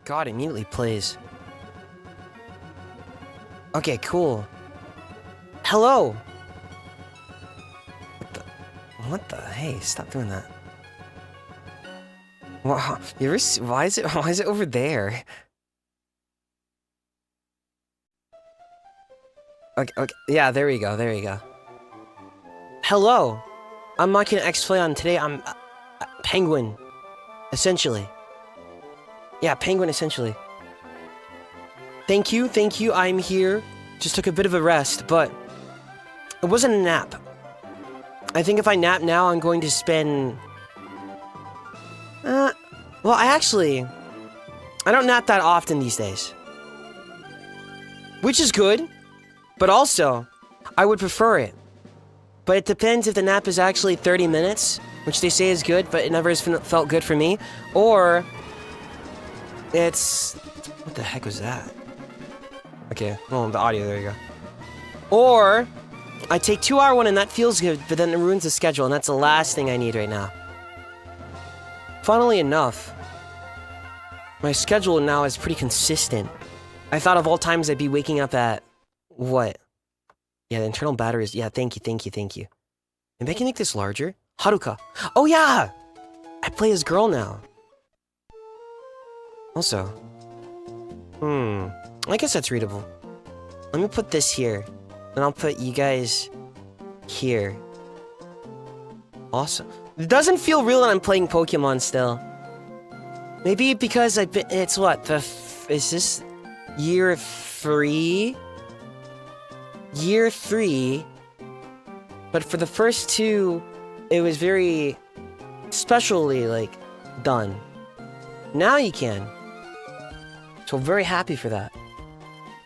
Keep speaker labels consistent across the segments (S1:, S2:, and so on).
S1: God, immediately plays. Okay, cool. Hello! What the? Hey, stop doing that. Wow, why is it over there? Okay, yeah, there we go. Hello! I'm Machina X Flayon. Today I'm Penguin, essentially. Yeah, Penguin, essentially. Thank you, I'm here. Just took a bit of a rest, but it wasn't a nap. I think if I nap now, I'm going to spend... well, I don't nap that often these days. Which is good, but also, I would prefer it. But it depends if the nap is actually 30 minutes, which they say is good, but it never has felt good for me, or it's... What the heck was that? Okay, well, the audio, there you go. Or I take 2-hour one and that feels good, but then it ruins the schedule, and that's the last thing I need right now. Funnily enough, my schedule now is pretty consistent. I thought of all times I'd be waking up at... What? Yeah, the internal batteries. Yeah, thank you. Maybe I can make this larger? Haruka. Oh, yeah! I play as girl now. Also. I guess that's readable. Let me put this here. And I'll put you guys here. Awesome. It doesn't feel real when I'm playing Pokemon still. Maybe because it's what? Is this year 3? Year 3. But for the first 2, it was very specially, done. Now you can. So I'm very happy for that.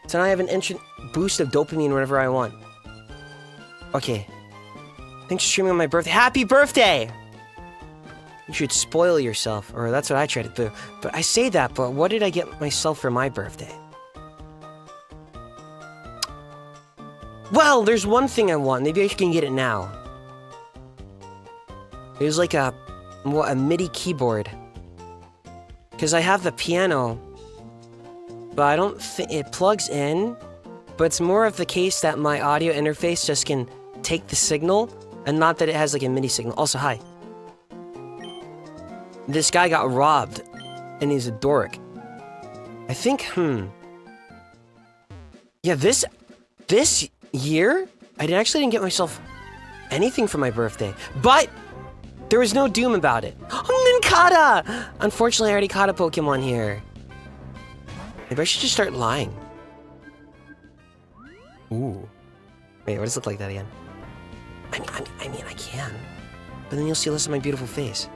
S1: So now I have an instant boost of dopamine whenever I want. Okay. Thanks for streaming on my birthday. Happy birthday! You should spoil yourself, or that's what I try to do. But I say that, but what did I get myself for my birthday? Well, there's one thing I want. Maybe I can get it now. There's like a MIDI keyboard. Because I have the piano, but I don't think it plugs in. But it's more of the case that my audio interface just can take the signal, and not that it has like a MIDI signal. Also, hi. This guy got robbed, and he's a dork. I think, yeah, this year, I actually didn't get myself anything for my birthday, but there was no doom about it. Oh, Ninkata! Unfortunately, I already caught a Pokemon here. Maybe I should just start lying. Ooh. Wait, what does it look like that again? I mean, I can. But then you'll see less of my beautiful face.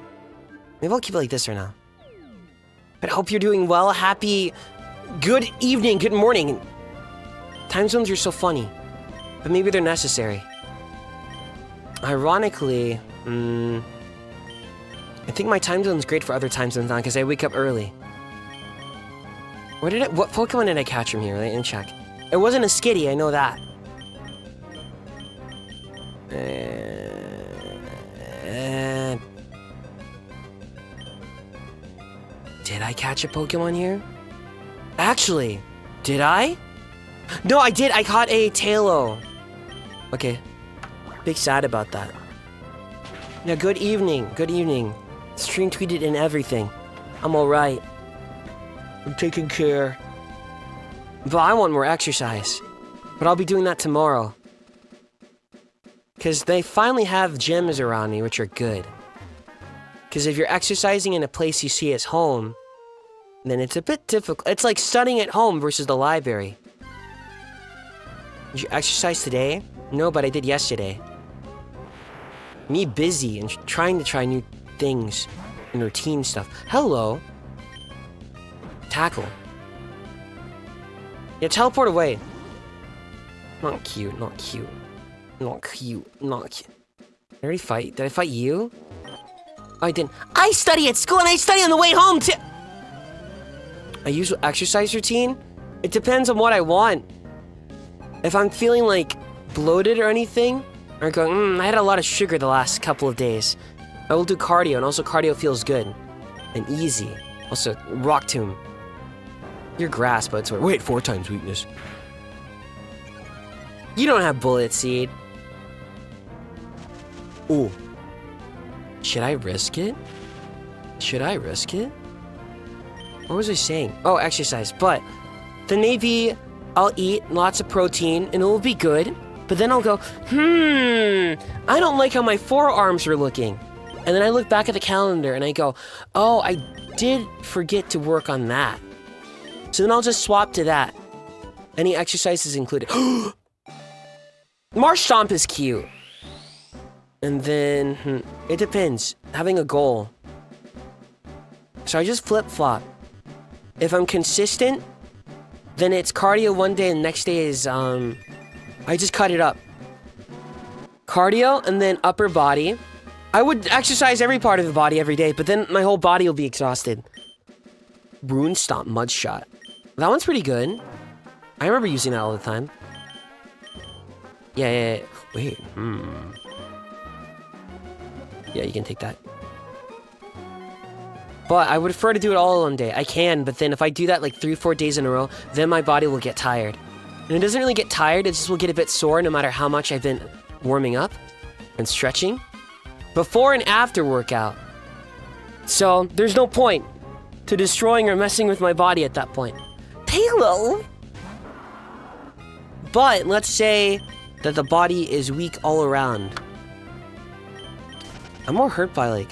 S1: Maybe I'll keep it like this for now. But I hope you're doing well. Happy... Good evening, good morning. Time zones are so funny. But maybe they're necessary. Ironically, I think my time zone's great for other time zones now because I wake up early. What Pokemon did I catch from here? Let me check. It wasn't a Skitty, I know that. Did I catch a Pokemon here? Actually, did I? No, I did. I caught a Tailo. Okay. Big sad about that. Yeah, good evening. Good evening. Stream tweeted and everything. I'm alright. I'm taking care. But I want more exercise. But I'll be doing that tomorrow. Because they finally have gyms around me, which are good. Because if you're exercising in a place you see as home, then it's a bit difficult. It's like studying at home versus the library. Did you exercise today? No, but I did yesterday. Me busy and trying to try new things and routine stuff. Hello. Tackle. Yeah, teleport away. Not cute, not cute. Not cute, not cute. Did I already fight? Did I fight you? Oh, I didn't. I study at school and I study on the way home too! I use exercise routine? It depends on what I want. If I'm feeling like bloated or anything, or going, I had a lot of sugar the last couple of days, I will do cardio, and also cardio feels good and easy. Also, rock tomb. You're grass, but it's... Wait, 4 times weakness. You don't have bullet seed. Ooh. Should I risk it? Should I risk it? What was I saying? Oh, exercise. But then maybe I'll eat lots of protein and it'll be good. But then I'll go, I don't like how my forearms are looking. And then I look back at the calendar and I go, oh, I did forget to work on that. So then I'll just swap to that. Any exercises included. Marsh Stomp is cute. And then, it depends. Having a goal. So I just flip-flop. If I'm consistent, then it's cardio one day and the next day is, I just cut it up. Cardio and then upper body. I would exercise every part of the body every day, but then my whole body will be exhausted. Rune Stomp Mud Shot. That one's pretty good. I remember using that all the time. Yeah. Wait, Yeah, you can take that. But I would prefer to do it all in one day. I can, but then if I do that like 3 or 4 days in a row, then my body will get tired. And it doesn't really get tired, it just will get a bit sore no matter how much I've been warming up and stretching. Before and after workout. So, there's no point to destroying or messing with my body at that point. Hello! But, let's say that the body is weak all around. I'm more hurt by like,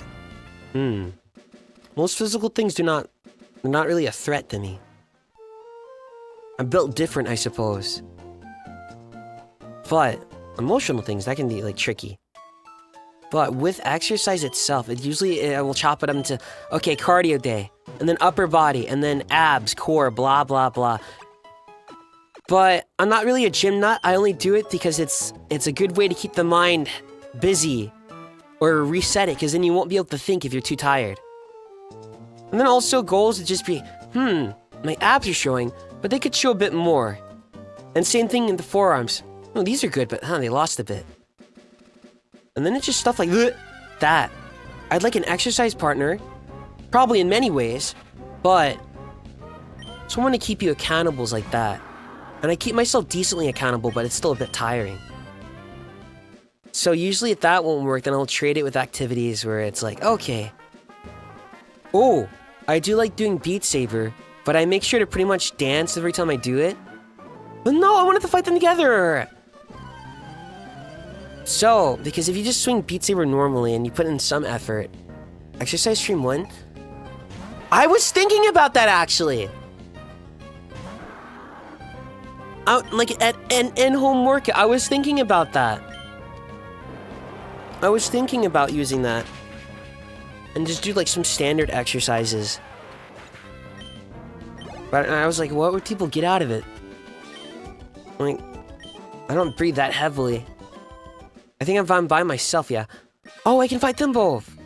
S1: most physical things they're not really a threat to me. I'm built different, I suppose. But, emotional things, that can be like tricky. But with exercise itself, I will chop it up into, okay, cardio day, and then upper body, and then abs, core, blah, blah, blah. But I'm not really a gym nut. I only do it because it's a good way to keep the mind busy or reset it, because then you won't be able to think if you're too tired. And then also goals would just be, my abs are showing, but they could show a bit more. And same thing in the forearms. Oh, these are good, but they lost a bit. And then it's just stuff like that. I'd like an exercise partner, probably in many ways, but someone to keep you accountable is like that. And I keep myself decently accountable, but it's still a bit tiring. So usually if that won't work, then I'll trade it with activities where it's like, okay. Oh, I do like doing Beat Saber, but I make sure to pretty much dance every time I do it. But no, I wanted to fight them together! So, because if you just swing Beat Saber normally and you put in some effort, exercise stream 1, I was thinking about that actually! Like at an in-home workout, I was thinking about that. I was thinking about using that. And just do like some standard exercises. But I was like, what would people get out of it? Like, I don't breathe that heavily. I think if I'm by myself, yeah. Oh, I can fight them both!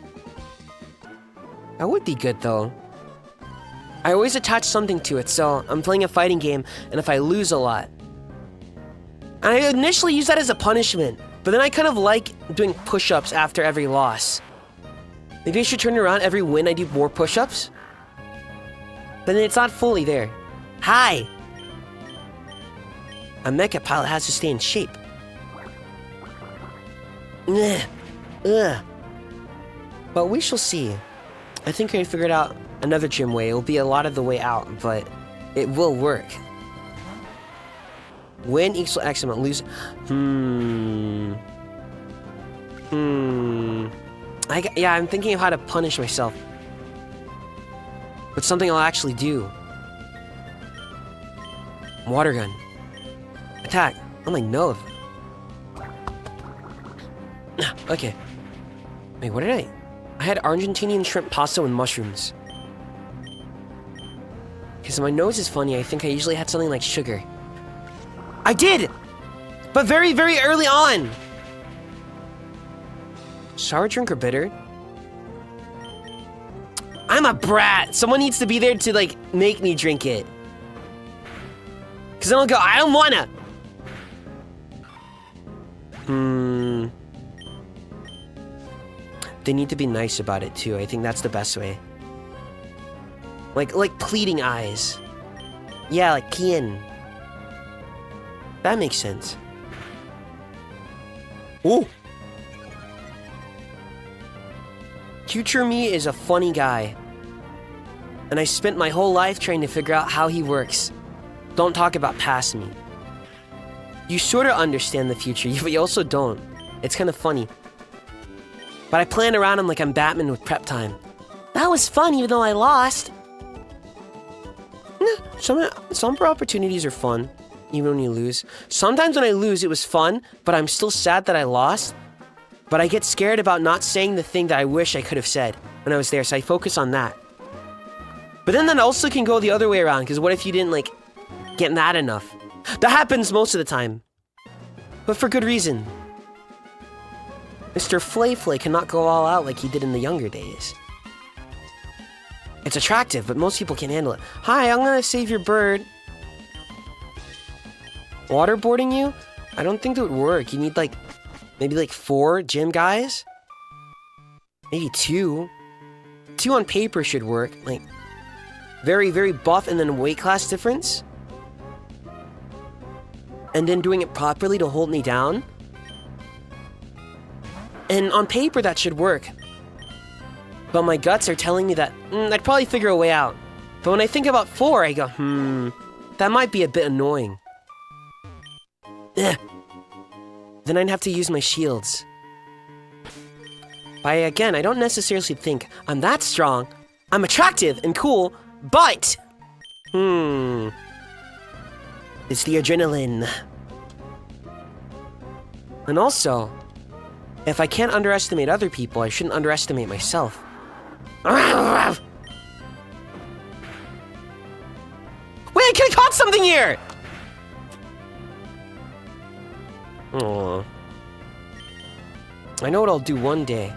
S1: That would be good though. I always attach something to it, so I'm playing a fighting game, and if I lose a lot. And I initially used that as a punishment, but then I kind of like doing push-ups after every loss. Maybe I should turn around every win I do more push-ups? But then it's not fully there. Hi! A mecha pilot has to stay in shape. Ugh. But we shall see. I think I figured out another gym way. It will be a lot of the way out, but it will work. Win equals X amount, lose... Yeah, I'm thinking of how to punish myself. But something I'll actually do. Water gun. Attack. Oh my nose. Okay. Wait, what did I had Argentinian shrimp pasta and mushrooms. Because my nose is funny, I think I usually had something like sugar. I did! But very, very early on! Sour drink or bitter? I'm a brat! Someone needs to be there to, like, make me drink it. Because then I'll go, I don't wanna! They need to be nice about it, too. I think that's the best way. Like pleading eyes. Yeah, like Kian. That makes sense. Ooh! Future me is a funny guy. And I spent my whole life trying to figure out how he works. Don't talk about past me. You sort of understand the future, but you also don't. It's kind of funny. But I plan around him like I'm Batman with prep time. That was fun even though I lost. Some opportunities are fun, even when you lose. Sometimes when I lose, it was fun, but I'm still sad that I lost. But I get scared about not saying the thing that I wish I could have said when I was there, so I focus on that. But then that also can go the other way around, because what if you didn't, like, get mad enough? That happens most of the time. But for good reason. Mr. Flay cannot go all out like he did in the younger days. It's attractive, but most people can't handle it. Hi, I'm gonna save your bird. Waterboarding you? I don't think that would work. You need, like, maybe, like, 4 gym guys? Maybe 2. 2 on paper should work. Like, very, very buff and then weight class difference. And then doing it properly to hold me down. And on paper, that should work. But my guts are telling me that, I'd probably figure a way out. But when I think about 4, I go, that might be a bit annoying. Ugh. Then I'd have to use my shields. Again, I don't necessarily think I'm that strong. I'm attractive and cool, but... It's the adrenaline. And also, if I can't underestimate other people, I shouldn't underestimate myself. Wait, I could have caught something here! Aww. I know what I'll do one day.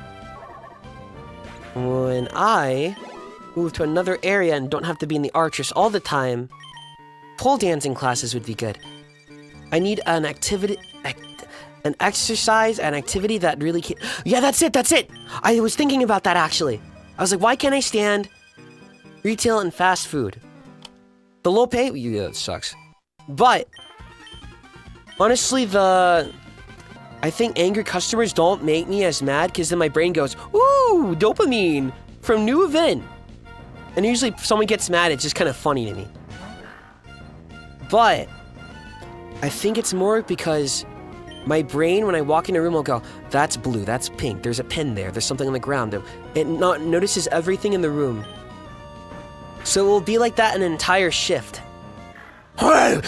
S1: When I move to another area and don't have to be in the Archers all the time, pole dancing classes would be good. I need an activity, an exercise, an activity that really can... Yeah, that's it! I was thinking about that, actually. I was like, why can't I stand retail and fast food? The low pay? Yeah, it sucks. But, honestly, I think angry customers don't make me as mad, because then my brain goes, ooh, dopamine from new event. And usually if someone gets mad, it's just kind of funny to me. But I think it's more because my brain, when I walk in a room, will go, that's blue, that's pink, there's a pen there, there's something on the ground. It notices everything in the room. So it will be like that an entire shift. So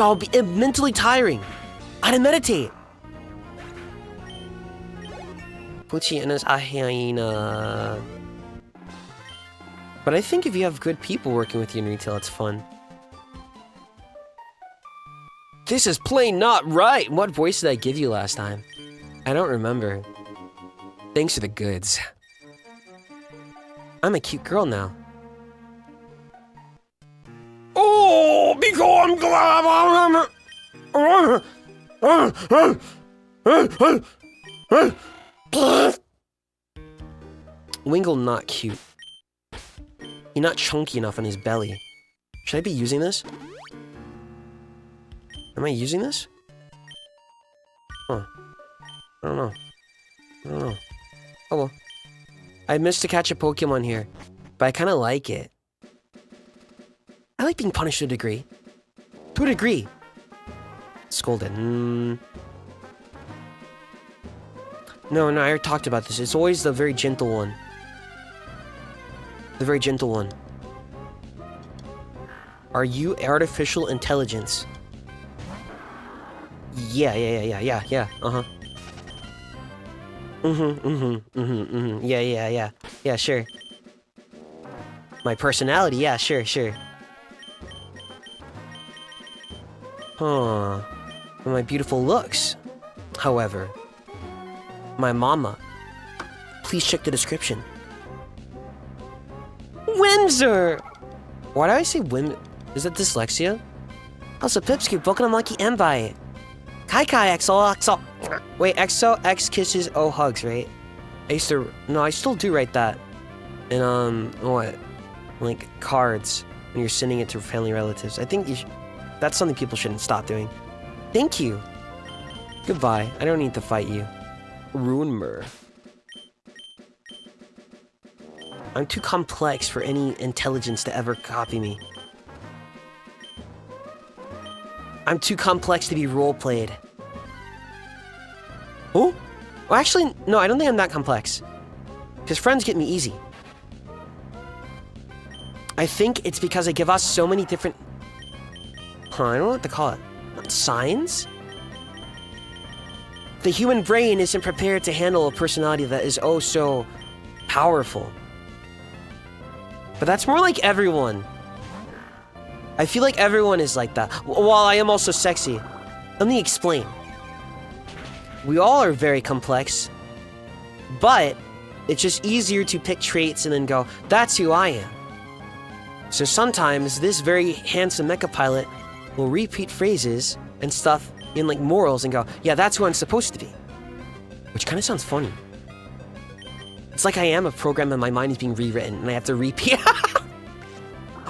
S1: I'll be mentally tiring. I had to meditate. But I think if you have good people working with you in retail, it's fun. This is plain not right. What voice did I give you last time? I don't remember. Thanks for the goods. I'm a cute girl now. Oh, because I'm glad. Wingle not cute. He's not chunky enough on his belly. Should I be using this? Am I using this? Huh. I don't know. Oh well. I missed to catch a Pokemon here, but I kind of like it. I like being punished to a degree. To a degree. Scolded. No, I already talked about this. It's always the very gentle one. The very gentle one. Are you artificial intelligence? Yeah. Uh-huh. Yeah, sure. My personality, yeah, sure. Huh. My beautiful looks. However, my mama. Please check the description. Windsor! Why do I say Wim? Is that dyslexia? Also, Pipsky, Pokemon Monkey, Envy. Kai XO. Wait, XO, X kisses, O hugs, right? I still do write that. And, what? like cards when you're sending it to family relatives. I think that's something people shouldn't stop doing. Thank you. Goodbye. I don't need to fight you. Ruinmer. I'm too complex for any intelligence to ever copy me. I'm too complex to be role-played. Oh? Well, actually, no, I don't think I'm that complex. Because friends get me easy. I think it's because I give off so many different... I don't know what to call it. Signs? The human brain isn't prepared to handle a personality that is oh so powerful. But that's more like everyone. I feel like everyone is like that. While I am also sexy. Let me explain. We all are very complex. But it's just easier to pick traits and then go, that's who I am. So sometimes this very handsome mecha pilot will repeat phrases and stuff in like morals and go, yeah, that's who I'm supposed to be. Which kind of sounds funny. It's like I am a program and my mind is being rewritten and I have to repeat.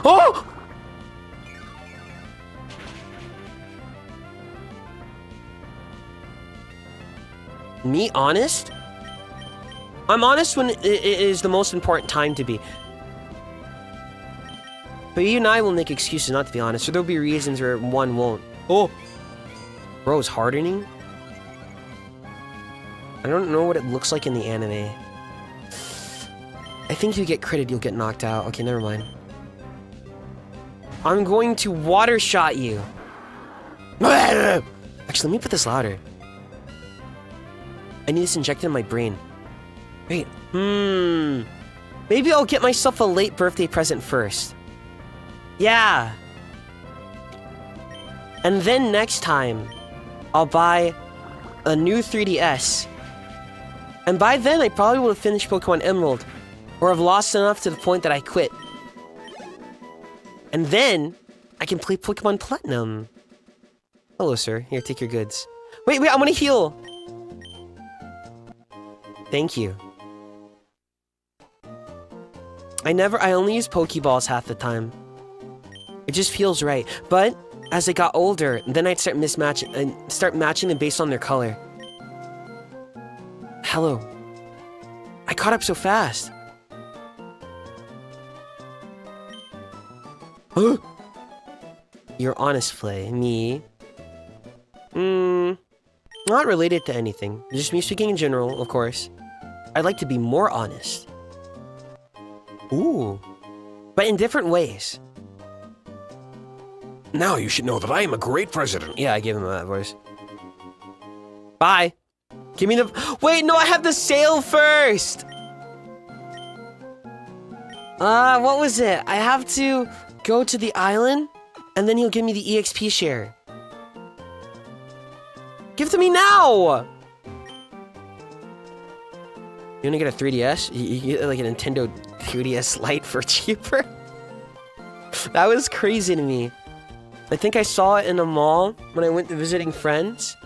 S1: Oh! Me honest? I'm honest when it is the most important time to be. But you and I will make excuses not to be honest, or there'll be reasons where one won't. Oh! Bro's hardening? I don't know what it looks like in the anime. I think if you get critted, you'll get knocked out. Okay, never mind. I'm going to water shot you. Actually, let me put this louder. I need this injected in my brain. Wait, maybe I'll get myself a late birthday present first. Yeah. And then next time, I'll buy a new 3DS. And by then, I probably will have finished Pokemon Emerald. Or have lost enough to the point that I quit. And then, I can play Pokemon Platinum. Hello, sir. Here, take your goods. Wait, I want to heal! Thank you. I only use Pokeballs half the time. It just feels right. But, as I got older, then I'd start matching them based on their color. Hello. I caught up so fast. You're honest, Flay. Me? Not related to anything. Just me speaking in general, of course. I'd like to be more honest. Ooh. But in different ways.
S2: Now you should know that I am a great president.
S1: Yeah, I gave him that voice. Bye. Give me the... Wait, no, I have the sale first! What was it? I have to go to the island, and then he'll give me the EXP share. Give it to me now! You wanna get a 3DS? You get like a Nintendo 3DS Lite for cheaper? That was crazy to me. I think I saw it in a mall when I went to visiting friends.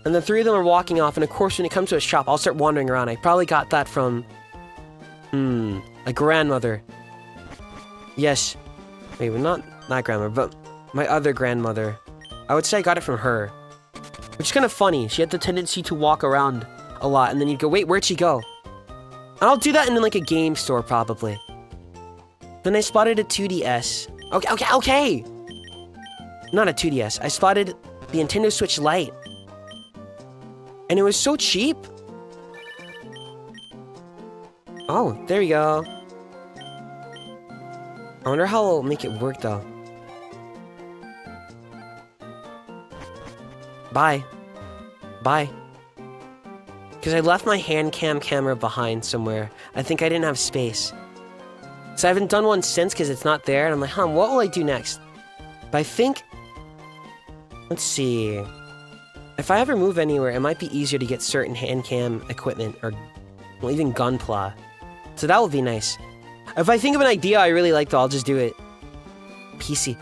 S1: And the three of them are walking off, and of course when it comes to a shop, I'll start wandering around. I probably got that from... a grandmother. Yes. Wait, well, not that grandmother, but my other grandmother. I would say I got it from her. Which is kind of funny. She had the tendency to walk around a lot, and then you'd go, wait, where'd she go? And I'll do that in like a game store, probably. Then I spotted a 2DS. Okay! Not a 2DS. I spotted the Nintendo Switch Lite. And it was so cheap. Oh, there we go. I wonder how I'll make it work, though. Bye. Bye. Because I left my hand cam camera behind somewhere. I think I didn't have space. So I haven't done one since because it's not there. And I'm like, what will I do next? But I think... Let's see. If I ever move anywhere, it might be easier to get certain hand cam equipment or well, even gunpla. So that would be nice. If I think of an idea I really like, though, I'll just do it. PC.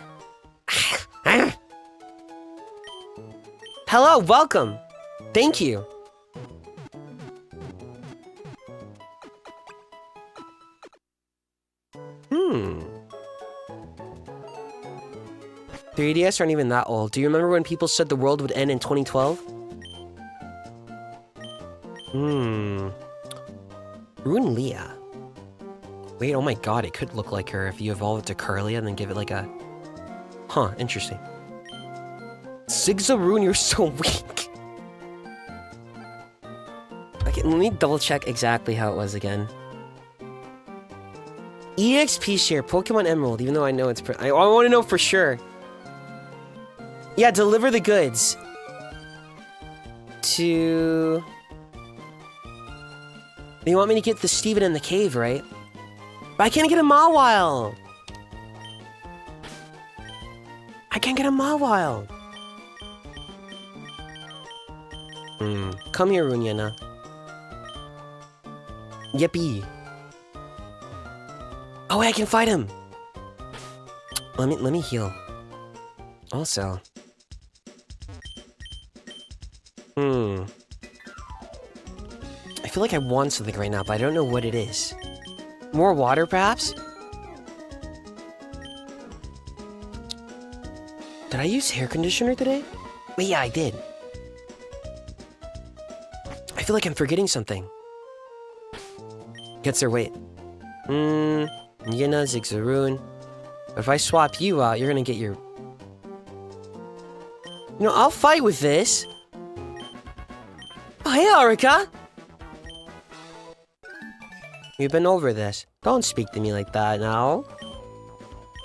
S1: Hello, welcome. Thank you. 3DS aren't even that old. Do you remember when people said the world would end in 2012? Rune Leah. Wait, oh my god, it could look like her if you evolve it to Curly and then give it like a... Huh, interesting. Zigzaroon, you're so weak. Okay, let me double check exactly how it was again. EXP share, Pokemon Emerald, even though I know it's... I want to know for sure. Yeah, deliver the goods. To... You want me to get the Steven in the cave, right? But I can't get a Mawile! I can't get a Mawile! Come here, Runyana. Yippee. Oh, wait, I can fight him! Let me heal. Also. I feel like I want something right now, but I don't know what it is. More water, perhaps? Did I use hair conditioner today? Wait, yeah, I did. I feel like I'm forgetting something. Gets their weight. Yuna, Zigzaroon. But if I swap you out, you're gonna get your... You know, I'll fight with this. Oh, hey, Arika! We've been over this. Don't speak to me like that now.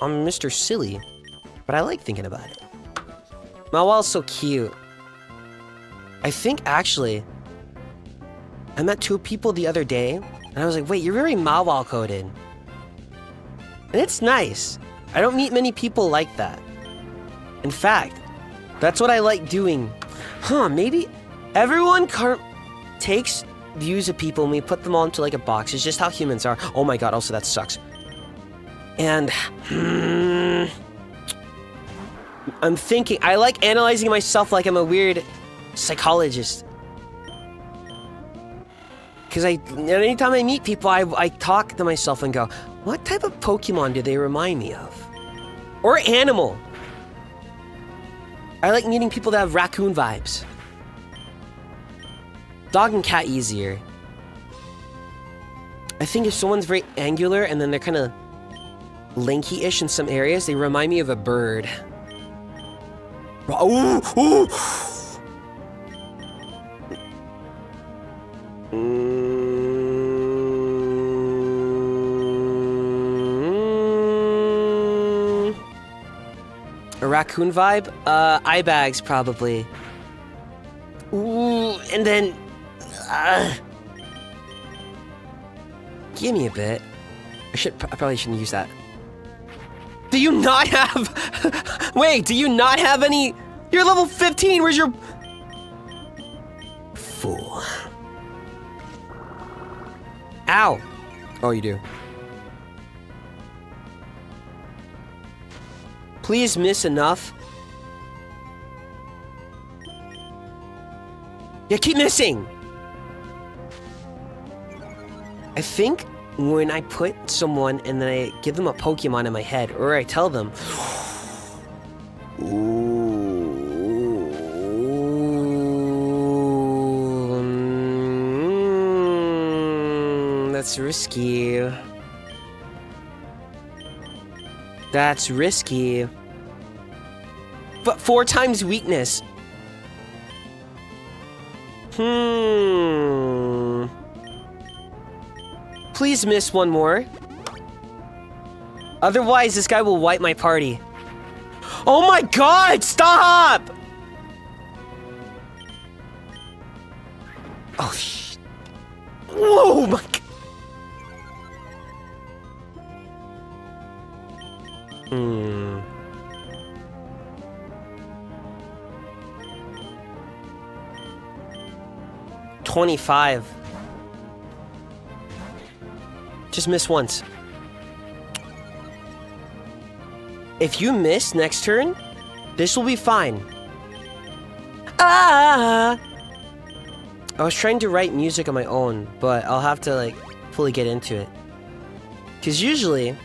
S1: I'm Mr. Silly, but I like thinking about it. Mawile's so cute. I think, actually, I met 2 people the other day, and I was like, wait, you're very Mawile coded. And it's nice. I don't meet many people like that. In fact, that's what I like doing. Huh, maybe everyone takes views of people and we put them all into like a box. It's just how humans are. Oh my god, also that sucks. And I'm thinking, I like analyzing myself like I'm a weird psychologist. Because anytime I meet people, I talk to myself and go, what type of Pokemon do they remind me of? Or animal. I like meeting people that have raccoon vibes. Dog and cat easier. I think if someone's very angular and then they're kind of lanky-ish in some areas, they remind me of a bird. Ooh, ooh. A raccoon vibe? Eye bags, probably. Ooh, and then... give me a bit. I probably shouldn't use that. Do you not have... Wait, do you not have any... You're level 15, where's your... Fool. Ow! Oh, you do. Please miss enough. Yeah, keep missing! I think when I put someone and then I give them a Pokemon in my head, or I tell them, that's risky. That's risky. But 4 times weakness. Please miss one more. Otherwise, this guy will wipe my party. Oh my god, stop! Oh, shit. Whoa, my god. 25. Just miss once. If you miss next turn, this will be fine. Ah! I was trying to write music on my own, but I'll have to, like, fully get into it. Because usually,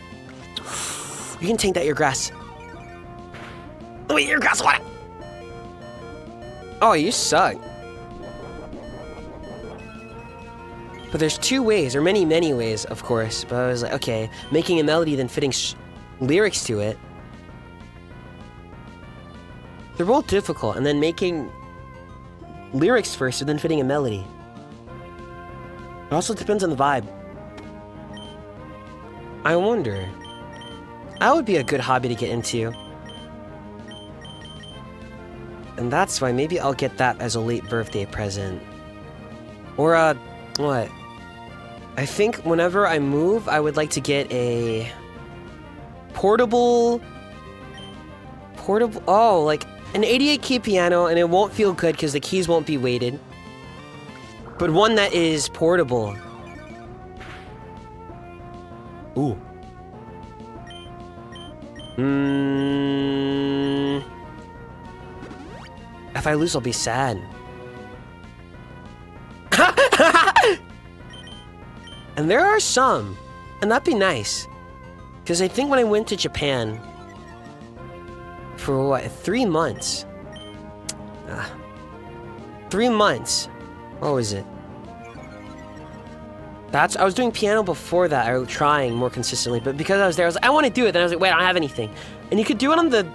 S1: you can tank that your grass. Wait, your glass of water. Oh, you suck. But there's two ways, or many, many ways, of course. But I was like, okay, making a melody, then fitting lyrics to it. They're both difficult, and then making lyrics first, and then fitting a melody. It also depends on the vibe. I wonder. That would be a good hobby to get into. And that's why maybe I'll get that as a late birthday present. Or, what? I think whenever I move, I would like to get a portable, oh, like an 88 key piano, and it won't feel good because the keys won't be weighted. But one that is portable. Ooh. If I lose, I'll be sad. And there are some, and that'd be nice. Because I think when I went to Japan for what, 3 months? 3 months. What was it? I was doing piano before that, or trying more consistently, but because I was there, I was like, I want to do it. Then I was like, wait, I don't have anything. And you could do it on the,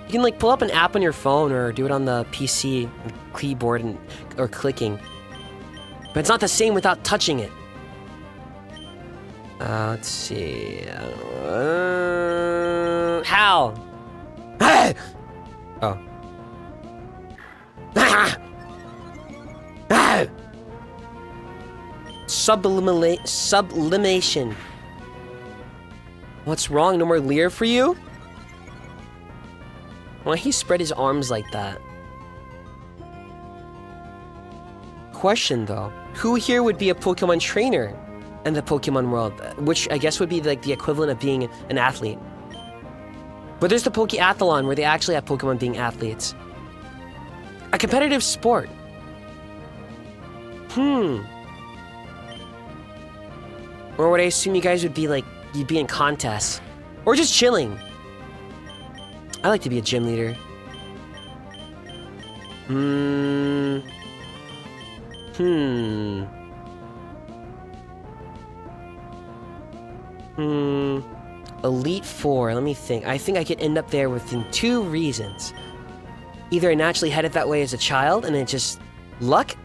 S1: you can like pull up an app on your phone or do it on the PC keyboard or clicking. But it's not the same without touching it. Let's see. How? Oh. Sublimation. What's wrong? No more Lear for you? Why he spread his arms like that? Question though, who here would be a Pokemon trainer in the Pokemon world? Which I guess would be like the equivalent of being an athlete. But there's the Pokeathlon where they actually have Pokemon being athletes. A competitive sport. Or would I assume you guys would be like, you'd be in contests? Or just chilling? I like to be a gym leader. Elite Four, let me think. I think I could end up there within 2 reasons. Either I naturally headed that way as a child and it's just luck,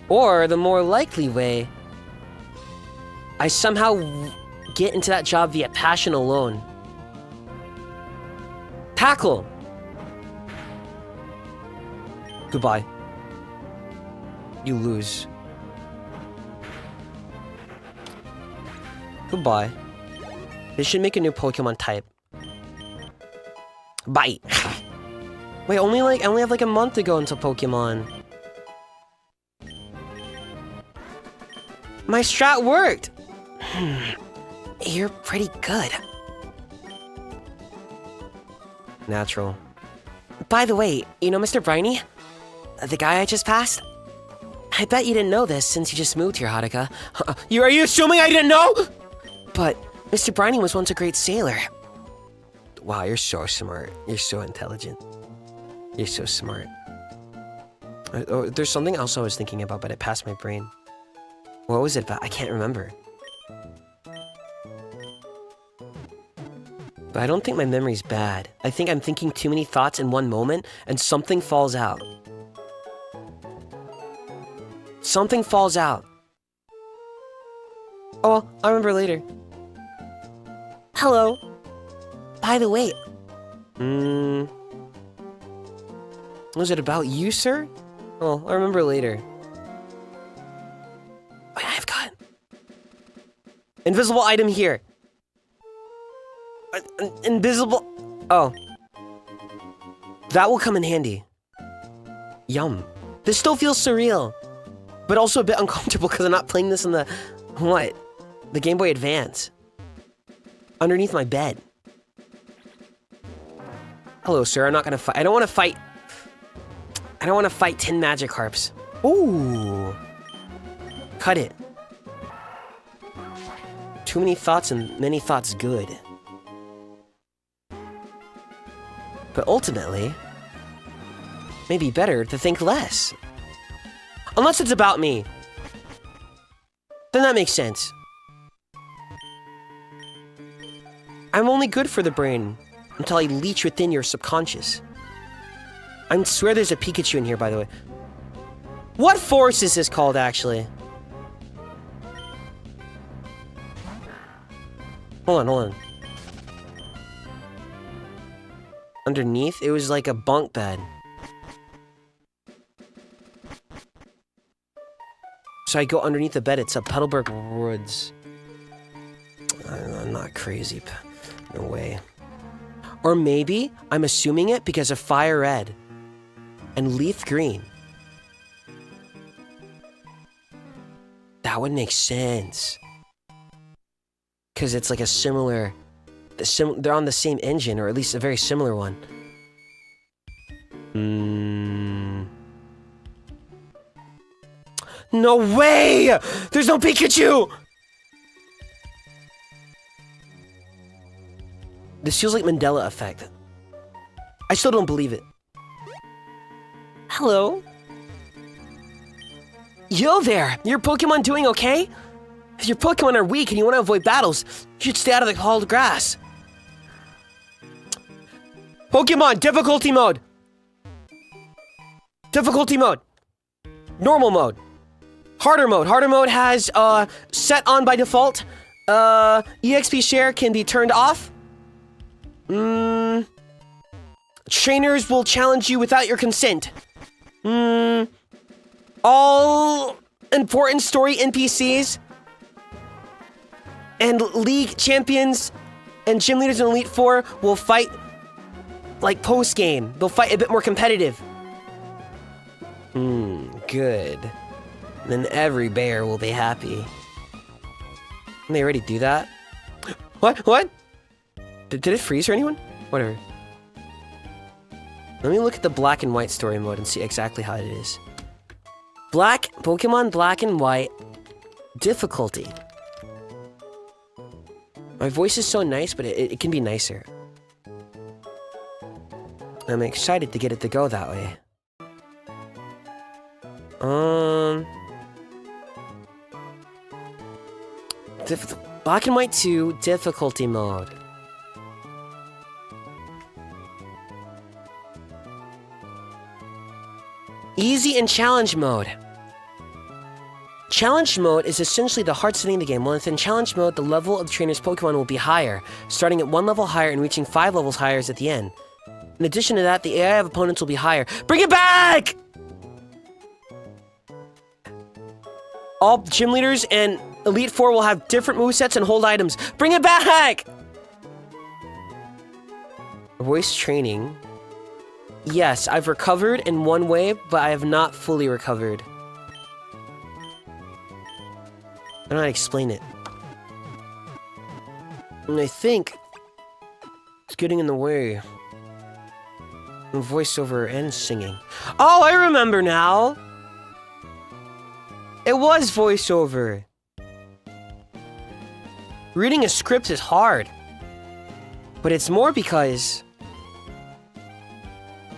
S1: or the more likely way, I somehow get into that job via passion alone. Tackle! Goodbye. You lose. Goodbye. They should make a new Pokemon type. Bite. Wait, I only have like a month to go until Pokemon. My strat worked! You're pretty good. Natural. By the way, you know Mr. Briny? The guy I just passed? I bet you didn't know this since you just moved here, Haruka. Are you assuming I didn't know? But Mr. Briny was once a great sailor. Wow, you're so smart. You're so intelligent. You're so smart. Oh, there's something else I was thinking about, but it passed my brain. What was it about? I can't remember. But I don't think my memory's bad. I think I'm thinking too many thoughts in one moment, and something falls out. Something falls out. Oh, well, I'll remember later. Hello. By the way. Was it about you, sir? Oh, I'll remember later. Wait, I've got... Invisible item here. Invisible... Oh. That will come in handy. Yum. This still feels surreal. But also a bit uncomfortable because I'm not playing this on the... What? The Game Boy Advance. Underneath my bed. Hello, sir. I'm not gonna fight. I don't want to fight... I don't want to fight 10 Magikarps. Ooh. Cut it. Too many thoughts and many thoughts good. But ultimately, maybe better to think less. Unless it's about me. Then that makes sense. I'm only good for the brain until I leech within your subconscious. I swear there's a Pikachu in here, by the way. What forest is this called, actually? Hold on. Underneath, it was like a bunk bed. So I go underneath the bed, it's a Petalburg Woods. I'm not crazy. No way. Or maybe I'm assuming it because of fire red and leaf green. That would make sense. Because it's like a similar... they're on the same engine, or at least a very similar one. No way! There's no Pikachu! This feels like Mandela effect. I still don't believe it. Hello? Yo there! Your Pokemon doing okay? If your Pokemon are weak and you want to avoid battles, you should stay out of the hauled grass. Pokemon, difficulty mode! Difficulty mode. Normal mode. Harder mode. Harder mode has, set on by default. EXP share can be turned off. Trainers will challenge you without your consent. All important story NPCs and league champions and gym leaders in Elite Four will fight like post-game. They'll fight a bit more competitive. Good. Then every bear will be happy. Didn't they already do that? What? Did it freeze for anyone? Whatever. Let me look at the black and white story mode and see exactly how it is. Pokemon Black and White. Difficulty. My voice is so nice, but it can be nicer. I'm excited to get it to go that way. Black and White 2, difficulty mode. Easy and challenge mode. Challenge mode is essentially the hard setting of the game. While within challenge mode, the level of the trainer's Pokemon will be higher, starting at 1 level higher and reaching 5 levels higher at the end. In addition to that, the AI of opponents will be higher. Bring it back! All gym leaders and Elite Four will have different movesets and hold items. Bring it back! Voice training. Yes, I've recovered in one way, but I have not fully recovered. I don't know how to explain it. And I think it's getting in the way. Voiceover and singing. Oh, I remember now! It was voiceover. Reading a script is hard. But it's more because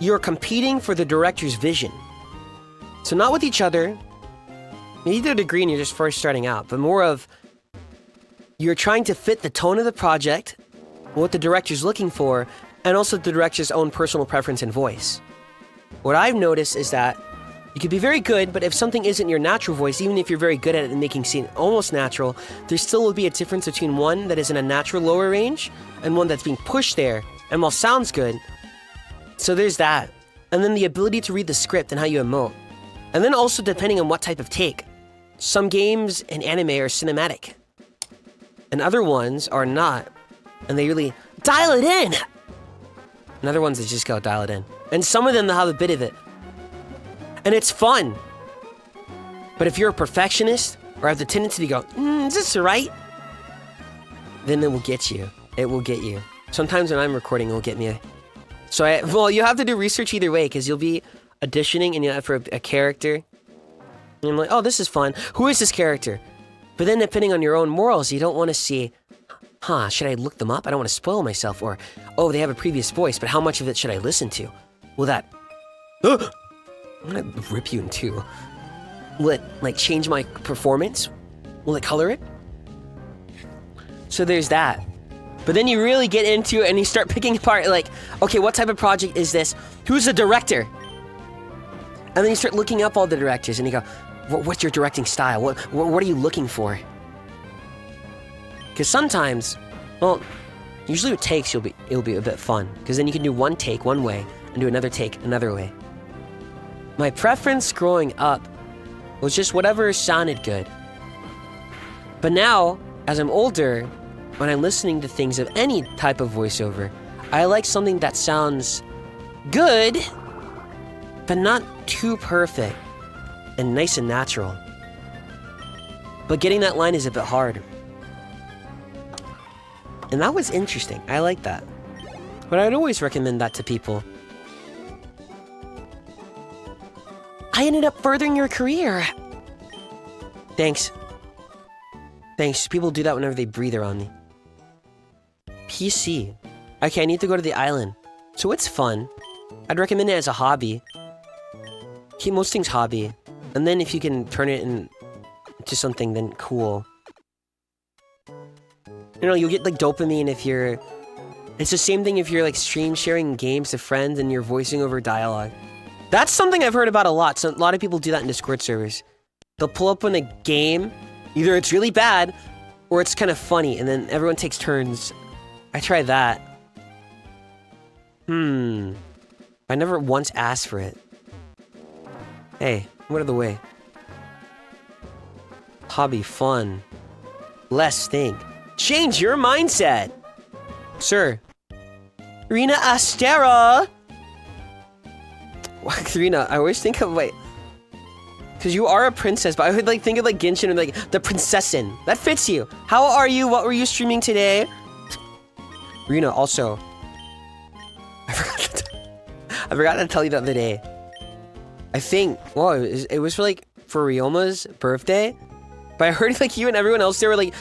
S1: you're competing for the director's vision. So not with each other, maybe to a degree and you're just first starting out, but more of you're trying to fit the tone of the project, what the director's looking for, and also the director's own personal preference and voice. What I've noticed is that you could be very good, but if something isn't your natural voice, even if you're very good at it and making it almost natural, there still will be a difference between one that is in a natural lower range and one that's being pushed there, and while sounds good. So there's that. And then the ability to read the script and how you emote. And then also depending on what type of take. Some games and anime are cinematic. And other ones are not. And they really dial it in! And other ones that just go dial it in. And some of them they'll have a bit of it. And it's fun. But if you're a perfectionist, or have the tendency to go, is this right? Then it will get you. It will get you. Sometimes when I'm recording, it will get me. Well, you have to do research either way, because you'll be auditioning and you'll have for a character. And I'm like, oh, this is fun. Who is this character? But then depending on your own morals, you don't want to see Huh, should I look them up? I don't want to spoil myself. Or, oh, they have a previous voice, but how much of it should I listen to? Will that... I'm gonna rip you in two. Will it, like, change my performance? Will it color it? So there's that. But then you really get into it and you start picking apart, like, okay, what type of project is this? Who's the director? And then you start looking up all the directors and you go, what's your directing style? What are you looking for? Because sometimes, well, usually with takes, it'll be a bit fun. Because then you can do one take one way and do another take another way. My preference growing up was just whatever sounded good. But now, as I'm older, when I'm listening to things of any type of voiceover, I like something that sounds good, but not too perfect and nice and natural. But getting that line is a bit hard. And that was interesting. I like that. But I'd always recommend that to people. I ended up furthering your career. Thanks. Thanks. People do that whenever they breathe around me. PC. Okay, I need to go to the island. So it's fun. I'd recommend it as a hobby. Keep most things hobby. And then if you can turn it into something, then cool. You know, you'll get like dopamine if you're... It's the same thing if you're like stream sharing games to friends and you're voicing over dialogue. That's something I've heard about a lot. So a lot of people do that in Discord servers. They'll pull up on a game. Either it's really bad or it's kind of funny and then everyone takes turns. I tried that. I never once asked for it. Hey, I'm out of the way. Hobby fun. Less think. Change your mindset! Sir. Rina Astera! Rina, I always think of, wait. Because you are a princess, but I would like think of like Genshin or like the princessin. That fits you. How are you? What were you streaming today? Rina, also. I forgot to tell you the other day. I think, well, it was for like, for Ryoma's birthday. But I heard like you and everyone else, they were like,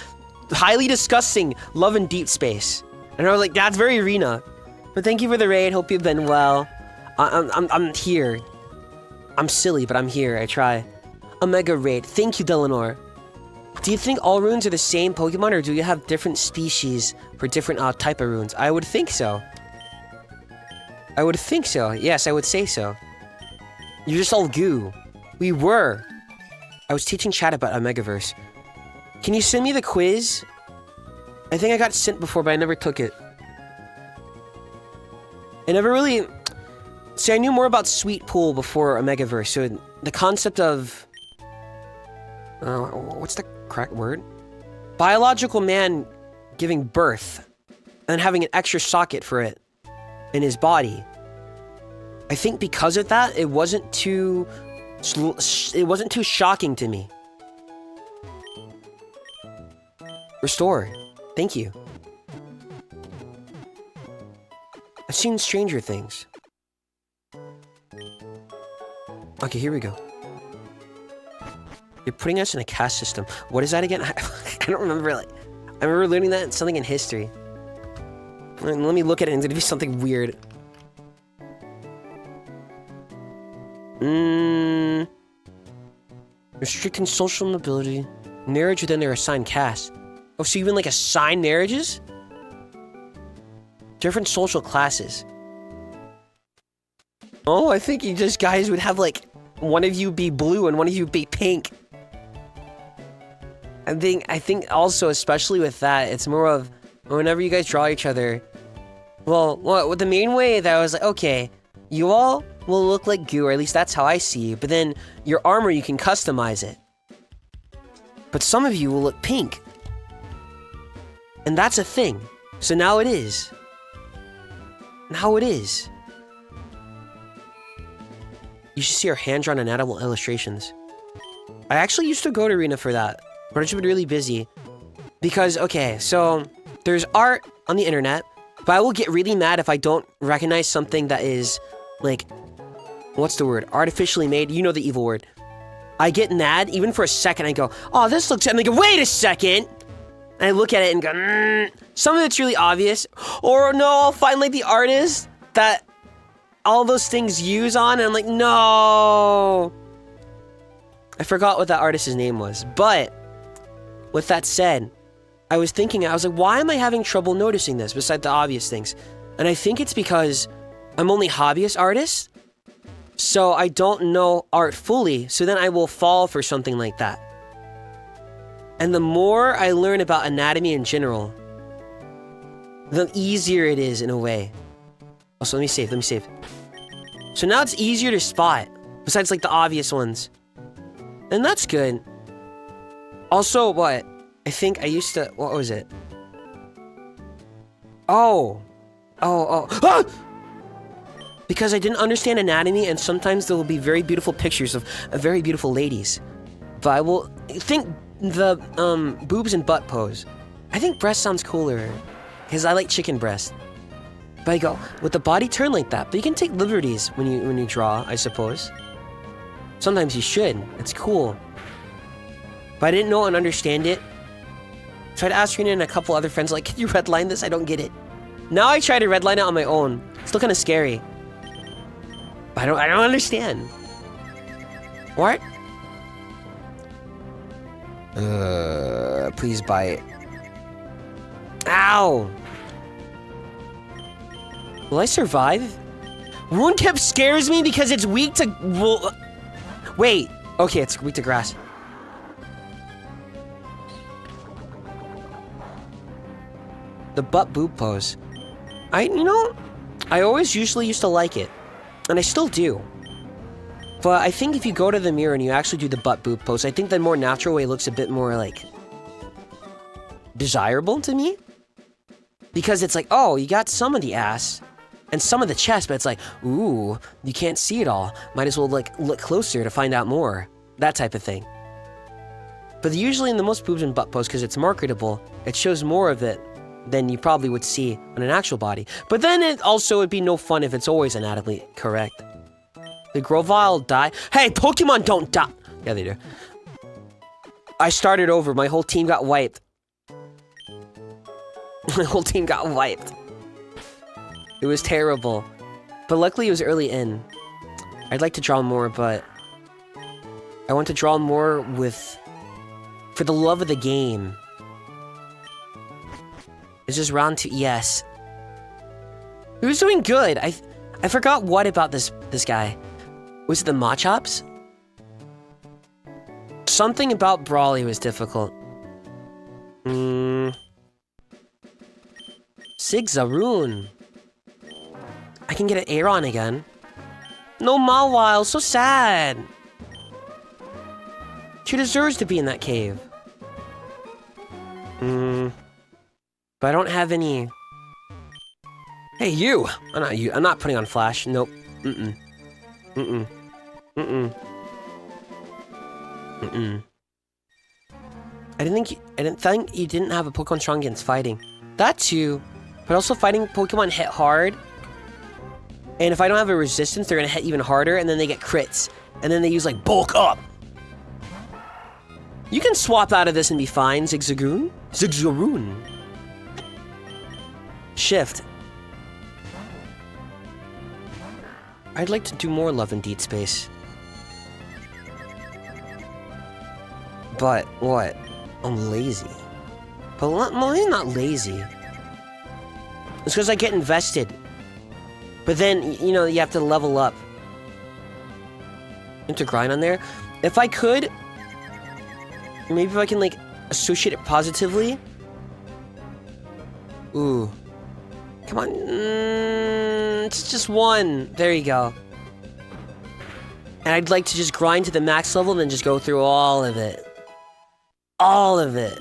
S1: highly discussing Love in Deep Space. And I was like, that's very Rina. But thank you for the raid, hope you've been well. I'm here. I'm silly, but I'm here, I try. Omega raid, thank you, Delanor. Do you think all runes are the same Pokemon, or do you have different species for different type of runes? I would think so. I would think so, yes, I would say so. You're just all goo. We were. I was teaching chat about Omegaverse. Can you send me the quiz? I think I got sent before, but I never took it. I never really... See, I knew more about Sweet Pool before Omegaverse, so the concept of... what's the correct word? Biological man giving birth and having an extra socket for it in his body. I think because of that, it wasn't too shocking to me. Restore. Thank you. I've seen Stranger Things. Okay, here we go. You're putting us in a caste system. What is that again? I don't remember. Like, I remember learning that in something in history. Let me look at it and it's gonna be something weird. Restricting social mobility. Marriage within their assigned caste. Oh, so even like assigned marriages? Different social classes. Oh, I think you just guys would have like one of you be blue and one of you be pink. I think also, especially with that, it's more of whenever you guys draw each other. Well, with the main way that I was like, okay, you all will look like goo, or at least that's how I see you. But then your armor, you can customize it. But some of you will look pink. And that's a thing. So now it is. Now it is. You should see our hand-drawn anatomical illustrations. I actually used to go to Arena for that, but I've just been really busy. Because, okay, so there's art on the internet, but I will get really mad if I don't recognize something that is, like, what's the word? Artificially made. You know the evil word. I get mad, even for a second, I go, oh, this looks... And they go, wait a second! And I look at it and go, some of it's really obvious. Or no, I'll find like the artist that all those things use on, and I'm like, no. I forgot what that artist's name was. But with that said, I was like, why am I having trouble noticing this besides the obvious things? And I think it's because I'm only hobbyist artist, so I don't know art fully, so then I will fall for something like that. And the more I learn about anatomy in general, the easier it is in a way. Also, let me save. So now it's easier to spot, besides like the obvious ones. And that's good. Also, what? I think I used to, what was it? Oh. Ah! Because I didn't understand anatomy, and sometimes there will be very beautiful pictures of very beautiful ladies. But I will think the boobs and butt pose. I think breast sounds cooler, because I like chicken breast. But I go, with the body turn like that, but you can take liberties when you draw, I suppose. Sometimes you should, it's cool. But I didn't know and understand it. Tried to ask Rena and a couple other friends, like, can you redline this? I don't get it. Now I try to redline it on my own. It's still kind of scary. But I don't understand. What? Please buy it. Ow! Will I survive? Mudkip scares me because it's weak to... Wait. Okay, it's weak to grass. The butt boob pose. I always usually used to like it. And I still do. But I think if you go to the mirror and you actually do the butt boob pose, I think the more natural way looks a bit more, like, desirable to me. Because it's like, oh, you got some of the ass and some of the chest, but it's like, ooh, you can't see it all. Might as well, like, look closer to find out more. That type of thing. But usually in the most boobs and butt pose, because it's marketable, it shows more of it than you probably would see on an actual body. But then it also would be no fun if it's always anatomically correct. The Grovyle die. Hey, Pokemon don't die. Yeah, they do. I started over. My whole team got wiped. My whole team got wiped. It was terrible. But luckily it was early in. I'd like to draw more, but I want to draw more for the love of the game. It's just round 2. Yes. He was doing good. I forgot what about this guy. Was it the Machops? Something about Brawly was difficult. Zigzaroon. I can get an Aeron again. No Mawile, so sad. She deserves to be in that cave. But I don't have any... Hey, you! I'm not putting on Flash. Nope. I didn't think you didn't have a Pokemon strong against fighting. That too. But also fighting Pokemon hit hard. And if I don't have a resistance, they're gonna hit even harder, and then they get crits. And then they use, like, bulk up. You can swap out of this and be fine, Zigzagoon. Zigzaroon. Shift. I'd like to do more Love and Deed Space. But, what? I'm lazy. But I'm not lazy. It's because I get invested. But then, you know, you have to level up. To grind on there. If I could... Maybe if I can, like, associate it positively. Ooh. Come on. It's just one. There you go. And I'd like to just grind to the max level and then just go through all of it. All of it.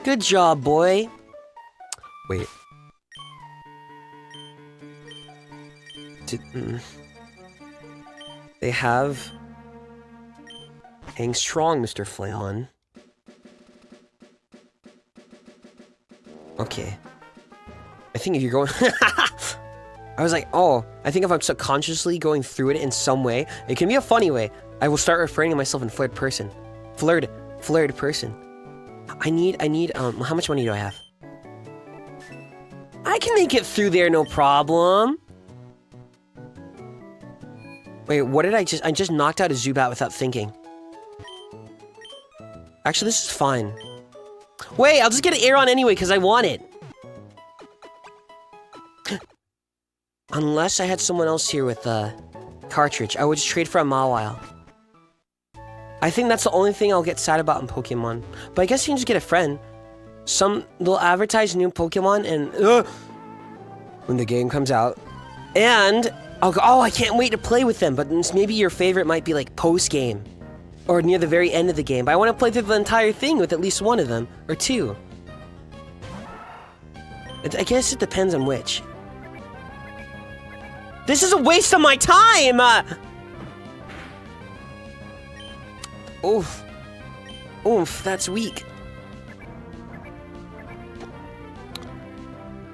S1: Good job, boy. Wait. They have... Hang strong, Mr. Flayon. Okay. I think if you're going... I was like, oh, I think if I'm subconsciously going through it in some way, it can be a funny way. I will start referring to myself in third person. Flirt person. I need, how much money do I have? I can make it through there, no problem. Wait, what did I just knocked out a Zubat without thinking. Actually, this is fine. Wait, I'll just get an Aeron anyway, because I want it. Unless I had someone else here with a cartridge, I would just trade for a Mawile. I think that's the only thing I'll get sad about in Pokemon. But I guess you can just get a friend. They'll advertise new Pokemon and when the game comes out. And I'll go, oh, I can't wait to play with them. But maybe your favorite might be like post-game. Or near the very end of the game. But I want to play through the entire thing with at least one of them. Or two. I guess it depends on which. This is a waste of my time! Oof. Oof, that's weak.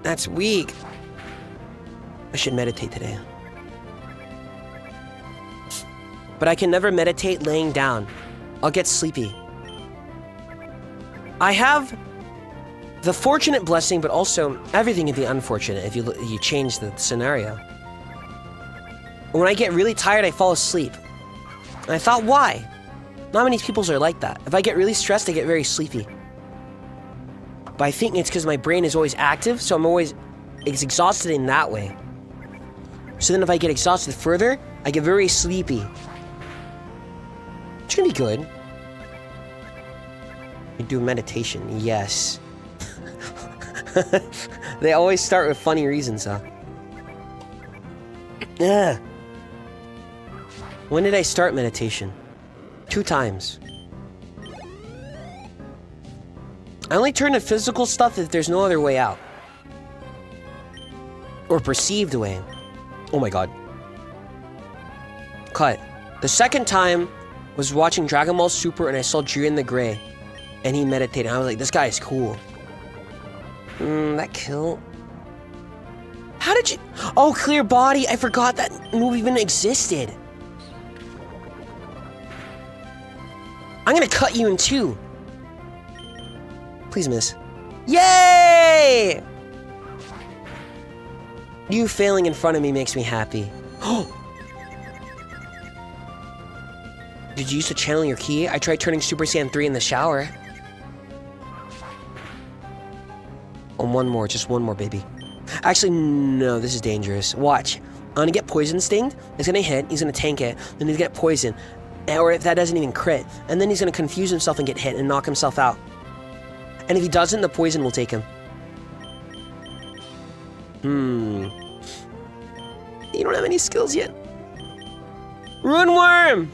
S1: That's weak. I should meditate today. But I can never meditate laying down. I'll get sleepy. I have the fortunate blessing, but also everything can be unfortunate if you change the scenario. When I get really tired, I fall asleep. And I thought, why? Not many people are like that. If I get really stressed, I get very sleepy. But I think it's because my brain is always active, so it's exhausted in that way. So then if I get exhausted further, I get very sleepy. It's gonna be good. You do meditation, yes. They always start with funny reasons, huh? Yeah. When did I start meditation? 2 times. I only turn to physical stuff if there's no other way out. Or perceived way. Oh my god. Cut. The second time was watching Dragon Ball Super and I saw Jiren the Grey. And he meditated. I was like, this guy is cool. That kill. How did you... Oh, Clear Body. I forgot that movie even existed. I'm gonna cut you in 2. Please miss. Yay! You failing in front of me makes me happy. Did you use to channel your ki? I tried turning Super Saiyan 3 in the shower. Oh, one more. Just one more, baby. Actually, no. This is dangerous. Watch. I'm gonna get Poison Stinged. It's gonna hit. He's gonna tank it. Then he's gonna get Poison. Or if that doesn't even crit. And then he's gonna confuse himself and get hit and knock himself out. And if he doesn't, the poison will take him. You don't have any skills yet. Runeworm!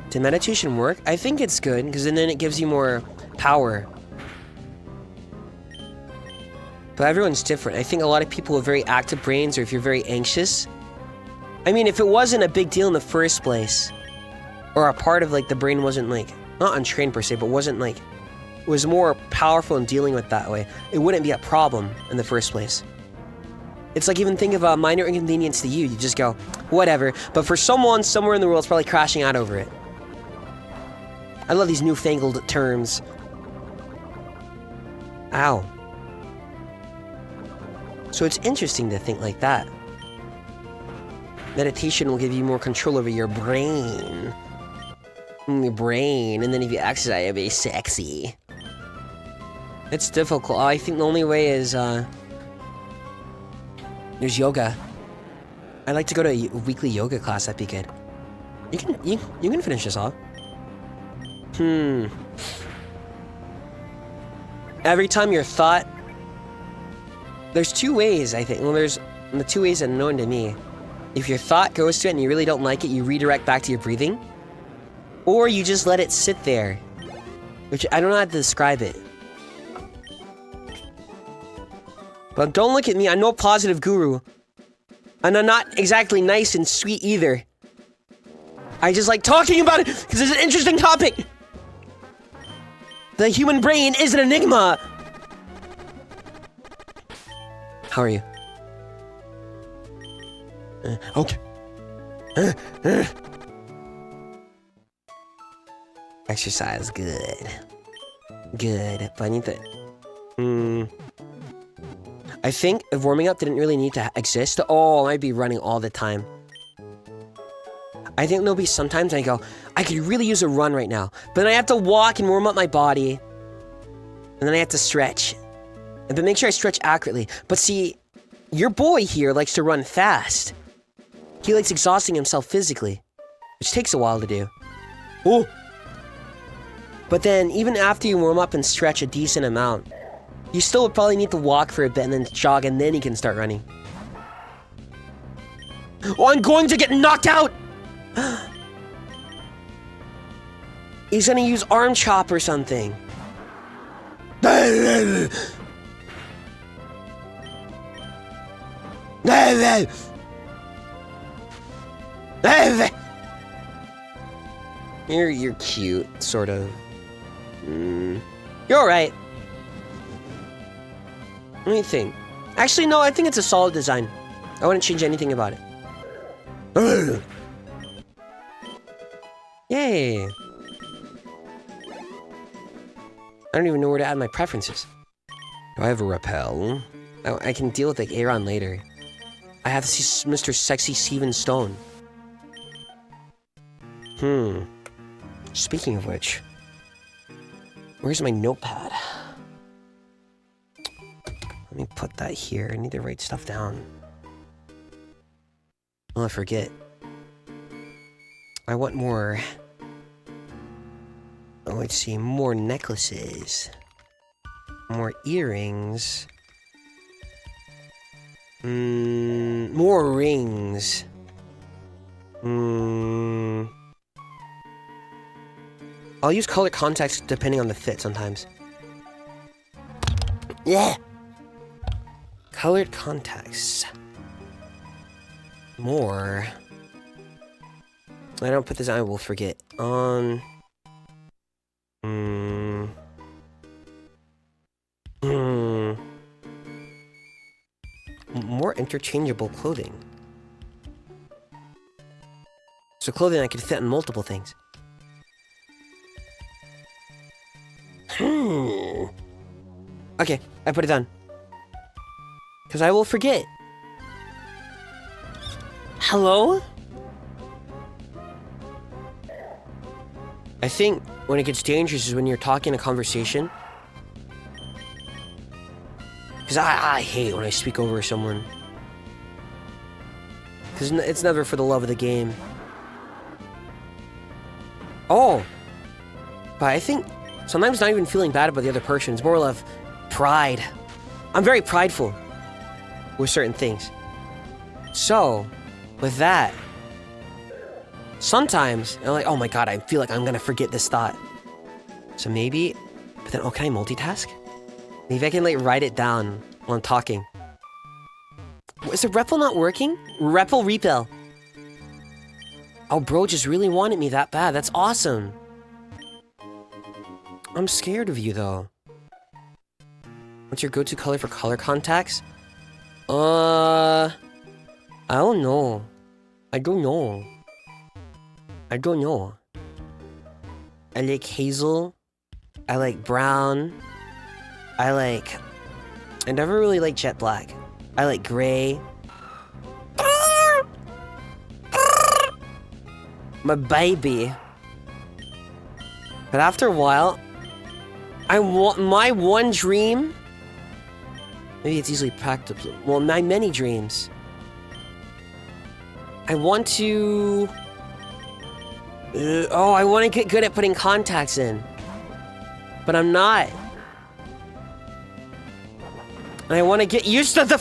S1: Did meditation work? I think it's good, because then it gives you more power. But everyone's different. I think a lot of people with very active brains, or if you're very anxious. I mean, if it wasn't a big deal in the first place, or a part of, like, the brain wasn't, like, not untrained per se, but wasn't, like, was more powerful in dealing with that way, it wouldn't be a problem in the first place. It's like, even think of a minor inconvenience to you, you just go, whatever. But for someone somewhere in the world, it's probably crashing out over it. I love these newfangled terms. Ow. So it's interesting to think like that. Meditation will give you more control over your brain. Your brain, and then if you exercise, it'll be sexy. It's difficult. I think the only way is, there's yoga. I'd like to go to a weekly yoga class, that'd be good. You can finish this off. Every time your thought... There's 2 ways, I think. Well, there's the 2 ways that are known to me. If your thought goes to it and you really don't like it, you redirect back to your breathing. Or you just let it sit there. Which, I don't know how to describe it. But don't look at me, I'm no positive guru. And I'm not exactly nice and sweet either. I just like talking about it, because it's an interesting topic! The human brain is an enigma! How are you? Okay. Exercise, good. Good, but I need to... I think if warming up didn't really need to exist. Oh, I might be running all the time. I think there'll be sometimes I go, I could really use a run right now. But then I have to walk and warm up my body. And then I have to stretch. But make sure I stretch accurately. But see, your boy here likes to run fast. He likes exhausting himself physically, which takes a while to do. Oh! But then, even after you warm up and stretch a decent amount, you still would probably need to walk for a bit and then jog, and then you can start running. Oh, I'm going to get knocked out! He's gonna use arm chop or something. You're cute, sort of. You're alright. What do you think? Actually, no, I think it's a solid design. I wouldn't change anything about it. Yay! I don't even know where to add my preferences. Do I have a repel? Oh, I can deal with like Aaron later. I have to see Mr. Sexy Steven Stone. Speaking of which, where's my notepad? Let me put that here. I need to write stuff down. Oh, I forget. I want more... Oh, let's see. More necklaces. More earrings. More rings. I'll use color contacts depending on the fit sometimes. Yeah! Colored contacts. More. I don't put this on, I will forget. More interchangeable clothing. So clothing that could fit on multiple things. Okay, I put it on. Because I will forget. Hello? I think when it gets dangerous is when you're talking a conversation. Because I hate when I speak over someone. Because it's never for the love of the game. Oh! But I think sometimes not even feeling bad about the other person. It's more of pride. I'm very prideful with certain things. So, with that, sometimes I'm like, oh my god, I feel like I'm gonna forget this thought. So maybe, but then, oh, can I multitask? Maybe I can like write it down while I'm talking. Is the repel not working? Repel repel. Oh, bro just really wanted me that bad. That's awesome. I'm scared of you though. What's your go-to color for color contacts? I don't know. I don't know. I like hazel. I like brown. I never really liked jet black. I like gray. My baby. But after a while, I want my one dream. Maybe it's easily practical. Well, my many dreams. I want to... I want to get good at putting contacts in. But I'm not. And I want to get used to the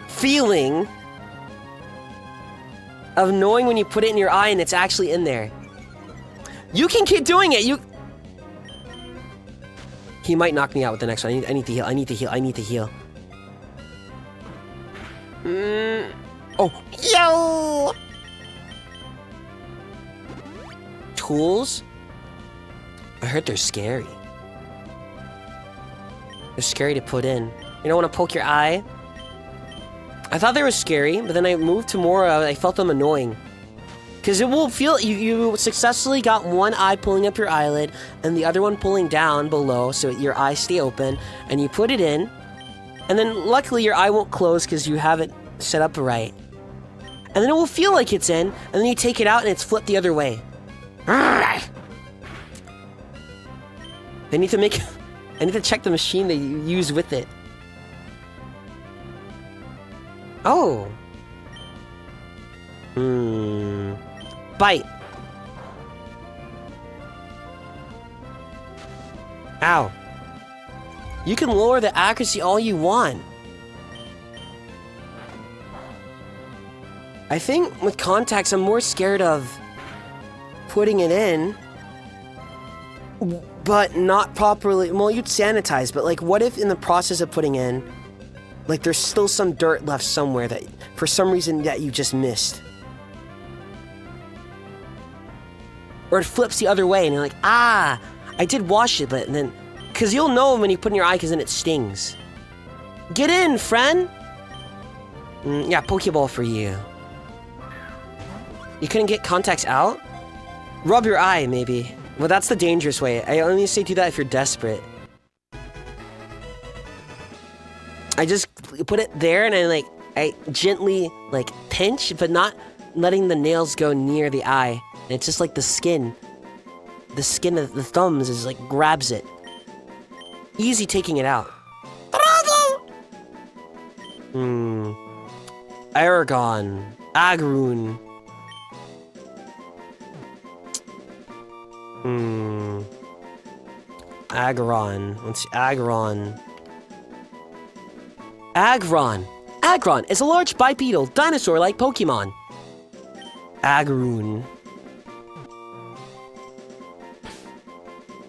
S1: feeling of knowing when you put it in your eye and it's actually in there. You can keep doing it. He might knock me out with the next one. I need to heal. I need to heal. Oh, yo! Tools? I heard they're scary. They're scary to put in. You don't want to poke your eye? I thought they were scary, but then I moved to more, I felt them annoying. Because it will feel, you successfully got one eye pulling up your eyelid and the other one pulling down below so your eyes stay open, and you put it in, and then luckily your eye won't close because you have it set up right. And then it will feel like it's in, and then you take it out and it's flipped the other way. I need to check the machine that you use with it. Oh. Bite. Ow. You can lower the accuracy all you want. I think with contacts, I'm more scared of putting it in, but not properly. Well, you'd sanitize, but like, what if in the process of putting in, like, there's still some dirt left somewhere that, for some reason, that you just missed? Or it flips the other way and you're like, ah, I did wash it, but then, because you'll know when you put in your eye because then it stings. Get in, friend! Yeah, Pokeball for you. You couldn't get contacts out? Rub your eye, maybe. Well, that's the dangerous way. I only say do that if you're desperate. I just put it there and I gently, like, pinch, but not letting the nails go near the eye. And it's just like the skin. The skin of the thumbs is like, grabs it. Easy taking it out. Aragon. Agroon. Aggron. Let's see. Aggron. Aggron. Aggron is a large bipedal dinosaur-like Pokemon. Agroon.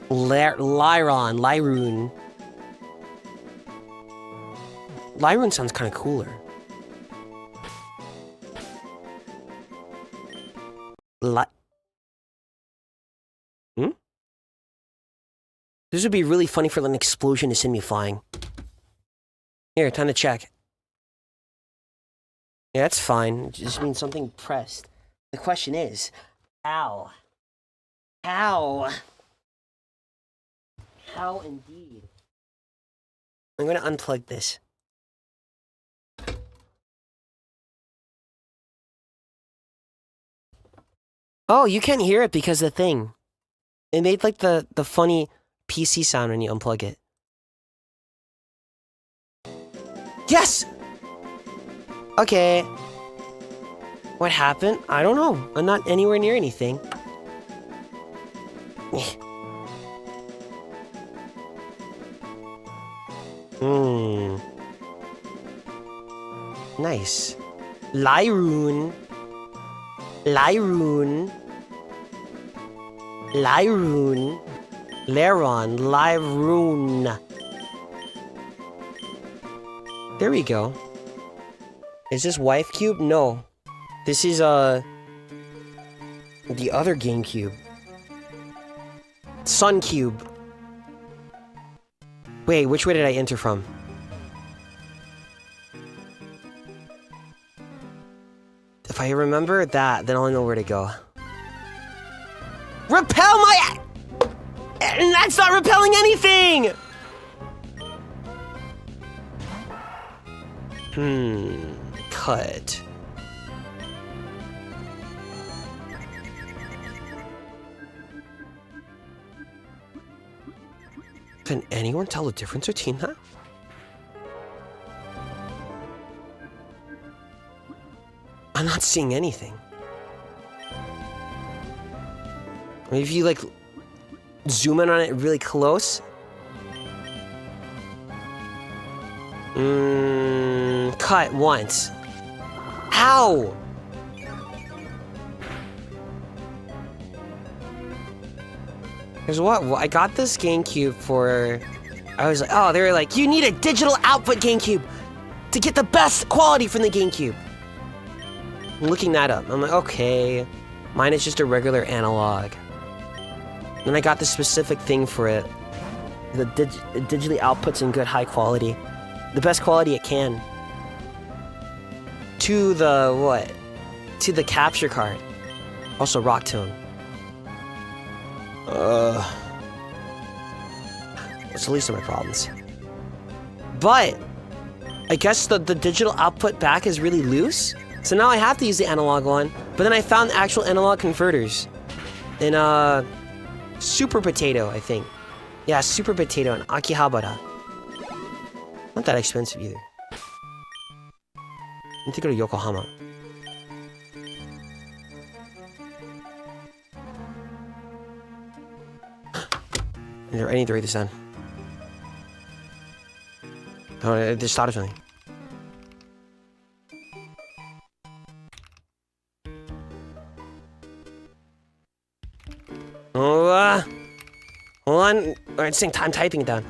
S1: Lyron. Lyroon. Lyroon sounds kind of cooler. This would be really funny for an explosion to send me flying. Here, time to check. Yeah, that's fine. It just means something pressed. The question is, how? How? How indeed? I'm gonna unplug this. Oh, you can't hear it because the thing. It made like the funny PC sound when you unplug it. Yes! Okay. What happened? I don't know. I'm not anywhere near anything. Nice. Lyroon. Lyroon. Lyroon. Laron. Lyroon. There we go. Is this Wife Cube? No. This is, the other GameCube. Sun Cube. Wait, which way did I enter from? If I remember that, then I'll know where to go. Repel my... And that's not repelling anything! Cut. Can anyone tell the difference between that? I'm not seeing anything. Maybe if you, like, zoom in on it really close. Cut once. Ow! Because what? Well, I got this GameCube for... I was like, oh, they were like, you need a digital output GameCube to get the best quality from the GameCube. I'm looking that up. I'm like, okay. Mine is just a regular analog. Then I got the specific thing for it. The digitally outputs in good high quality. The best quality it can. To the, what? To the capture card. Also, Rock Tone. It's the least of my problems. But I guess the digital output back is really loose. So now I have to use the analog one. But then I found actual analog converters in Super Potato, I think. Yeah, Super Potato in Akihabara. Not that expensive either. I need to go to Yokohama. I need to write this down. Oh, I just thought of something. Oh, hold on. Alright, saying I'm typing it down.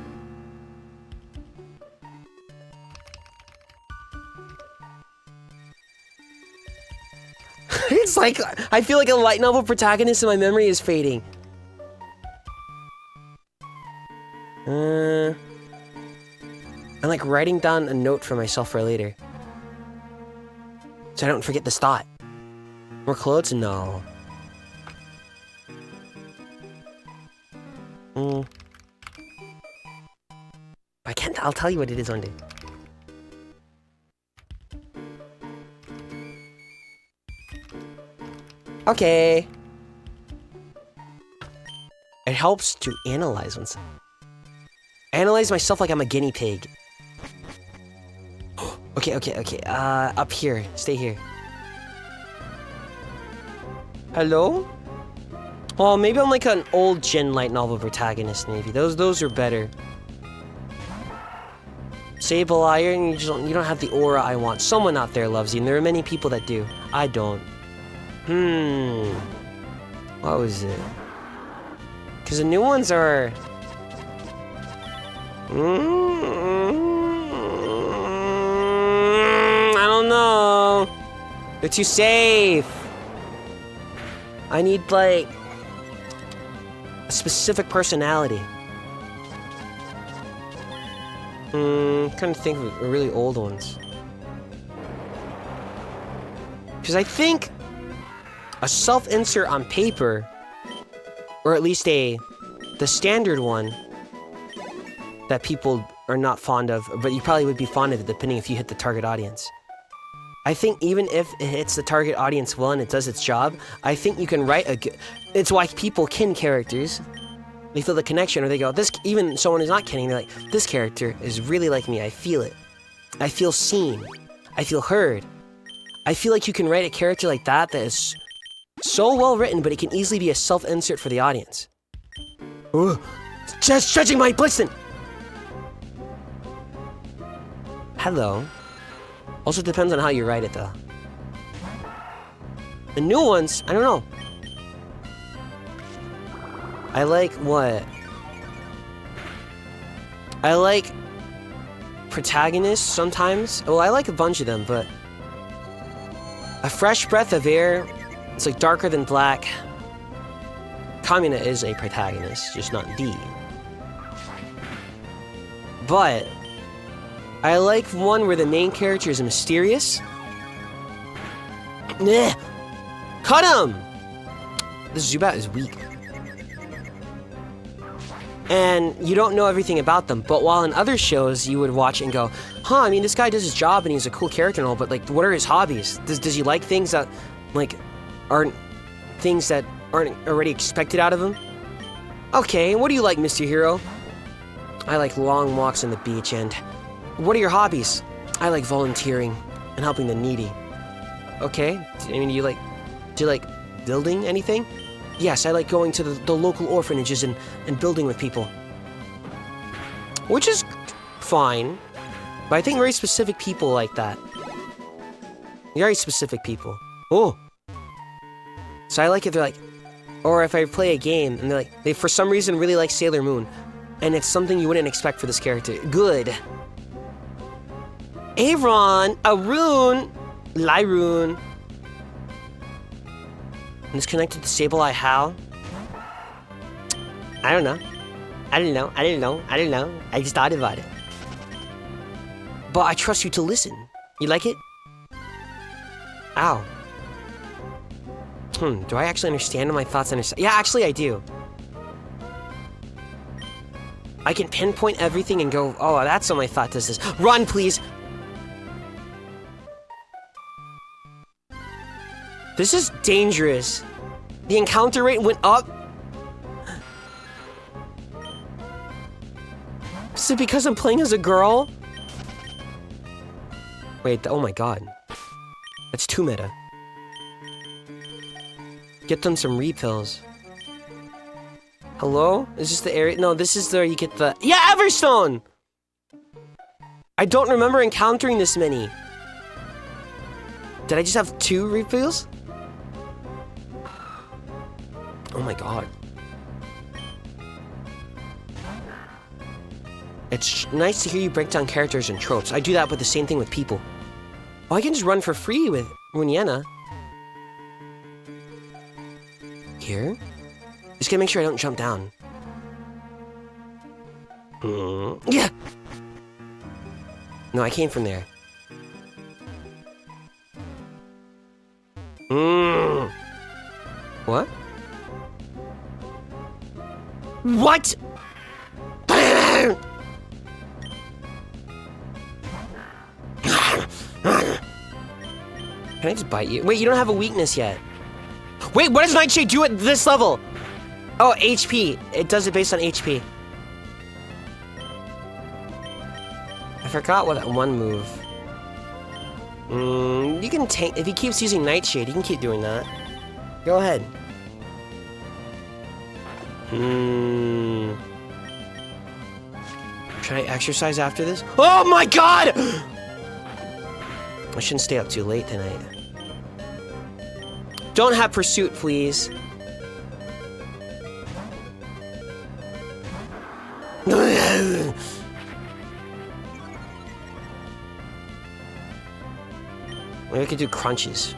S1: It's like, I feel like a light novel protagonist and my memory is fading. I'm like writing down a note for myself for later. So I don't forget this thought. More clothes? No. I can't, I'll tell you what it is one day. Okay. It helps to analyze oneself. Analyze myself like I'm a guinea pig. Okay. Up here. Stay here. Hello? Well, maybe I'm like an old gen light novel protagonist, maybe. Those are better. Sable Iron, you don't have the aura I want. Someone out there loves you, and there are many people that do. I don't. What was it? Because the new ones are... I don't know. They're too safe. I need, like, a specific personality. Trying to think of really old ones. Because I think a self-insert on paper, or at least the standard one that people are not fond of, but you probably would be fond of it depending if you hit the target audience. I think even if it hits the target audience well and it does its job, I think you can write a good... It's why people kin characters. They feel the connection, or they go, this... Even someone who's not kinning, they're like, this character is really like me, I feel it. I feel seen. I feel heard. I feel like you can write a character like that is so well written, but it can easily be a self-insert for the audience. Ooh, just stretching my listen! Hello. Also depends on how you write it, though. The new ones, I don't know. I like what? I like protagonists sometimes. Well, I like a bunch of them, but a fresh breath of air. It's like darker than black. Kamina is a protagonist, just not D. But I like one where the main character is mysterious. Nah. Cut him! This Zubat is weak. And you don't know everything about them, but while in other shows you would watch and go, huh, I mean, this guy does his job and he's a cool character and all, but like, what are his hobbies? Does he like things that, like, aren't things that aren't already expected out of him? Okay, what do you like, Mr. Hero? I like long walks on the beach, and what are your hobbies? I like volunteering and helping the needy. Okay, I mean, do you like building anything? Yes, I like going to the local orphanages and building with people. Which is fine, but I think very specific people like that. Very specific people. Oh! So I like if they're like, or if I play a game and they're like, they for some reason really like Sailor Moon, and it's something you wouldn't expect for this character. Good. Aaron, Arun, Lyroon. And it's connected to Sableye how? I don't know. I just thought about it. But I trust you to listen. You like it? Ow. Do I actually understand my thoughts? Yeah, actually I do. I can pinpoint everything and go, oh, that's what my thought does this. Run, please! This is dangerous. The encounter rate went up. Is it because I'm playing as a girl? Wait, oh my god. That's too meta. Get them some refills. Hello? Is this the area? No, this is where you get the... Yeah, Everstone! I don't remember encountering this many. Did I just have 2 refills? Oh my god. It's nice to hear you break down characters and tropes. I do that with the same thing with people. Oh, I can just run for free with Runyena. Here? Just gotta make sure I don't jump down. Yeah! No, I came from there. What? What? Can I just bite you? Wait, you don't have a weakness yet. Wait, what does Nightshade do at this level? Oh, HP. It does it based on HP. I forgot what that one move. You can tank... If he keeps using Nightshade, he can keep doing that. Go ahead. Should I exercise after this? Oh my god! I shouldn't stay up too late tonight. Don't have pursuit, please. Maybe I could do crunches.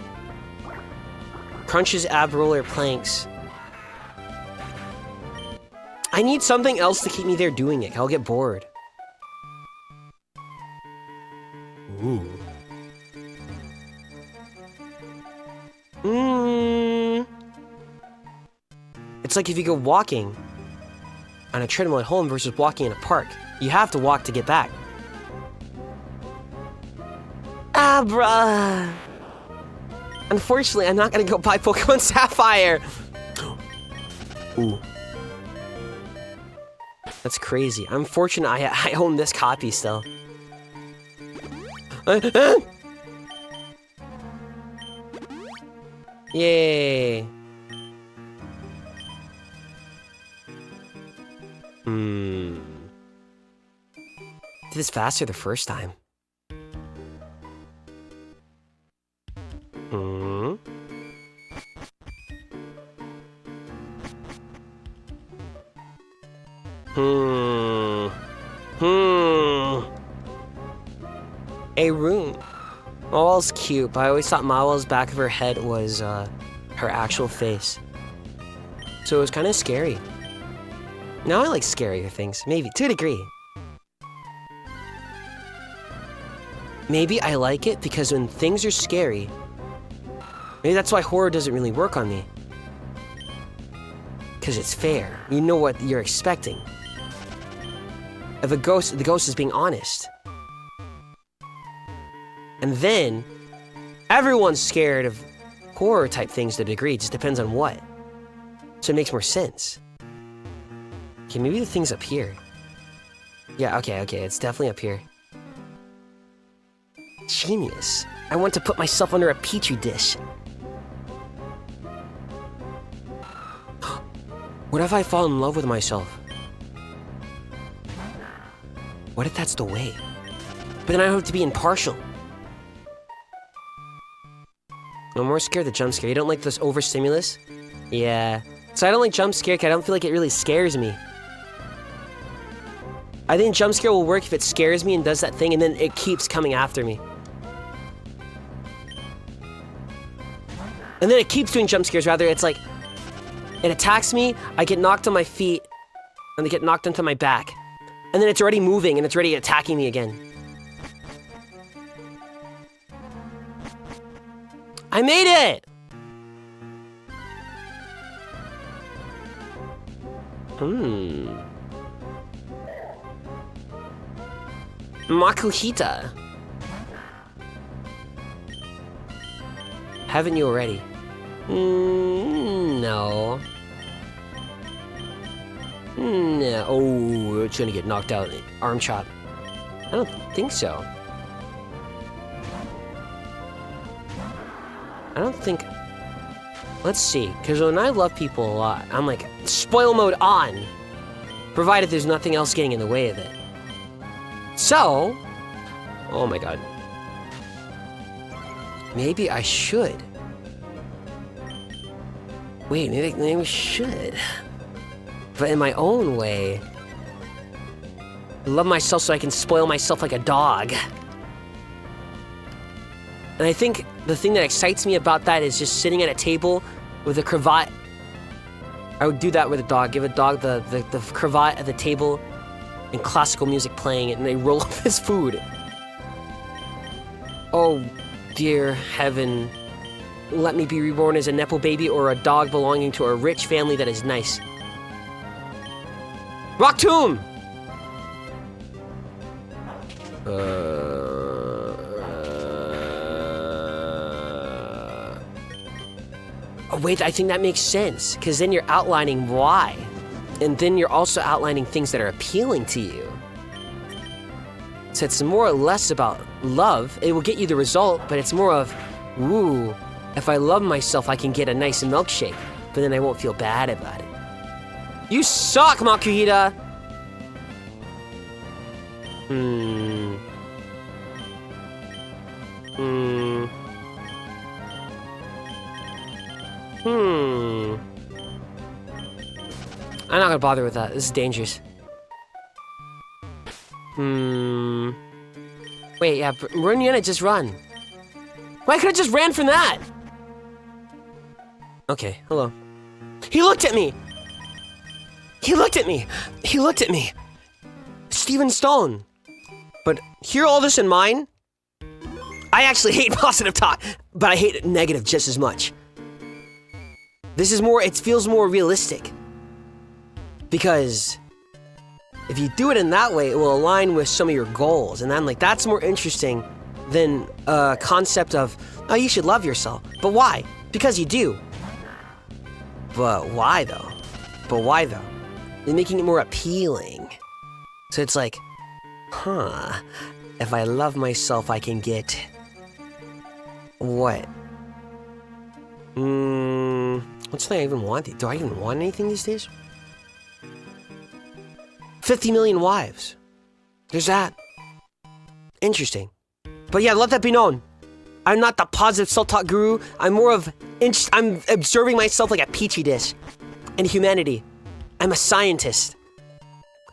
S1: Crunches, ab roller, planks. I need something else to keep me there doing it. I'll get bored. Ooh. It's like if you go walking on a treadmill at home versus walking in a park. You have to walk to get back. Ah, bruh. Unfortunately, I'm not gonna go buy Pokemon Sapphire. Ooh. That's crazy. I'm fortunate I own this copy still. Yay. Did this faster the first time. A room. Mawel's cute, but I always thought Mawel's back of her head was her actual face. So it was kind of scary. Now I like scarier things, maybe, to a degree. Maybe I like it because when things are scary, maybe that's why horror doesn't really work on me. Because it's fair. You know what you're expecting. If a ghost, the ghost is being honest. And then, everyone's scared of horror type things to a degree. It just depends on what. So it makes more sense. Okay, maybe the thing's up here. Yeah, okay, it's definitely up here. Genius. I want to put myself under a petri dish. What if I fall in love with myself? What if that's the way? But then I have to be impartial. I'm more scared of the jump scare. You don't like this overstimulus? Yeah. So I don't like jump scare because I don't feel like it really scares me. I think jump scare will work if it scares me and does that thing and then it keeps coming after me. And then it keeps doing jump scares, rather it's like, it attacks me, I get knocked on my feet, and I get knocked onto my back. And then it's already moving and it's already attacking me again. I made it! Makuhita. Haven't you already? No. No. Oh, it's gonna get knocked out. Arm chop. I don't think so. I don't think... Let's see, because when I love people a lot, I'm like, spoil mode on, provided there's nothing else getting in the way of it. So, oh my god. Maybe I should. Wait, maybe I should. But in my own way. Love myself so I can spoil myself like a dog. And I think the thing that excites me about that is just sitting at a table with a cravat. I would do that with a dog. Give a dog the cravat at the table and classical music playing, and they roll up his food. Oh, dear heaven. Let me be reborn as a Nepo baby or a dog belonging to a rich family that is nice. Rock Tomb! Oh, wait, I think that makes sense, because then you're outlining why. And then you're also outlining things that are appealing to you. So it's more or less about love. It will get you the result, but it's more of, ooh, if I love myself, I can get a nice milkshake, but then I won't feel bad about it. You suck, Makuhita! I'm not gonna bother with that. This is dangerous. Wait, yeah, run, Yana, just run. Why could I just ran from that? Okay, hello. He looked at me! He looked at me! He looked at me! Steven Stone! But hear all this in mind? I actually hate positive talk, but I hate negative just as much. This is more, it feels more realistic. Because if you do it in that way, it will align with some of your goals. And I'm like, that's more interesting than a concept of, oh, you should love yourself. But why? Because you do. But why though? But why though? They're making it more appealing. So it's like, huh, if I love myself, I can get... what? What's the thing I even want? Do I even want anything these days? 50 million wives. There's that. Interesting. But yeah, let that be known. I'm not the positive self-talk guru. I'm more of... I'm observing myself like a Petri dish. And humanity. I'm a scientist.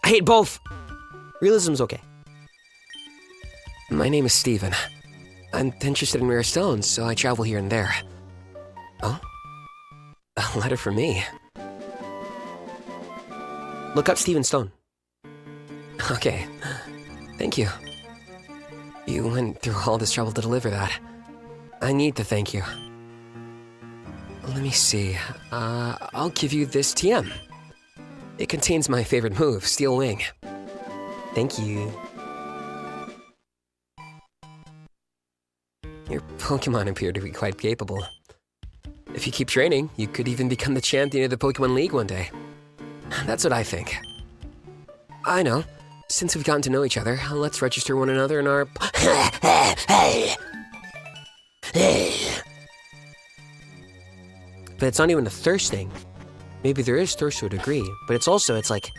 S1: I hate both. Realism's okay. My name is Steven. I'm interested in rare stones, so I travel here and there. Oh? A letter from me. Look up Steven Stone. Okay. Thank you. You went through all this trouble to deliver that. I need to thank you. Let me see. I'll give you this TM. It contains my favorite move, Steel Wing. Thank you. Your Pokémon appear to be quite capable. If you keep training, you could even become the champion of the Pokémon League one day. That's what I think. I know. Since we've gotten to know each other, let's register one another in our... But it's not even a thirst thing. Maybe there is thirst to a degree, but it's also, it's like,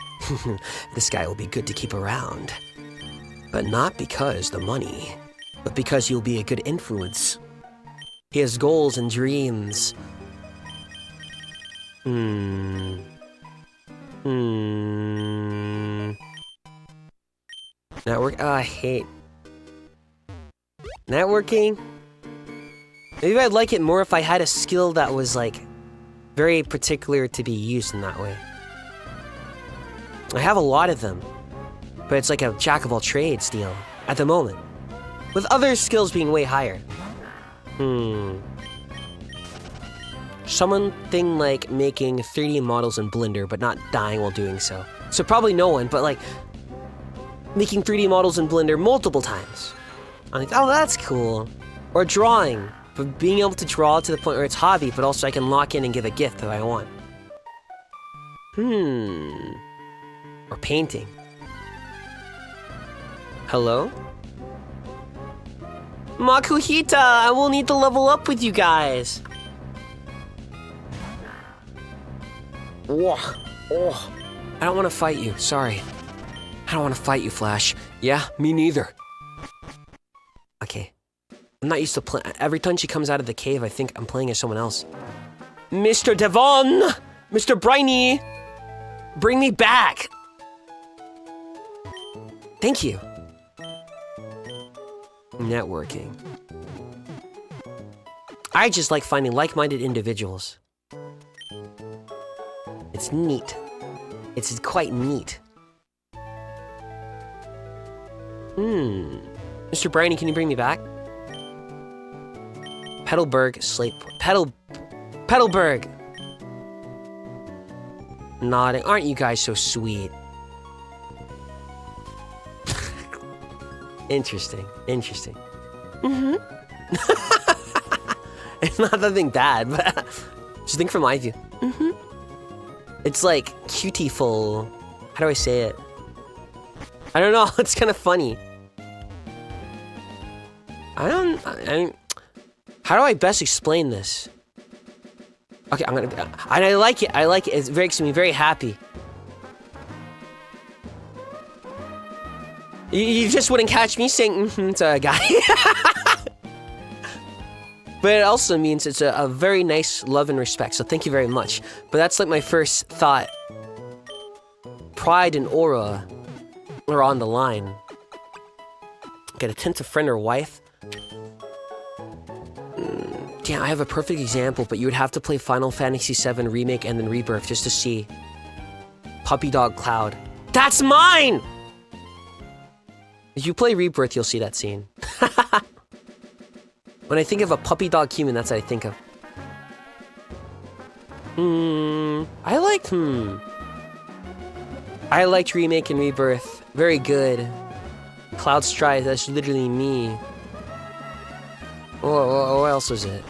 S1: this guy will be good to keep around. But not because the money, but because he'll be a good influence. He has goals and dreams. Network, oh, I hate networking. Maybe I'd like it more if I had a skill that was like very particular to be used in that way. I have a lot of them, but it's like a jack of all trades deal at the moment, with other skills being way higher. Something like making 3D models in Blender, but not dying while doing so. So probably no one, but like making 3D models in Blender multiple times. I'm like, oh, that's cool. Or drawing, but being able to draw to the point where it's hobby, but also I can lock in and give a gift if I want. Or painting. Hello? Makuhita, I will need to level up with you guys. Oh, I don't want to fight you, sorry. I don't want to fight you, Flash.
S2: Yeah, me neither.
S1: Okay. I'm not used to playing. Every time she comes out of the cave, I think I'm playing as someone else. Mr. Devon! Mr. Briny! Bring me back! Thank you. Networking. I just like finding like-minded individuals. It's neat. It's quite neat. Mr. Briny, can you bring me back? Petalburg, Slate... Petalburg! Nodding. Aren't you guys so sweet? Interesting. It's not nothing bad, but just think from my view. It's like cutie-ful. How do I say it? I don't know. It's kind of funny. I mean, how do I best explain this? Okay, and I like it. It makes me very happy. You just wouldn't catch me saying to a guy. But it also means it's a very nice love and respect, so thank you very much. But that's like my first thought. Pride and aura are on the line. Get a attentive friend or wife. Damn, I have a perfect example, but you would have to play Final Fantasy VII Remake and then Rebirth just to see. Puppy Dog Cloud. That's mine! If you play Rebirth, you'll see that scene. When I think of a puppy dog human, that's what I think of. I liked Remake and Rebirth. Very good. Cloud Strife, that's literally me. What else was it?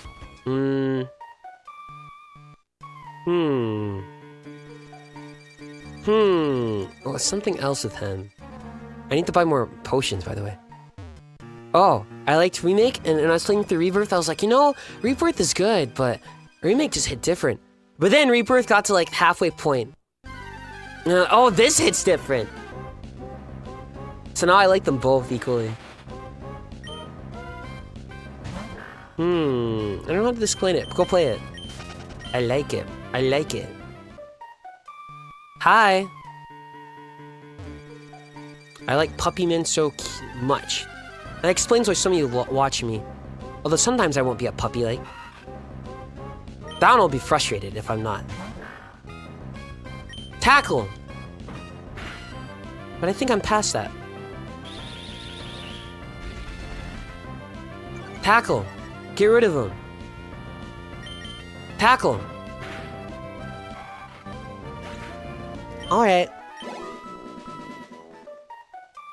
S1: Oh, something else with him. I need to buy more potions, by the way. Oh, I liked Remake, and when I was playing through Rebirth, I was like, you know, Rebirth is good, but Remake just hit different. But then Rebirth got to like halfway point. Oh, this hits different. So now I like them both equally. I don't know how to explain it. Go play it. I like it. Hi. I like Puppy Men so much. That explains why some of you watch me. Although sometimes I won't be a puppy like. That one will be frustrated if I'm not. Tackle! But I think I'm past that. Tackle! Get rid of him. Tackle! Alright.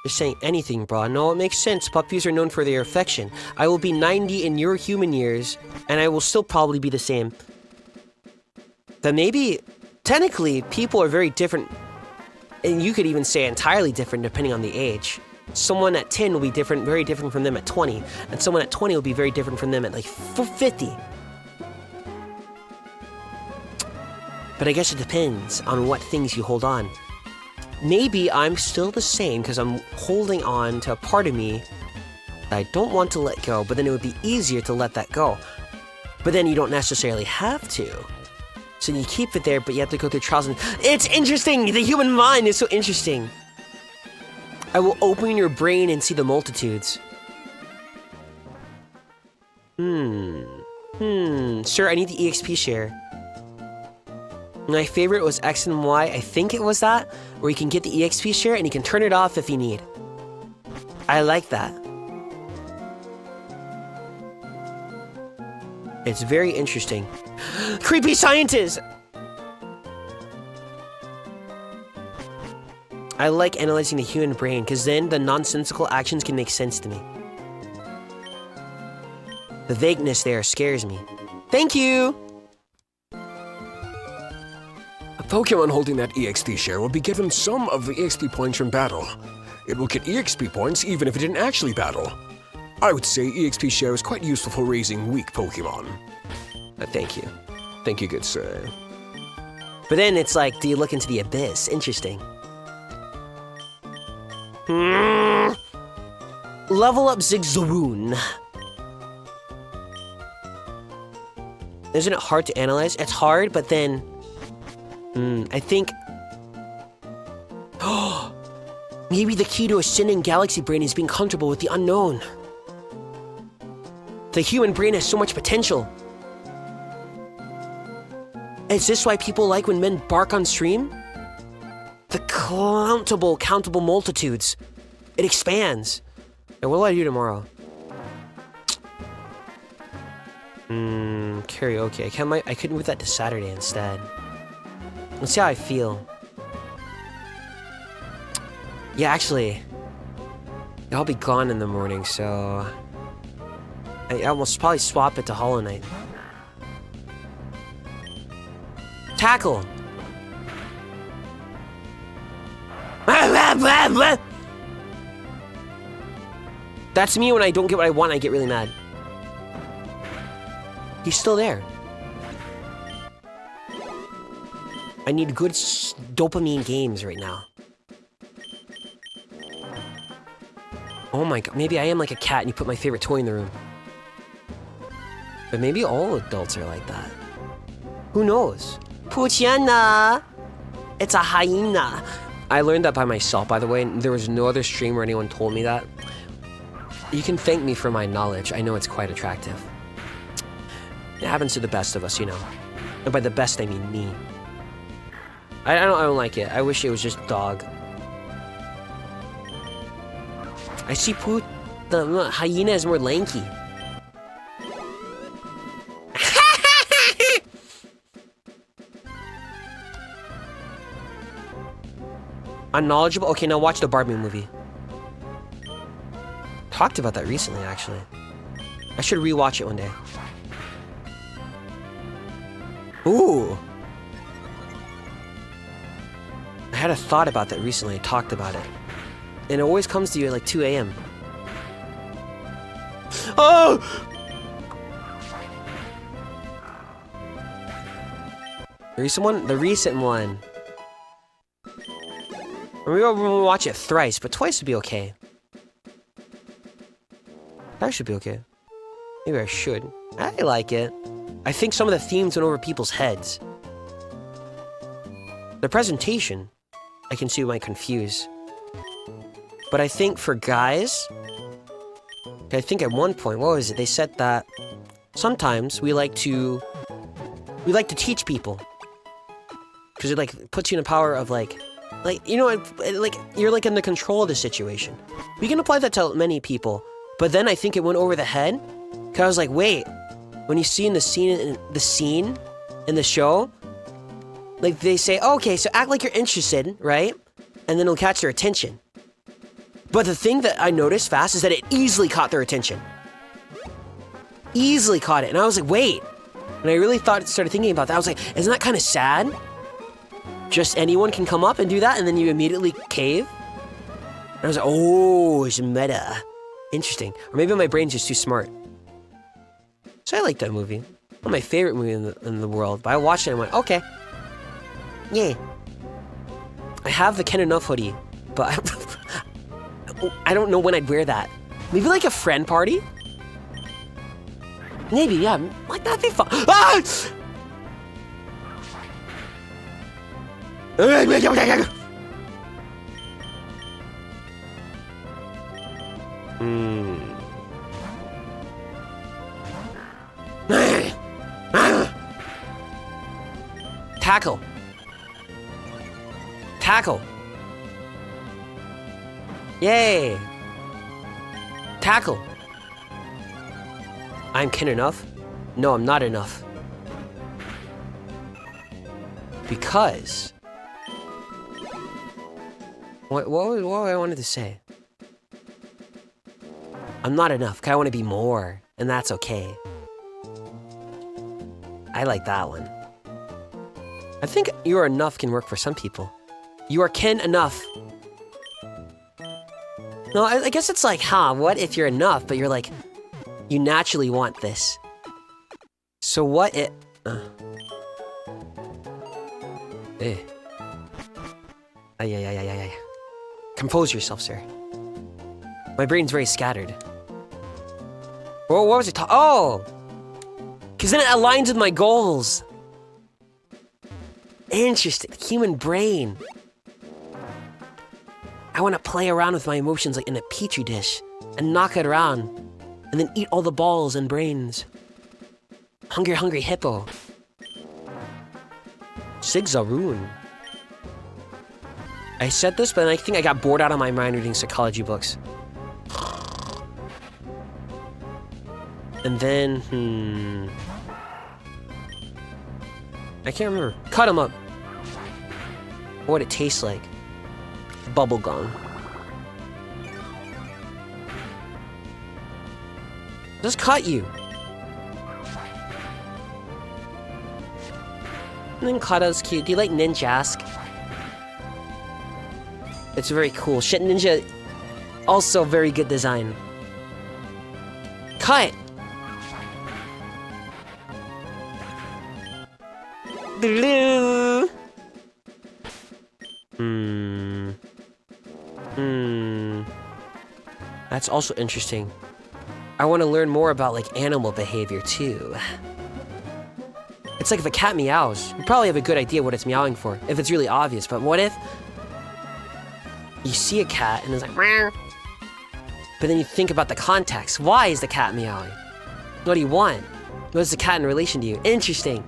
S1: You're saying anything, bro. No, it makes sense. Puppies are known for their affection. I will be 90 in your human years, and I will still probably be the same. Then maybe, technically, people are very different, and you could even say entirely different depending on the age. Someone at 10 will be different, very different from them at 20, and someone at 20 will be very different from them at like 50. But I guess it depends on what things you hold on. Maybe I'm still the same because I'm holding on to a part of me that I don't want to let go, but then it would be easier to let that go. But then you don't necessarily have to. So you keep it there, but you have to go through trials and... It's interesting! The human mind is so interesting! I will open your brain and see the multitudes. Sir, I need the EXP share. My favorite was X and Y. I think it was that, where you can get the EXP share and you can turn it off if you need. I like that. It's very interesting. Creepy scientist! I like analyzing the human brain, because then the nonsensical actions can make sense to me. The vagueness there scares me. Thank you!
S2: A Pokemon holding that EXP share will be given some of the EXP points from battle. It will get EXP points even if it didn't actually battle. I would say EXP share is quite useful for raising weak Pokemon.
S1: Thank you.
S2: Thank you, good sir.
S1: But then it's like, do you look into the abyss? Interesting. Level up Zigzagoon. Isn't it hard to analyze? It's hard, but then... I think... Maybe the key to ascending Galaxy Brain is being comfortable with the unknown. The human brain has so much potential. Is this why people like when men bark on stream? The countable multitudes. It expands. And what do I do tomorrow? Karaoke. I could move that to Saturday instead. Let's see how I feel. Yeah, actually, I'll be gone in the morning, so I will probably swap it to Hollow Knight. Tackle. That's me when I don't get what I want, I get really mad. He's still there. I need good dopamine games right now. Oh my god, maybe I am like a cat and you put my favorite toy in the room. But maybe all adults are like that. Who knows? Puchiana! It's a hyena. I learned that by myself, by the way, and there was no other stream where anyone told me that. You can thank me for my knowledge. I know it's quite attractive. It happens to the best of us, you know. And by the best, I mean me. I don't like it. I wish it was just dog. I see the hyena is more lanky. Unknowledgeable? Okay, now watch the Barbie movie. Talked about that recently, actually. I should rewatch it one day. Ooh. I had a thought about that recently. I talked about it. And it always comes to you at like 2 a.m. Oh! The recent one. Maybe we'll watch it thrice, but twice would be okay. That should be okay. Maybe I should. I like it. I think some of the themes went over people's heads. The presentation, I can see might confuse. But I think for guys, I think at one point, what was it? They said that sometimes we like to teach people. Because it like puts you in the power of like, you know, like you're like in the control of the situation. We can apply that to many people. But then I think it went over the head. Cause I was like, wait, when you see in the scene in the show, like they say, okay, so act like you're interested, right? And then it'll catch their attention. But the thing that I noticed fast is that it easily caught their attention. Easily caught it. And I was like, wait. And I really started thinking about that. I was like, isn't that kind of sad? Just anyone can come up and do that and then you immediately cave? And I was like, oh, it's meta. Interesting. Or maybe my brain's just too smart. So I like that movie. One of my favorite movies in the world. But I watched it and went, okay. Yeah. I have the Ken Enough hoodie, but I don't know when I'd wear that. Maybe like a friend party? Maybe, yeah. Like that'd be fun. Ah! Tackle. Tackle. Yay. Tackle. I'm Ken Enough. No, I'm not enough. Because... What I wanted to say? I'm not enough, 'cause I want to be more, and that's okay. I like that one. I think you are enough can work for some people. You are kin enough. No, I guess it's like, what if you're enough, but you're like, you naturally want this. So what it... Ay. Ay. Compose yourself, sir. My brain's very scattered. What was it? Oh! Because then it aligns with my goals. Interesting. Human brain. I want to play around with my emotions like in a petri dish and knock it around and then eat all the balls and brains. Hungry, hungry hippo. Zigzaroon. I said this, but I think I got bored out of my mind reading psychology books. And then, I can't remember. Cut them up. What it tastes like. Bubblegum. Just cut you. Ninkato's cute. Do you like Ninjask? It's very cool. Shit Ninja, also very good design. Cut! That's also interesting. I want to learn more about, like, animal behavior, too. It's like if a cat meows, you probably have a good idea what it's meowing for, if it's really obvious, but what if you see a cat and it's like, meow, but then you think about the context. Why is the cat meowing? What do you want? What is the cat in relation to you? Interesting.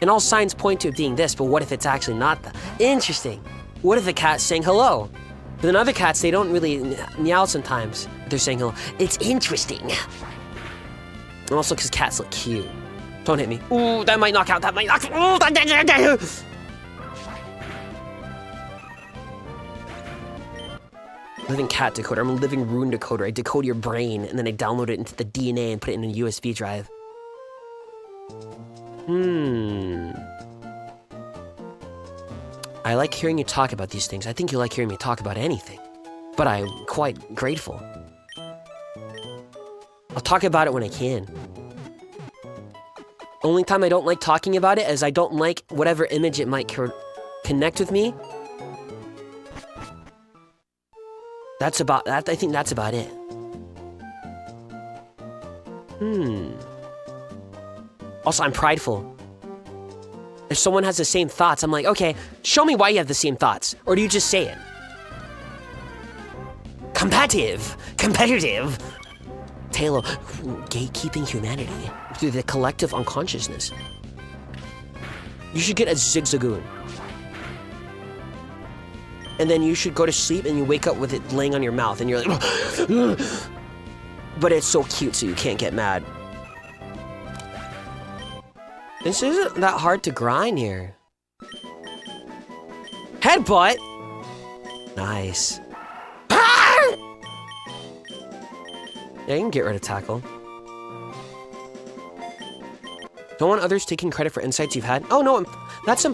S1: And all signs point to it being this, but what if it's actually not that? Interesting. What if the cat's saying hello? But then other cats, they don't really meow sometimes. They're saying hello. It's interesting. And also because cats look cute. Don't hit me. Ooh, that might knock out. That might knock. Ooh, living cat decoder. I'm a living rune decoder. I decode your brain, and then I download it into the DNA and put it in a USB drive. I like hearing you talk about these things. I think you like hearing me talk about anything. But I'm quite grateful. I'll talk about it when I can. Only time I don't like talking about it is I don't like whatever image it might connect with me. That's about that. I think that's about it. Also, I'm prideful. If someone has the same thoughts, I'm like, okay, show me why you have the same thoughts. Or do you just say it? Competitive. Tale of gatekeeping humanity through the collective unconsciousness. You should get a zigzagoon. And then you should go to sleep and you wake up with it laying on your mouth and you're like, but it's so cute so you can't get mad. This isn't that hard to grind here. Headbutt! Nice. Yeah, you can get rid of tackle. Don't want others taking credit for insights you've had. Oh no, that's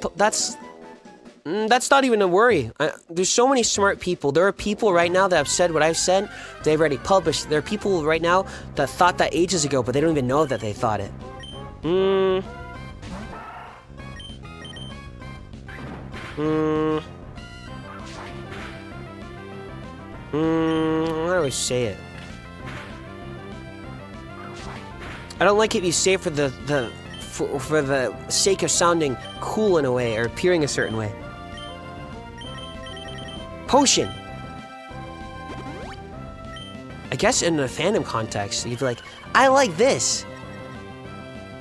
S1: not even a worry. There's so many smart people. There are people right now that have said what I've said. They've already published. There are people right now that thought that ages ago, but they don't even know that they thought it. How do I say it? I don't like it if you say it for the sake of sounding cool in a way or appearing a certain way. Potion. I guess in a fandom context, you'd be like, I like this.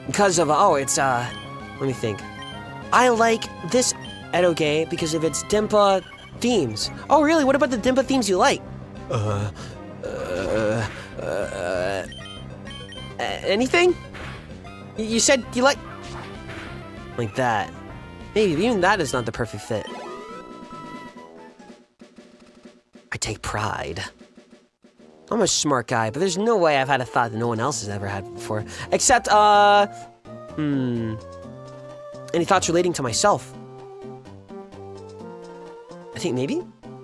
S1: Because of, let me think. I like this edoge because of its Dimpa themes. Oh, really? What about the Dimpa themes you like? Anything? You said you like that. Maybe even that is not the perfect fit. I take pride. I'm a smart guy, but there's no way I've had a thought that no one else has ever had before. Except, any thoughts relating to myself? I think maybe?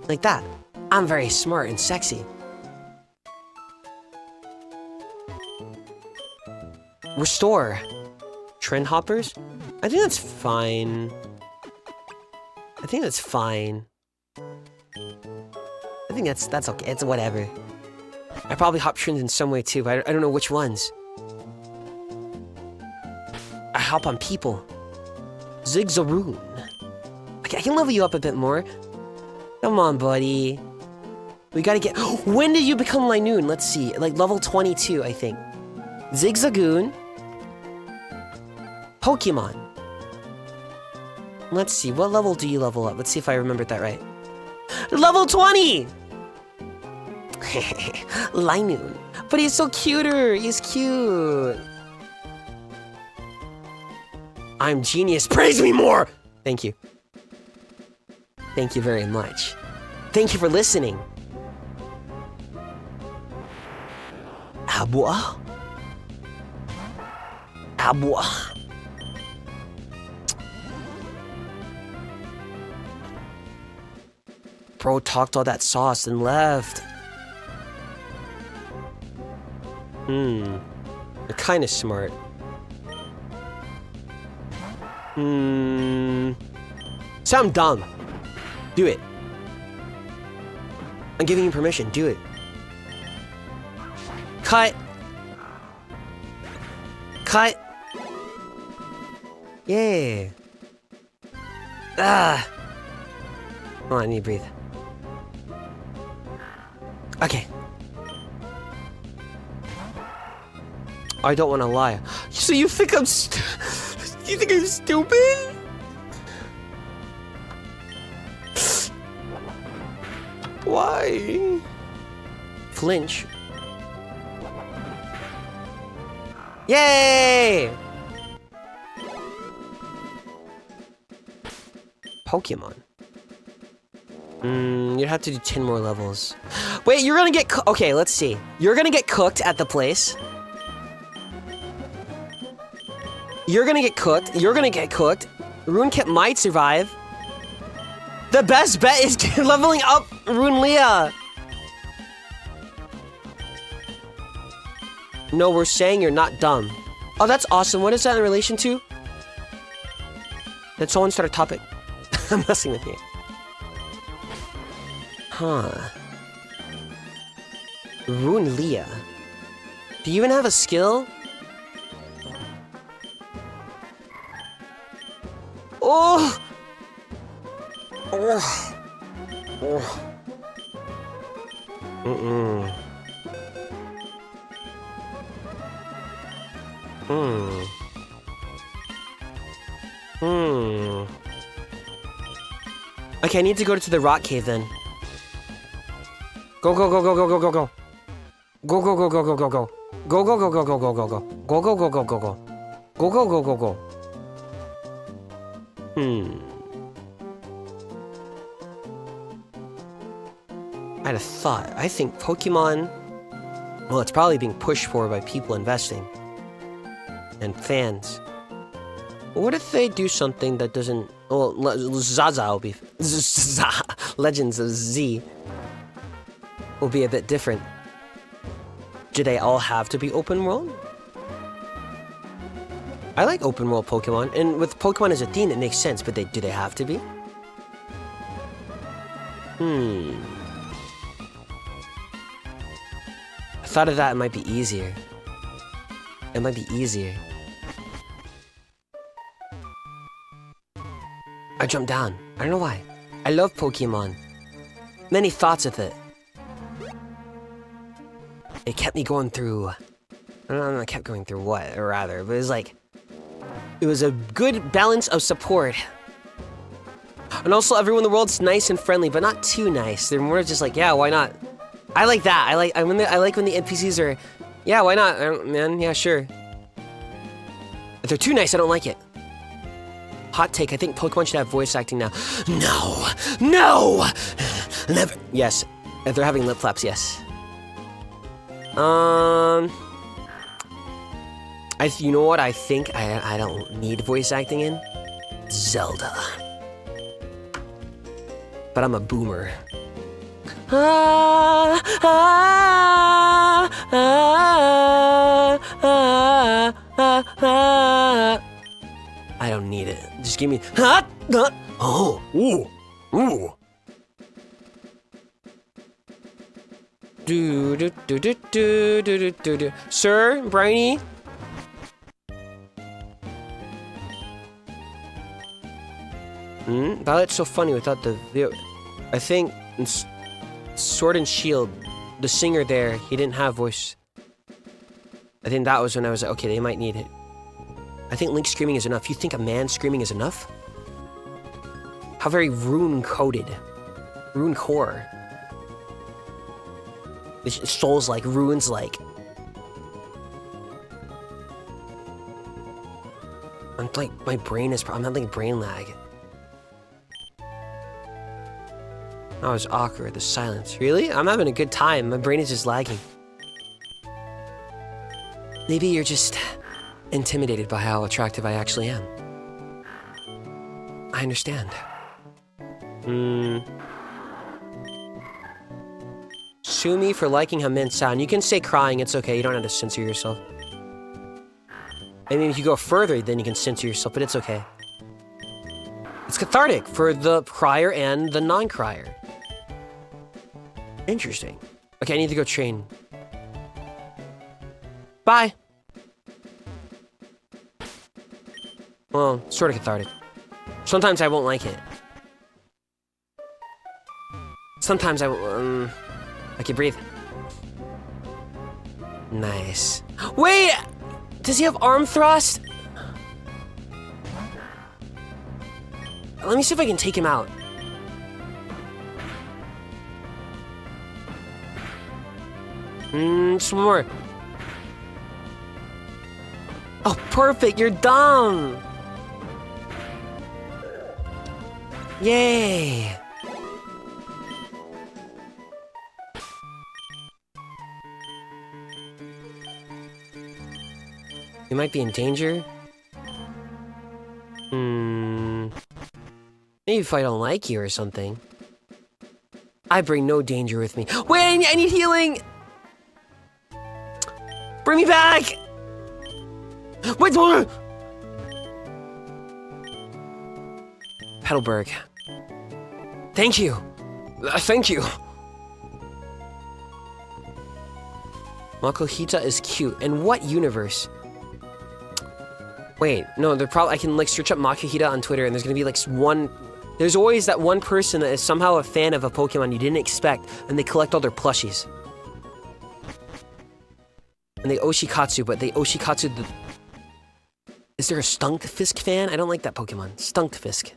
S1: Like that. I'm very smart and sexy. Restore. Trend hoppers? I think that's fine. I think that's fine. I think that's okay. It's whatever. I probably hop trends in some way too, but I don't know which ones. I hop on people. Zigzaroon. Okay, I can level you up a bit more. Come on, buddy. We gotta get... When did you become Linoon? Let's see. Like level 22, I think. Zigzagoon. Pokemon. Let's see. What level do you level up? Let's see if I remembered that right. Level 20! Linoon. But he's so cuter. He's cute. I'm genius. Praise me more! Thank you. Thank you very much. Thank you for listening. Abwa. Abwa. Bro talked all that sauce and left. You're kinda smart. Sound dumb. Do it. I'm giving you permission. Do it. Cut. Cut. Yeah. Ah. Hold on, I need to breathe. Okay. I don't want to lie. So you think I'm you think I'm stupid? Why? Flinch. Yay! Pokemon. You'd have to do 10 more levels. Wait, you're gonna get okay, let's see. You're gonna get cooked at the place. You're gonna get cooked. You're gonna get cooked. Runekip might survive. The best bet is leveling up Runelea. No, we're saying you're not dumb. Oh, that's awesome. What is that in relation to? Did someone start a topic? I'm messing with you. Huh. Runelea. Do you even have a skill? Oh! Oh! Oh. Okay, I need to go to the rock cave then. Go, go, go, go, go, go, go, go. Go, go, go, go, go, go, go. Go, go, go, go, go, go, go, go. Go, go, go, go, go, go. Go, go, go, go, go. I had a thought. I think Pokemon... Well, it's probably being pushed for by people investing. And fans. What if they do something that doesn't... Well, Zaza will be... Legends of Z will be a bit different. Do they all have to be open world? I like open world Pokemon, and with Pokemon as a theme, it makes sense, but do they have to be? I thought of that, it might be easier. It might be easier. I jumped down. I don't know why. I love Pokemon. Many thoughts with it. It kept me going through... I don't know, I kept going through what, or rather, but it was like... It was a good balance of support. And also, everyone in the world's nice and friendly, but not too nice. They're more just like, yeah, why not? I like that. I like when the NPCs are, yeah, why not, man? Yeah, sure. they're too nice, I don't like it. Hot take, I think Pokemon should have voice acting now. No! No! Never. Yes. If they're having lip flaps, yes. You know what I think I don't need voice acting in? Zelda. But I'm a boomer. I don't need it. Just give me. Oh, ooh, ooh. Do. Sir, Briny. Violet's so funny without the. I think in Sword and Shield, the singer there, he didn't have voice. I think that was when I was like, okay, they might need it. I think Link screaming is enough. You think a man screaming is enough? How very rune-coded. Rune-core. Souls-like, runes-like. I'm like, my brain is, I'm having brain lag. That was awkward, the silence. Really? I'm having a good time. My brain is just lagging. Maybe you're just intimidated by how attractive I actually am. I understand. Sue me for liking how men sound. You can say crying, it's okay. You don't have to censor yourself. I mean, if you go further, then you can censor yourself, but it's okay. It's cathartic for the crier and the non-crier. Interesting. Okay, I need to go train. Bye. Well, sort of cathartic. Sometimes I won't like it. Sometimes I can breathe. Nice. Wait! Does he have arm thrust? Let me see if I can take him out. Just one more. Oh, perfect, you're dumb! Yay! You might be in danger? Maybe if I don't like you or something. I bring no danger with me. Wait, I need healing! Bring me back! Wait, hold on! Heidelberg. Thank you. Thank you. Makuhita is cute. In what universe? Wait, no, I can like search up Makuhita on Twitter and there's gonna be like there's always that one person that is somehow a fan of a Pokemon you didn't expect and they collect all their plushies. And they Oshikatsu, but they Oshikatsu the... Is there a Stunkfisk fan? I don't like that Pokemon. Stunkfisk.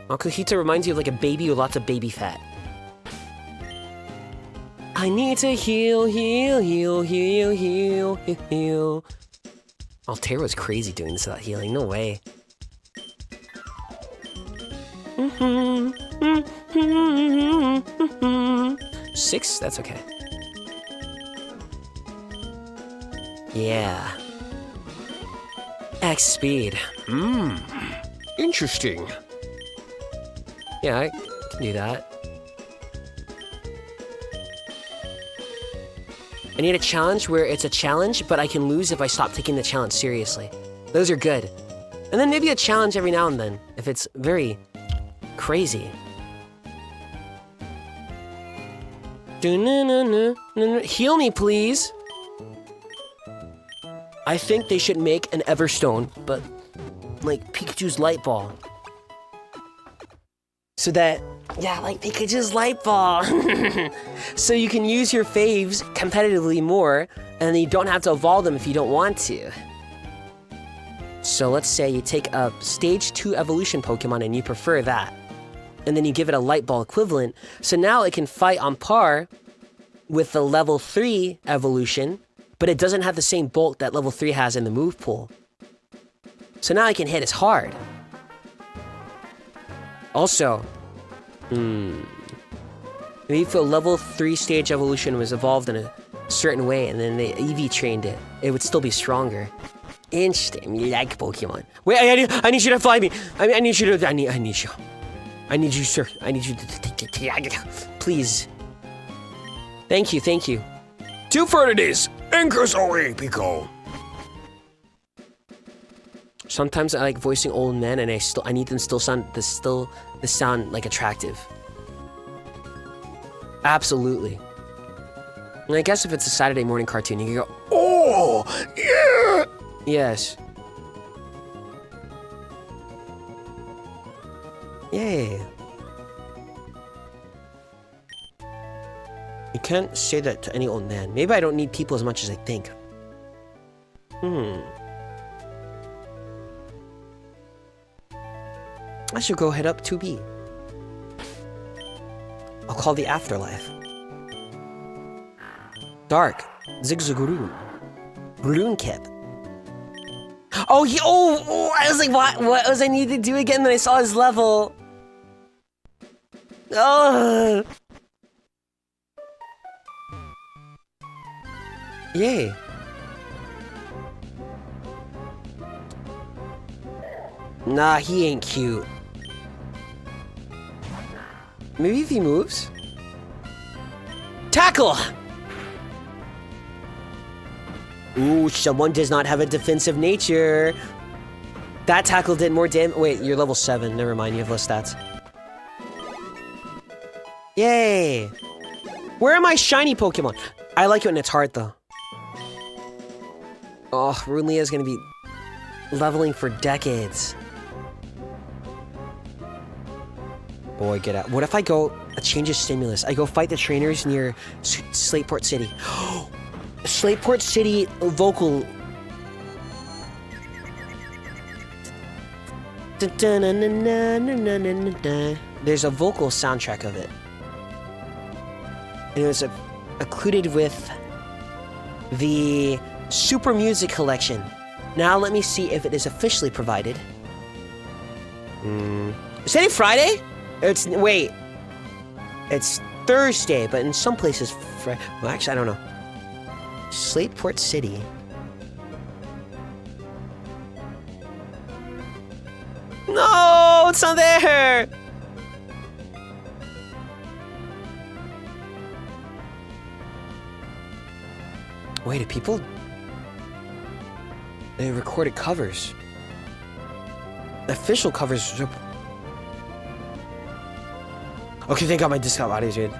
S1: Makuhita reminds you of like a baby with lots of baby fat. I need to heal. Altaira's crazy doing this without healing. No way. 6? That's okay. Yeah. X speed.
S2: Interesting.
S1: Yeah, I can do that. I need a challenge where it's a challenge, but I can lose if I stop taking the challenge seriously. Those are good. And then maybe a challenge every now and then, if it's very crazy. Heal me, please. I think they should make an Everstone, but like Pikachu's light ball. So that, yeah, like Pikachu's light ball. So you can use your faves competitively more, and you don't have to evolve them if you don't want to. So let's say you take a Stage 2 evolution Pokemon and you prefer that. and then you give it a light ball equivalent. So now it can fight on par with the level 3 evolution, but it doesn't have the same bulk that level 3 has in the move pool. So now it can hit as hard. Also, maybe if a level 3 stage evolution was evolved in a certain way and then they EV trained it, it would still be stronger. Interesting. You like Pokemon. Wait, I need you to fly me. I need you to, I need you. I need you, sir. I need you to, please. Thank you.
S2: 2 Fernities! Incursori, Pico!
S1: Sometimes I like voicing old men, and I need them to sound like attractive. Absolutely. And I guess if it's a Saturday morning cartoon, you can go,
S2: oh, yeah!
S1: Yes. Yay. You can't say that to any old man. Maybe I don't need people as much as I think. I should go head up 2B. I'll call the afterlife. Dark. Zigzagoon. Mudkip. Oh, I was like, what was I need to do again? Then I saw his level. Oh. Yay. Nah, he ain't cute. Maybe if he moves? Tackle! Ooh, someone does not have a defensive nature. That tackle did more damage. Wait, you're level 7. Never mind, you have less stats. Yay! Where are my shiny Pokemon? I like it when it's hard, though. Oh, Runelea is gonna be leveling for decades. Boy, get out. What if I go a change of stimulus? I go fight the trainers near Slateport City. Slateport City vocal. There's a vocal soundtrack of it. And it was included with the Super Music Collection. Now let me see if it is officially provided. Is today Friday? Wait. It's Thursday, but in some places, well, actually, I don't know. Slateport City. No, it's not there. Wait, do people? They recorded covers. Official covers. Okay, thank God my discount body's good.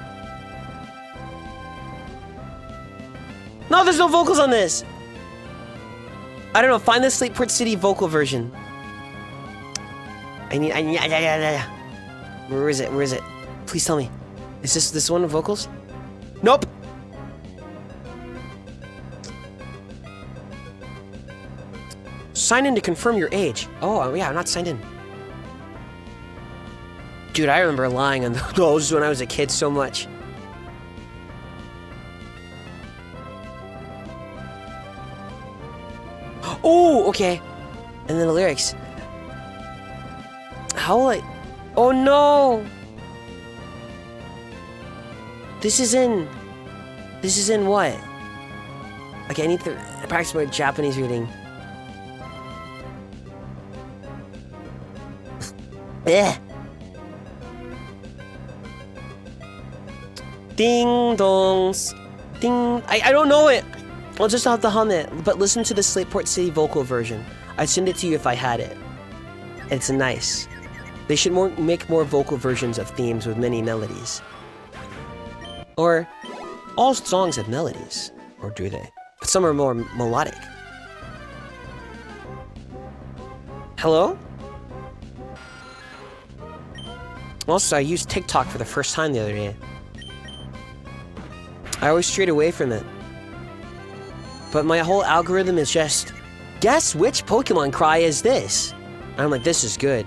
S1: No, there's no vocals on this. I don't know. Find the Slateport City vocal version. I need. Where is it? Please tell me. Is this one with vocals? Nope. Sign in to confirm your age. Oh, yeah, I'm not signed in. Dude, I remember lying on those when I was a kid so much. Oh, okay. And then the lyrics. How will I... Oh, no! This is in what? Okay, I need to practice my Japanese reading. Eh. Ding dongs. Ding. I don't know it. I'll just have to hum it. But listen to the Slateport City vocal version. I'd send it to you if I had it. It's nice. They should make more vocal versions of themes with many melodies. Or all songs have melodies. Or do they? But some are more melodic. Hello? Also, I used TikTok for the first time the other day. I always strayed away from it. But my whole algorithm is just, guess which Pokemon cry is this? And I'm like, this is good.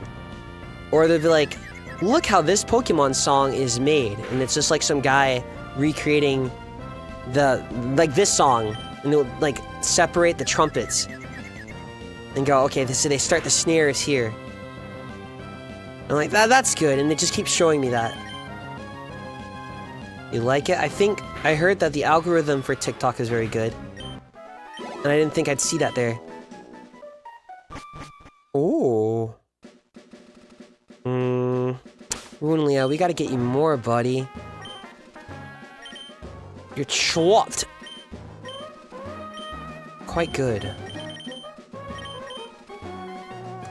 S1: Or they'll be like, look how this Pokemon song is made. And it's just like some guy recreating like this song. And it'll like separate the trumpets. And go, okay, so they start the snares here. I'm like, that's good. And it just keeps showing me that. You like it? I think I heard that the algorithm for TikTok is very good. And I didn't think I'd see that there. Oh. Runlia, we gotta get you more, buddy. You're chopped. Quite good.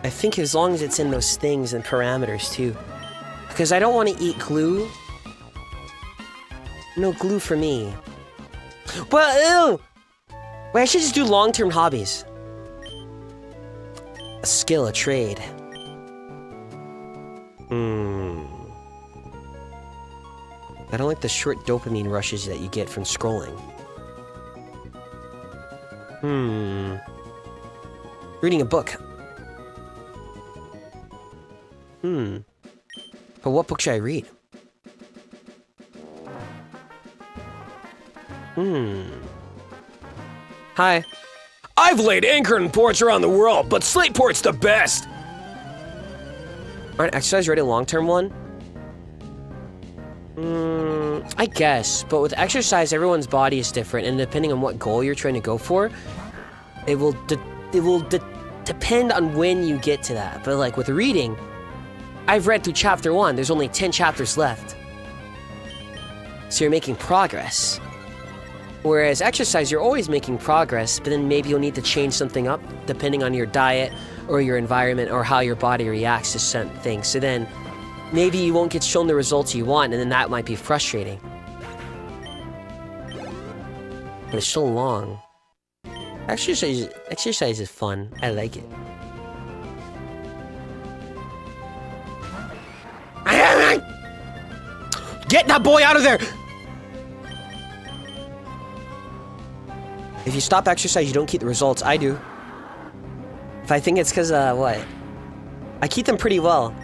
S1: I think as long as it's in those things and parameters, too. Because I don't want to eat glue. No glue for me. Well, ew! Wait, I should just do long-term hobbies. A skill, a trade. I don't like the short dopamine rushes that you get from scrolling. Reading a book. But what book should I read? Hi.
S2: I've laid anchor in ports around the world, but Slateport's the best!
S1: Aren't exercise already a long-term one? I guess, but with exercise, everyone's body is different, and depending on what goal you're trying to go for, it will depend on when you get to that. But like with reading, I've read through chapter 1, there's only 10 chapters left. So you're making progress. Whereas exercise, you're always making progress, but then maybe you'll need to change something up depending on your diet or your environment or how your body reacts to certain things. So then maybe you won't get shown the results you want, and then that might be frustrating. But it's so long. Exercise is fun. I like it.
S2: Get that boy out of there!
S1: If you stop exercise, you don't keep the results. I do. If I think it's because, what? I keep them pretty well.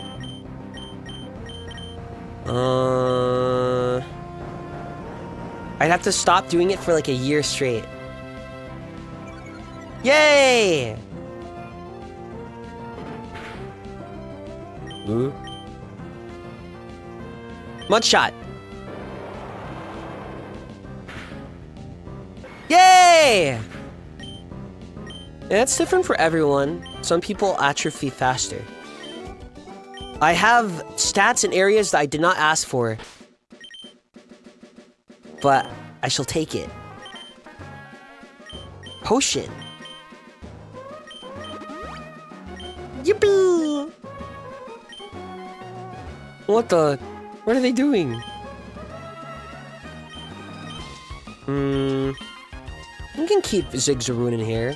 S1: I'd have to stop doing it for like a year straight. Yay! Mudshot. Yay! Yeah, it's different for everyone. Some people atrophy faster. I have stats in areas that I did not ask for. But I shall take it. Potion. Yippee! What the? What are they doing? You can keep Zigzaroon in here.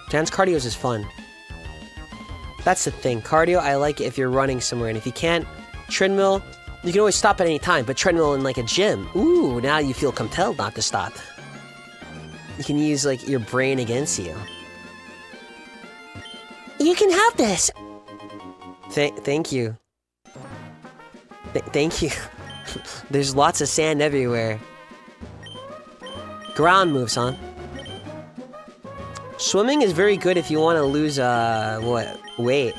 S1: Dance cardio is fun. That's the thing. Cardio, I like it if you're running somewhere. And if you can't, treadmill, you can always stop at any time. But treadmill in like a gym, ooh, now you feel compelled not to stop. You can use like your brain against you. You can have this. Thank you. Thank you. There's lots of sand everywhere. Ground moves, huh? Swimming is very good if you want to lose, weight.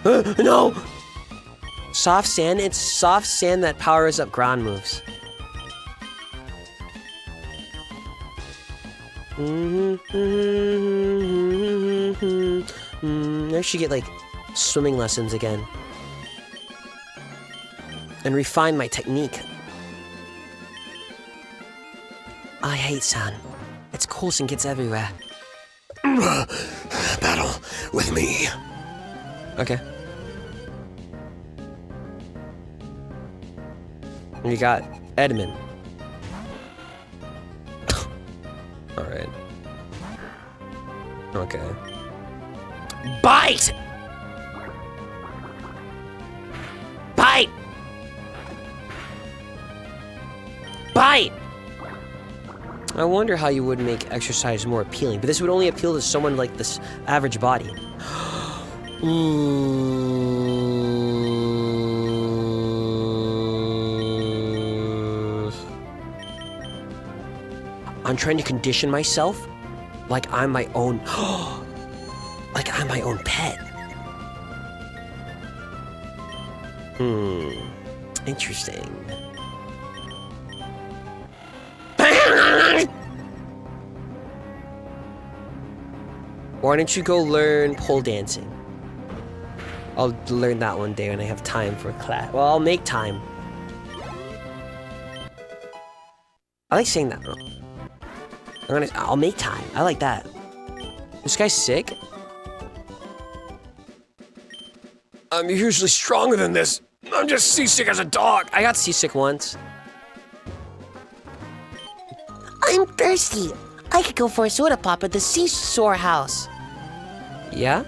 S1: No! Soft sand, it's soft sand that powers up ground moves. I should get, like, swimming lessons again. And refine my technique. I hate sand. It's coarse and gets everywhere.
S2: Battle with me.
S1: Okay. You got Edmund. Alright. Okay. Bite! Bite! Bite! I wonder how you would make exercise more appealing, but this would only appeal to someone like this average body. I'm trying to condition myself like I'm my own, like I'm my own pet. Interesting. Why don't you go learn pole dancing? I'll learn that one day when I have time for class. Well, I'll make time. I like saying that. I'll make time. I like that. This guy's sick.
S2: I'm usually stronger than this. I'm just seasick as a dog.
S1: I got seasick once.
S3: I'm thirsty. I could go for a soda pop at the seashore house.
S1: Yeah?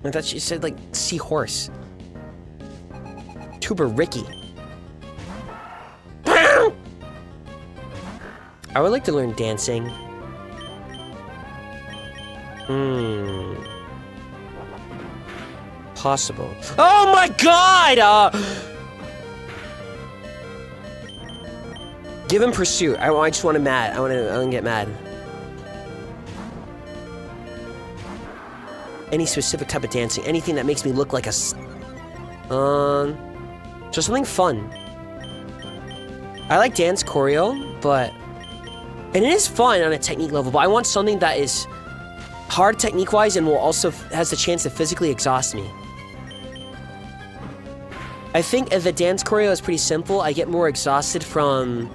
S1: I thought you said, like, seahorse. Tuber Ricky. I would like to learn dancing. Possible. Oh my god! Give him pursuit. I just want him mad. I want to get mad. Any specific type of dancing. Anything that makes me look like a... Just something fun. I like dance choreo, but... And it is fun on a technique level, but I want something that is hard technique-wise and will also has the chance to physically exhaust me. I think if the dance choreo is pretty simple, I get more exhausted from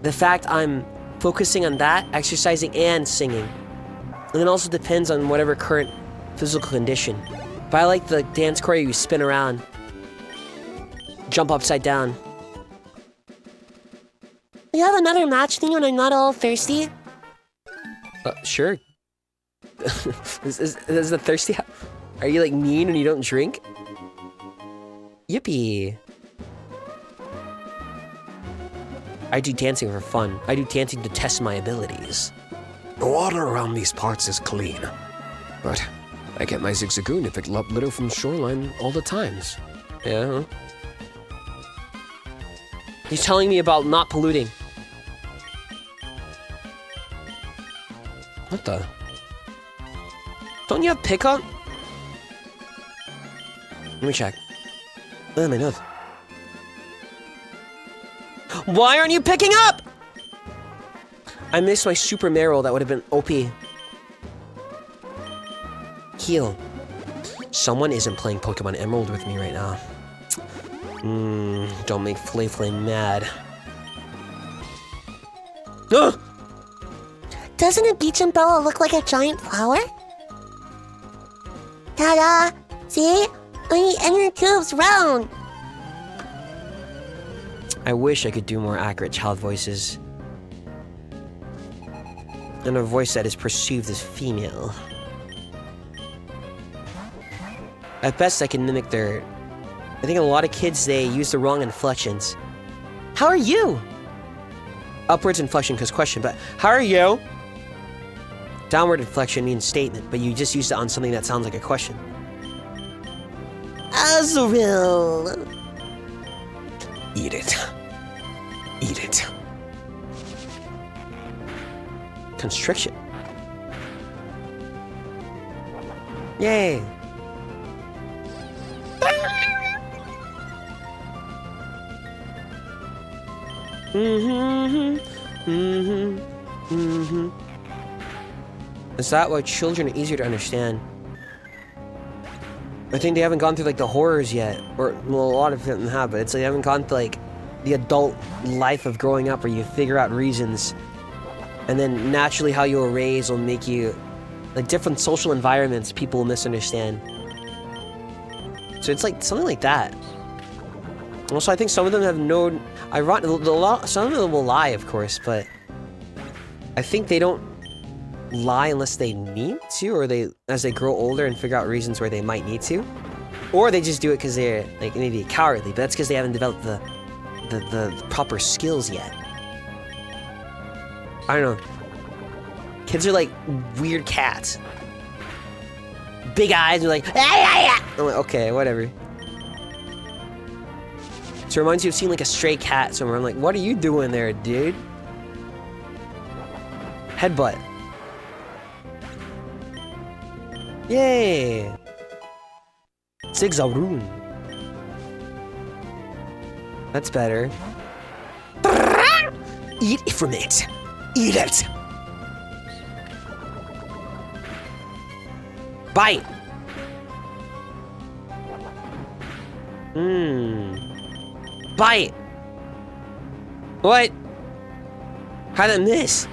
S1: the fact I'm focusing on that, exercising, and singing. And it also depends on whatever current physical condition. But I like the dance choreo you spin around. Jump upside down.
S3: You have another match thing when I'm not all thirsty?
S1: Sure. Is the thirsty... Are you like mean when you don't drink? Yippee. I do dancing for fun. I do dancing to test my abilities.
S2: The water around these parts is clean. But I get my zigzagoon to pick up litter from the shoreline all the times.
S1: Yeah. He's telling me about not polluting. What the? Don't you have pickup? Let me check. Oh, my nose. Why aren't you picking up? I missed my super marrow. That would have been OP. Heal. Someone isn't playing Pokemon Emerald with me right now. Don't make Flay mad. Ugh!
S3: Doesn't a beach umbrella look like a giant flower? Ta-da! See? My inner tube's round!
S1: I wish I could do more accurate child voices. And a voice that is perceived as female. At best, I can mimic their... I think a lot of kids, they use the wrong inflections. How are you? Upwards inflection because question, but how are you? Downward inflection means statement, but you just used it on something that sounds like a question.
S3: Azrael!
S2: Eat it. Eat it.
S1: Constriction. Yay! Is that why children are easier to understand? I think they haven't gone through like the horrors yet, or well, a lot of them have, but it's like they haven't gone through like the adult life of growing up where you figure out reasons, and then naturally how you were raised will make you like different social environments people will misunderstand. So it's like something like that. Also, I think some of them have no... some of them will lie, of course, but I think they don't lie unless they need to, or as they grow older and figure out reasons where they might need to, or they just do it because they're like maybe cowardly, but that's because they haven't developed the proper skills yet. I don't know. Kids are like weird cats. Big eyes, and like, I'm like, okay, whatever. So it reminds you of seeing like a stray cat somewhere. I'm like, what are you doing there, dude? Headbutt. Yay! Zigzagoon. That's better. Eat from it. Eat it. Bite. Bite. What? How did I miss?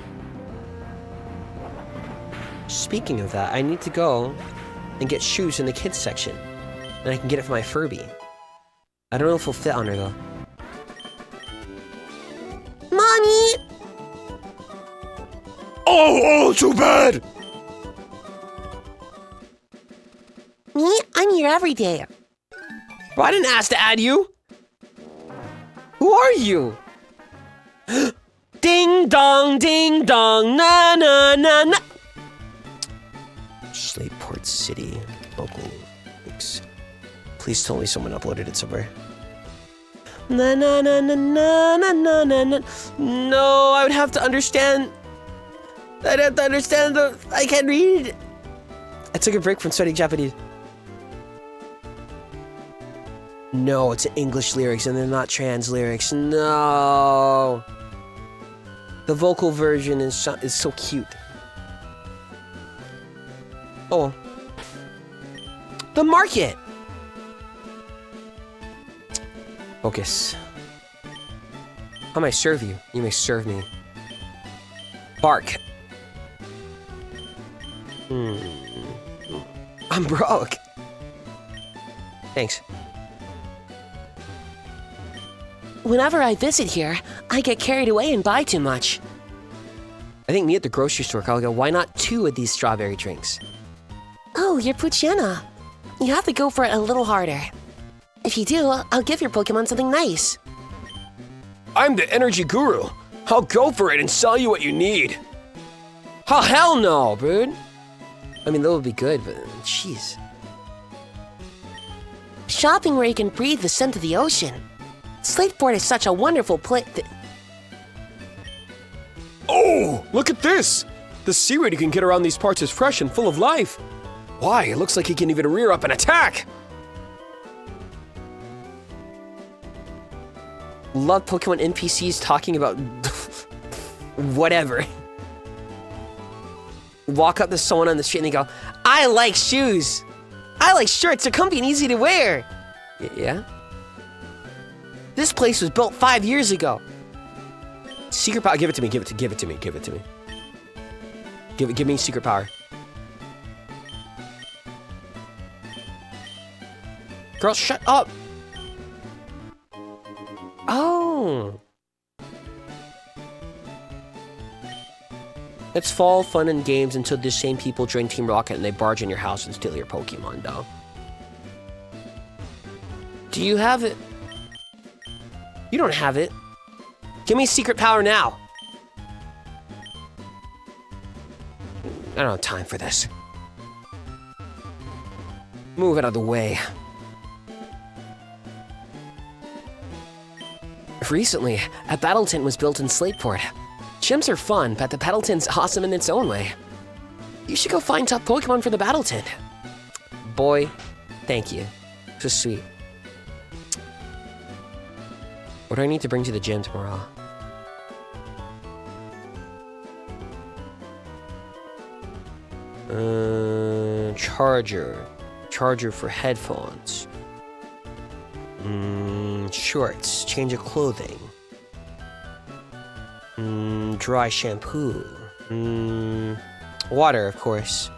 S1: Speaking of that, I need to go and get shoes in the kids section. And I can get it for my Furby. I don't know if it'll fit on her though.
S3: Mommy!
S2: Oh, too bad!
S3: Me? I'm here every day.
S1: Well, I didn't ask to add you. Who are you? Ding dong, na na na na. Slateport City, local links. Please tell me someone uploaded it somewhere. Na na na na na na na na na. No, I would have to understand. I'd have to understand the. I can't read. I took a break from studying Japanese. No, it's English lyrics and they're not trans lyrics. No. The vocal version is so cute. Oh. The market. Focus. How may I serve you? You may serve me. Bark. I'm broke. Thanks.
S3: Whenever I visit here, I get carried away and buy too much.
S1: I think me at the grocery store, I'll go, why not 2 of these strawberry drinks?
S3: Oh, you're Poochyena. You have to go for it a little harder. If you do, I'll give your Pokemon something nice.
S2: I'm the energy guru. I'll go for it and sell you what you need.
S1: Oh, hell no, dude. I mean, that would be good, but jeez.
S3: Shopping where you can breathe the scent of the ocean. Slateport is such a wonderful place.
S2: Oh, look at this! The seaweed you can get around these parts is fresh and full of life. Why, it looks like he can even rear up and attack!
S1: Love Pokemon NPCs talking about whatever. Walk up to someone on the street and they go, I like shoes. I like shirts. They're comfy and easy to wear. Yeah? This place was built 5 years ago. Secret power. Give it to me. Give it to me. Give it to me. Give me secret power. Girl, shut up. Oh. It's fall, fun, and games until the same people join Team Rocket and they barge in your house and steal your Pokemon, though. Do you have it? You don't have it. Give me secret power now. I don't have time for this. Move out of the way. Recently, a battle tent was built in Slateport. Gyms are fun, but the battle tent's awesome in its own way. You should go find top Pokemon for the battle tent. Boy, thank you. So sweet. What do I need to bring to the gym tomorrow? Charger. Charger for headphones. Shorts. Change of clothing. Dry shampoo. Water, of course.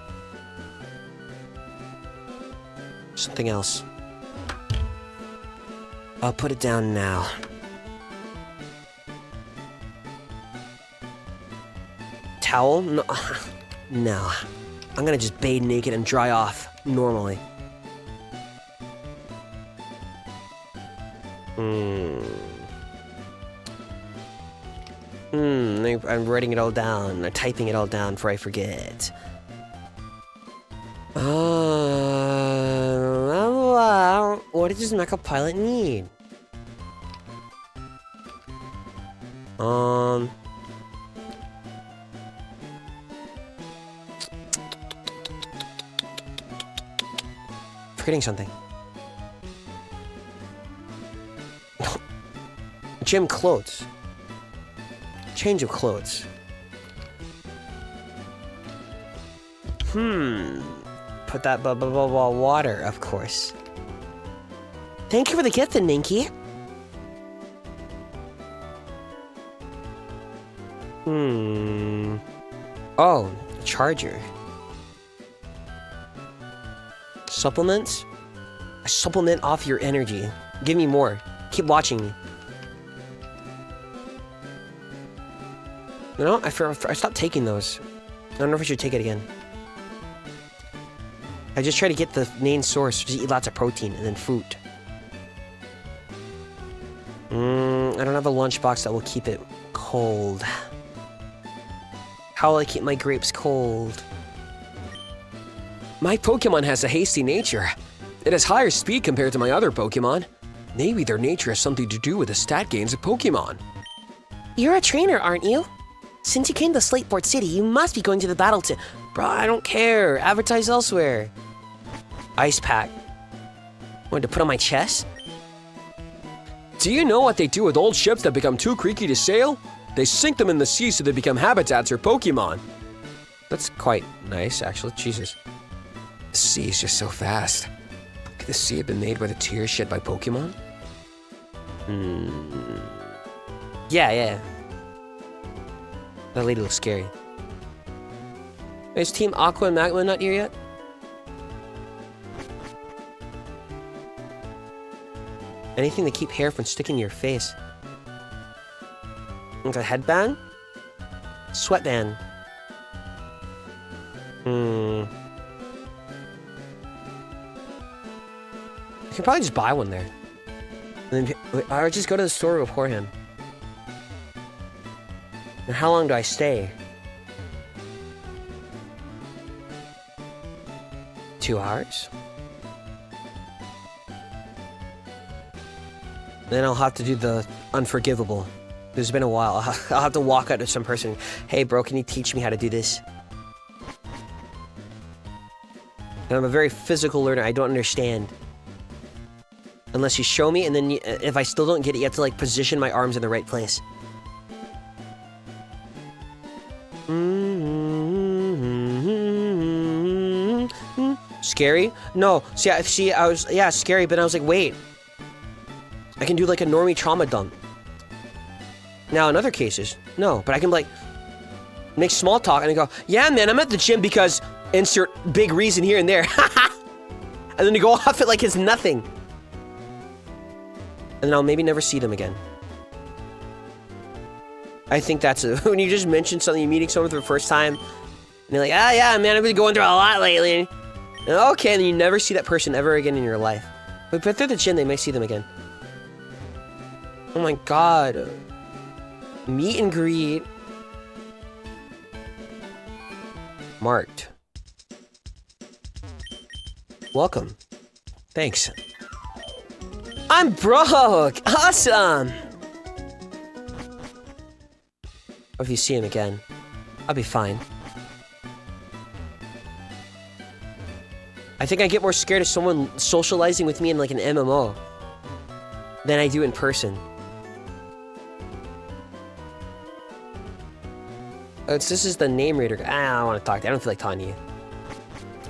S1: Something else. I'll put it down now. Towel? No. No. I'm gonna just bathe naked and dry off normally. I'm writing it all down. I'm typing it all down before I forget. What does Mecha Pilot need? forgetting something. Gym clothes. Change of clothes. Put that water, of course. Thank you for the gift, then, Ninky. Oh, charger. Supplements? A supplement off your energy. Give me more. Keep watching me. You know, I stopped taking those. I don't know if I should take it again. I just try to get the main source. Just eat lots of protein and then fruit. I don't have a lunchbox that will keep it cold. How will I keep my grapes cold?
S2: My Pokemon has a hasty nature. It has higher speed compared to my other Pokemon. Maybe their nature has something to do with the stat gains of Pokemon.
S3: You're a trainer, aren't you? Since you came to Slateport City, you must be going to the battle to...
S1: Bro, I don't care. Advertise elsewhere. Ice pack. Wanted to put on my chest?
S2: Do you know what they do with old ships that become too creaky to sail? They sink them in the sea so they become habitats for Pokemon.
S1: That's quite nice, actually. Jesus.
S2: The sea is just so fast. Could the sea have been made by the tears shed by Pokemon?
S1: Yeah. That lady looks scary. Is Team Aqua and Magma not here yet? Anything to keep hair from sticking to your face. Like a headband? Sweatband. I can probably just buy one there. And then, or just go to the store beforehand. And how long do I stay? 2 hours? Then I'll have to do the unforgivable. It's been a while. I'll have to walk out to some person. Hey bro, can you teach me how to do this? And I'm a very physical learner. I don't understand. Unless you show me, and then if I still don't get it, you have to like position my arms in the right place. Scary? No. See, I was, yeah, scary, but I was like, wait. I can do like a normie trauma dump. Now, in other cases, no, but I can like make small talk and then go, yeah, man, I'm at the gym because insert big reason here and there. And then you go off it like it's nothing. And then I'll maybe never see them again. I think that's when you just mention something, you're meeting someone for the first time, and they're like, ah, yeah, man, I've been going through a lot lately. And okay, and then you never see that person ever again in your life. But if they're at the gym, they might see them again. Oh my god. Meet and greet. Marked. Welcome.
S2: Thanks.
S1: I'm broke! Awesome! Or if you see him again, I'll be fine. I think I get more scared of someone socializing with me in like an MMO than I do in person. This is the name reader. I don't want to talk to you. I don't feel like talking to you.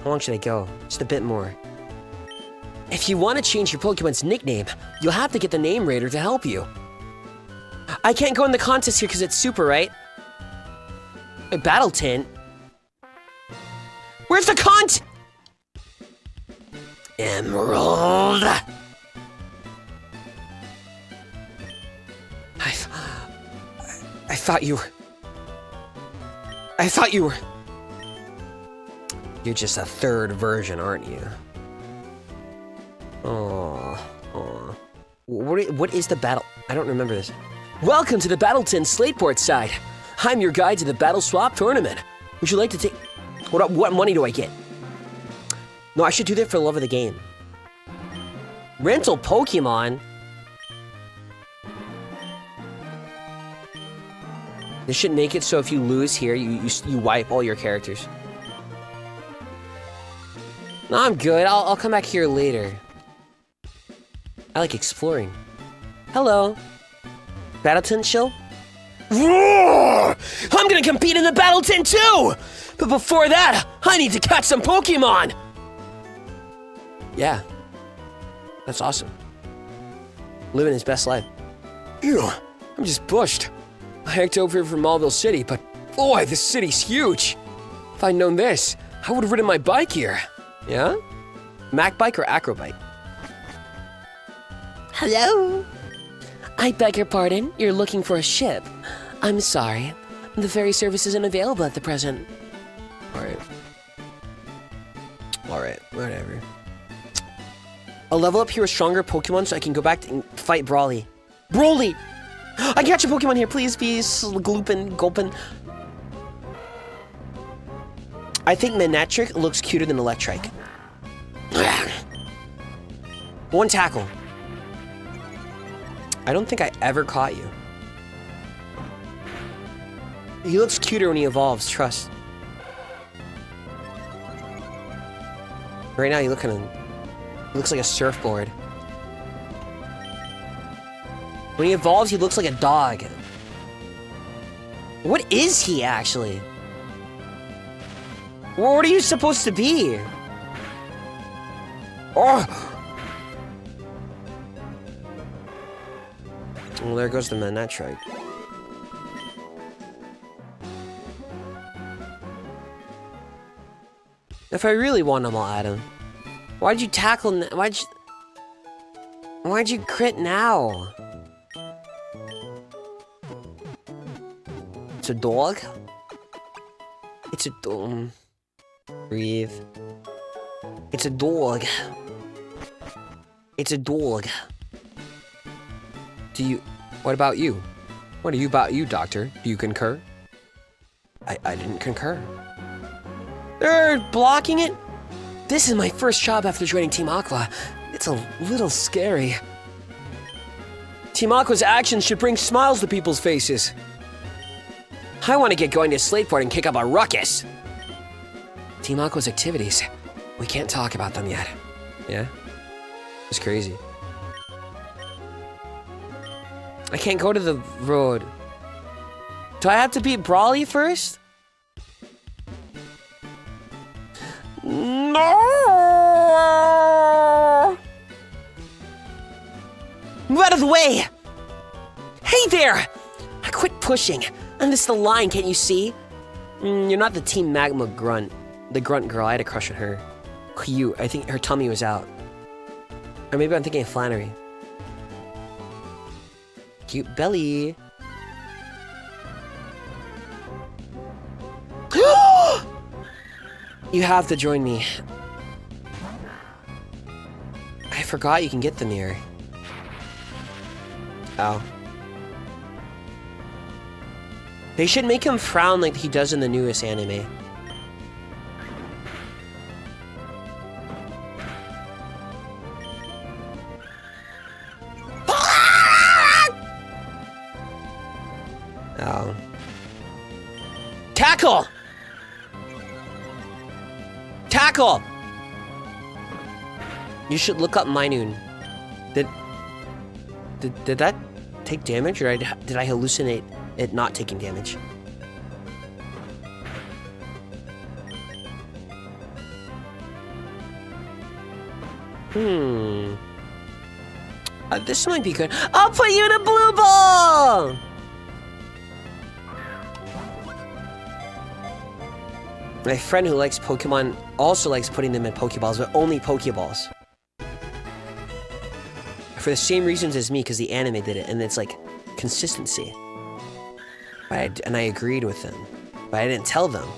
S1: How long should I go? Just a bit more. If you want to change your Pokemon's nickname, you'll have to get the name raider to help you. I can't go in the contest here because it's super, right? A battle tent? Where's the Emerald! I thought you were... You're just a third version, aren't you? Oh. What is the battle? I don't remember this.
S2: Welcome to the Battleton Slateport side. I'm your guide to the Battle Swap tournament.
S1: Would you like to take... What money do I get? No, I should do that for the love of the game. Rental Pokemon? This should make it so if you lose here, you wipe all your characters. No, I'm good. I'll come back here later. I like exploring. Hello. Battle tent show? Roar! I'm gonna compete in the battle tent too! But before that, I need to catch some Pokemon! Yeah. That's awesome. Living his best life.
S2: Ew, I'm just bushed. I hiked over here from Malville City, but boy, this city's huge. If I'd known this, I would have ridden my bike here.
S1: Yeah? Mac bike or acro bike?
S3: Hello? I beg your pardon, you're looking for a ship. I'm sorry. The ferry service isn't available at the present.
S1: Alright, whatever. I'll level up here with stronger Pokemon so I can go back and fight Brawly. Broly! I can catch a Pokemon here, please, Gloopin, Gulpin. I think Manectric looks cuter than Electrike. One tackle. I don't think I ever caught you. He looks cuter when he evolves, trust. Right now, he looks like a surfboard. When he evolves, he looks like a dog. What is he, actually? What are you supposed to be? Oh! Well, there goes the Manectric. If I really want them, I'll add him. Why'd you tackle? Why'd you crit now? It's a dog. It's a dog. Breathe. It's a dog. It's a dog.
S2: What about you? What about you, Doctor? Do you concur? I didn't concur.
S1: They're blocking it? This is my first job after joining Team Aqua. It's a little scary. Team Aqua's actions should bring smiles to people's faces. I want to get going to Slateport and kick up a ruckus. Team Aqua's activities. We can't talk about them yet. Yeah? It's crazy. I can't go to the road. Do I have to beat Brawly first? No! Move out of the way! Hey there! I quit pushing. And this is the line, can't you see? You're not the Team Magma grunt. The grunt girl, I had a crush on her. Cute. I think her tummy was out. Or maybe I'm thinking of Flannery. Cute belly. You have to join me. I forgot you can get the mirror. Oh. They should make him frown like he does in the newest anime. Oh. Tackle! Tackle! You should look up Minun. Did that take damage, or did I hallucinate it not taking damage? This might be good. I'll put you in a blue ball! My friend who likes Pokemon also likes putting them in Pokeballs, but only Pokeballs. For the same reasons as me, because the anime did it, and it's like consistency. And I agreed with them, but I didn't tell them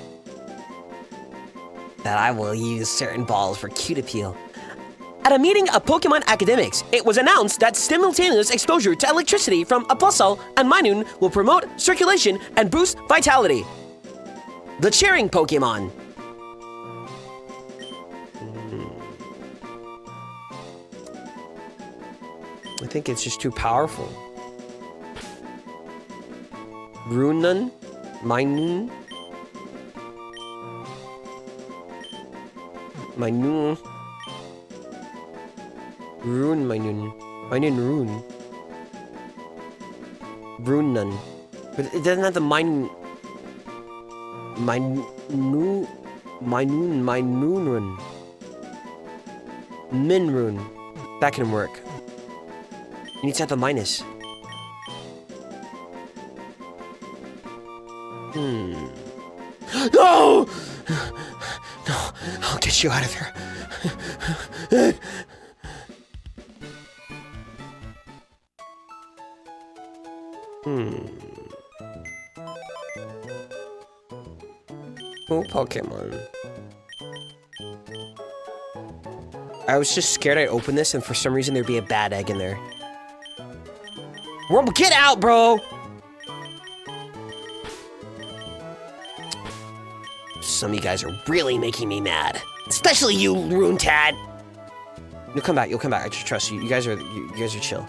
S1: that I will use certain balls for cute appeal. At a meeting of Pokemon academics, it was announced that simultaneous exposure to electricity from a Plusle and Minun will promote circulation and boost vitality. The cheering Pokemon. I think it's just too powerful. Runun? Minun? Minun. Rune Minun. Minun Rune. Rune Nun. But it doesn't have the Minun. Minun Rune. Min Rune. That can work. You need to have the minus. No! No, I'll get you out of here. Oh, Pokemon. I was just scared I'd open this and for some reason there'd be a bad egg in there. Rumble, get out, bro! Some of you guys are really making me mad. Especially you, Runtad! You'll come back, I just trust you. You guys are chill.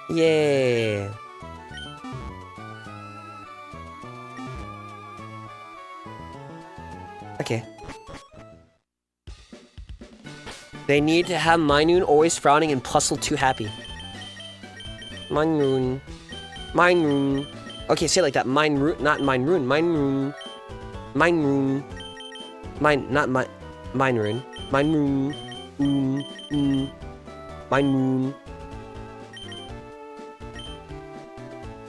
S1: Yay! Okay. They need to have Minun always frowning and Puzzle too happy. Minun. Minun. Okay, say it like that. Minun, not Minun. Minun. Minun. Not Minun. Minun. Minun.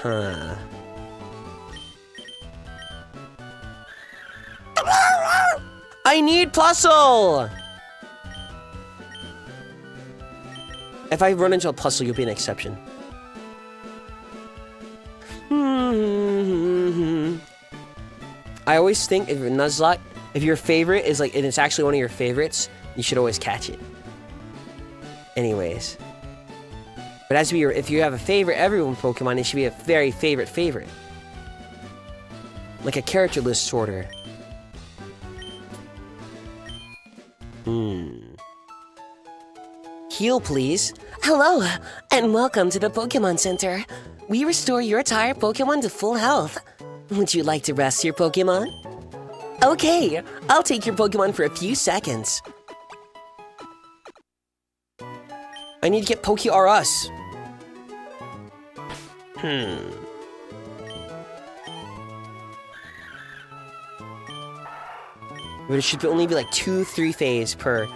S1: Huh. I need Puzzle! If I run into a puzzle, you'll be an exception. I always think if your nuzlocke, if your favorite is like, and it's actually one of your favorites, you should always catch it. Anyways. But as if you have a favorite everyone Pokemon, it should be a very favorite. Like a character list sorter. Heal, please.
S3: Hello, and welcome to the Pokemon Center. We restore your tired Pokemon to full health. Would you like to rest your Pokemon? Okay, I'll take your Pokemon for a few seconds.
S1: I need to get Poke-R-Us. But it should only be like 2-3 phases per.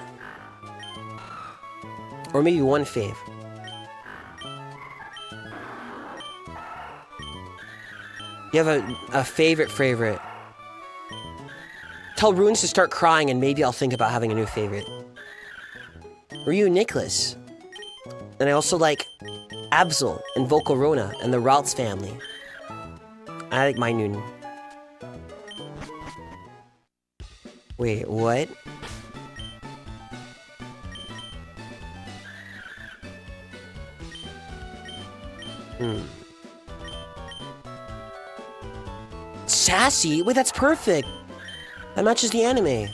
S1: Or maybe 1 fave. You have a favorite. Tell Runes to start crying and maybe I'll think about having a new favorite. Ryu Nicholas. And I also like Absol and Volcarona and the Ralts family. I like Minun. Wait, what? Sassy? Wait, that's perfect! That matches the anime.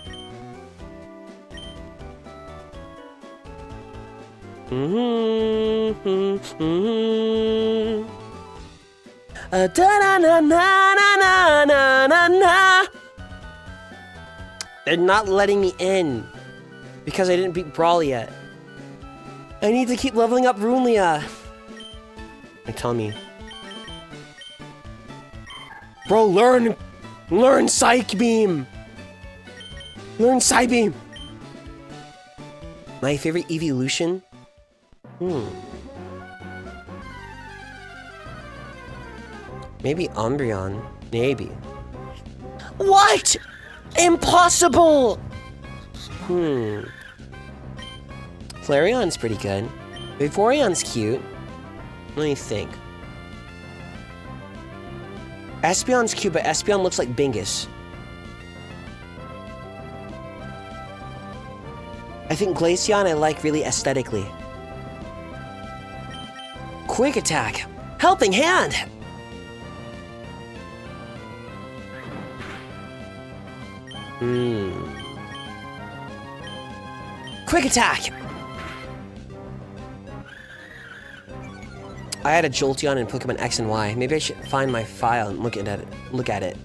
S1: They're not letting me in because I didn't beat Brawl yet. I need to keep leveling up Runelia. Tell me. Bro, learn Psych Beam. Learn Psybeam. My favorite evolution? Maybe Umbreon. Maybe. What? Impossible! Flareon's pretty good. Vaporeon's cute. Let me think. Espeon's cute, but Espeon looks like Bingus. I think Glaceon I like really aesthetically. Quick Attack! Helping Hand! Quick Attack! I had a Jolteon in Pokemon X and Y. Maybe I should find my file and look at it.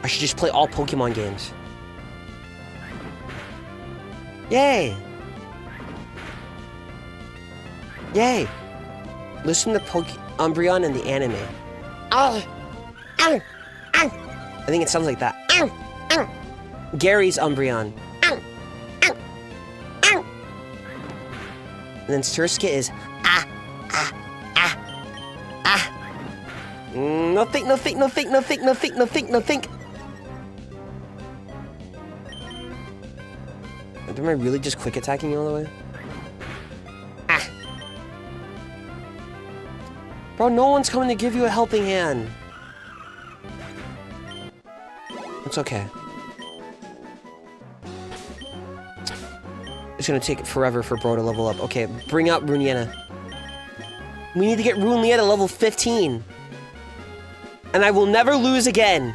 S1: I should just play all Pokemon games. Yay! Yay! Listen to Umbreon in the anime. I think it sounds like that. Gary's Umbreon. And then Surskit is no think. Am I really just quick attacking you all the way? Bro, no one's coming to give you a helping hand. It's okay. It's gonna take forever for bro to level up. Okay, bring out Runeana. We need to get Runeana level 15. And I will never lose again.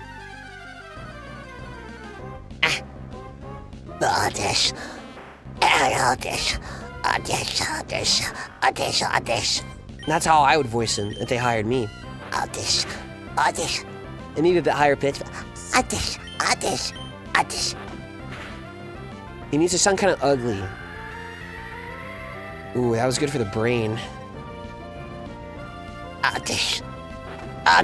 S1: That's how I would voice him if they hired me. And maybe a bit higher pitch. He needs to sound kind of ugly. Ooh, that was good for the brain. I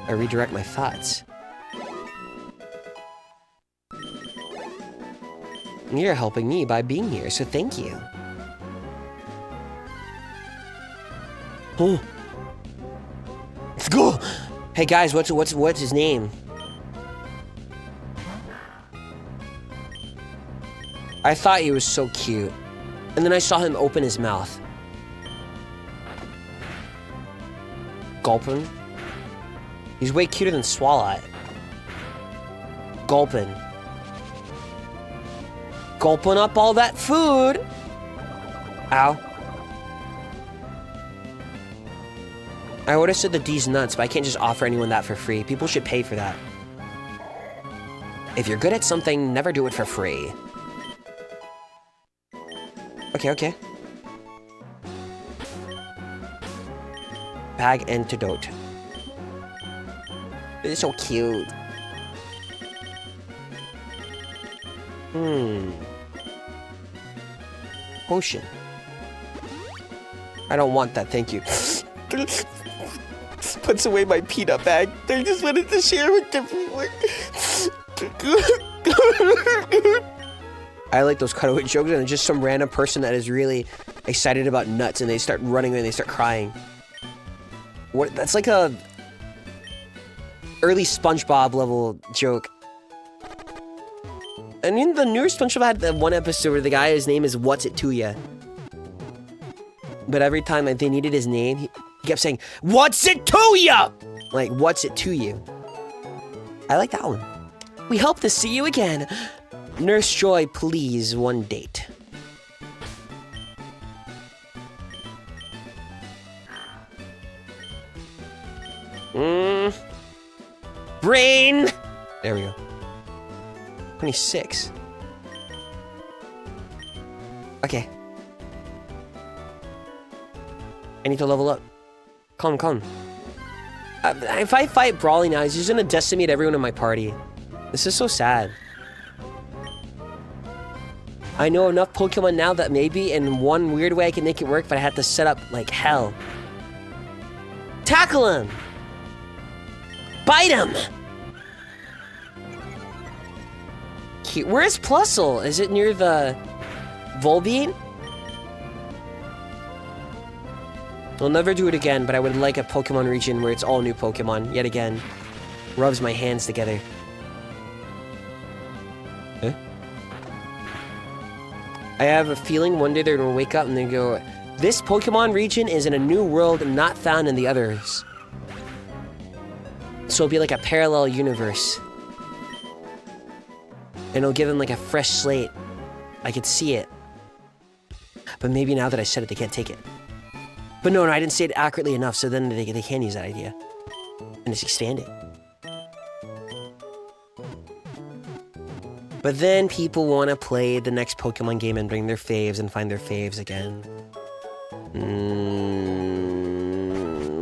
S1: redirect my thoughts. You're helping me by being here, so thank you. Oh. Let's go! Hey guys, what's his name? I thought he was so cute. And then I saw him open his mouth. Gulpin. He's way cuter than Swalot. Gulpin. Gulping up all that food. Ow. I would have said the D's nuts, but I can't just offer anyone that for free. People should pay for that. If you're good at something, never do it for free. Okay. Bag antidote. It's so cute. Potion. I don't want that, thank you. Puts away my peanut bag. I just wanted to share with everyone. I like those cutaway jokes, and it's just some random person that is really excited about nuts, and they start running and they start crying. What? That's like a early SpongeBob level joke. I mean, the newer SpongeBob had the one episode where the guy, his name is What's It To Ya? But every time they needed his name, he kept saying, What's it to ya? Like, what's it to you? I like that one. We hope to see you again. Nurse Joy, please, one date. Brain! There we go. 26. Okay. I need to level up. Come. If I fight Brawly now, he's just gonna decimate everyone in my party. This is so sad. I know enough Pokemon now that maybe in one weird way I can make it work, but I had to set up like hell. Tackle him! Bite him! Cute. Where's Plusle? Is it near the Volbeat? I'll never do it again, but I would like a Pokemon region where it's all new Pokemon, yet again. Rubs my hands together. Huh? I have a feeling one day they're gonna wake up and they go, this Pokemon region is in a new world not found in the others. So it'll be like a parallel universe. And it'll give them like a fresh slate. I could see it. But maybe now that I said it, they can't take it. But no, I didn't say it accurately enough, so then they can use that idea. And just expand it. But then people want to play the next Pokemon game and bring their faves and find their faves again.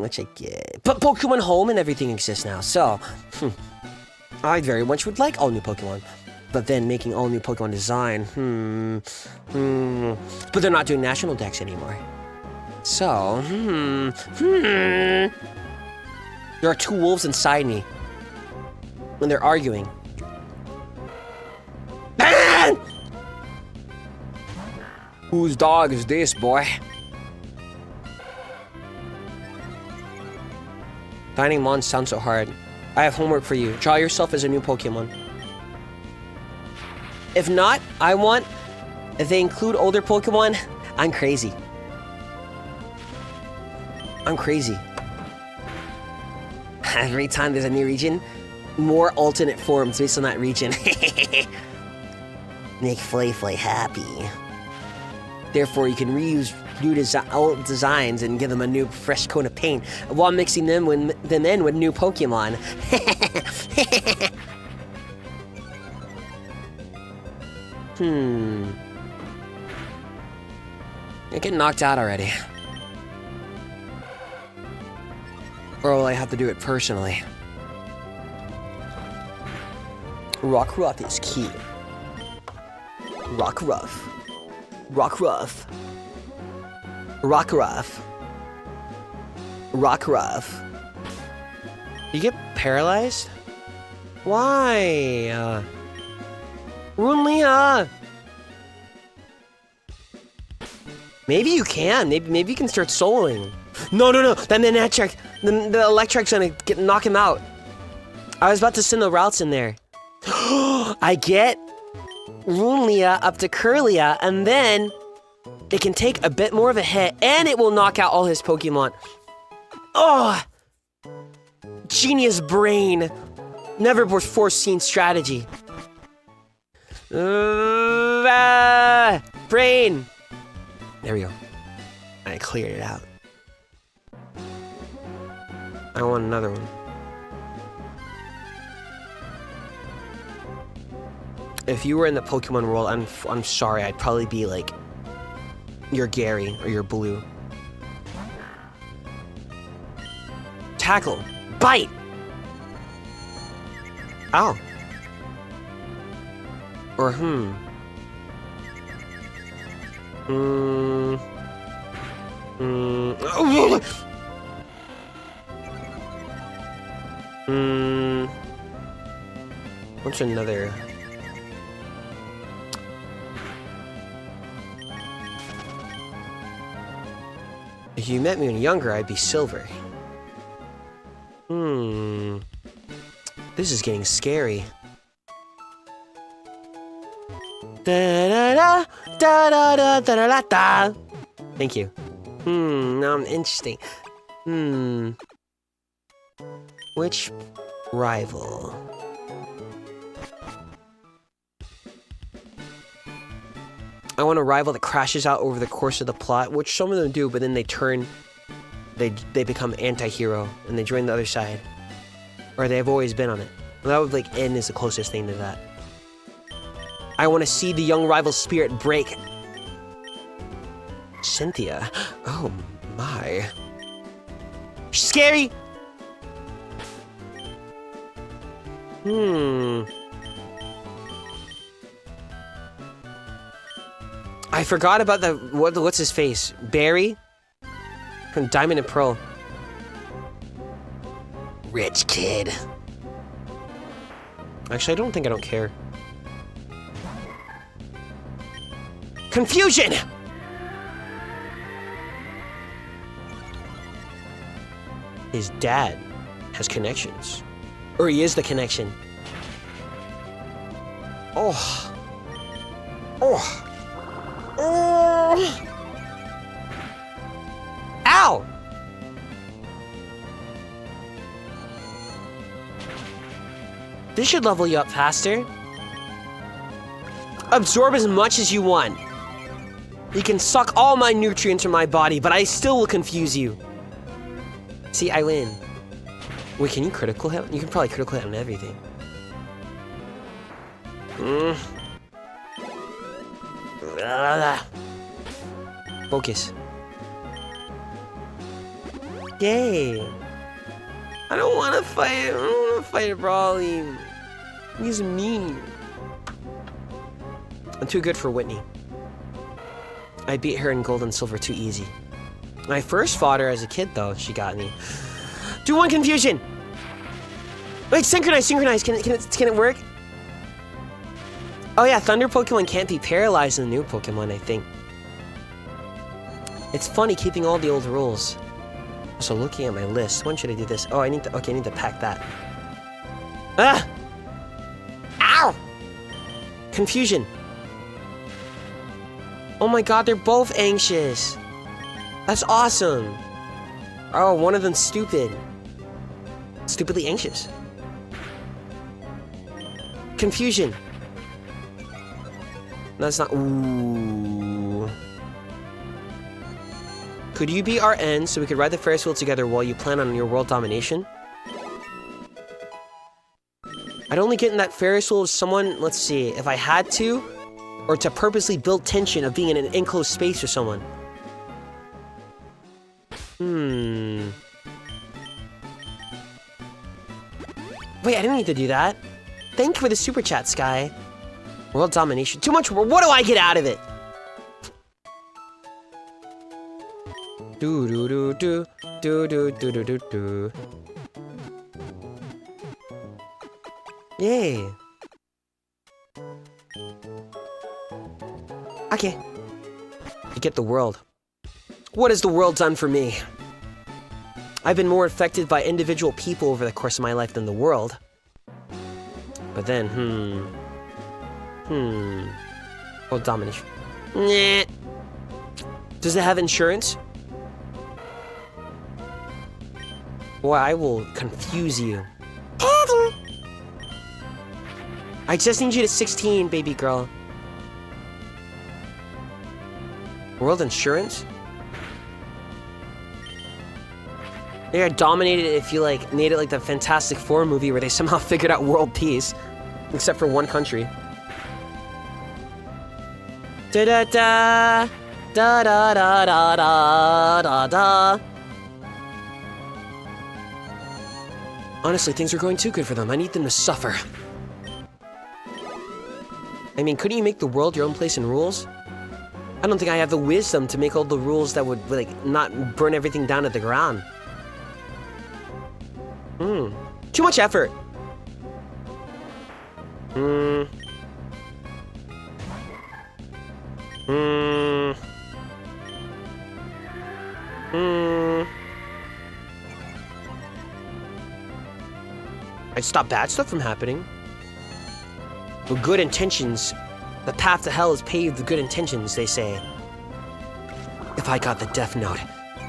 S1: Which I get. But Pokemon Home and everything exists now, so... I very much would like all new Pokemon. But then making all new Pokemon design, But they're not doing national decks anymore. So, There are two wolves inside me. When they're arguing. Man! Whose dog is this, boy? Finding Mons sounds so hard. I have homework for you. Draw yourself as a new Pokemon. If not, if they include older Pokemon, I'm crazy. I'm crazy. Every time there's a new region, more alternate forms based on that region. Make Flayon happy. Therefore, you can reuse old designs and give them a new, fresh coat of paint while mixing them in with new Pokemon. I get knocked out already. Or will I have to do it personally? Rock Rough is key. Rock Rough. Rock Rough. Rock Rough. Rock Rough. You get paralyzed? Why? Runlia! Maybe you can. Maybe you can start soloing. No. That electric. The electric's gonna knock him out. I was about to send the routes in there. I get Runlia up to Curlia, and then it can take a bit more of a hit, and it will knock out all his Pokemon. Oh! Genius brain. Never foreseen strategy. Brain! There we go. I cleared it out. I want another one. If you were in the Pokemon world, I'm sorry, I'd probably be like your Gary or your Blue. Tackle! Bite! Ow! Or What's another? If you met me when younger, I'd be Silver. This is getting scary. Da da da da da da da da. Thank you. Now I'm interesting. Which rival? I want a rival that crashes out over the course of the plot, which some of them do, but then they become anti-hero and they join the other side. Or they've always been on it. That would like N is the closest thing to that. I want to see the young rival's spirit break. Cynthia. Oh my. Scary! I forgot about what's his face? Barry? From Diamond and Pearl. Rich kid. Actually, I don't care. Confusion! His dad has connections. Or he is the connection. Oh. Ow! This should level you up faster. Absorb as much as you want. You can suck all my nutrients from my body, but I still will confuse you. See, I win. Wait, can you critical hit? You can probably critical hit on everything. Focus. Yay. I don't want to fight. I don't want to fight Brawly. He's mean. I'm too good for Whitney. I beat her in gold and silver too easy. When I first fought her as a kid, though, she got me. Do one confusion! Wait, synchronize! Can it work? Oh yeah, Thunder Pokemon can't be paralyzed in the new Pokemon, I think. It's funny keeping all the old rules. So looking at my list, when should I do this? Oh, I need to pack that. Ah! Ow! Confusion. Oh my god, they're both anxious. That's awesome. Oh, one of them's stupid. Stupidly anxious. Confusion. That's not. Ooh. Could you be our end so we could ride the Ferris wheel together while you plan on your world domination? I'd only get in that Ferris wheel with someone, let's see, if I had to, or to purposely build tension of being in an enclosed space with someone. Wait, I didn't need to do that. Thank you for the super chat, Sky. World domination. Too much. What do I get out of it? Do do do do do do do do do do. Yay. Okay. You get the world. What has the world done for me? I've been more affected by individual people over the course of my life than the world. But then, World domination. Nah. Does it have insurance? Boy, I will confuse you. I just need you to 16, baby girl. World insurance? Yeah, I dominated it if you like made it like the Fantastic Four movie where they somehow figured out world peace, except for one country. Da da da da da da da da da da. Honestly, things are going too good for them. I need them to suffer. I mean, couldn't you make the world your own place and rules? I don't think I have the wisdom to make all the rules that would like not burn everything down to the ground. Too much effort. I'd stop bad stuff from happening. With good intentions, the path to hell is paved with good intentions, they say. If I got the Death Note,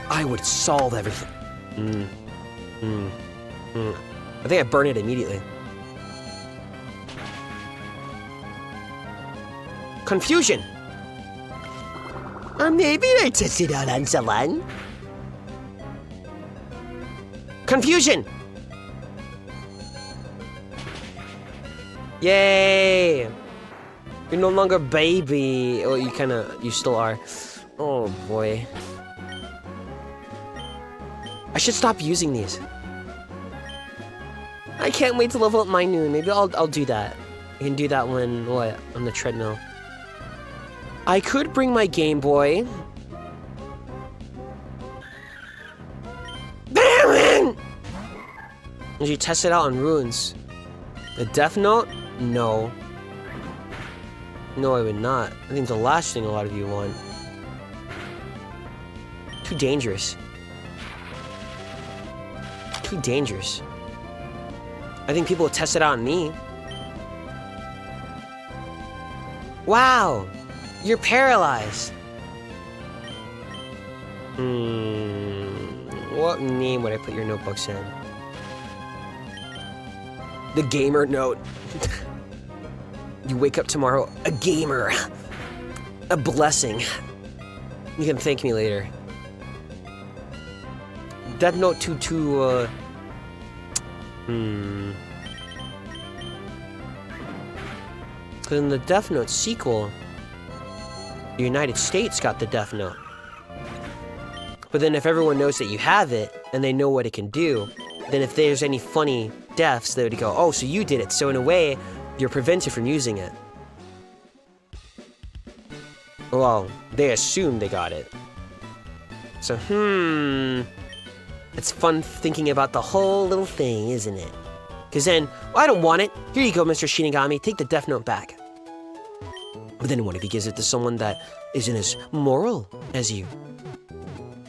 S1: I would solve everything. I think I burn it immediately. Confusion! Or maybe I tested out on someone. Confusion! Yay! You're no longer baby. Oh, you still are. Oh boy. I should stop using these. I can't wait to level up my noon. Maybe I'll do that. I can do that when, on the treadmill. I could bring my Game Boy. Damn it! Did you test it out on runes? The Death Note? No. No, I would not. I think it's the last thing a lot of you want. Too dangerous. Too dangerous. I think people will test it out on me. Wow! You're paralyzed! What name would I put your notebooks in? The Gamer Note. You wake up tomorrow a gamer. A blessing. You can thank me later. Death Note 2 in the Death Note sequel, the United States got the Death Note. But then if everyone knows that you have it, and they know what it can do, then if there's any funny deaths, they would go, oh, so you did it. So in a way, you're prevented from using it. Well, they assume they got it. So, it's fun thinking about the whole little thing, isn't it? Because then, well, I don't want it. Here you go, Mr. Shinigami. Take the Death Note back. But then what if he gives it to someone that isn't as moral as you?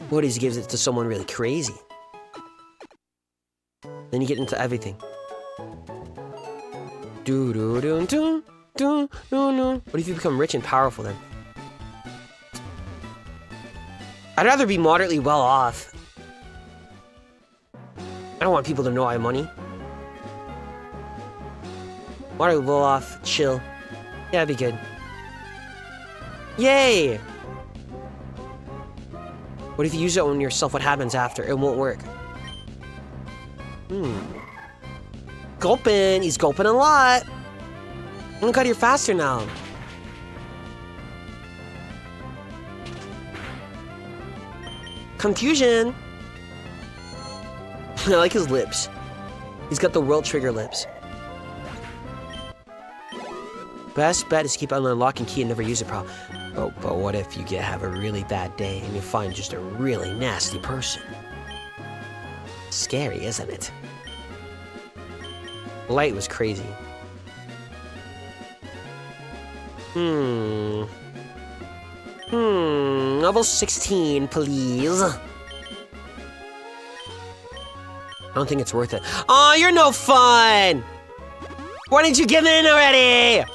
S1: What if he gives it to someone really crazy? Then you get into everything. What if you become rich and powerful then? I'd rather be moderately well off. I don't want people to know I have money. Moderately well off, chill. Yeah, that'd be good. Yay! What if you use it on yourself? What happens after? It won't work. Gulping! He's gulping a lot! Oh my god, you're faster now. Confusion! I like his lips. He's got the world trigger lips. Best bet is to keep on the lock and key and never use it, but what if you have a really bad day and you find just a really nasty person? Scary, isn't it? Light was crazy. Level 16, please. I don't think it's worth it. Oh, you're no fun! Why didn't you give in already?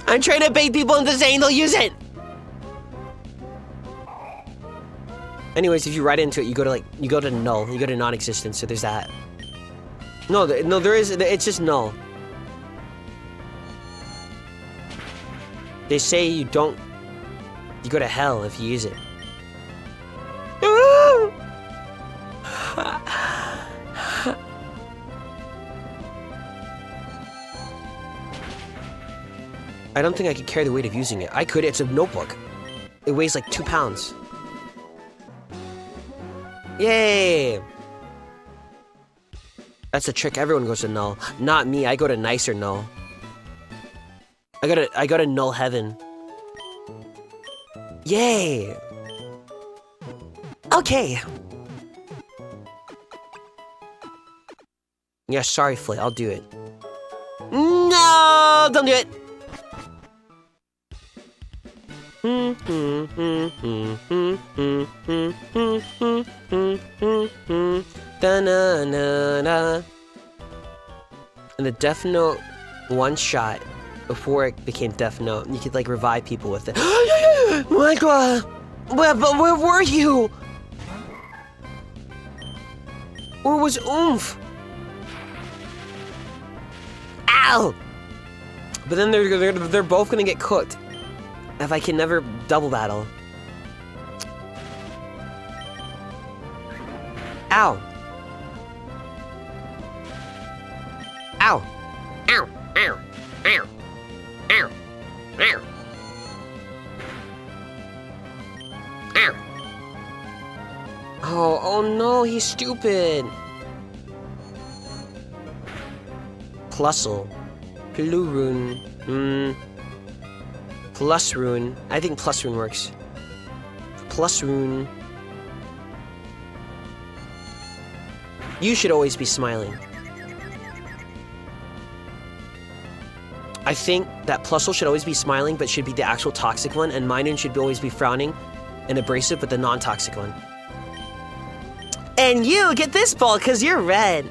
S1: I'm trying to bait people into saying they'll use it. Anyways, if you ride into it, you go to null, you go to non-existent. So there's that. No, there is. It's just null. They say you don't. You go to hell if you use it. I don't think I could carry the weight of using it. I could. It's a notebook. It weighs like 2 pounds. Yay! That's a trick. Everyone goes to null. Not me. I go to nicer null. I go to null heaven. Yay! Okay. Yeah, sorry, Flay. I'll do it. No! Don't do it! Da-na-na-na. And the Death Note one shot before it became Death Note, you could like revive people with it. My god! Where were you? Where was Oomph? Ow! But then they're both gonna get cooked if I can never double battle. Ow! Ow! Ow! Ow! Ow! Ow! Ow! Ow! Oh no, he's stupid. Plusle. Plurune. Plus rune. I think plus rune works. Plus rune. You should always be smiling. I think that Plusle should always be smiling, but should be the actual toxic one, and Minun should always be frowning and abrasive, but the non-toxic one. And you get this ball because you're red.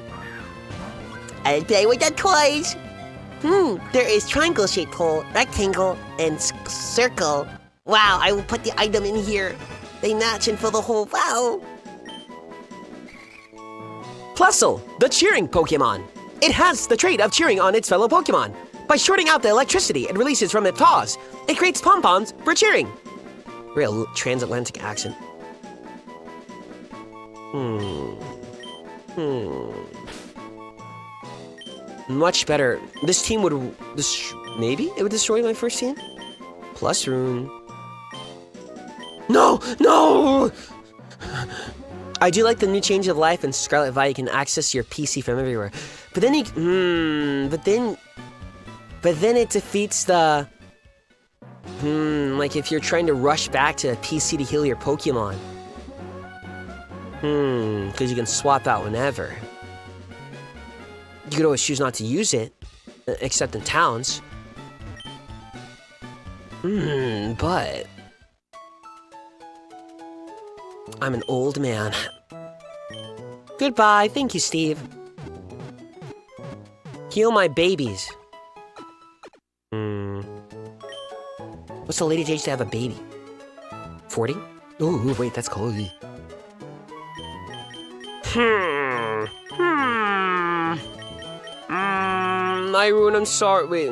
S1: I play with the toys. There is triangle-shaped hole, rectangle, and circle. Wow, I will put the item in here. They match and fill the hole. Wow. Plusle, the cheering Pokemon. It has the trait of cheering on its fellow Pokemon. By shorting out the electricity it releases from its paws, it creates pom-poms for cheering. Real transatlantic accent. Much better. This team would... maybe it would destroy my first team? Plus rune. No! No! I do like the new change of life in Scarlet Vi. You can access your PC from everywhere. But then you... But then it defeats the... like if you're trying to rush back to a PC to heal your Pokemon. Because you can swap out whenever. You could always choose not to use it, except in towns. But... I'm an old man. Goodbye, thank you, Steve. Heal my babies. What's the latest age to have a baby? 40? Oh, wait, that's cozy. My rune, I'm sorry. Wait.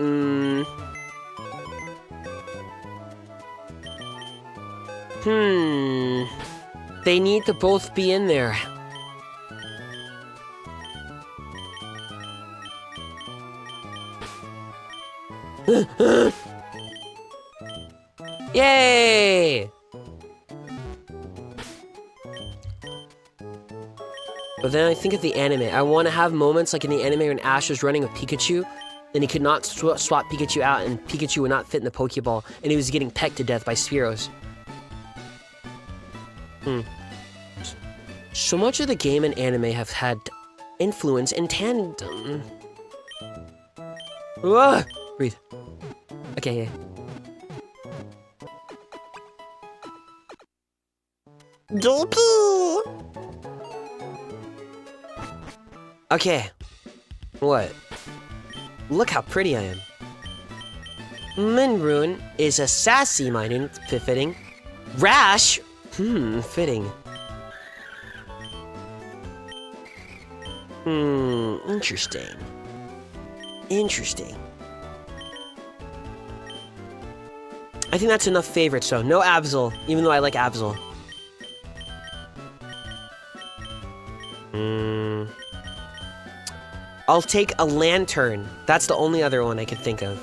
S1: They need to both be in there. Yay! But then I think of the anime. I want to have moments like in the anime when Ash was running with Pikachu, then he could not swap Pikachu out, and Pikachu would not fit in the Pokeball, and he was getting pecked to death by Spearows. So much of the game and anime have had influence in tandem. Whoa! Breathe. Okay, yeah. Okay. What? Look how pretty I am. Minrune is a sassy mining, fitting. Rash? Fitting. Interesting. Interesting. I think that's enough favorites, so no Absol, even though I like Absol. I'll take a Lantern. That's the only other one I could think of.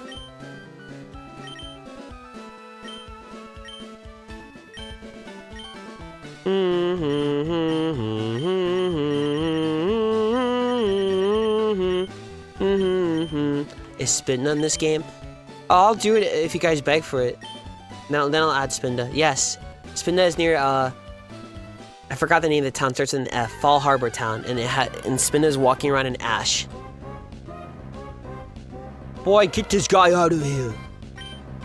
S1: Is Spinda in this game? I'll do it if you guys beg for it. Then I'll add Spinda. Yes. Spinda is near, I forgot the name of the town. It starts in F. Fall Harbor Town. And Spinda's walking around in Ash. Boy, get this guy out of here.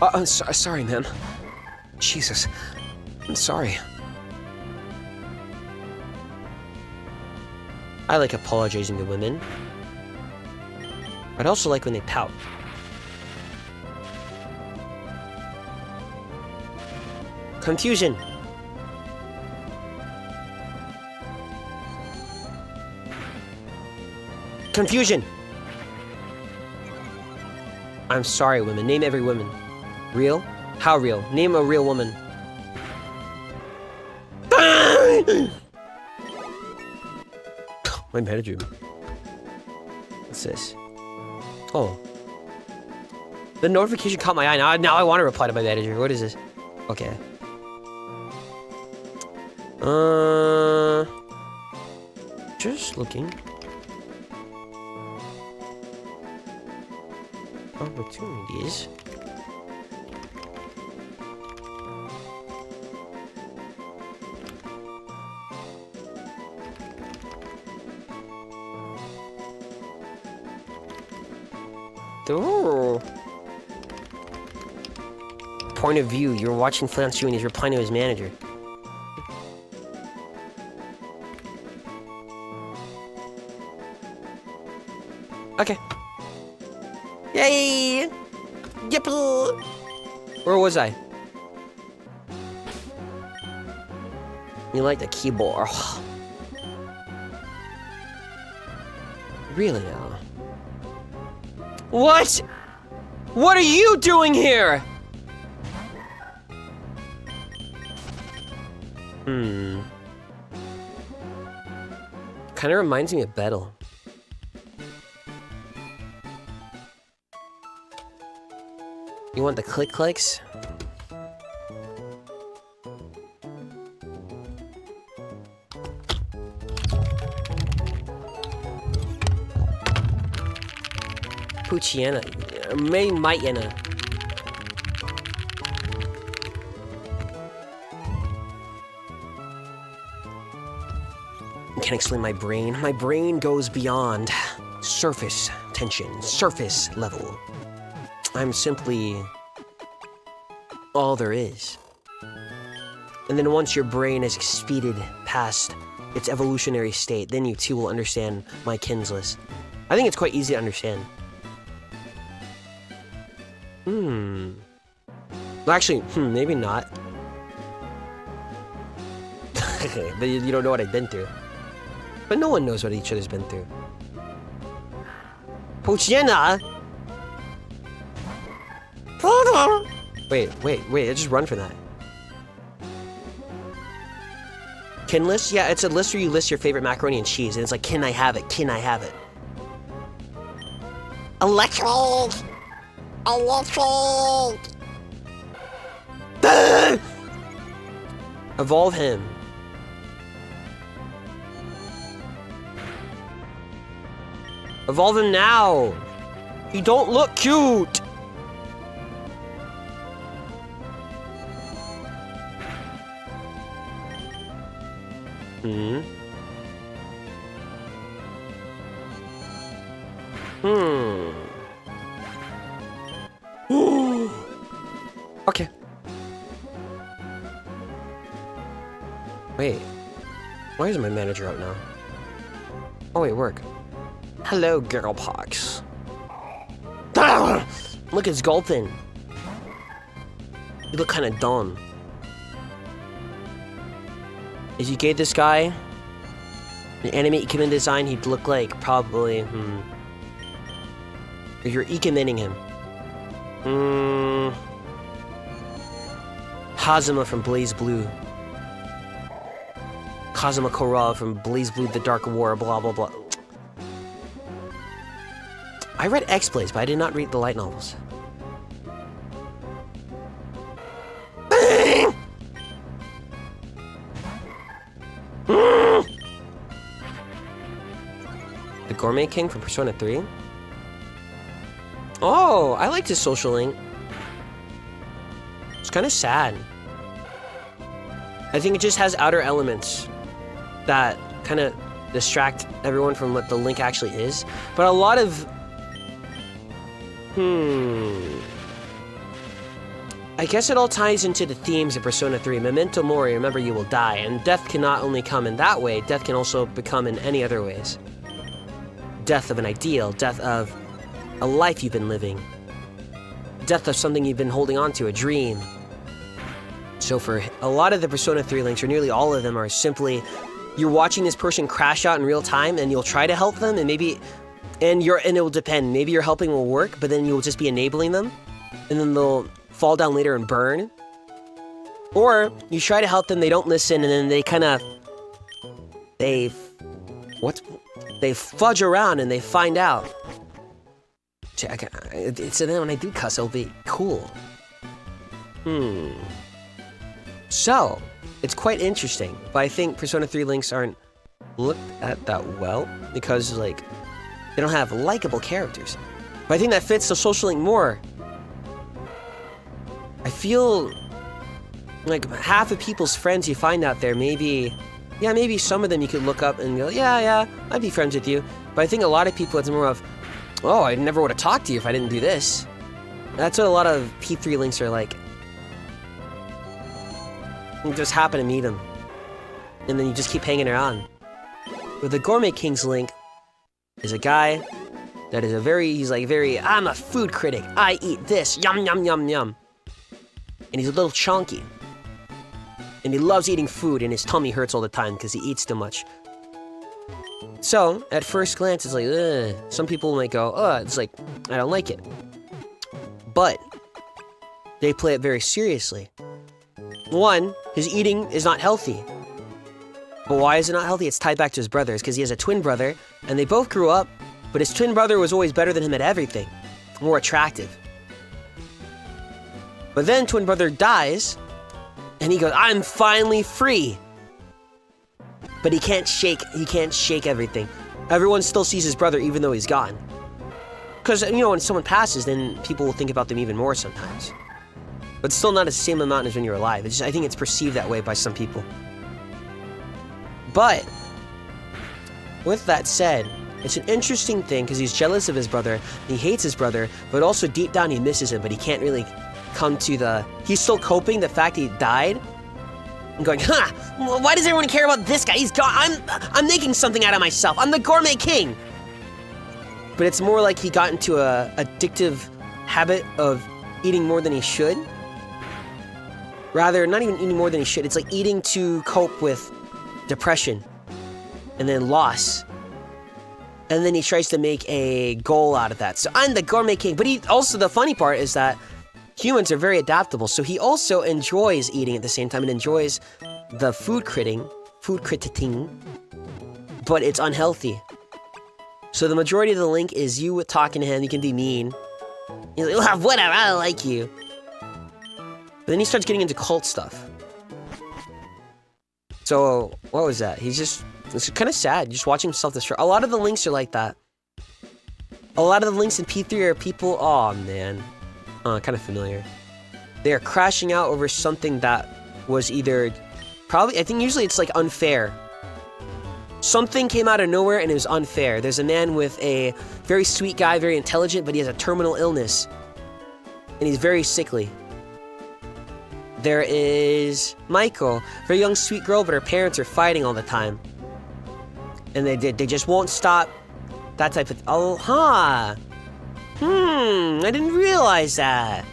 S1: I'm sorry, man. Jesus. I'm sorry. I like apologizing to women. I'd also like when they pout. Confusion. Confusion. I'm sorry, women. Name every woman. Real? How real? Name a real woman. My manager. What's this? Oh. The notification caught my eye. Now I want to reply to my manager. What is this? Okay. Just looking. Opportunities. Ooh. Point of view. You're watching Flayon and he's replying to his manager. Okay. Yay! Yep. Where was I? You like the keyboard? Really now? What? What are you doing here? Kind of reminds me of Battle. You want the clicks? Puchiana. Mayena. I can't explain my brain. My brain goes beyond surface tension, surface level. I'm simply all there is. And then once your brain has expeded past its evolutionary state, then you too will understand my kinsless. I think it's quite easy to understand. Well, actually, maybe not. But you don't know what I've been through. But no one knows what each other's been through. Pochiana! Wait, I just run for that. Kin list? Yeah, it's a list where you list your favorite macaroni and cheese, and it's like, can I have it? Can I have it? Electric! Electric! Evolve him. Evolve him now! He don't look cute! Okay. Wait. Why is my manager out now? Oh wait, work. Hello, girl pox. Look, it's gulping. You look kind of dumb. If you gave this guy an anime Ikemen design, he'd look like probably, If you're Ikemening him. Hazama from Blaze Blue. Kazuma Korra from Blaze Blue The Dark War, blah blah blah. I read X-Blaze, but I did not read the light novels. The Gourmet King from Persona 3? Oh, I liked his social link. It's kind of sad. I think it just has outer elements that kind of distract everyone from what the link actually is. But a lot of... I guess it all ties into the themes of Persona 3. Memento Mori, remember you will die. And death cannot only come in that way, death can also become in any other ways. Death of an ideal, death of a life you've been living. Death of something you've been holding on to, a dream. So for a lot of the Persona 3 links, or nearly all of them, are simply you're watching this person crash out in real time and you'll try to help them and maybe and it will depend. Maybe your helping will work, but then you'll just be enabling them and then they'll fall down later and burn. Or you try to help them, they don't listen, and then they kind of they fudge around and they find out. So then when I do cuss, it'll be cool. So, it's quite interesting, but I think Persona 3 links aren't looked at that well, because, like, they don't have likable characters. But I think that fits the social link more. I feel like half of people's friends you find out there, maybe some of them you could look up and go, yeah, I'd be friends with you. But I think a lot of people, it's more of, oh, I never would have talked to you if I didn't do this. That's what a lot of P3 links are like. You just happen to meet them. And then you just keep hanging around. But the Gourmet King's link is a guy that is I'm a food critic. I eat this, yum, yum, yum, yum. And he's a little chunky. And he loves eating food and his tummy hurts all the time because he eats too much. So, at first glance, it's like, ugh. Some people might go, it's like, I don't like it. But they play it very seriously. One, his eating is not healthy. But why is it not healthy? It's tied back to his brothers, because he has a twin brother, and they both grew up, but his twin brother was always better than him at everything. More attractive. But then twin brother dies, and he goes, I'm finally free. But he can't shake everything. Everyone still sees his brother even though he's gone. Because, you know, when someone passes, then people will think about them even more sometimes. But still not the same amount as when you're alive. I think it's perceived that way by some people. But, with that said, it's an interesting thing because he's jealous of his brother, he hates his brother, but also deep down he misses him, but he can't really come to the... He's still coping the fact he died. And going, why does everyone care about this guy? He's gone. I'm making something out of myself. I'm the gourmet king. But it's more like he got into a addictive habit of eating more than he should. Rather, not even eating more than he should. It's like eating to cope with depression and then loss. And then he tries to make a goal out of that. So I'm the gourmet king. But he also, the funny part is that humans are very adaptable. So he also enjoys eating at the same time and enjoys the food critiquing, but it's unhealthy. So the majority of the link is you talking to him. You can be mean. He's like, well, whatever, I don't like you. But then he starts getting into cult stuff. So, what was that? It's kind of sad, just watching himself destroy. A lot of the links are like that. A lot of the links in P3 are people, oh man. Kind of familiar. They are crashing out over something that was either, probably, I think usually it's like unfair. Something came out of nowhere and it was unfair. There's a man with a very sweet guy, very intelligent, but he has a terminal illness. And he's very sickly. There is Michael, very young, sweet girl, but her parents are fighting all the time. And they just won't stop. That type of, oh, huh. I didn't realize that.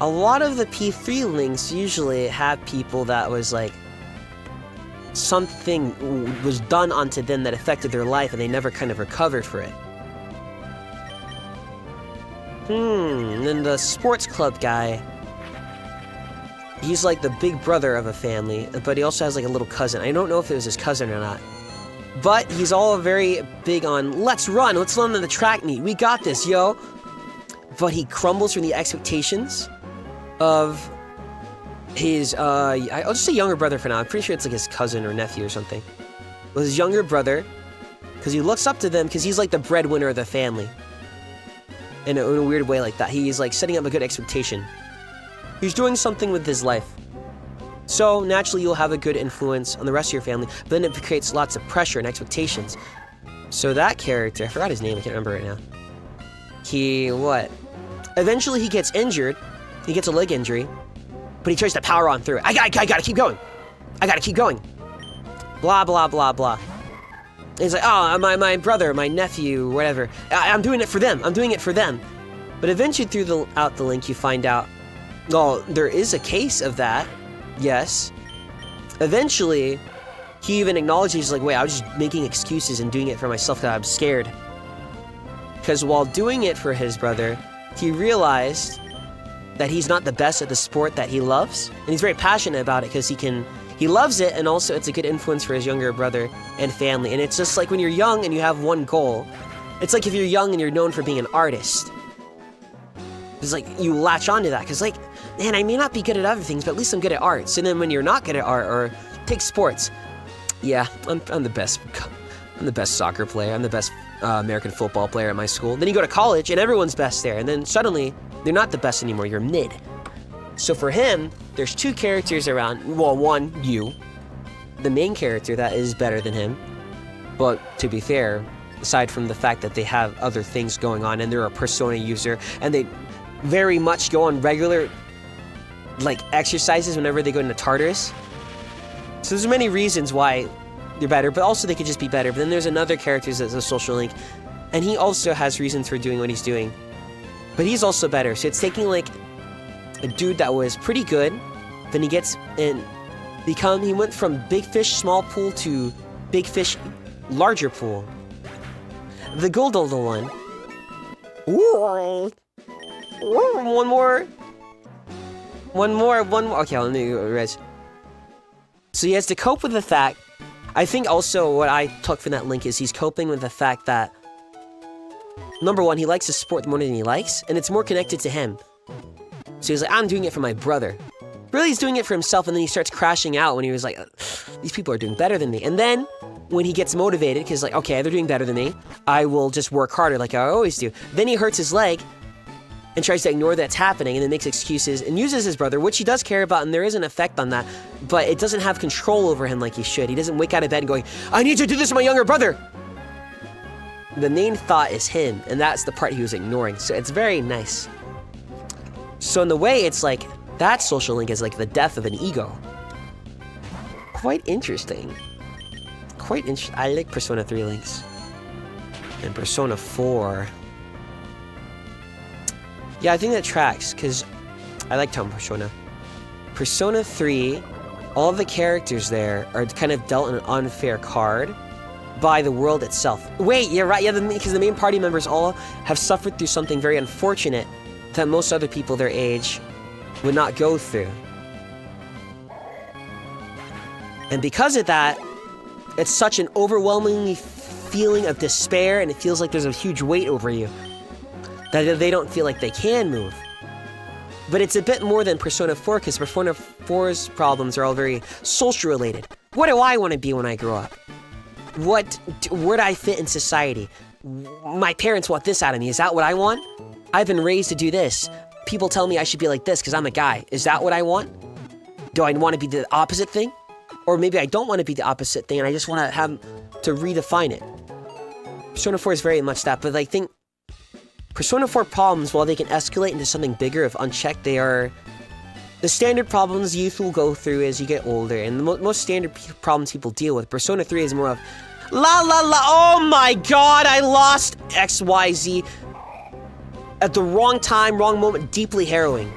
S1: A lot of the P3 links usually have people that was like, something was done onto them that affected their life and they never kind of recovered for it. And then the sports club guy, he's like the big brother of a family, but he also has like a little cousin. I don't know if it was his cousin or not. But he's all very big on, let's run on the track meet, we got this, yo. But he crumbles from the expectations of his, I'll just say younger brother for now. I'm pretty sure it's like his cousin or nephew or something. With his younger brother, because he looks up to them because he's like the breadwinner of the family. In a weird way like that. He's like setting up a good expectation. He's doing something with his life. So, naturally, you'll have a good influence on the rest of your family, but then it creates lots of pressure and expectations. So that character, I forgot his name, I can't remember right now. Eventually he gets injured, he gets a leg injury, but he tries to power on through it. I gotta keep going. I gotta keep going. Blah, blah, blah, blah. And he's like, oh, my brother, my nephew, whatever. I'm doing it for them. I'm doing it for them. But eventually throughout the link, you find out, well, there is a case of that. Yes. Eventually, he even acknowledges, like, wait, I was just making excuses and doing it for myself because I'm scared. Because while doing it for his brother, he realized that he's not the best at the sport that he loves. And he's very passionate about it because he loves it, and also it's a good influence for his younger brother and family. And it's just like when you're young and you have one goal. It's like if you're young and you're known for being an artist. It's like you latch onto that because, like, man, I may not be good at other things, but at least I'm good at arts. And then when you're not good at art, or take sports, yeah, I'm the best. I'm the best soccer player. I'm the best American football player at my school. Then you go to college, and everyone's best there. And then suddenly, they're not the best anymore. You're mid. So for him, there's two characters around. Well, one, you, the main character that is better than him. But to be fair, aside from the fact that they have other things going on, and they're a Persona user, and they very much go on regular, like, exercises whenever they go into Tartarus. So there's many reasons why they're better, but also they could just be better. But then there's another character that's a social link, and he also has reasons for doing what he's doing. But he's also better. So it's taking, like, a dude that was pretty good, then he gets in, he went from big fish, small pool to big fish, larger pool. The Goldoldo one. Ooh. One more. Okay, let me erase. So he has to cope with the fact, I think also what I took from that link is he's coping with the fact that, number one, he likes the sport more than he likes, and it's more connected to him. So he's like, I'm doing it for my brother. Really, he's doing it for himself, and then he starts crashing out when he was like, these people are doing better than me. And then when he gets motivated, because like, okay, they're doing better than me, I will just work harder like I always do. Then he hurts his leg and tries to ignore that's happening and then makes excuses and uses his brother, which he does care about, and there is an effect on that, but it doesn't have control over him like he should. He doesn't wake out of bed and going, I need to do this to my younger brother. The main thought is him, and that's the part he was ignoring. So it's very nice. So in the way, it's like, that social link is like the death of an ego. Quite interesting. Quite interesting. I like Persona 3 links. And Persona 4. Yeah, I think that tracks, because I like Tom Persona. Persona 3, all the characters there are kind of dealt an unfair card by the world itself. Wait, you're right, yeah, because the main party members all have suffered through something very unfortunate that most other people their age would not go through. And because of that, it's such an overwhelming feeling of despair, and it feels like there's a huge weight over you, that they don't feel like they can move. But it's a bit more than Persona 4, because Persona 4's problems are all very social related. What do I want to be when I grow up? Where do I fit in society? My parents want this out of me. Is that what I want? I've been raised to do this. People tell me I should be like this because I'm a guy. Is that what I want? Do I want to be the opposite thing? Or maybe I don't want to be the opposite thing and I just want to have to redefine it. Persona 4 is very much that, but I think Persona 4 problems, while they can escalate into something bigger if unchecked, they are the standard problems youth will go through as you get older, and the most standard problems people deal with. Persona 3 is more of, la la la, oh my god, I lost XYZ at the wrong time, wrong moment, deeply harrowing.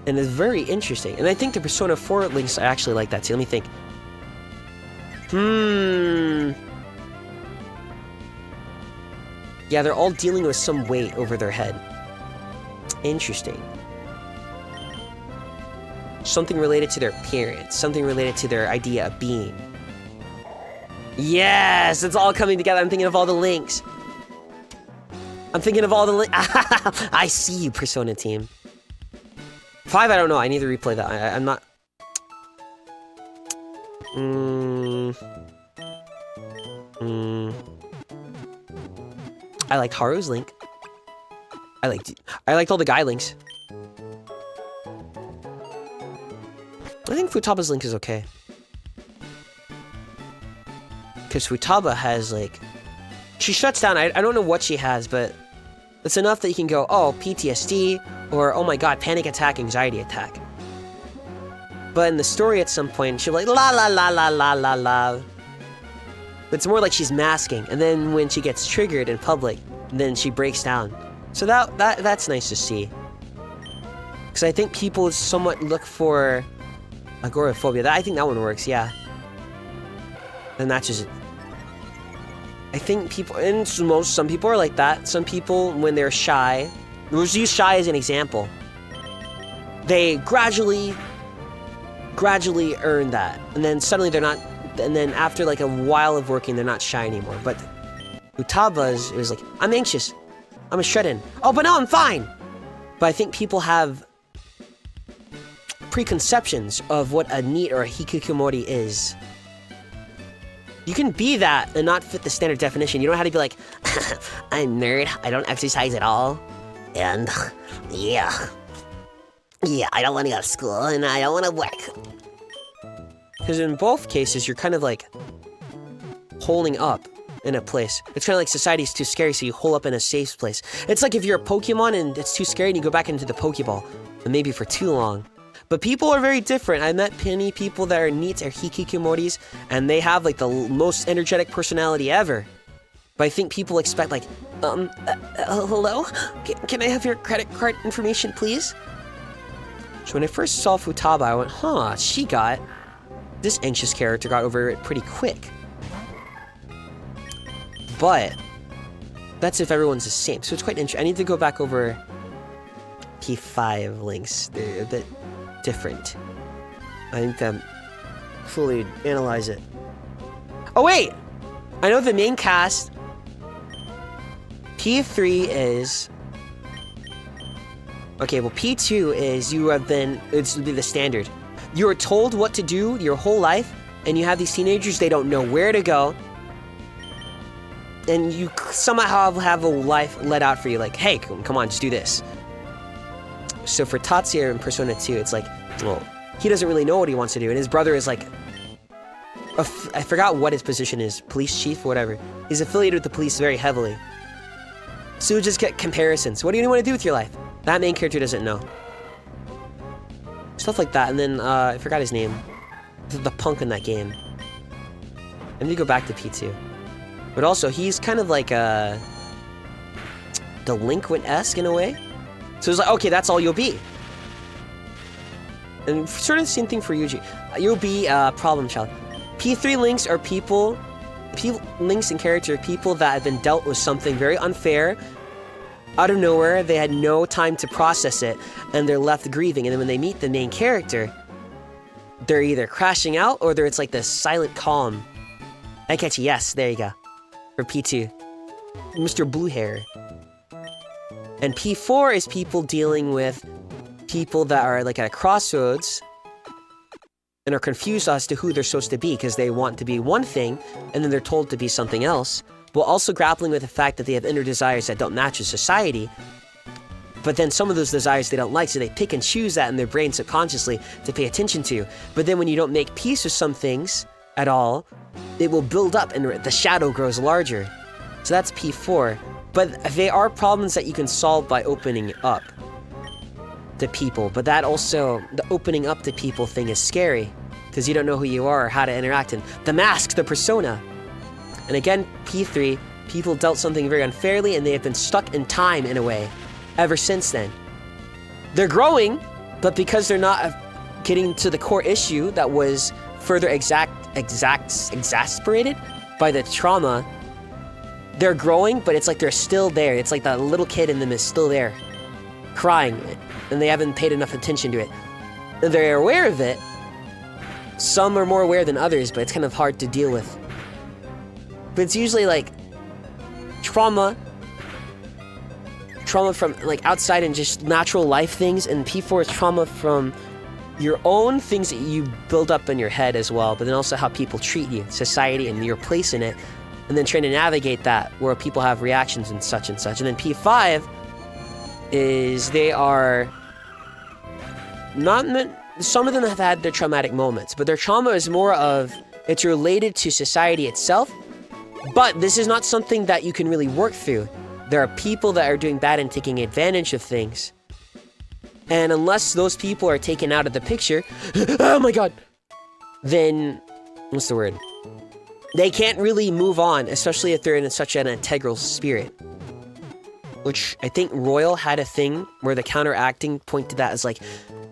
S1: And it's very interesting. And I think the Persona 4 links are actually like that too. Let me think. Yeah, they're all dealing with some weight over their head. Interesting. Something related to their parents. Something related to their idea of being. Yes! It's all coming together. I'm thinking of all the links. I'm thinking of all the links. I see you, Persona team. 5, I don't know. I need to replay that. I'm not... I liked Haru's link. I liked all the guy links. I think Futaba's link is okay. Because Futaba has, like... She shuts down. I don't know what she has, but... It's enough that you can go, oh, PTSD, or, oh my god, panic attack, anxiety attack. But in the story at some point, she'll be like, la la la la la la la. But it's more like she's masking, and then when she gets triggered in public, then she breaks down. So that's nice to see. Because I think people somewhat look for agoraphobia. I think that one works, yeah. And that's just... I think people, and some people are like that. Some people, when they're shy, we'll just use shy as an example. They gradually earn that. And then suddenly they're not, and then after like a while of working, they're not shy anymore. But Utaba's, it was like, I'm anxious. I'm a shut-in. Oh, but no, I'm fine. But I think people have preconceptions of what a NEET or a hikikomori is. You can be that and not fit the standard definition. You don't have to be like, I'm nerd, I don't exercise at all, and yeah, I don't want to go to school, and I don't want to work. Because in both cases, you're kind of like holding up in a place. It's kind of like society's too scary, so you hole up in a safe place. It's like if you're a Pokemon and it's too scary and you go back into the Pokeball, and maybe for too long. But people are very different. I met many people that are NEETs or hikikomoris, and they have like the most energetic personality ever. But I think people expect like, hello? Can I have your credit card information, please? So when I first saw Futaba, I went, huh, this anxious character got over it pretty quick. But that's if everyone's the same. So it's quite interesting. I need to go back over P5 links. They're a bit different. I need to fully analyze it. Oh wait! I know the main cast. P3 is Okay, well, P2 is you have been, it's would be the standard. You are told what to do your whole life, and you have these teenagers, they don't know where to go. And you somehow have a life let out for you, like, hey, come on, just do this. So for Tatsuya in Persona 2, it's like, well, he doesn't really know what he wants to do, and his brother is like, I forgot what his position is, police chief or whatever. He's affiliated with the police very heavily. So you just get comparisons. What do you want to do with your life? That main character doesn't know. Stuff like that, and then, I forgot his name. The punk in that game. I need to go back to P2. But also, he's kind of like, delinquent-esque in a way. So it's like, okay, that's all you'll be. And sort of the same thing for Yuji. You'll be a problem child. P3 links are people, links in character are people that have been dealt with something very unfair, out of nowhere, they had no time to process it, and they're left grieving, and then when they meet the main character, they're either crashing out, or it's like this silent calm. I catch you, yes, there you go. For P2. Mr. Blue Hair. And P4 is people dealing with people that are like at a crossroads, and are confused as to who they're supposed to be because they want to be one thing and then they're told to be something else, while also grappling with the fact that they have inner desires that don't match with society. But then some of those desires they don't like, so they pick and choose that in their brain subconsciously to pay attention to. But then when you don't make peace with some things at all, it will build up and the shadow grows larger. So that's P4. But they are problems that you can solve by opening up to people, but that also, the opening up to people thing is scary, because you don't know who you are or how to interact, and the mask, the persona. And again, P3, people dealt something very unfairly, and they have been stuck in time in a way, ever since then. They're growing, but because they're not getting to the core issue that was further exasperated by the trauma, they're growing, but it's like they're still there. It's like the little kid in them is still there, crying, and they haven't paid enough attention to it. And they're aware of it. Some are more aware than others, but it's kind of hard to deal with. But it's usually like trauma from like outside and just natural life things, and P4 is trauma from your own things that you build up in your head as well, but then also how people treat you, society, and your place in it, and then trying to navigate that where people have reactions and such and such. And then P5 is they are not meant, some of them have had their traumatic moments, but their trauma is more of, it's related to society itself, but this is not something that you can really work through. There are people that are doing bad and taking advantage of things. And unless those people are taken out of the picture, oh my god, then, what's the word? They can't really move on, especially if they're in such an integral spirit. Which I think Royal had a thing where the counteracting point to that is like,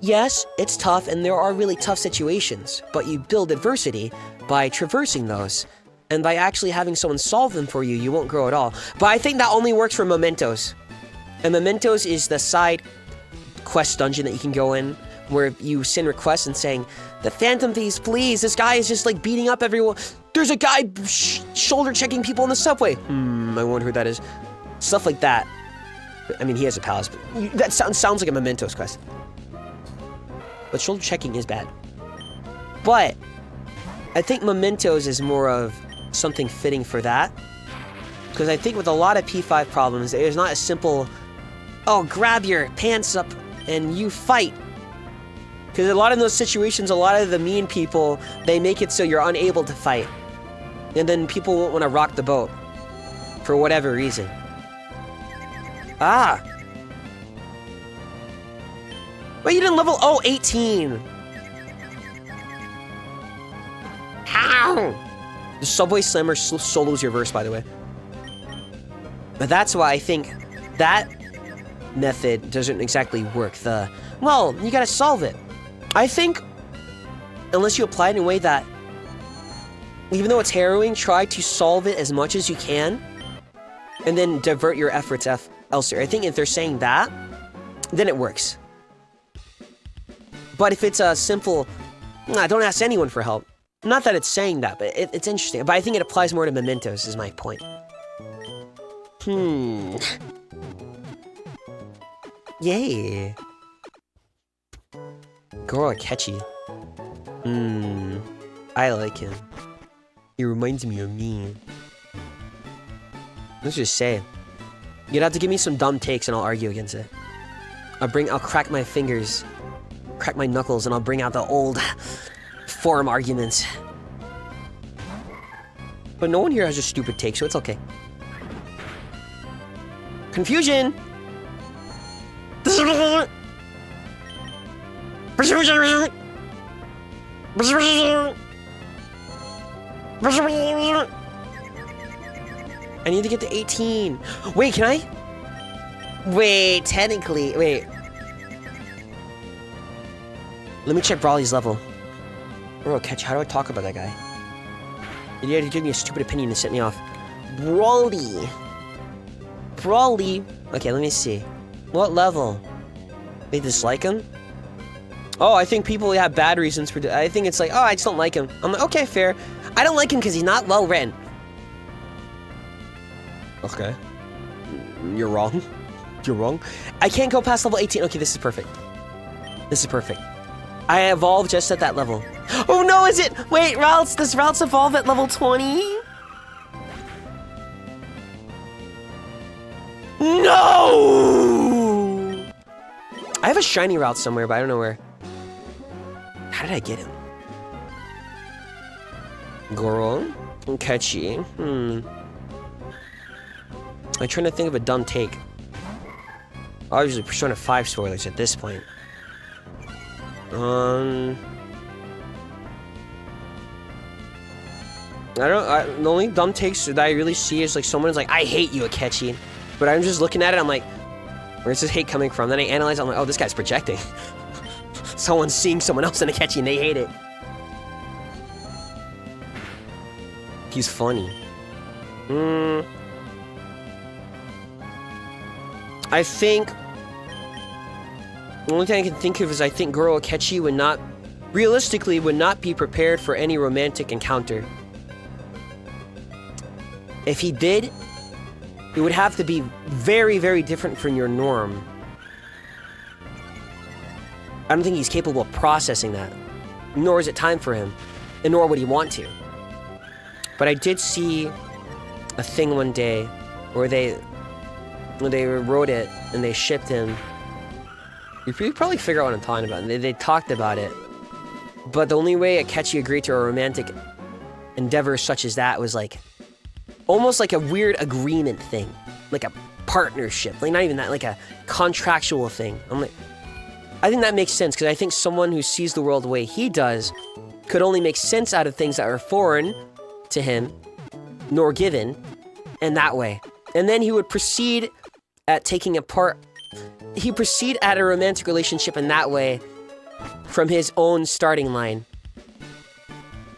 S1: yes, it's tough and there are really tough situations, but you build adversity by traversing those. And by actually having someone solve them for you, you won't grow at all. But I think that only works for Mementos. And Mementos is the side quest dungeon that you can go in, where you send requests and saying, the Phantom Thieves, please, this guy is just like beating up everyone. There's a guy shoulder checking people in the subway. I wonder who that is. Stuff like that. I mean, he has a palace, but that sounds like a Mementos quest. But shoulder checking is bad. But I think Mementos is more of something fitting for that. Because I think with a lot of P5 problems, there's not a simple, oh, grab your pants up and you fight. Because a lot of those situations, a lot of the mean people, they make it so you're unable to fight. And then people won't want to rock the boat. For whatever reason. Ah! Wait, you didn't level, 18! How? The Subway Slammer solos your verse, by the way. But that's why I think that method doesn't exactly work. Well, you gotta solve it. I think, unless you apply it in a way that, even though it's harrowing, try to solve it as much as you can, and then divert your efforts elsewhere. I think if they're saying that, then it works. But if it's a simple, don't ask anyone for help. Not that it's saying that, but it's interesting. But I think it applies more to Mementos, is my point. Yay. Goro Akechi. I like him. He reminds me of me. Let's just say. You'd have to give me some dumb takes and I'll argue against it. I'll crack my fingers, crack my knuckles, and I'll bring out the old forum arguments. But no one here has a stupid take, so it's okay. Confusion! I need to get to 18. Wait, can I? Wait, technically, wait. Let me check Brawly's level. Oh, catch, how do I talk about that guy? You had to give me a stupid opinion to set me off. Brawly. Brawly. Okay, let me see. What level? They dislike him? Oh, I think people have bad reasons for... I think it's like, oh, I just don't like him. I'm like, okay, fair. I don't like him because he's not well written. Okay. You're wrong. You're wrong. I can't go past level 18. Okay, this is perfect. This is perfect. I evolved just at that level. Oh no, is it? Wait, Routes, does Routes evolve at level 20? No! I have a shiny route somewhere, but I don't know where. How did I get him? Goro? Akechi? I'm trying to think of a dumb take. Obviously, Persona 5 spoilers at this point. The only dumb takes that I really see is like someone's like, I hate you, Akechi. But I'm just looking at it, I'm like, where's this hate coming from? Then I analyze it, I'm like, oh, this guy's projecting. Someone's seeing someone else in Akechi and they hate it. He's funny. I think... The only thing I can think of is I think Goro Akechi would not... Realistically, would not be prepared for any romantic encounter. If he did, it would have to be very, very different from your norm. I don't think he's capable of processing that. Nor is it time for him. And nor would he want to. But I did see a thing one day where they wrote it and they shipped him. You probably figure out what I'm talking about. They talked about it. But the only way Akechi agreed to a romantic endeavor such as that was like almost like a weird agreement thing. Like a partnership. Like not even that, like a contractual thing. I'm like, I think that makes sense because I think someone who sees the world the way he does could only make sense out of things that are foreign to him, nor given, and that way. And then he would proceed at taking apart... He'd proceed at a romantic relationship in that way from his own starting line.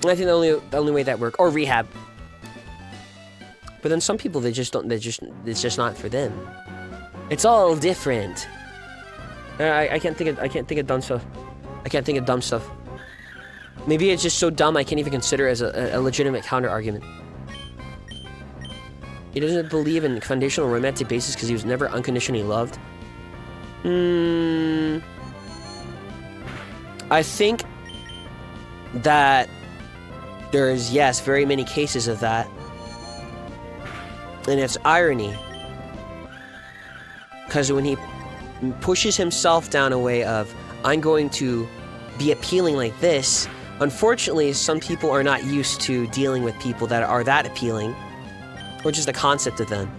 S1: And I think the only way that works... Or rehab. But then some people, they just don't... It's just not for them. It's all different. I can't think of dumb stuff. I can't think of dumb stuff. Maybe it's just so dumb I can't even consider it as a legitimate counter-argument. He doesn't believe in foundational romantic basis because he was never unconditionally loved. I think that there's, yes, very many cases of that. And it's irony. Because when he pushes himself down a way of, I'm going to be appealing like this, unfortunately, some people are not used to dealing with people that are that appealing, or just the concept of them.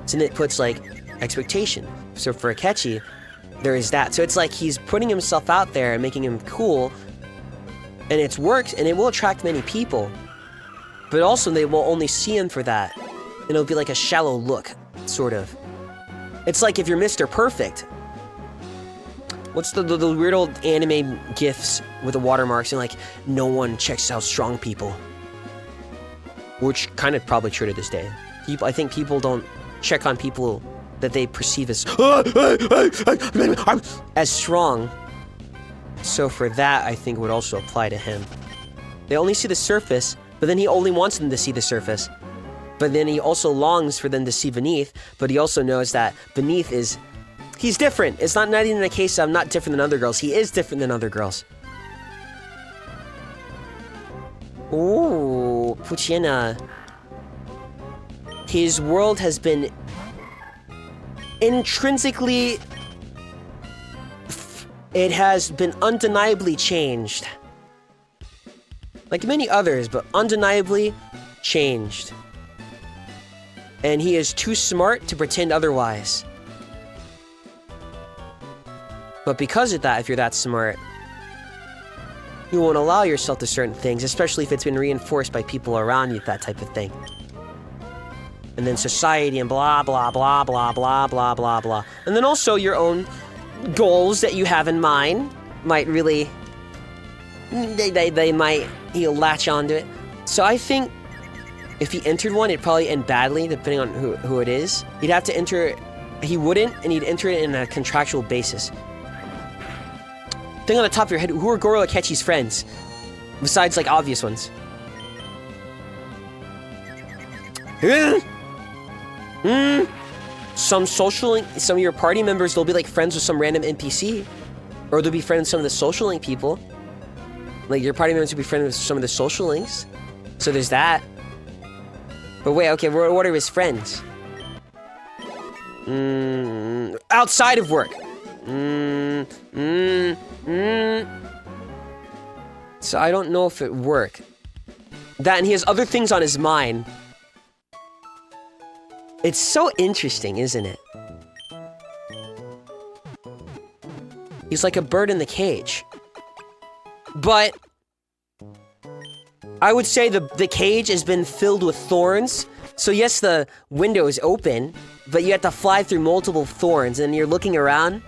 S1: So then it puts, like, expectation. So for Akechi, there is that. So it's like he's putting himself out there and making him cool, and it's worked, and it will attract many people. But also, they will only see him for that. And it'll be like a shallow look, sort of. It's like if you're Mr. Perfect. What's the weird old anime gifs with the watermarks and like, no one checks out strong people? Which kind of probably true to this day. I think people don't check on people that they perceive as strong. So for that, I think would also apply to him. They only see the surface, but then he only wants them to see the surface. But then he also longs for them to see beneath, but he also knows that beneath is He's different. It's not even a case of I'm not different than other girls. He is different than other girls. Ooh, Puchina. His world has been intrinsically... It has been undeniably changed. Like many others, but undeniably changed. And he is too smart to pretend otherwise. But because of that, if you're that smart, you won't allow yourself to certain things, especially if it's been reinforced by people around you, that type of thing. And then society and blah, blah, blah, blah, blah, blah, blah, blah. And then also your own goals that you have in mind might really... They might, latch onto it. So I think if he entered one, it'd probably end badly, depending on who it is. He'd have to enter... He wouldn't, and he'd enter it in a contractual basis. Think on the top of your head, who are Goro Akechi's friends? Besides, like, obvious ones. Some of your party members, they'll be, like, friends with some random NPC. Or they'll be friends with some of the social link people. Like, your party members will be friends with some of the social links. So there's that. But wait, okay, what are his friends? Outside of work. So I don't know if it work. That, and he has other things on his mind. It's so interesting, isn't it? He's like a bird in the cage. But I would say the cage has been filled with thorns. So yes, the window is open, but you have to fly through multiple thorns, and you're looking around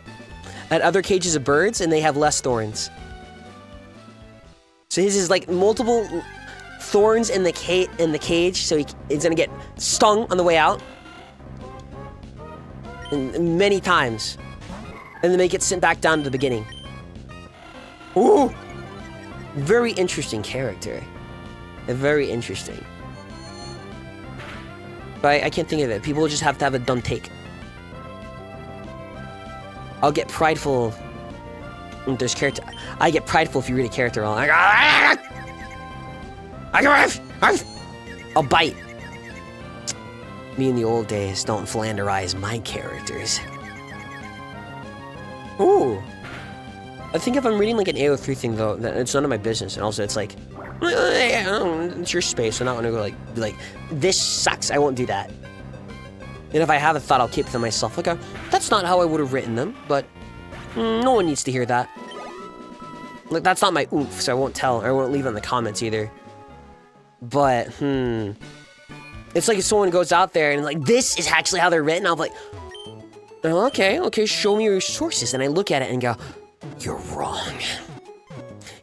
S1: at other cages of birds, and they have less thorns. So his is like multiple thorns in the cage, so he's gonna get stung on the way out, and many times, and then they get sent back down to the beginning. Ooh, very interesting character, very interesting. But I can't think of it. People just have to have a dumb take. I'll get prideful when there's character. I get prideful if you read a character wrong. I'll bite. Me in the old days don't flanderize my characters. Ooh. I think if I'm reading like an AO3 thing though, that it's none of my business. And also it's like, it's your space. I'm not gonna go be like, this sucks. I won't do that. And if I have a thought, I'll keep it to myself. Like, that's not how I would have written them, but no one needs to hear that. Like, that's not my oomph, so I won't tell, or I won't leave it in the comments either. But, it's like if someone goes out there and like, this is actually how they're written, I'll be like, oh, okay, show me your sources. And I look at it and go, you're wrong.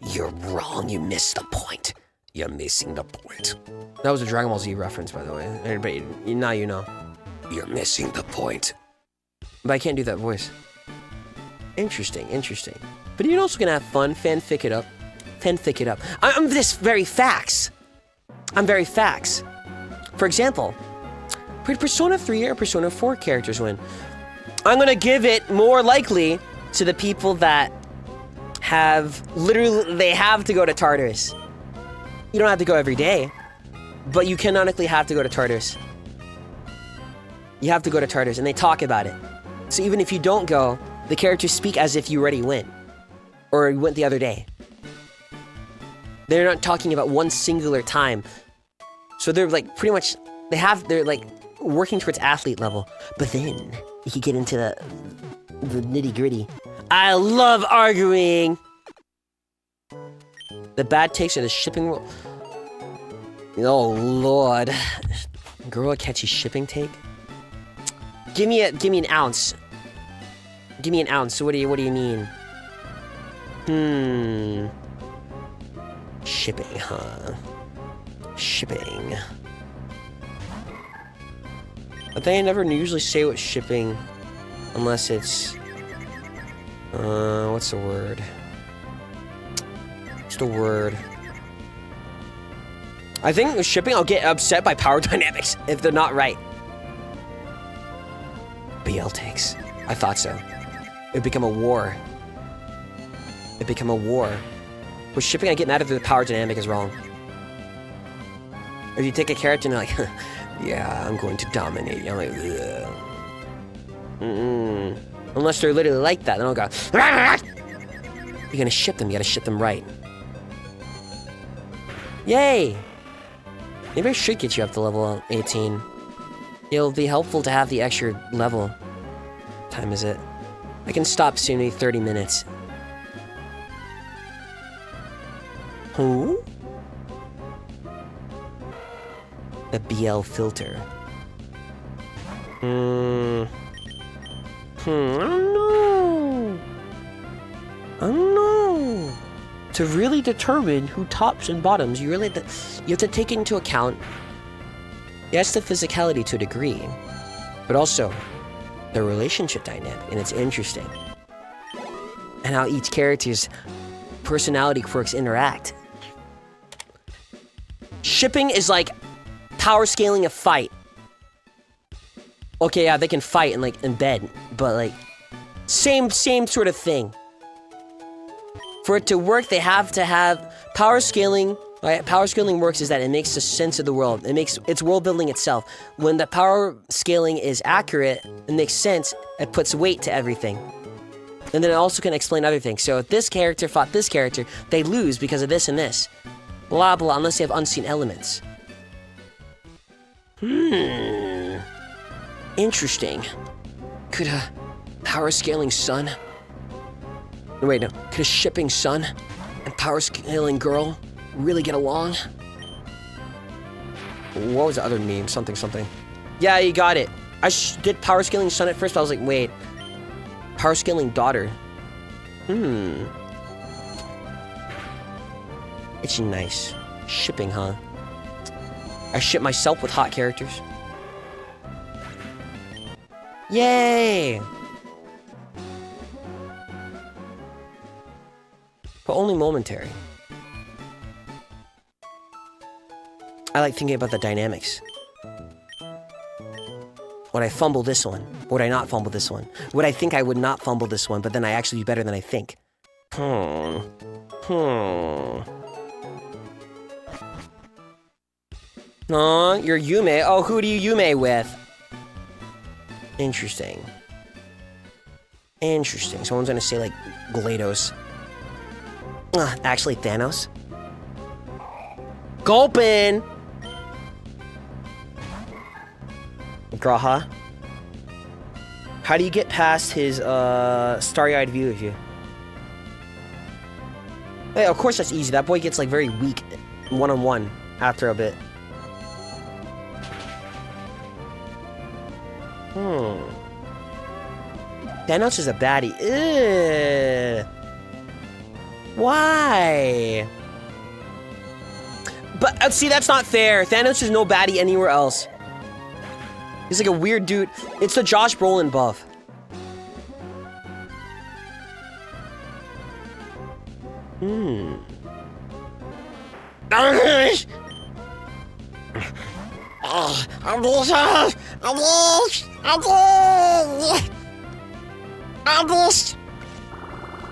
S1: You're wrong, you missed the point. You're missing the point. That was a Dragon Ball Z reference, by the way. Everybody, now you know. You're missing the point. But I can't do that voice. Interesting. But you're also gonna have fun, fanfic it up. I'm this very facts. I'm very facts. For example, Persona 3 or Persona 4 characters win. I'm gonna give it more likely to the people that have, literally, they have to go to Tartarus. You don't have to go every day, but you canonically have to go to Tartarus. You have to go to Tartarus, and they talk about it. So even if you don't go, the characters speak as if you already went. Or you went the other day. They're not talking about one singular time. So they're like, pretty much, they're like, working towards athlete level. But then, you can get into the nitty gritty. I love arguing! The bad takes are the shipping world. Oh lord. Girl catchy shipping take? Give me an ounce. Give me an ounce. So what do you mean? Shipping, huh? Shipping. But they never usually say what shipping, unless it's what's the word? What's the word? I think with shipping, I'll get upset by power dynamics if they're not right. BL takes. I thought so. It'd become a war. It'd become a war. With shipping, I get mad if the power dynamic is wrong. If you take a character and they're like, yeah, I'm going to dominate you. I'm like, ugh. Unless they're literally like that, then I'll go, you're gonna ship them, you gotta ship them right. Yay! Maybe I should get you up to level 18. It'll be helpful to have the extra level. What time is it? I can stop soon, maybe 30 minutes. Who? The BL filter. I don't know. I don't know. To really determine who tops and bottoms, you have to take into account, yes, the physicality to a degree, but also the relationship dynamic, and it's interesting. And how each character's personality quirks interact. Shipping is like power scaling a fight. Okay, yeah, they can fight and like in bed, but like same sort of thing. For it to work, they have to have power scaling. Right? Power scaling works is that it makes the sense of the world. It's world building itself. When the power scaling is accurate, it makes sense. It puts weight to everything, and then it also can explain other things. So if this character fought this character, they lose because of this and this. Blah blah. Unless they have unseen elements. Interesting. Could a power scaling sun? Wait, no. Could a shipping sun and power scaling girl really get along? What was the other meme? Something. Yeah, you got it. I did power scaling sun at first, but I was like, wait. Power scaling daughter. It's nice. Shipping, huh? I ship myself with hot characters. Yay! But only momentary. I like thinking about the dynamics. Would I fumble this one? Would I not fumble this one? Would I think I would not fumble this one, but then I actually do better than I think? Aw, you're Yume. Oh, who do you Yume with? Interesting. Someone's gonna say, like, GLaDOS. Actually, Thanos. Gulpin! Graha. How do you get past his, starry-eyed view of you? Hey, of course that's easy. That boy gets, like, very weak one-on-one after a bit. Thanos is a baddie. Ugh. Why? But, see, that's not fair. Thanos is no baddie anywhere else. He's like a weird dude. It's the Josh Brolin buff.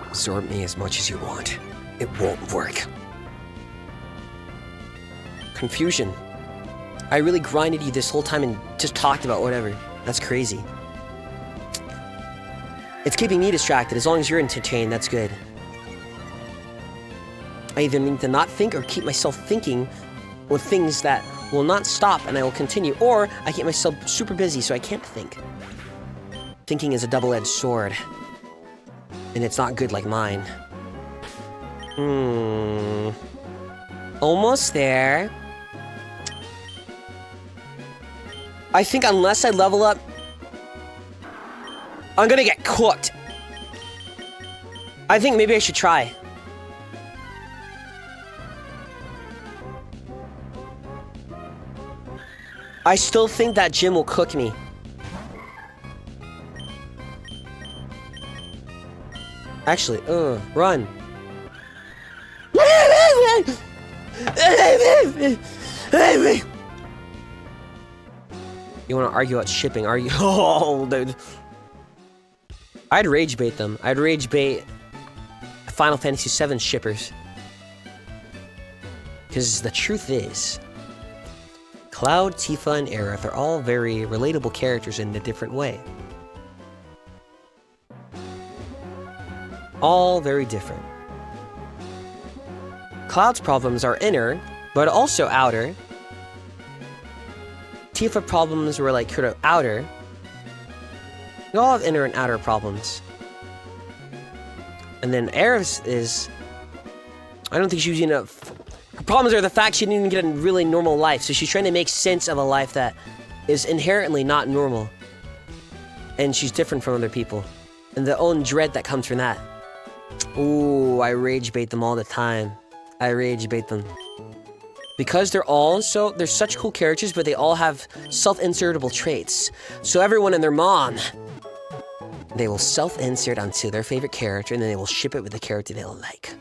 S1: Absorb me as much as you want. It won't work. Confusion. I really grinded you this whole time and just talked about whatever. That's crazy. It's keeping me distracted. As long as you're entertained, that's good. I either need to not think or keep myself thinking with things that will not stop and I will continue, or I keep myself super busy so I can't think. Thinking is a double-edged sword. And it's not good like mine. Almost there. I think unless I level up, I'm gonna get cooked. I think maybe I should try. I still think that gym will cook me. Actually, run. You want to argue about shipping, are you? Oh, dude. I'd rage bait them. I'd rage bait Final Fantasy VII shippers. Because the truth is, Cloud, Tifa, and Aerith are all very relatable characters in a different way. All very different. Cloud's problems are inner, but also outer. Tifa problems were like sort of outer. We all have inner and outer problems. And then Aerith is... I don't think she's enough. Her problems are the fact she didn't even get a really normal life, so she's trying to make sense of a life that is inherently not normal. And she's different from other people. And the own dread that comes from that. Ooh, I rage bait them all the time. I rage bait them. Because they're such cool characters, but they all have self-insertable traits. So everyone and their mom, they will self-insert onto their favorite character, and then they will ship it with the character they like.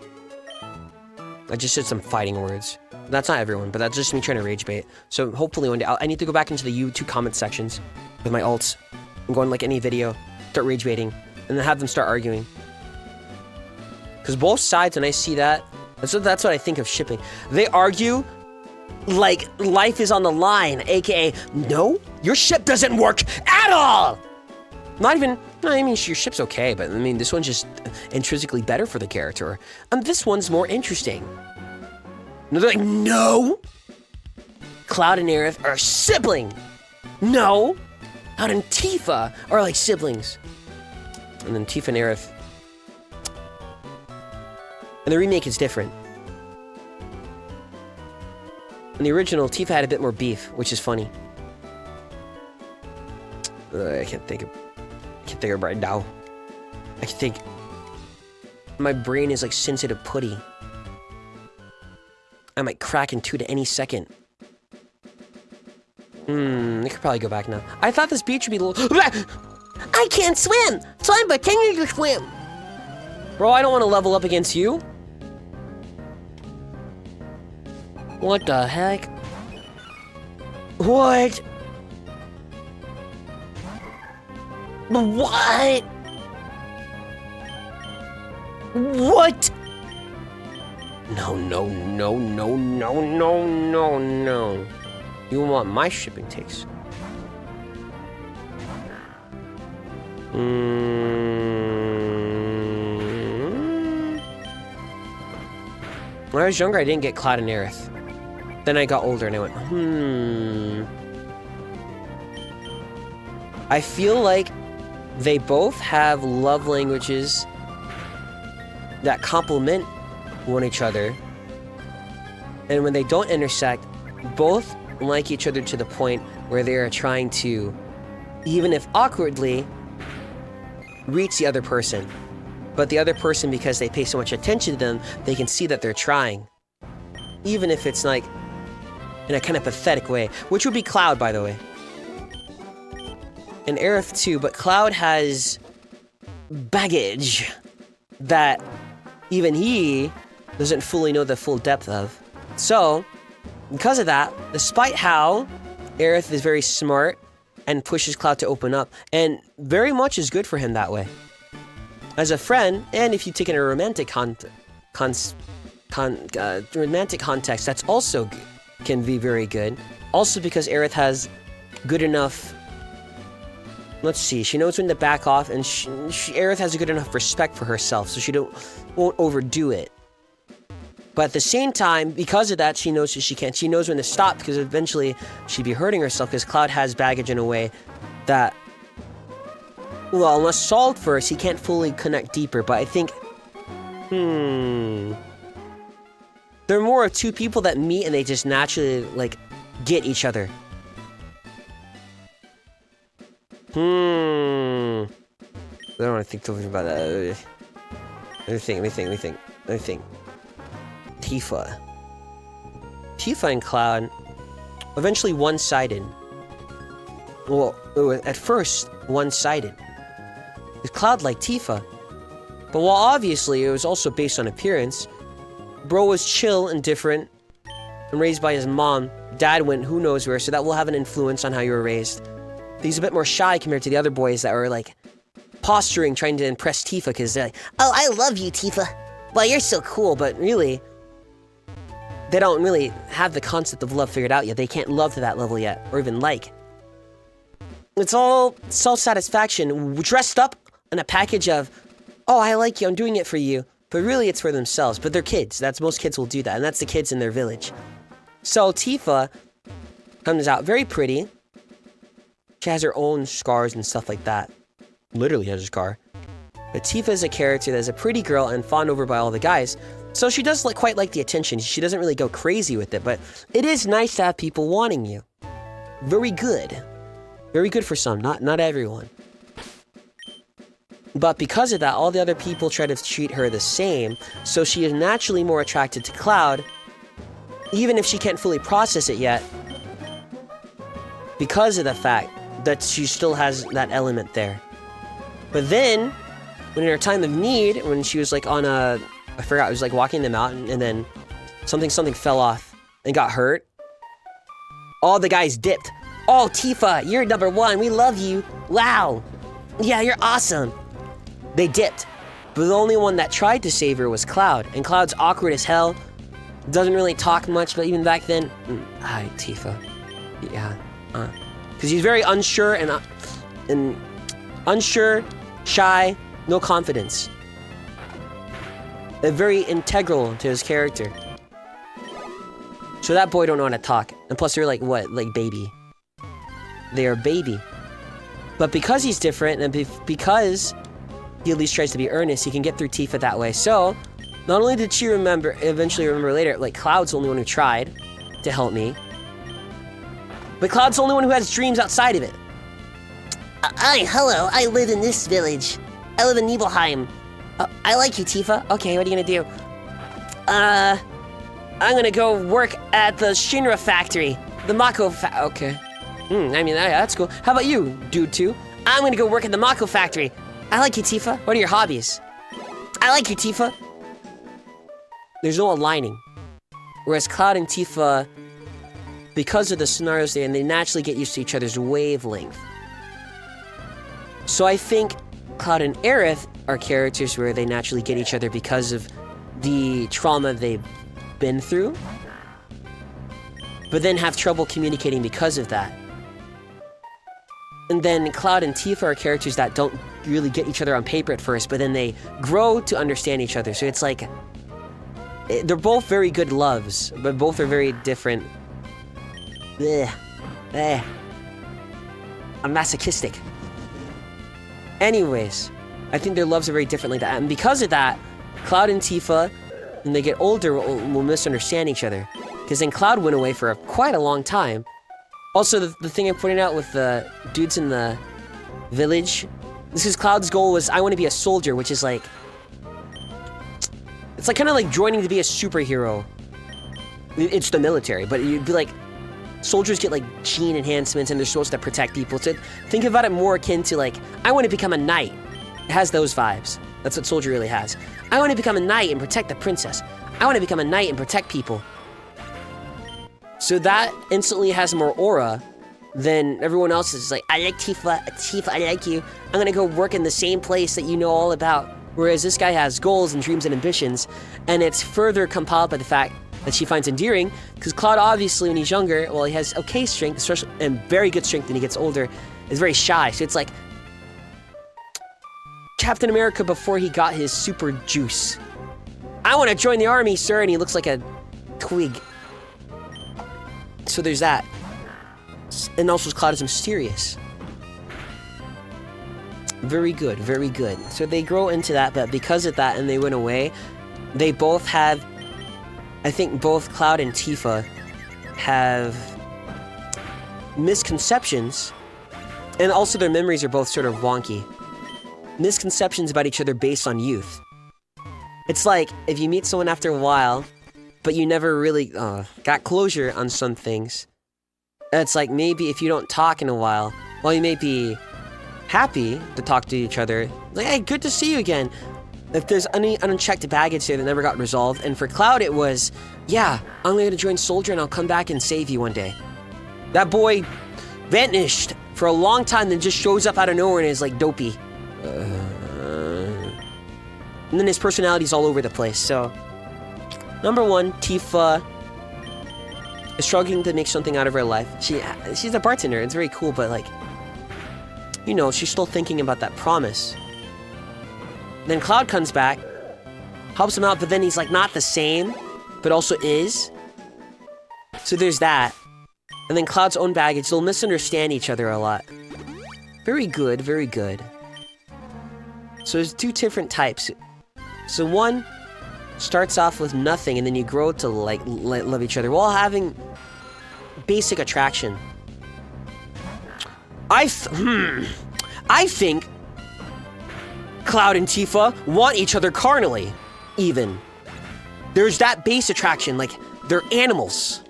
S1: I just said some fighting words. That's not everyone, but that's just me trying to rage bait. So hopefully one day, I need to go back into the YouTube comment sections with my alts. And go on like any video, start rage baiting, and then have them start arguing. Because both sides, when I see that, that's what I think of shipping. They argue like life is on the line, aka, no, your ship doesn't work at all! Not even, no, I mean, your ship's okay, but I mean, this one's just intrinsically better for the character. And this one's more interesting. And they're like, no! Cloud and Aerith are sibling! No! Cloud and Tifa are like siblings. And then Tifa and Aerith. And the remake is different. In the original, Tifa had a bit more beef, which is funny. I can't think of it right now. I can think. My brain is like sensitive putty. I might crack in two at any second. I could probably go back now. I thought this beach would be a little. I can't swim, so I'm pretending to swim. Bro, I don't want to level up against you. What the heck? What? What? What? No, no, no, no, no, no, no, no. You want my shipping takes? When I was younger, I didn't get Cloud and Aerith. Then I got older and I went, I feel like they both have love languages that complement one each other. And when they don't intersect, both like each other to the point where they are trying to, even if awkwardly, reach the other person. But the other person, because they pay so much attention to them, they can see that they're trying. Even if it's like, in a kind of pathetic way. Which would be Cloud, by the way. And Aerith too, but Cloud has baggage that even he doesn't fully know the full depth of. So, because of that, despite how Aerith is very smart and pushes Cloud to open up, and very much is good for him that way. As a friend, and if you take it in a romantic romantic context, that's also can be very good. Also because Aerith has good enough. Let's see. She knows when to back off, and Aerith has a good enough respect for herself, so she won't overdo it. But at the same time, because of that, she knows that she can't. She knows when to stop, because eventually she'd be hurting herself. Because Cloud has baggage in a way that, well, unless solved first, he can't fully connect deeper. But I think, they're more of two people that meet and they just naturally like get each other. I don't want to think too much about that. Let me think. Tifa and Cloud, eventually one-sided. Well, at first, one-sided. With Cloud like Tifa. But while obviously it was also based on appearance, bro was chill and different, and raised by his mom. Dad went who knows where, so that will have an influence on how you were raised. He's a bit more shy compared to the other boys that were like posturing, trying to impress Tifa, because they're like,
S3: Oh, I love you, Tifa.
S1: well, you're so cool, but really, they don't really have the concept of love figured out yet. They can't love to that level yet, or even like. It's all self-satisfaction, dressed up in a package of, oh, I like you, I'm doing it for you. But really, it's for themselves. But they're kids. Most kids will do that, and that's the kids in their village. So Tifa comes out very pretty. She has her own scars and stuff like that. Literally has a scar. But Tifa is a character that's a pretty girl and fawned over by all the guys. So she does quite like the attention. She doesn't really go crazy with it, but it is nice to have people wanting you. Very good. Very good for some, not everyone. But because of that, all the other people try to treat her the same, so she is naturally more attracted to Cloud, even if she can't fully process it yet, because of the fact that she still has that element there. But then, when in her time of need, when she was like on a, I forgot, it was like walking the mountain, and then something fell off and got hurt, all the guys dipped. Oh, Tifa, you're number one, we love you, wow, yeah, you're awesome. They dipped, but the only one that tried to save her was Cloud, and Cloud's awkward as hell, doesn't really talk much, but even back then, hi, Tifa, yeah, because he's very unsure and unsure, shy, no confidence. Very integral to his character. So that boy don't know how to talk, and plus they're like, what, like baby. They are baby. But because he's different, and because he at least tries to be earnest, he can get through Tifa that way. So, not only did she eventually remember later, like Cloud's the only one who tried to help me, but Cloud's the only one who has dreams outside of it.
S3: Hi, hello, I live in this village. I live in Nibelheim. I like you, Tifa.
S1: Okay, what are you gonna do? I'm gonna go work at the Shinra factory. The Mako okay. I mean, that's cool. How about you, dude, too? I'm gonna go work at the Mako factory. I like you, Tifa. What are your hobbies? I like you, Tifa. There's no aligning. Whereas Cloud and Tifa, because of the scenarios there, and they naturally get used to each other's wavelength. So I think Cloud and Aerith are characters where they naturally get each other because of the trauma they've been through, but then have trouble communicating because of that. And then Cloud and Tifa are characters that don't really get each other on paper at first, but then they grow to understand each other. So it's like, they're both very good loves, but both are very different. I'm masochistic. Anyways, I think their loves are very different like that. And because of that, Cloud and Tifa, when they get older, will misunderstand each other. Because then Cloud went away for quite a long time. Also, the thing I'm pointing out with the dudes in the village, this is Cloud's goal was, I want to be a soldier, which is like, it's like kind of like joining to be a superhero. It's the military, but you'd be like, soldiers get like gene enhancements and they're supposed to protect people. So think about it more akin to like, I want to become a knight. It has those vibes. That's what soldier really has. I want to become a knight and protect the princess. I want to become a knight and protect people. So that instantly has more aura than everyone else is like, I like Tifa, Tifa, I like you. I'm gonna go work in the same place that you know all about. Whereas this guy has goals and dreams and ambitions, and it's further compiled by the fact that she finds endearing, because Cloud obviously when he's younger, well, he has okay strength, especially, and very good strength when he gets older, is very shy. So it's like Captain America before he got his super juice. I want to join the army, sir, and he looks like a twig. So there's that. And also Cloud is mysterious. Very good, very good. So they grow into that, but because of that and they went away, they both have, I think both Cloud and Tifa have misconceptions, and also their memories are both sort of wonky. Misconceptions about each other based on youth. It's like, if you meet someone after a while, but you never really got closure on some things, it's like maybe if you don't talk in a while, well, you may be happy to talk to each other, like, hey, good to see you again. If there's any unchecked baggage there that never got resolved, and for Cloud it was, yeah, I'm going to join Soldier and I'll come back and save you one day. That boy vanished for a long time, then just shows up out of nowhere and is like dopey. And then his personality's all over the place, so... Number 1, Tifa is struggling to make something out of her life. She's a bartender, it's very cool, but like... You know, she's still thinking about that promise. Then Cloud comes back, helps him out, but then he's like not the same, but also is. So there's that. And then Cloud's own baggage, they'll misunderstand each other a lot. Very good, very good. So there's 2 different types. So one starts off with nothing, and then you grow to like love each other while having basic attraction. I think Cloud and Tifa want each other carnally, even. There's that base attraction, like they're animals.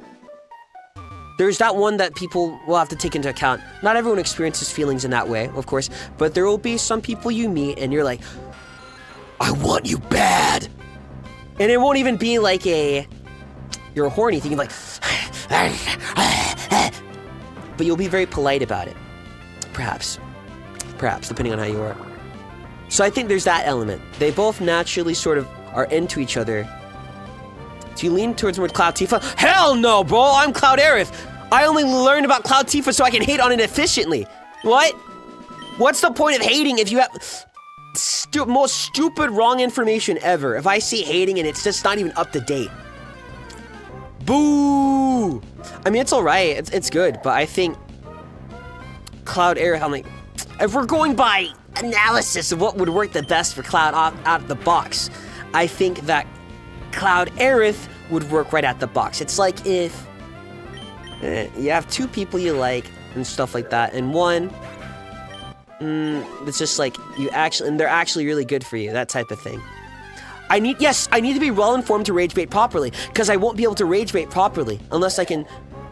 S1: There's that one that people will have to take into account. Not everyone experiences feelings in that way, of course, but there will be some people you meet and you're like, I want you bad. And it won't even be like you're a horny thing, like, but you'll be very polite about it. Perhaps, depending on how you are. So I think there's that element. They both naturally sort of are into each other. Do you lean towards more Cloud Tifa? Hell no, bro! I'm Cloud Aerith! I only learned about Cloud Tifa so I can hate on it efficiently. What? What's the point of hating if you have most stupid wrong information ever? If I see hating and it's just not even up to date. Boo! I mean, it's alright. It's good, but I think Cloud Aerith, I'm like, if we're going by analysis of what would work the best for Cloud out of the box, I think that Cloud Aerith would work right out the box. It's like if you have 2 people you like and stuff like that, and one it's just like and they're actually really good for you, that type of thing. I need to be well informed to rage bait properly, because I won't be able to rage bait properly unless I can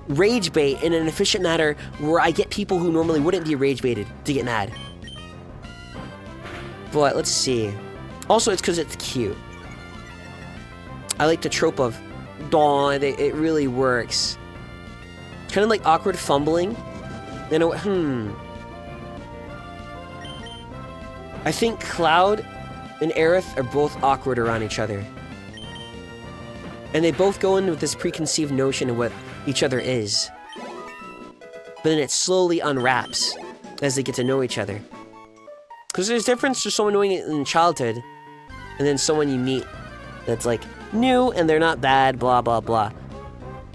S1: rage bait in an efficient manner where I get people who normally wouldn't be rage baited to get mad. But let's see. Also, it's because it's cute. I like the trope of dawn. It really works. Kind of like awkward fumbling. You know, I think Cloud and Aerith are both awkward around each other. And they both go in with this preconceived notion of what each other is. But then it slowly unwraps as they get to know each other. Because there's a difference to someone knowing it in childhood and then someone you meet that's like new and they're not bad, blah, blah, blah.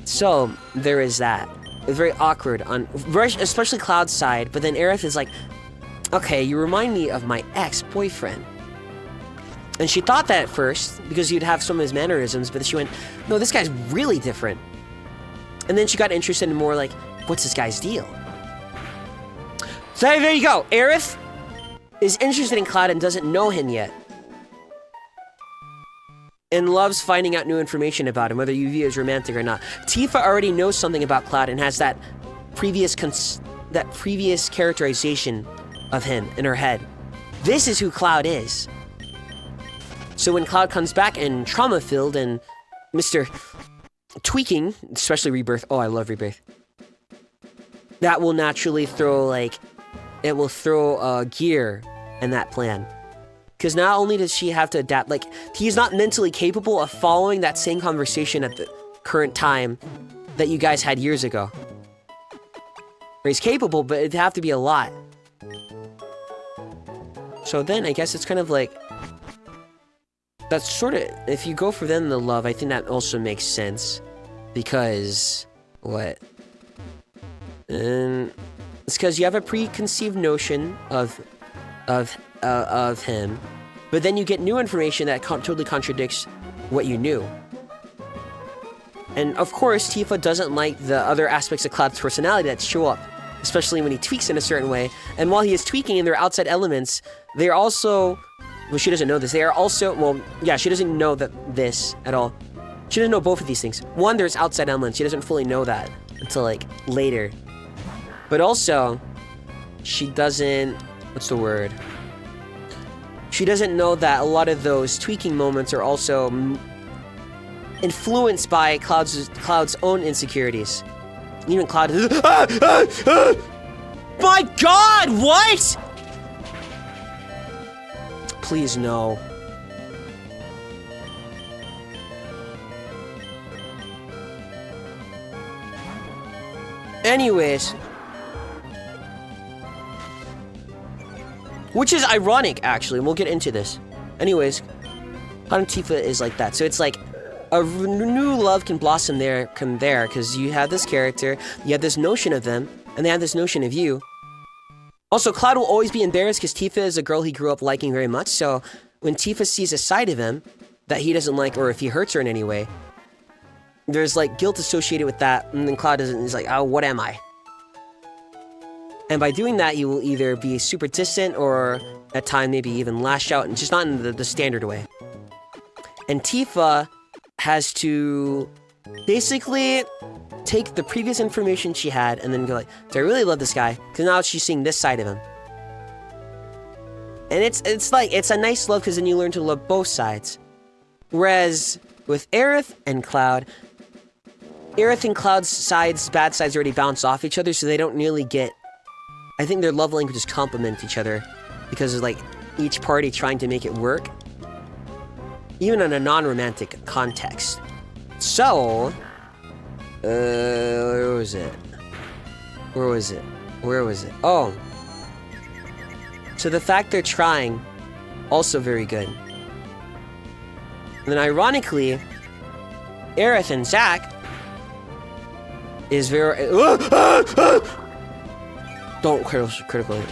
S1: So there is that. It's very awkward, especially Cloud's side, but then Aerith is like, okay, you remind me of my ex-boyfriend. And she thought that at first, because you'd have some of his mannerisms, but then she went, no, this guy's really different. And then she got interested in more like, what's this guy's deal? So there you go. Aerith is interested in Cloud and doesn't know him yet. And loves finding out new information about him, whether you view it as romantic or not. Tifa already knows something about Cloud and has that previous characterization of him in her head. This is who Cloud is. So when Cloud comes back and trauma-filled and Mr. Tweaking, especially Rebirth, oh, I love Rebirth, that will naturally throw, it will throw a gear in that plan. Because not only does she have to adapt, he's not mentally capable of following that same conversation at the current time that you guys had years ago. Or he's capable, but it'd have to be a lot. So then, I guess it's kind of like, that's sort of, if you go for them the love, I think that also makes sense. Because, what? And it's because you have a preconceived notion of him, but then you get new information that totally contradicts what you knew. And of course, Tifa doesn't like the other aspects of Cloud's personality that show up, especially when he tweaks in a certain way. And while he is tweaking in their outside elements, they're also, well, she doesn't know this. They are also, well, yeah, she doesn't know this at all. She doesn't know both of these things. One, there's outside elements. She doesn't fully know that until later. But also, she doesn't, what's the word? She doesn't know that a lot of those tweaking moments are also influenced by Cloud's own insecurities. Even Cloud is, My God, what? Please, no. Anyways. Which is ironic, actually, and we'll get into this. Anyways, Cloud and Tifa is like that. So it's like a new love can blossom there, because you have this character, you have this notion of them, and they have this notion of you. Also, Cloud will always be embarrassed because Tifa is a girl he grew up liking very much, so when Tifa sees a side of him that he doesn't like, or if he hurts her in any way, there's like guilt associated with that, and then Cloud is like, oh, what am I? And by doing that, he will either be super distant or at times maybe even lash out, and just not in the standard way. And Tifa has to basically take the previous information she had and then go like, do I really love this guy? Because now she's seeing this side of him. And it's like, it's a nice love because then you learn to love both sides. Whereas with Aerith and Cloud, Aerith and Cloud's sides, bad sides already bounce off each other, so they don't really get... I think their love languages complement each other because of like each party trying to make it work. Even in a non-romantic context. So... where was it? Where was it? Where was it? Oh. So the fact they're trying, also very good. And then ironically, Aerith and Zack is very... Don't critical hit.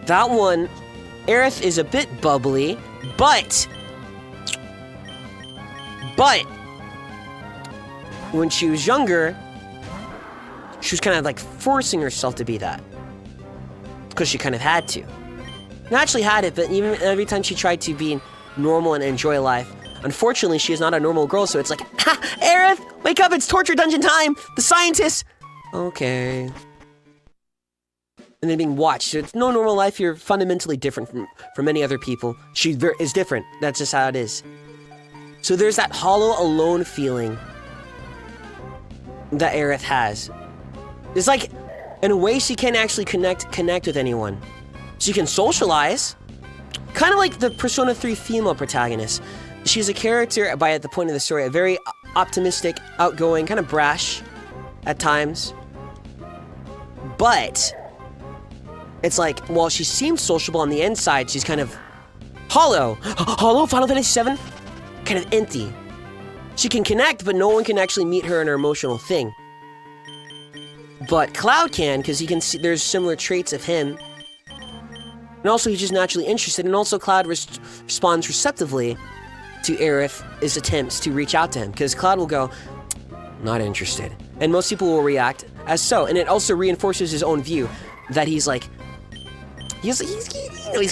S1: That one, Aerith is a bit bubbly, but when she was younger, she was kind of like forcing herself to be that. Because she kind of had to. Naturally had it, but even every time she tried to be normal and enjoy life, unfortunately, she is not a normal girl, so it's like, ha! Aerith! Wake up, it's torture dungeon time! The scientist! Okay. And then being watched. So it's no normal life, you're fundamentally different from many other people. She is different. That's just how it is. So there's that hollow, alone feeling that Aerith has. It's like, in a way, she can't actually connect with anyone. She can socialize. Kind of like the Persona 3 female protagonist. She's a character, at the point of the story, a very optimistic, outgoing, kind of brash at times. But it's like, while she seems sociable on the inside, she's kind of hollow. Hollow? Final Fantasy VII? Kind of empty. She can connect, but no one can actually meet her in her emotional thing. But Cloud can, because he can see there's similar traits of him. And also, he's just naturally interested. And also, Cloud responds receptively to Aerith's attempts to reach out to him. Because Cloud will go, not interested. And most people will react as so. And it also reinforces his own view that he's like, he's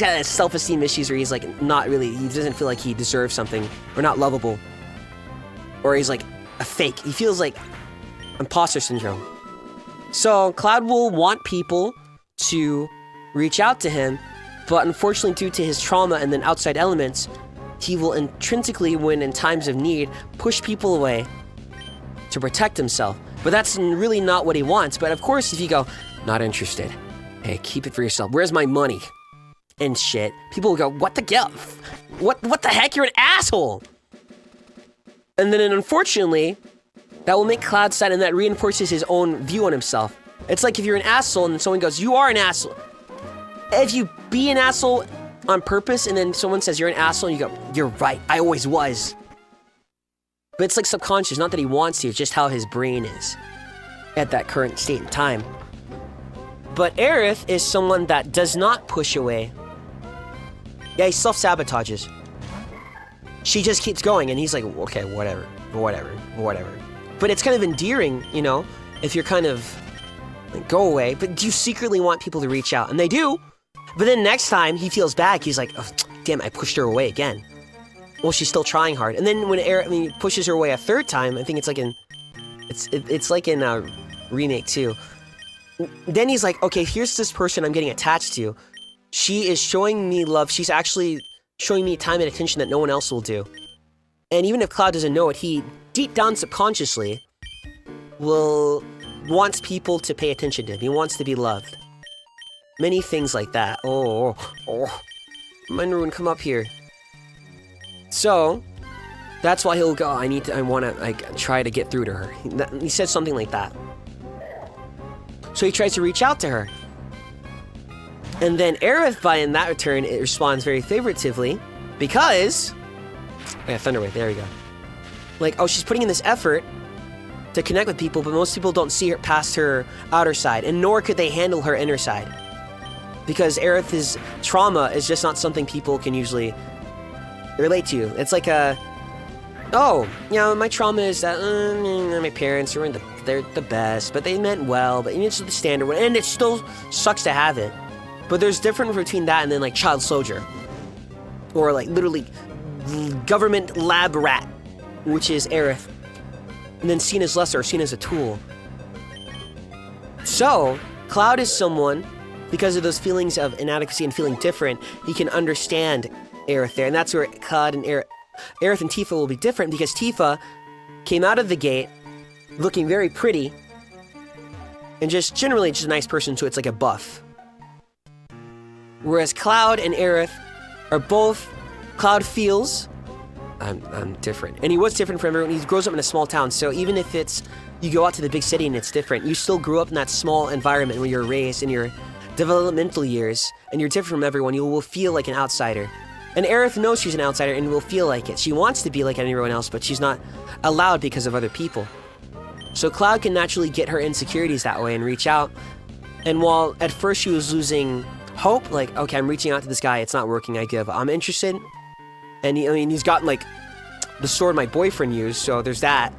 S1: got self-esteem issues where he's like, not really, he doesn't feel like he deserves something, or not lovable. Or he's like a fake. He feels like imposter syndrome. So Cloud will want people to reach out to him, but unfortunately due to his trauma and then outside elements, he will intrinsically, when in times of need, push people away to protect himself. But that's really not what he wants. But of course, if you go, not interested, hey, keep it for yourself. Where's my money? And shit. People will go, what the hell? What the heck? You're an asshole! And then unfortunately, that will make Cloud sad, and that reinforces his own view on himself. It's like if you're an asshole and then someone goes, you are an asshole. If you be an asshole on purpose and then someone says you're an asshole, and you go, you're right, I always was. But it's like subconscious, not that he wants to, it's just how his brain is at that current state in time. But Aerith is someone that does not push away. Yeah, he self-sabotages. She just keeps going, and he's like, okay, whatever. But it's kind of endearing, you know, if you're kind of like, go away. But do you secretly want people to reach out? And they do. But then next time he feels bad, he's like, oh, damn, I pushed her away again. Well, she's still trying hard. And then when he pushes her away a third time, I think it's like it's like in a remake too. Then he's like, okay, here's this person I'm getting attached to. She is showing me love. She's actually showing me time and attention that no one else will do. And even if Cloud doesn't know it, he, deep down subconsciously, wants people to pay attention to him. He wants to be loved. Many things like that. Oh. Maroon, come up here. So, that's why he'll go, I want to, like, try to get through to her. He says something like that. So he tries to reach out to her. And then Aerith, by in that return, it responds very favoritively because... Oh yeah, Thunderwave, there we go. Like, oh, she's putting in this effort to connect with people, but most people don't see her past her outer side, and nor could they handle her inner side. Because Aerith's trauma is just not something people can usually relate to. It's like a... Oh, you know, my trauma is that my parents they're the best, but they meant well, but it's the standard one, and it still sucks to have it. But there's difference between that and then like child soldier, or like literally government lab rat, which is Aerith, and then seen as lesser, or seen as a tool. So Cloud is someone, because of those feelings of inadequacy and feeling different, he can understand Aerith there, and that's where Cloud and Aerith and Tifa will be different, because Tifa came out of the gate looking very pretty and just generally just a nice person, so it's like a buff. Whereas Cloud and Aerith are both... Cloud feels... I'm different. And he was different from everyone. He grows up in a small town, so even if it's... You go out to the big city and it's different, you still grew up in that small environment where you're raised in your developmental years, and you're different from everyone. You will feel like an outsider. And Aerith knows she's an outsider and will feel like it. She wants to be like everyone else, but she's not allowed because of other people. So Cloud can naturally get her insecurities that way and reach out. And while at first she was losing hope, like, okay, I'm reaching out to this guy, it's not working, I give. I'm interested. And he's got like the sword my boyfriend used, so there's that.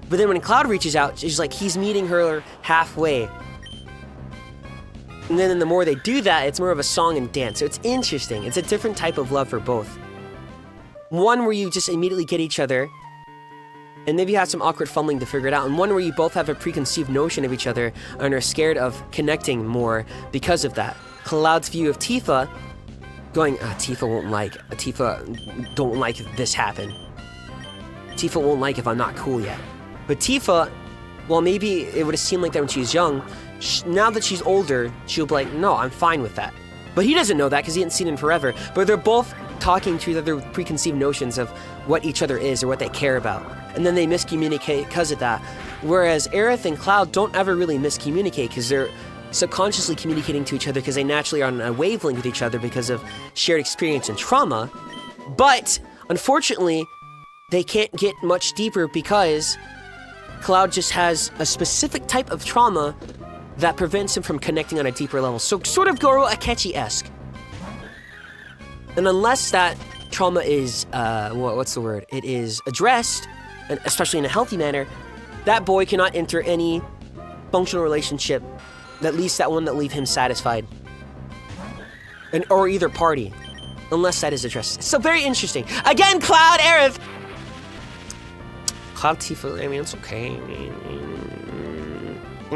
S1: But then when Cloud reaches out, she's like, he's meeting her halfway. And then the more they do that, it's more of a song and dance. So it's interesting. It's a different type of love for both. One where you just immediately get each other, and maybe you have some awkward fumbling to figure it out. And one where you both have a preconceived notion of each other and are scared of connecting more because of that. Cloud's view of Tifa, going, Tifa don't like this happen. Tifa won't like if I'm not cool yet. But Tifa, well, maybe it would have seemed like that when she was young. Now that she's older, she'll be like, no, I'm fine with that. But he doesn't know that because he hasn't seen it in forever. But they're both talking to each other with preconceived notions of what each other is or what they care about. And then they miscommunicate because of that. Whereas Aerith and Cloud don't ever really miscommunicate because they're subconsciously communicating to each other because they naturally are on a wavelength with each other because of shared experience and trauma. But unfortunately, they can't get much deeper because Cloud just has a specific type of trauma that prevents him from connecting on a deeper level. So sort of Goro Akechi-esque. And unless that trauma is, what's the word? It is addressed, and especially in a healthy manner, that boy cannot enter any functional relationship, at least that one that leave him satisfied. Or either party, unless that is addressed. So very interesting. Again, Cloud, Aerith! Cloud Tifa, I mean, it's okay.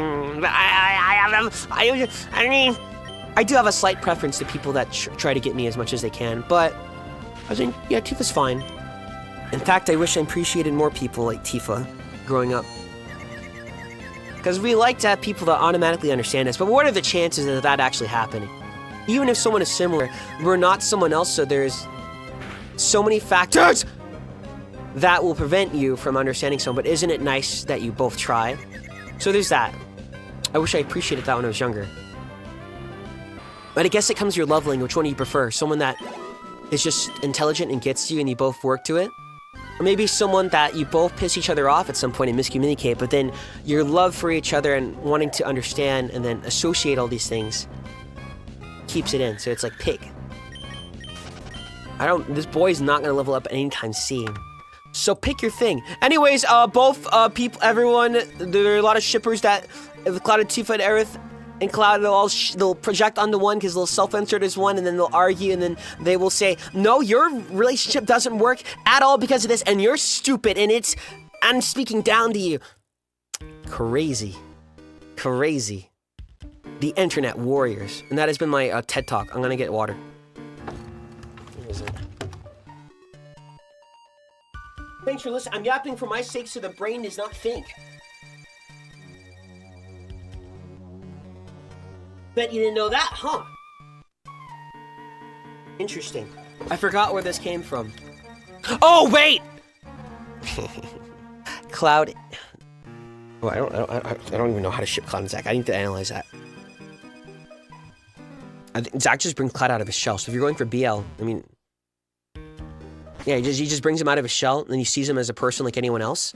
S1: I mean, I do have a slight preference to people that try to get me as much as they can, but I think, yeah, Tifa's fine. In fact, I wish I appreciated more people like Tifa growing up. Because we like to have people that automatically understand us, but what are the chances of that actually happening? Even if someone is similar, we're not someone else, so there's so many factors that will prevent you from understanding someone, but isn't it nice that you both try? So there's that. I wish I appreciated that when I was younger. But I guess it comes to your love language. Which one do you prefer? Someone that is just intelligent and gets you and you both work to it? Or maybe someone that you both piss each other off at some point and miscommunicate, but then your love for each other and wanting to understand and then associate all these things keeps it in. So it's like pick. This boy's not gonna level up anytime soon. So pick your thing. Anyways, both people, everyone, there are a lot of shippers that, if Cloud and Tifa and Aerith and Cloud, they'll project onto one because they'll self-insert as one, and then they'll argue, and then they will say, no, your relationship doesn't work at all because of this, and you're stupid, and I'm speaking down to you. Crazy. Crazy. The internet warriors. And that has been my TED Talk. I'm gonna get water. Where is it? Thanks for listening. I'm yapping for my sake so the brain does not think. Bet you didn't know that, huh? Interesting. I forgot where this came from. Oh, wait! Cloud. Oh, I don't even know how to ship Cloud and Zack. I need to analyze that. I think Zack just brings Cloud out of his shell. So if you're going for BL, I mean, yeah, he just brings him out of his shell, and then he sees him as a person like anyone else.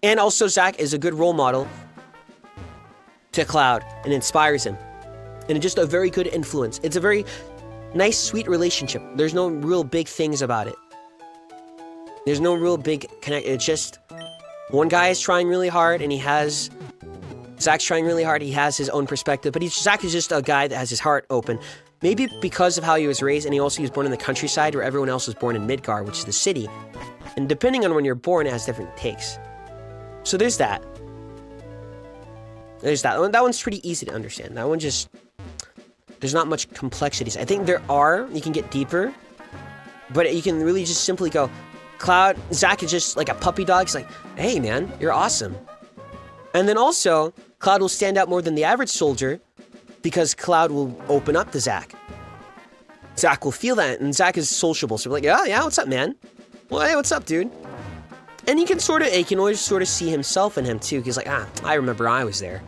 S1: And also, Zack is a good role model to Cloud and inspires him. And just a very good influence. It's a very nice, sweet relationship. There's no real big things about it. There's no real big connect. It's just one guy is trying really hard, and Zack's trying really hard. He has his own perspective, but Zack is just a guy that has his heart open. Maybe because of how he was raised, and he was born in the countryside, where everyone else was born in Midgar, which is the city. And depending on when you're born, it has different takes. So there's that. There's that one. That one's pretty easy to understand. That one just, there's not much complexities. I think there are. You can get deeper, but you can really just simply go, Zack is just like a puppy dog. He's like, hey man, you're awesome. And then also, Cloud will stand out more than the average soldier because Cloud will open up to Zack. Zack will feel that, and Zack is sociable. So we're like, yeah, what's up, man? Well, hey, what's up, dude? And he can always sort of see himself in him too. He's like, I remember I was there.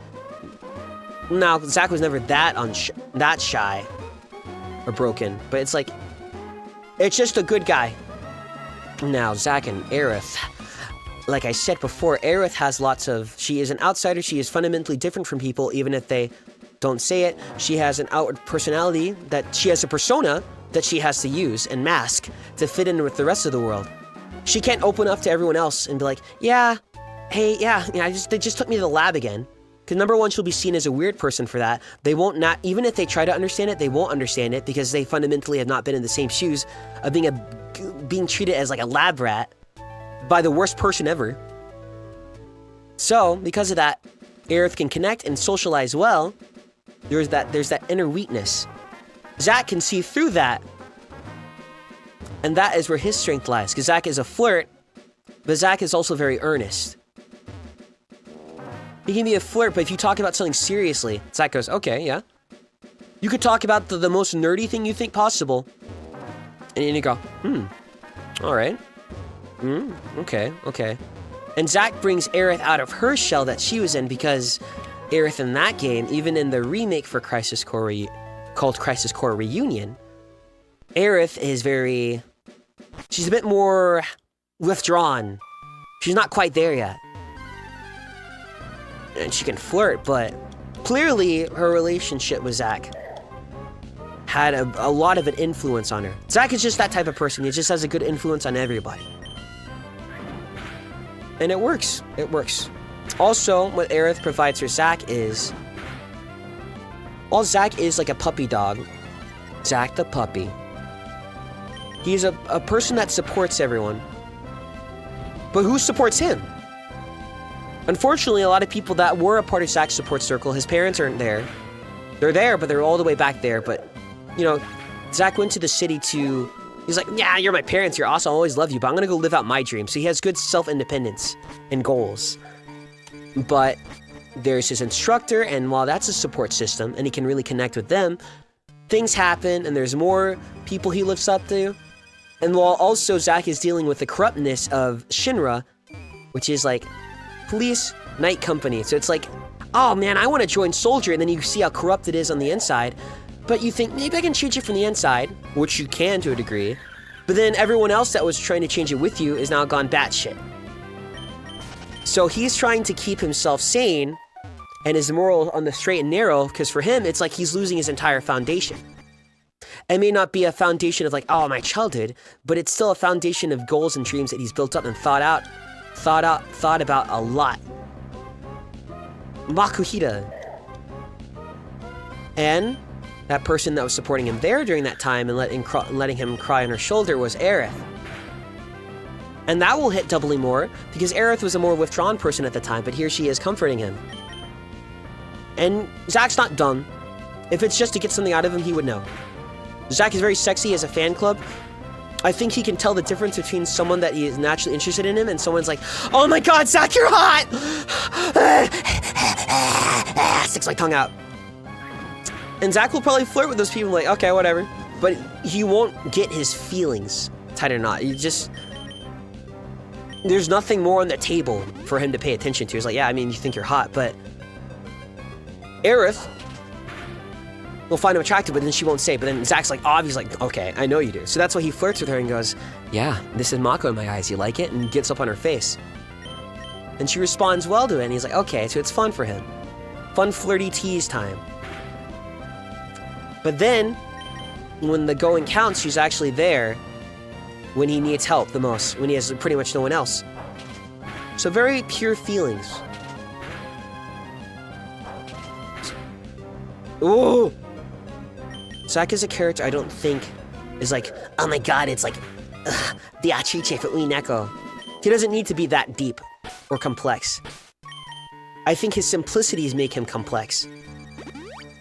S1: Now, Zack was never that shy or broken, but it's like, it's just a good guy. Now, Zack and Aerith. Like I said before, Aerith she is an outsider. She is fundamentally different from people, even if they don't say it. She has an outward personality she has a persona that she has to use and mask to fit in with the rest of the world. She can't open up to everyone else and be like, they just took me to the lab again. Because number one, she'll be seen as a weird person for that. They won't even if they try to understand it, they won't understand it because they fundamentally have not been in the same shoes of being treated as like a lab rat by the worst person ever. So, because of that, Aerith can connect and socialize well. There's that inner weakness. Zack can see through that. And that is where his strength lies. Because Zack is a flirt, but Zack is also very earnest. He can be a flirt, but if you talk about something seriously, Zack goes, okay, yeah. You could talk about the most nerdy thing you think possible. And then you go, all right. Okay. And Zack brings Aerith out of her shell that she was in because Aerith in that game, even in the remake for Crisis Core called Crisis Core Reunion, Aerith is she's a bit more withdrawn. She's not quite there yet. And she can flirt, but clearly her relationship with Zack had a lot of an influence on her. Zack is just that type of person. He just has a good influence on everybody. And it works. Also, what Aerith provides for Zack is, Zack is like a puppy dog. Zack the puppy. He's a person that supports everyone. But who supports him? Unfortunately, a lot of people that were a part of Zack's support circle, his parents aren't there. They're there, but they're all the way back there. But, Zack went to the city he's like, yeah, you're my parents, you're awesome, I always love you, but I'm gonna go live out my dream. So he has good self-independence and goals. But there's his instructor, and while that's a support system, and he can really connect with them, things happen, and there's more people he looks up to. And while also Zack is dealing with the corruptness of Shinra, which is like police, night company. So it's like, oh man, I want to join Soldier, and then you see how corrupt it is on the inside. But you think, maybe I can change it from the inside, which you can to a degree. But then everyone else that was trying to change it with you is now gone batshit. So he's trying to keep himself sane and his moral on the straight and narrow, because for him, it's like he's losing his entire foundation. It may not be a foundation of like, oh, my childhood, but it's still a foundation of goals and dreams that he's built up and thought about a lot. Makuhita. And that person that was supporting him there during that time and letting him cry on her shoulder was Aerith. And that will hit doubly more, because Aerith was a more withdrawn person at the time, but here she is comforting him. And Zack's not dumb. If it's just to get something out of him, he would know. Zack is very sexy as a fan club. I think he can tell the difference between someone that he is naturally interested in him and someone's like, oh my god, Zack, you're hot! Sticks my tongue out. And Zack will probably flirt with those people like, okay, whatever. but he won't get his feelings tied or not. There's nothing more on the table for him to pay attention to. He's like, yeah, I mean, you think you're hot, but Aerith will find him attractive, but then she won't say. But then Zach's like, obviously, like, okay, I know you do. So that's why he flirts with her and goes, yeah, this is Mako in my eyes. You like it? And gets up on her face. And she responds well to it. And he's like, okay, so it's fun for him. Fun, flirty tease time. But then, when the going counts, she's actually there when he needs help the most, when he has pretty much no one else. So very pure feelings. Ooh! Zack is a character I don't think is like, oh my god, it's like, the Achiche for Uineko. He doesn't need to be that deep or complex. I think his simplicities make him complex.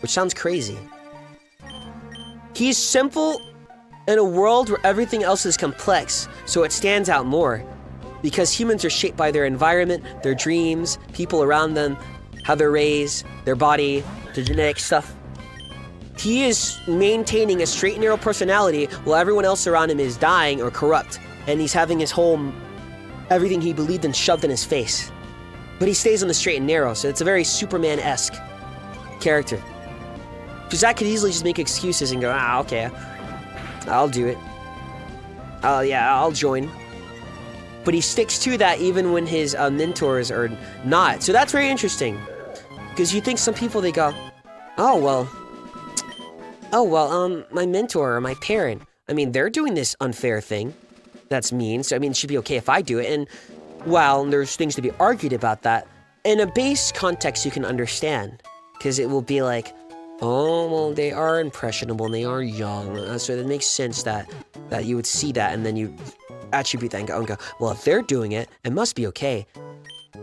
S1: Which sounds crazy. He's simple in a world where everything else is complex, so it stands out more. Because humans are shaped by their environment, their dreams, people around them, how they're raised, their body, the genetic stuff. He is maintaining a straight and narrow personality while everyone else around him is dying or corrupt. And he's having his whole, everything he believed in shoved in his face. But he stays on the straight and narrow, so it's a very Superman-esque character. Because Zack could easily just make excuses and go, okay, I'll do it. Yeah, I'll join. But he sticks to that even when his mentors are not. So that's very interesting. Because you think some people, they go, oh, well, my mentor or my parent, I mean, they're doing this unfair thing. That's mean. So, I mean, it should be okay if I do it. And while there's things to be argued about that, in a base context, you can understand. Because it will be like, oh, well, they are impressionable and they are young. So it makes sense that you would see that and then you attribute that and go, well, if they're doing it, it must be okay.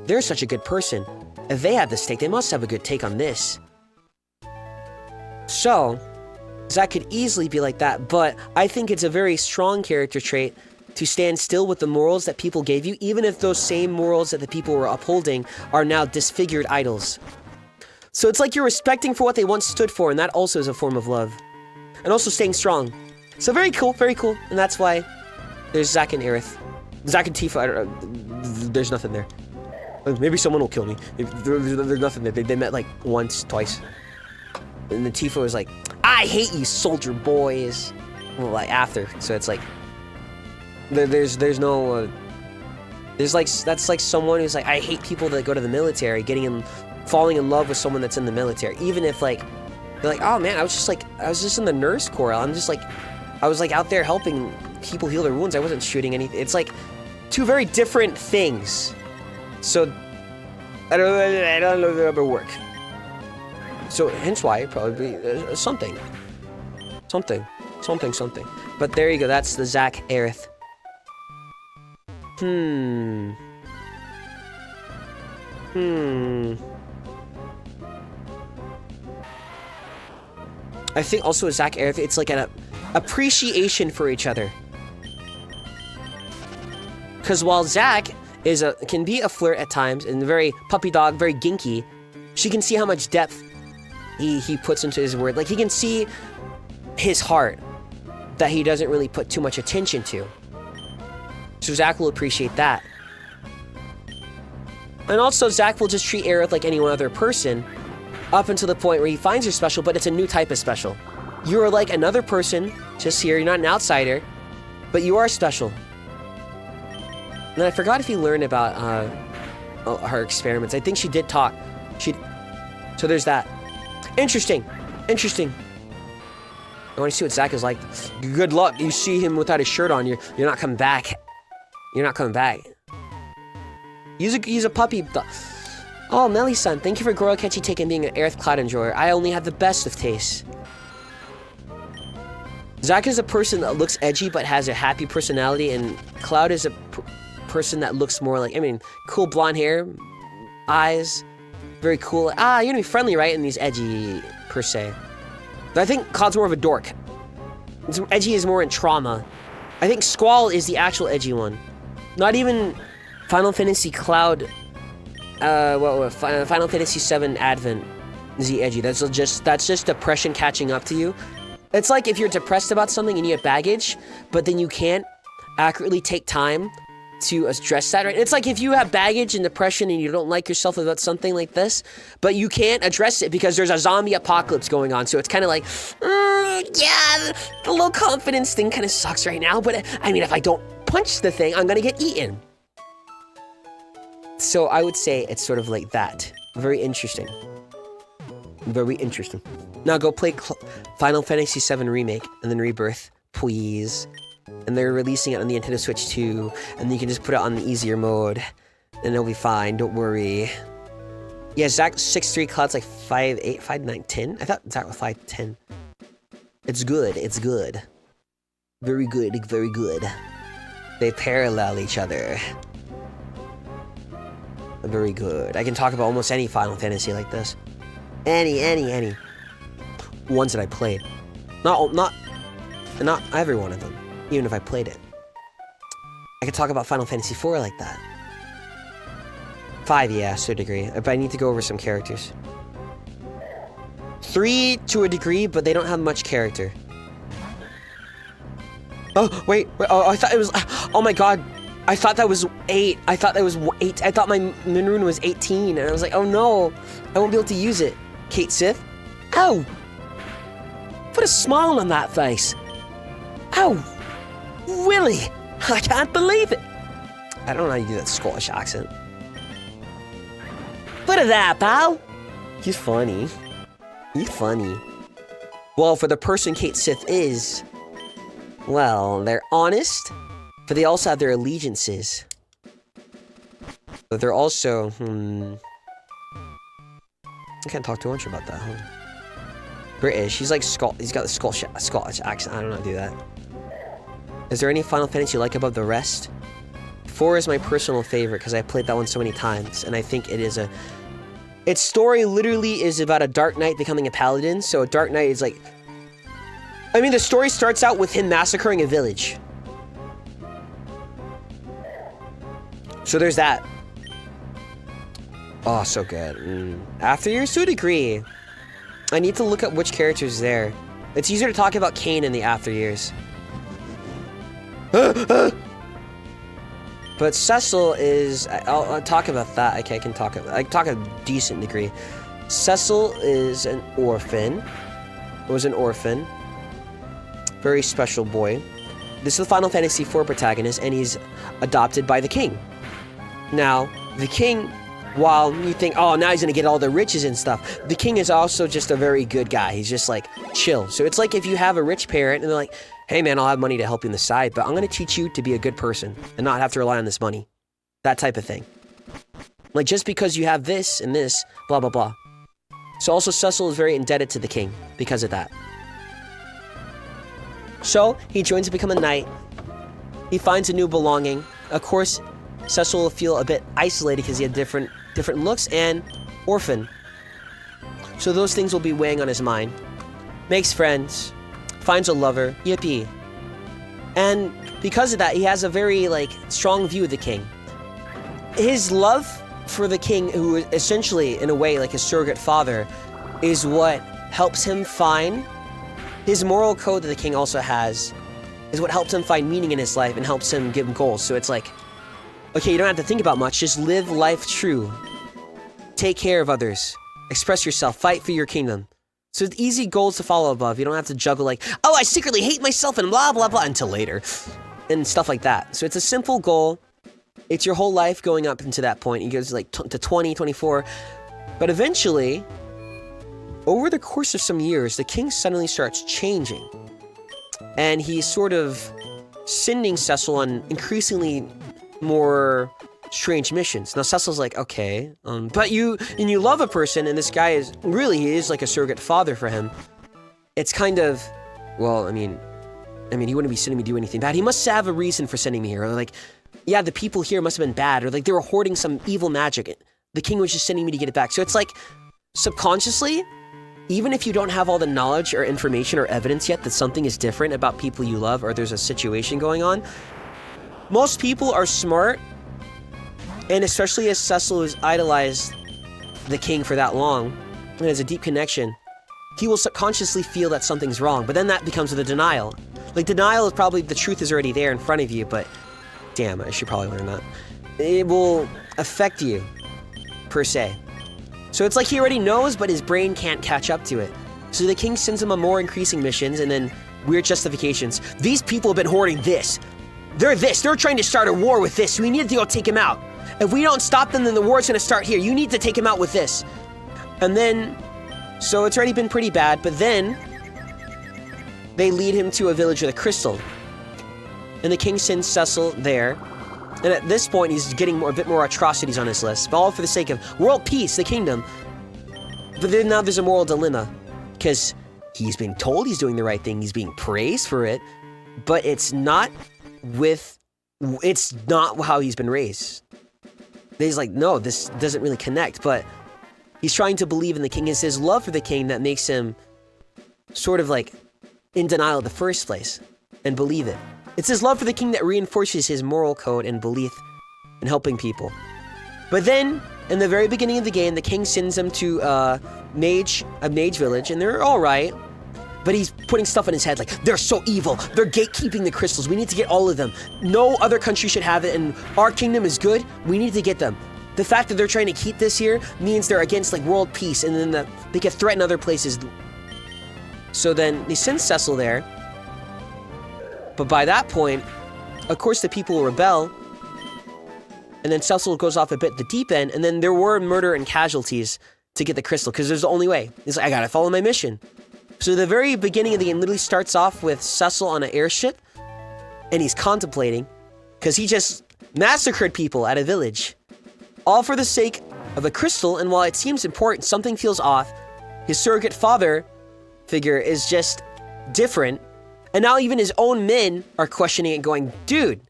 S1: They're such a good person. If they have this take, they must have a good take on this. So, Zack could easily be like that, but I think it's a very strong character trait to stand still with the morals that people gave you, even if those same morals that the people were upholding are now disfigured idols. So it's like you're respecting for what they once stood for, and that also is a form of love. And also staying strong. So very cool, and that's why there's Zack and Aerith. Zack and Tifa, I don't know, there's nothing there. Maybe someone will kill me. There's nothing there. They met like once, twice. And then Tifa was like, I hate you soldier boys. Well, like after, so it's like, there's no, there's like, that's like someone who's like, I hate people that go to the military, falling in love with someone that's in the military. Even if like, they're like, oh man, I was just in the nurse corps. I was like out there helping people heal their wounds. I wasn't shooting anything. It's like two very different things. So, I don't know if it'll ever work. So, hence why it probably something. But there you go, that's the Zack Aerith. I think also with Zack Aerith, it's like an appreciation for each other. Because while Zack can be a flirt at times and very puppy dog, very ginky, she can see how much depth he puts into his word. Like, he can see his heart that he doesn't really put too much attention to. So Zack will appreciate that. And also, Zack will just treat Aerith like any other person up until the point where he finds her special, but it's a new type of special. You are like another person, just here. You're not an outsider, but you are special. And I forgot if you learned about her experiments. I think she did talk. So there's that. Interesting. I want to see what Zack is like. Good luck. You see him without his shirt on, you're not coming back. He's a puppy. Oh, Melly-san, thank you for Goro Catchy Take and being an Aerith Cloud enjoyer. I only have the best of tastes. Zack is a person that looks edgy but has a happy personality, and Cloud is a person that looks more like, cool blonde hair, eyes, very cool. You're gonna be friendly, right? And he's edgy, per se. But I think Cloud's more of a dork. Edgy is more in trauma. I think Squall is the actual edgy one. Not even Final Fantasy Cloud, Final Fantasy VII Advent is the edgy. That's just depression catching up to you. It's like if you're depressed about something and you have baggage, but then you can't accurately take time to address that, right? It's like if you have baggage and depression and you don't like yourself about something like this, but you can't address it because there's a zombie apocalypse going on. So it's kind of like, yeah, the low confidence thing kind of sucks right now. But I mean, if I don't punch the thing, I'm gonna get eaten. So I would say it's sort of like that. Very interesting. Very interesting. Now go play Final Fantasy VII Remake and then Rebirth, please. And they're releasing it on the Nintendo Switch too, and you can just put it on the easier mode, and it'll be fine, don't worry. Yeah, Zach 6'3", Cloud's like 5'8", 5'9", 10? I thought Zach was 5'10". It's good, it's good. Very good, very good. They parallel each other. Very good. I can talk about almost any Final Fantasy like this. Any. Ones that I played. Not every one of them. Even if I played it. I could talk about Final Fantasy IV like that. 5, yeah, to a degree. But I need to go over some characters. 3 to a degree, but they don't have much character. Oh, wait. Oh, I thought it was... Oh my god. I thought that was 8. I thought that was 8. I thought my moon rune was 18. And I was like, oh no. I won't be able to use it. Kate Sith? Ow. Put a smile on that face. Ow. Willie! I can't believe it! I don't know how you do that Scottish accent. Look at that, pal! He's funny. He's funny. Well, for the person Kate Sith is, well, they're honest, but they also have their allegiances. But they're also, I can't talk too much about that, huh? British. He's like he's got the Scottish accent. I don't know how to do that. Is there any Final Fantasy you like above the rest? 4 is my personal favorite because I played that one so many times, and I think it is its story literally is about a Dark Knight becoming a paladin, so a Dark Knight is like... I mean, the story starts out with him massacring a village. So there's that. Oh, so good. After Years to a degree. I need to look up which character's there. It's easier to talk about Kain in the After Years. But Cecil is... I'll talk about that. Okay, I can talk a decent degree. Cecil is an orphan. Was an orphan. Very special boy. This is the Final Fantasy IV protagonist, and he's adopted by the king. Now, the king, while you think, oh, now he's gonna get all the riches and stuff, the king is also just a very good guy. He's just like, chill. So it's like if you have a rich parent, and they're like, hey man, I'll have money to help you on the side, but I'm gonna teach you to be a good person and not have to rely on this money. That type of thing. Like, just because you have this and this, blah, blah, blah. So also Cecil is very indebted to the king because of that. So he joins to become a knight. He finds a new belonging. Of course, Cecil will feel a bit isolated because he had different looks, and orphan. So those things will be weighing on his mind. Makes friends. Finds a lover. Yippee. And because of that, he has a very, strong view of the king. His love for the king, who is essentially, in a way, like his surrogate father, is what helps him find... His moral code that the king also has is what helps him find meaning in his life and helps him give him goals. So it's like, okay, you don't have to think about much. Just live life true. Take care of others. Express yourself. Fight for your kingdom. So it's easy goals to follow above. You don't have to juggle like, oh, I secretly hate myself and blah, blah, blah, until later. And stuff like that. So it's a simple goal. It's your whole life going up into that point. It goes to 20, 24. But eventually... over the course of some years, the king suddenly starts changing. And he's sort of sending Cecil on increasingly more strange missions. Now, Cecil's like, okay, but you love a person, and this guy he is like a surrogate father for him. It's kind of, well, I mean, he wouldn't be sending me to do anything bad. He must have a reason for sending me here. Or like, yeah, the people here must have been bad, or like they were hoarding some evil magic. The king was just sending me to get it back. So it's like, subconsciously, even if you don't have all the knowledge or information or evidence yet that something is different about people you love or there's a situation going on, most people are smart, and especially as Cecil has idolized the king for that long and has a deep connection, he will subconsciously feel that something's wrong, but then that becomes the denial. Like, denial is probably the truth is already there in front of you, but damn, I should probably learn that. It will affect you, per se. So it's like he already knows, but his brain can't catch up to it. So the king sends him on more increasing missions and then weird justifications. These people have been hoarding this. They're trying to start a war with this. We need to go take him out. If we don't stop them, then the war's gonna start here. You need to take him out with this. And then, so it's already been pretty bad, but then they lead him to a village with a crystal. And the king sends Cecil there. And at this point, he's getting a bit more atrocities on his list, but all for the sake of world peace, the kingdom. But then now there's a moral dilemma, because he's being told he's doing the right thing, he's being praised for it, but it's not how he's been raised. He's like, no, this doesn't really connect, but he's trying to believe in the king. It's his love for the king that makes him sort of like in denial in the first place and believe it. It's his love for the king that reinforces his moral code and belief in helping people. But then, in the very beginning of the game, the king sends him to a mage village, and they're all right. But he's putting stuff in his head like, they're so evil. They're gatekeeping the crystals. We need to get all of them. No other country should have it, and our kingdom is good. We need to get them. The fact that they're trying to keep this here means they're against like world peace, and then they can threaten other places. So then they send Cecil there. But by that point, of course the people will rebel. And then Cecil goes off a bit the deep end, and then there were murder and casualties to get the crystal, because there's the only way. He's like, I gotta follow my mission. So the very beginning of the game literally starts off with Cecil on an airship, and he's contemplating, because he just massacred people at a village. All for the sake of a crystal, and while it seems important, something feels off. His surrogate father figure is just different, and now even his own men are questioning it, going, dude,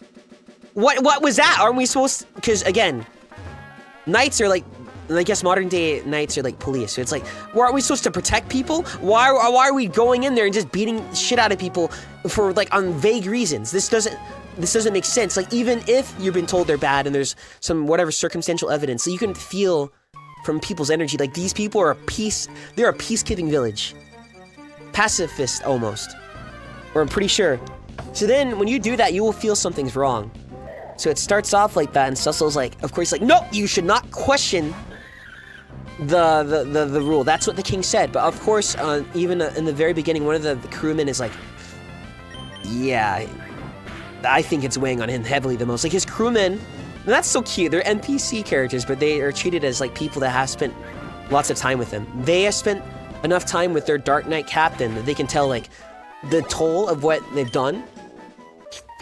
S1: what was that? Aren't we supposed to? Because again, knights are like, I guess modern day knights are like police. So it's like, well, aren't we supposed to protect people? Why are we going in there and just beating shit out of people for like on vague reasons? This doesn't make sense. Like, even if you've been told they're bad and there's some whatever circumstantial evidence, so you can feel from people's energy, like these people are they're a peacekeeping village. Pacifist almost. Or I'm pretty sure. So then when you do that, you will feel something's wrong. So it starts off like that, and Cecil's like, of course, like, nope, you should not question the rule. That's what the king said. But of course, even in the very beginning, one of the crewmen is like, yeah, I think it's weighing on him heavily the most. Like his crewmen, and that's so cute. They're NPC characters, but they are treated as like people that have spent lots of time with him. They have spent enough time with their Dark Knight captain that they can tell like the toll of what they've done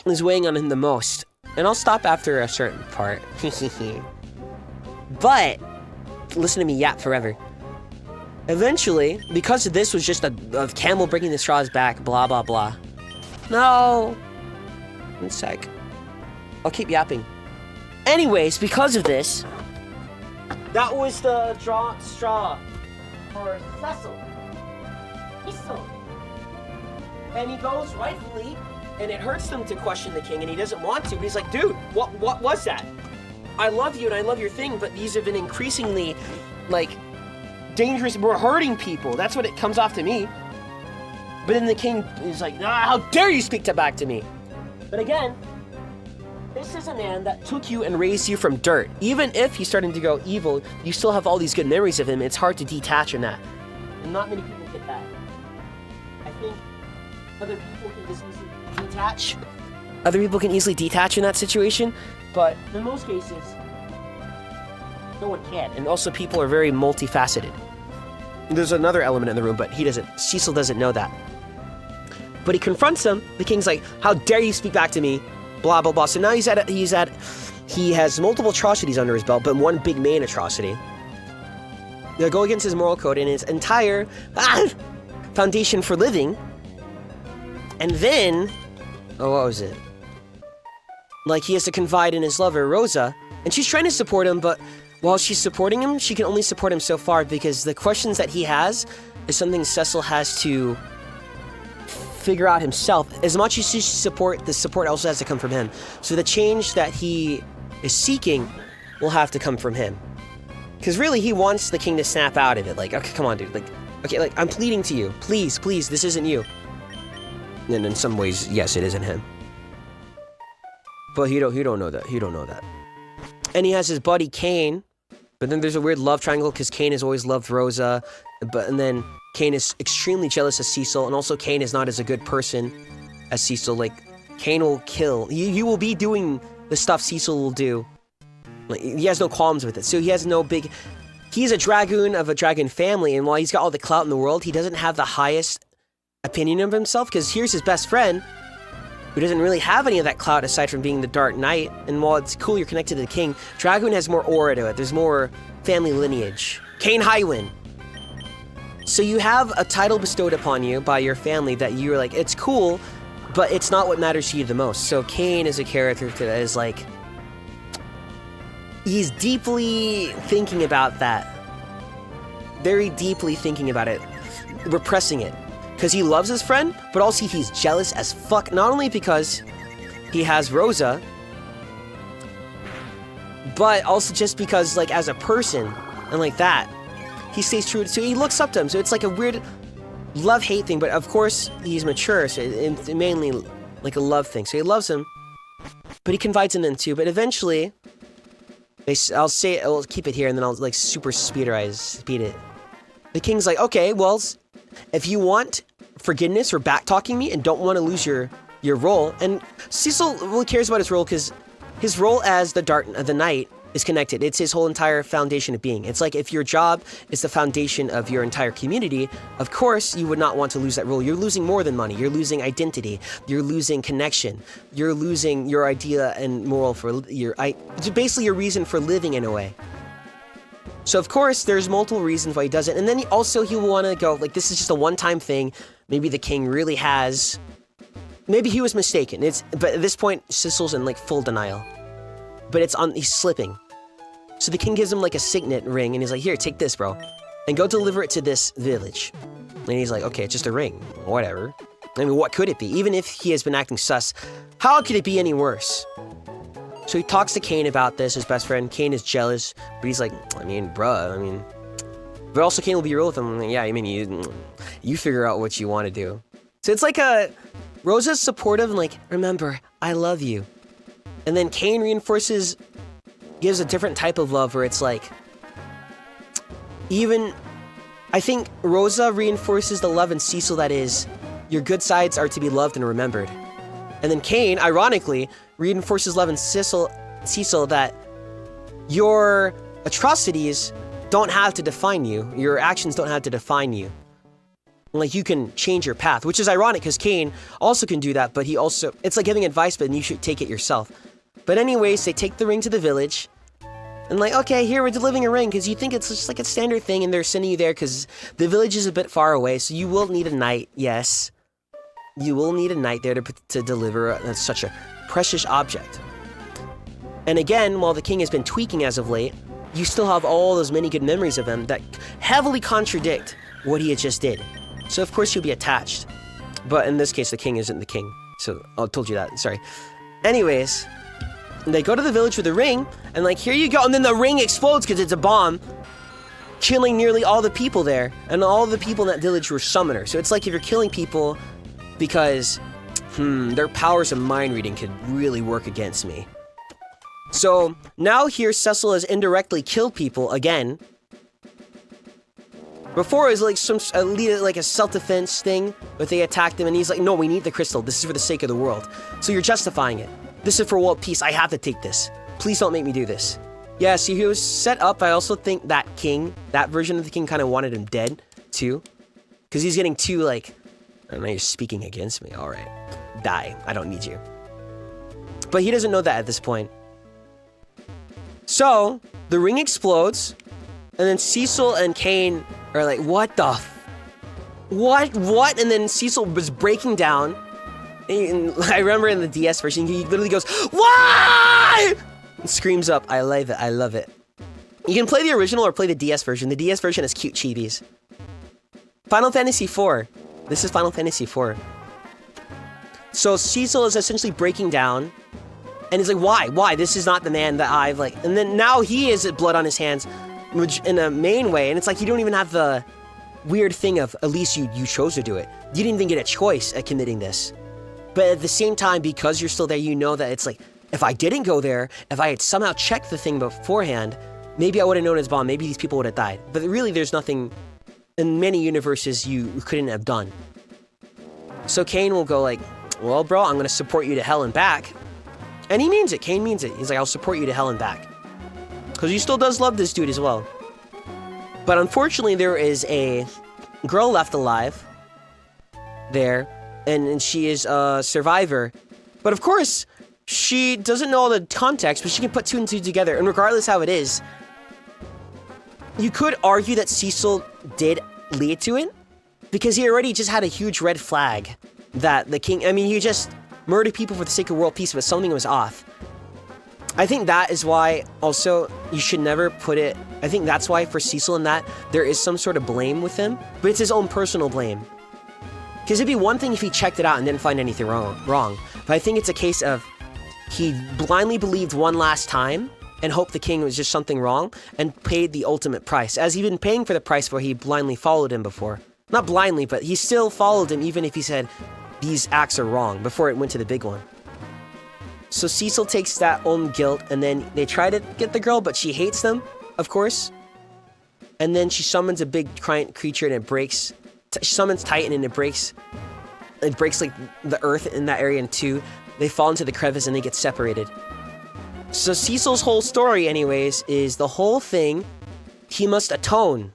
S1: is weighing on him the most. And I'll stop after a certain part. But, listen to me yap forever. Eventually, because this was just a camel breaking the straw's back, blah, blah, blah. No. One sec. I'll keep yapping. Anyways, because of this, that was the straw for Cecil. And he goes rightfully, and it hurts him to question the king, and he doesn't want to, but he's like, dude, what was that? I love you and I love your thing, but these have been increasingly, like, dangerous. We're hurting people. That's what it comes off to me. But then the king is like, how dare you speak back to me? But again, this is a man that took you and raised you from dirt. Even if he's starting to go evil, you still have all these good memories of him. It's hard to detach from that. And not many people get that. I think other people can just easily detach. Other people can easily detach in that situation, but in most cases, no one can. And also people are very multifaceted. There's another element in the room, but Cecil doesn't know that. But he confronts him. The king's like, how dare you speak back to me? Blah, blah, blah. So now he has multiple atrocities under his belt, but one big main atrocity. They'll go against his moral code and his entire foundation for living. And then, what was it? Like, he has to confide in his lover, Rosa, and she's trying to support him, but while she's supporting him, she can only support him so far because the questions that he has is something Cecil has to figure out himself. As much as she support, the support also has to come from him. So the change that he is seeking will have to come from him. Because really, he wants the king to snap out of it. Like, okay, come on, dude. Like, Okay, like, I'm pleading to you. Please, please, this isn't you. And in some ways, yes, it isn't him. But he don't know that. He don't know that. And he has his buddy Cain. But then there's a weird love triangle because Cain has always loved Rosa. And then Cain is extremely jealous of Cecil. And also Cain is not as a good person as Cecil. Like, Cain will kill. You will be doing the stuff Cecil will do. Like, he has no qualms with it. So he has no big... He's a dragoon of a dragon family. And while he's got all the clout in the world, he doesn't have the highest opinion of himself. Because here's his best friend, who doesn't really have any of that clout aside from being the Dark Knight. And while it's cool you're connected to the king, Dragoon has more aura to it. There's more family lineage. Cain Highwind. So you have a title bestowed upon you by your family that you're like, it's cool, but it's not what matters to you the most. So Cain is a character that is like, he's deeply thinking about that. Very deeply thinking about it. Repressing it. Because he loves his friend, but also he's jealous as fuck. Not only because he has Rosa, but also just because, like, as a person, and like that, he stays true. So he looks up to him. So it's like a weird love-hate thing, but of course he's mature, so it's mainly like a love thing. So he loves him, but he confides in them too. But eventually, I'll keep it here, and then I'll like super speed it. The king's like, okay, well, if you want forgiveness for back-talking me and don't want to lose your role, and Cecil really cares about his role because his role as the knight is connected. It's his whole entire foundation of being. It's like if your job is the foundation of your entire community, of course you would not want to lose that role. You're losing more than money. You're losing identity. You're losing connection. You're losing your idea and moral for basically your reason for living in a way. So of course there's multiple reasons why he does it, and then he will want to go like, this is just a one-time thing. Maybe the king really has. Maybe he was mistaken. But at this point Cecil's in like full denial. But he's slipping. So the king gives him like a signet ring, and he's like, here, take this, bro, and go deliver it to this village. And he's like, okay, it's just a ring, whatever. I mean, what could it be? Even if he has been acting sus, how could it be any worse? So he talks to Cain about this, his best friend. Cain is jealous, but he's like, I mean, bruh, but also Cain will be real with him. Yeah, I mean, you figure out what you want to do. So it's like Rosa's supportive and like, remember, I love you. And then Cain gives a different type of love where it's like, I think Rosa reinforces the love in Cecil that is, your good sides are to be loved and remembered. And then Cain, ironically, reinforces love in Cecil that your atrocities don't have to define you. Your actions don't have to define you. Like, you can change your path, which is ironic because Cain also can do that, but it's like giving advice, but you should take it yourself. But anyways, they take the ring to the village, and like, okay, here, we're delivering a ring, because you think it's just like a standard thing, and they're sending you there because the village is a bit far away, so you will need a knight, yes. You will need a knight there to deliver such a precious object. And again, while the king has been tweaking as of late, you still have all those many good memories of him that heavily contradict what he had just did. So of course you'll be attached. But in this case, the king isn't the king. So I told you that, sorry. Anyways, they go to the village with the ring, and like, here you go, and then the ring explodes because it's a bomb, killing nearly all the people there, and all the people in that village were summoners. So it's like if you're killing people because, their powers of mind reading could really work against me. So now here Cecil has indirectly killed people again. Before it was like like a self-defense thing, but they attacked him and he's like, no, we need the crystal. This is for the sake of the world. So you're justifying it. This is for world peace. I have to take this. Please don't make me do this. Yeah, see, he was set up. I also think that version of the king kind of wanted him dead too. Because he's getting too like, I don't know, you're speaking against me. All right, die. I don't need you. But he doesn't know that at this point. So the ring explodes, and then Cecil and Cain are like, what the what? And then Cecil was breaking down. And I remember in the DS version, he literally goes, why? And screams up, I love it. You can play the original or play the DS version. The DS version has cute chibis. Final Fantasy IV. This is Final Fantasy IV. So Cecil is essentially breaking down, and he's like, why? This is not the man that I've like, and then now he is blood on his hands in a main way, and it's like you don't even have the weird thing of, at least you chose to do it. You didn't even get a choice at committing this. But at the same time, because you're still there, you know that it's like, if I didn't go there, if I had somehow checked the thing beforehand, maybe I would have known it's bomb, maybe these people would have died. But really, there's nothing in many universes you couldn't have done. So Cain will go like, well, bro, I'm gonna support you to hell and back. And he means it, Cain means it. He's like, I'll support you to hell and back. Because he still does love this dude as well. But unfortunately, there is a girl left alive there, and she is a survivor. But of course, she doesn't know all the context, but she can put two and two together. And regardless how it is, you could argue that Cecil did lead to it, because he already just had a huge red flag that the king, I mean, he just murdered people for the sake of world peace, but something was off. I think that is why also you should never put it, I think that's why for Cecil in that, there is some sort of blame with him, but it's his own personal blame. Because it'd be one thing if he checked it out and didn't find anything wrong. But I think it's a case of he blindly believed one last time and hoped the king was just something wrong and paid the ultimate price. As he'd been paying for the price where he blindly followed him before. Not blindly, but he still followed him even if he said these acts are wrong before it went to the big one. So Cecil takes that own guilt, and then they try to get the girl, but she hates them, of course. And then she summons a big giant creature, and it breaks. She summons Titan, and it breaks. It breaks like the earth in that area in two. They fall into the crevice, and they get separated. So Cecil's whole story, anyways, is the whole thing. He must atone.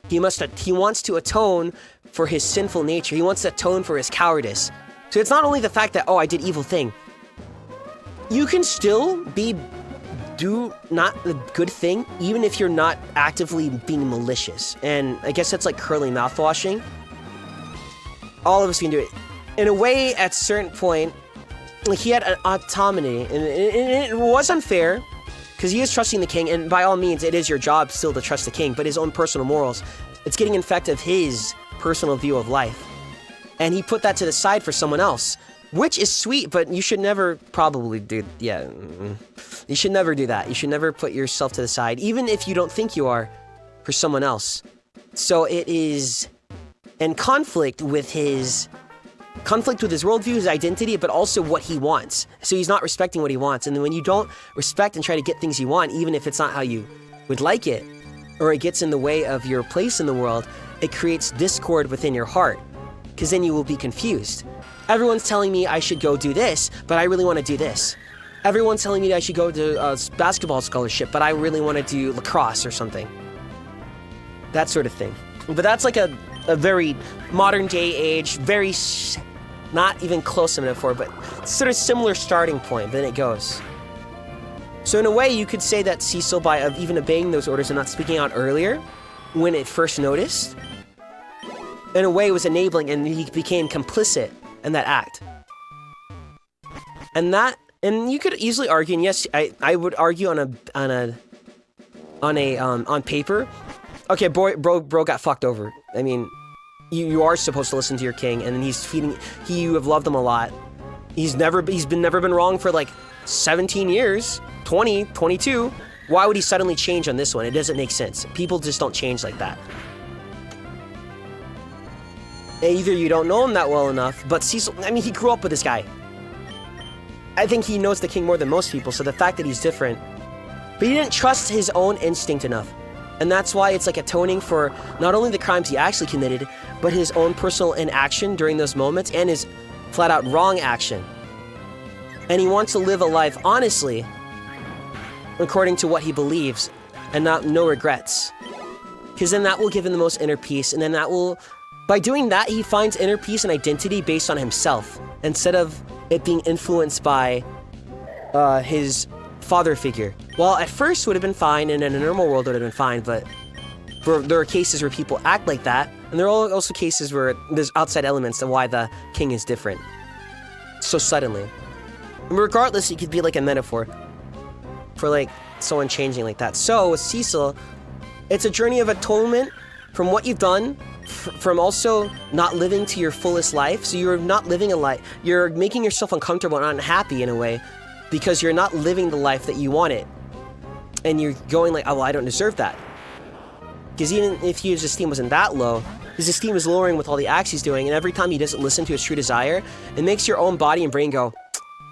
S1: He wants to atone for his sinful nature. He wants to atone for his cowardice. So it's not only the fact that, oh, I did evil thing. You can still do not the good thing, even if you're not actively being malicious. And I guess that's like curly mouthwashing. All of us can do it. In a way, at a certain point, like he had an autonomy, and it was unfair, because he is trusting the king, and by all means, it is your job still to trust the king, but his own personal morals, it's getting infected of his personal view of life. And he put that to the side for someone else, which is sweet, but you should never probably do, you should never do that. You should never put yourself to the side, even if you don't think you are, for someone else. So it is in conflict with his worldview, his identity, but also what he wants. So he's not respecting what he wants. And then when you don't respect and try to get things you want, even if it's not how you would like it, or it gets in the way of your place in the world, it creates discord within your heart. Because then you will be confused. Everyone's telling me I should go do this, but I really want to do this. Everyone's telling me I should go to a basketball scholarship, but I really want to do lacrosse or something. That sort of thing. But that's like a very modern day age, very not even close to metaphor, but sort of similar starting point, but then it goes. So in a way, you could say that Cecil, by even obeying those orders and not speaking out earlier, when it first noticed, in a way was enabling, and he became complicit in that act. And you could easily argue, and yes, I would argue on paper, okay, bro got fucked over. I mean, you are supposed to listen to your king, and then you have loved him a lot. He's never been wrong for like 17 years, 20, 22. Why would he suddenly change on this one? It doesn't make sense. People just don't change like that. Either you don't know him that well enough, but Cecil, I mean, he grew up with this guy. I think he knows the king more than most people, so the fact that he's different, but he didn't trust his own instinct enough. And that's why it's like atoning for not only the crimes he actually committed, but his own personal inaction during those moments and his flat out wrong action. And he wants to live a life honestly, according to what he believes, and no regrets. Because then that will give him the most inner peace, and then that will, by doing that, he finds inner peace and identity based on himself, instead of it being influenced by his father figure. Well, at first would have been fine, and in a normal world would have been fine, but there are cases where people act like that, and there are also cases where there's outside elements of why the king is different so suddenly. And regardless, it could be like a metaphor for like someone changing like that. So with Cecil, it's a journey of atonement from what you've done, from also not living to your fullest life. So you're not living a life, you're making yourself uncomfortable and unhappy in a way, because you're not living the life that you wanted. And you're going like, oh, well, I don't deserve that. Because even if his esteem wasn't that low, his esteem is lowering with all the acts he's doing, and every time he doesn't listen to his true desire, it makes your own body and brain go,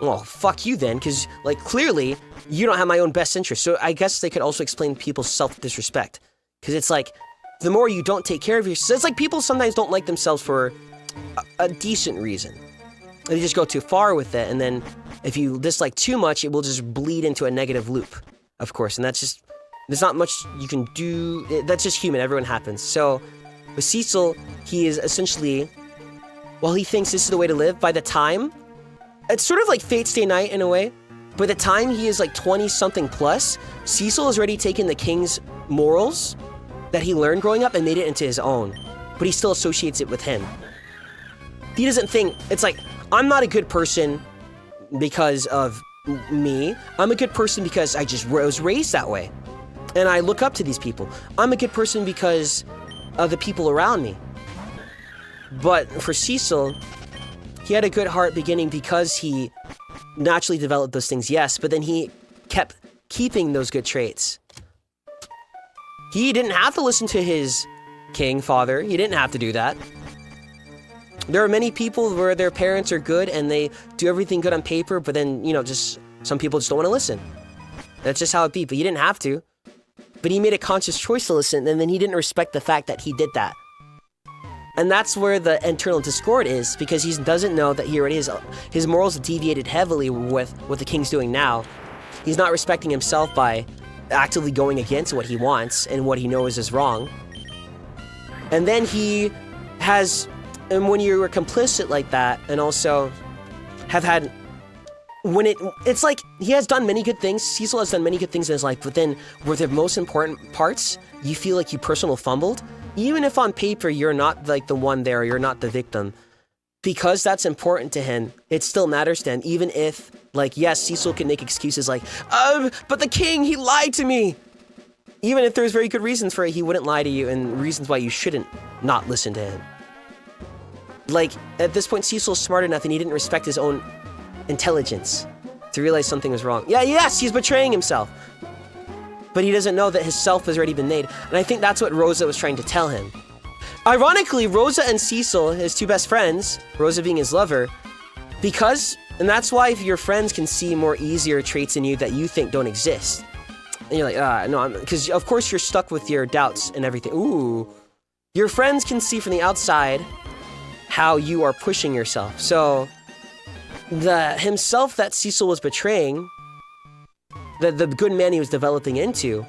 S1: well, fuck you then, because, like, clearly, you don't have my own best interest. So I guess they could also explain people's self-disrespect. Because it's like, the more you don't take care of yourself, it's like people sometimes don't like themselves for a decent reason. They just go too far with it, and then if you dislike too much, it will just bleed into a negative loop, of course, and that's just, there's not much you can do, that's just human, everyone happens. So, with Cecil, he is essentially, while he thinks this is the way to live, by the time, it's sort of like Fate Stay Night in a way, by the time he is like 20-something plus, Cecil has already taken the king's morals that he learned growing up and made it into his own, but he still associates it with him. He doesn't think, it's like, I'm not a good person because of me. I'm a good person because I just was raised that way. And I look up to these people. I'm a good person because of the people around me. But for Cecil, he had a good heart beginning because he naturally developed those things, yes, but then he kept keeping those good traits. He didn't have to listen to his king father. He didn't have to do that. There are many people where their parents are good and they do everything good on paper, but then, you know, just some people just don't want to listen. That's just how it be, but he didn't have to. But he made a conscious choice to listen, and then he didn't respect the fact that he did that. And that's where the internal discord is, because he doesn't know that he already is, his morals deviated heavily with what the king's doing now. He's not respecting himself by actively going against what he wants and what he knows is wrong. And then he has, and when you're complicit like that, and also have had, when it's like, he has done many good things, Cecil has done many good things in his life, but then with the most important parts, you feel like you personal fumbled, even if on paper you're not like the one there, you're not the victim. Because that's important to him, it still matters to him, even if, like, yes, Cecil can make excuses like, but the king, he lied to me! Even if there's very good reasons for it, he wouldn't lie to you, and reasons why you shouldn't not listen to him. Like, at this point, Cecil's smart enough and he didn't respect his own intelligence to realize something was wrong. Yeah, yes, he's betraying himself. But he doesn't know that his self has already been made. And I think that's what Rosa was trying to tell him. Ironically, Rosa and Cecil, his two best friends, Rosa being his lover, and that's why your friends can see more easier traits in you that you think don't exist. And you're like, no, because of course you're stuck with your doubts and everything. Ooh. Your friends can see from the outside how you are pushing yourself. So, the himself that Cecil was betraying, the good man he was developing into,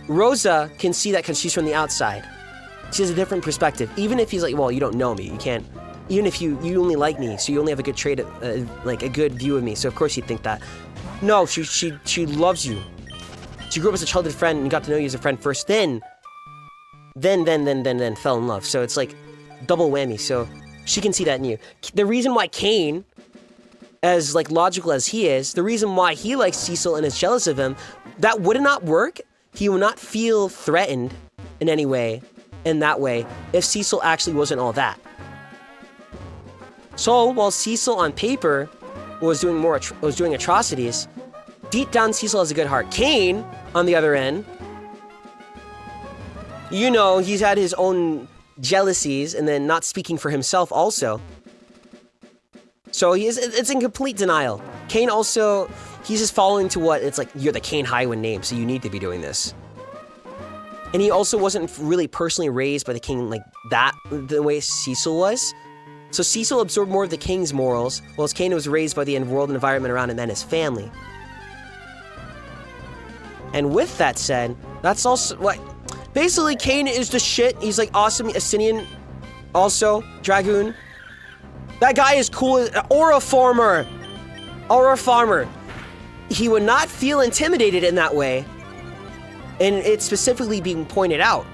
S1: Rosa can see that because she's from the outside. She has a different perspective. Even if he's like, well, you don't know me, you can't, even if you only like me, so you only have a good trait, like a good view of me, so of course you'd think that. No, she loves you. She grew up as a childhood friend and got to know you as a friend first, then fell in love. So it's like double whammy, so she can see that in you. The reason why Cain, as like logical as he is, the reason why he likes Cecil and is jealous of him, that would not work. He would not feel threatened in any way, in that way, if Cecil actually wasn't all that. So while Cecil on paper was doing atrocities, deep down Cecil has a good heart. Cain, on the other end, you know, he's had his own jealousies and then not speaking for himself also. So it's in complete denial. Cain also, he's just following to what, it's like, you're the Cain Highwind name, so you need to be doing this. And he also wasn't really personally raised by the king like that, the way Cecil was. So Cecil absorbed more of the king's morals, whilst Cain was raised by the world and environment around him and his family. And with that said, that's also what, basically Cain is the shit. He's like awesome, Asinian, also, Dragoon. That guy is cool, Aura Farmer. He would not feel intimidated in that way. And it's specifically being pointed out.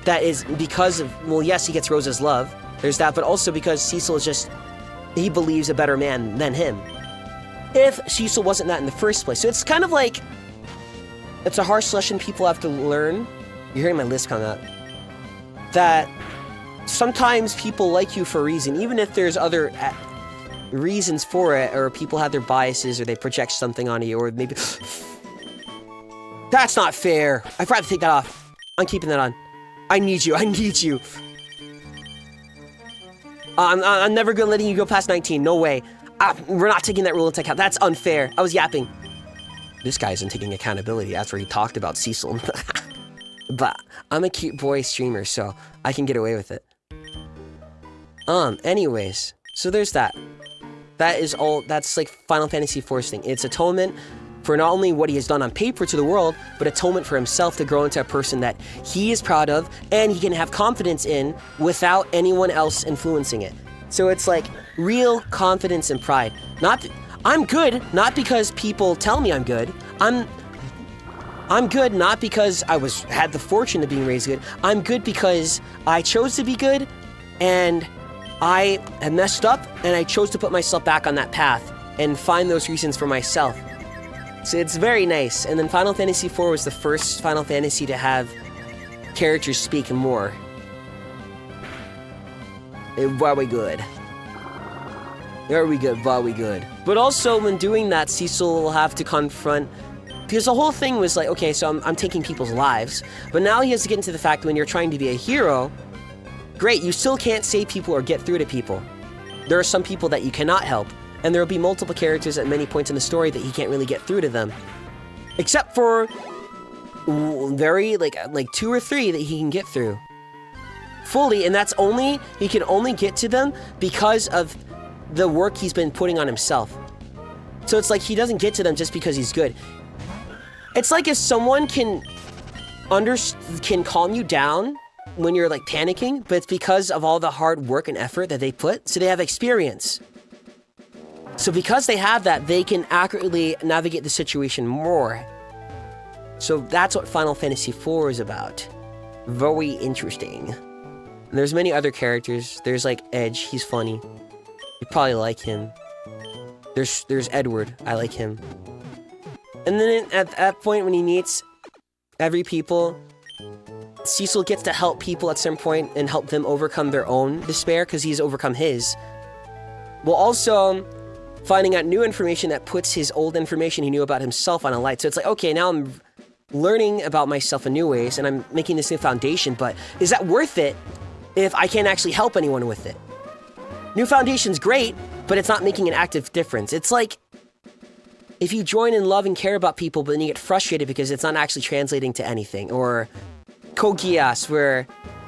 S1: That is because of, well, yes, he gets Rosa's love. There's that, but also because Cecil is just, he believes a better man than him. If Cecil wasn't that in the first place. So it's kind of like, it's a harsh lesson people have to learn. You're hearing my list come up. That sometimes people like you for a reason, even if there's other reasons for it, or people have their biases, or they project something onto you, or maybe... That's not fair. I forgot to take that off. I'm keeping that on. I need you. I need you. I'm never gonna letting you go past 19. No way. We're not taking that rule into account. That's unfair. I was yapping. This guy isn't taking accountability after he talked about Cecil. But I'm a cute boy streamer, so I can get away with it. Anyways, so there's that. That is all. That's like Final Fantasy IV's thing. It's atonement for not only what he has done on paper to the world, but atonement for himself to grow into a person that he is proud of and he can have confidence in without anyone else influencing it. So it's like real confidence and pride. I'm good, not because people tell me I'm good. I'm good not because I had the fortune of being raised good. I'm good because I chose to be good and I had messed up and I chose to put myself back on that path and find those reasons for myself. So it's very nice. And then Final Fantasy IV was the first Final Fantasy to have characters speak more. Very good. Very good, very good. But also when doing that, Cecil will have to confront, because the whole thing was like, okay, so I'm taking people's lives, but now he has to get into the fact when you're trying to be a hero, great, you still can't save people or get through to people. There are some people that you cannot help, and there will be multiple characters at many points in the story that he can't really get through to them. Except for very, like 2 or 3 that he can get through fully, and he can only get to them because of the work he's been putting on himself. So it's like he doesn't get to them just because he's good. It's like if someone can calm you down when you're like panicking, but it's because of all the hard work and effort that they put, so they have experience. So because they have that, they can accurately navigate the situation more. So that's what Final Fantasy IV is about. Very interesting. And there's many other characters. There's like Edge, he's funny. You probably like him. There's Edward, I like him. And then at that point when he meets every people, Cecil gets to help people at some point and help them overcome their own despair because he's overcome his. While also finding out new information that puts his old information he knew about himself on a light. So it's like, okay, now I'm learning about myself in new ways and I'm making this new foundation, but is that worth it if I can't actually help anyone with it? New foundation's great, but it's not making an active difference. It's like if you join in love and care about people, but then you get frustrated because it's not actually translating to anything. Or Kogias, where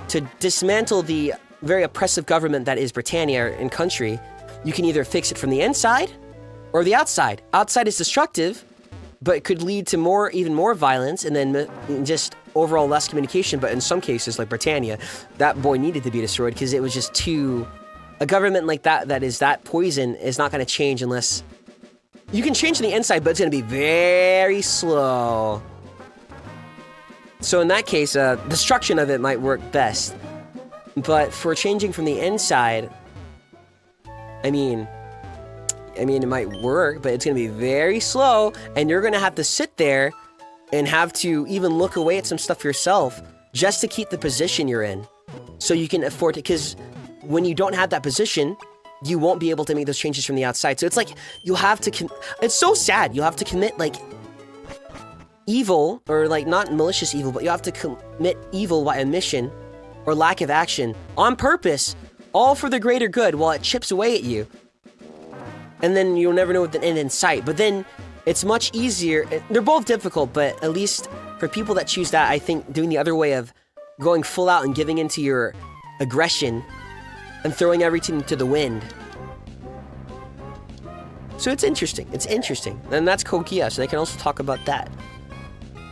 S1: to dismantle the very oppressive government that is Britannia and country, you can either fix it from the inside or the outside. Outside is destructive, but it could lead to even more violence and then just overall less communication. But in some cases, like Britannia, that boy needed to be destroyed because it was just too... A government like that is that poison is not going to change unless... You can change from the inside, but it's going to be very slow. So in that case, destruction of it might work best. But for changing from the inside, I mean, it might work, but it's going to be very slow, and you're going to have to sit there and have to even look away at some stuff yourself just to keep the position you're in. So you can afford it, because when you don't have that position, you won't be able to make those changes from the outside. So it's like, you'll have to, it's so sad. You'll have to commit, like, evil, or, like, not malicious evil, but you have to commit evil by omission or lack of action on purpose, all for the greater good, while it chips away at you. And then you'll never know the end in sight. But then it's much easier. They're both difficult, but at least for people that choose that, I think doing the other way of going full out and giving into your aggression and throwing everything to the wind. So it's interesting. It's interesting. And that's Kokia, so they can also talk about that.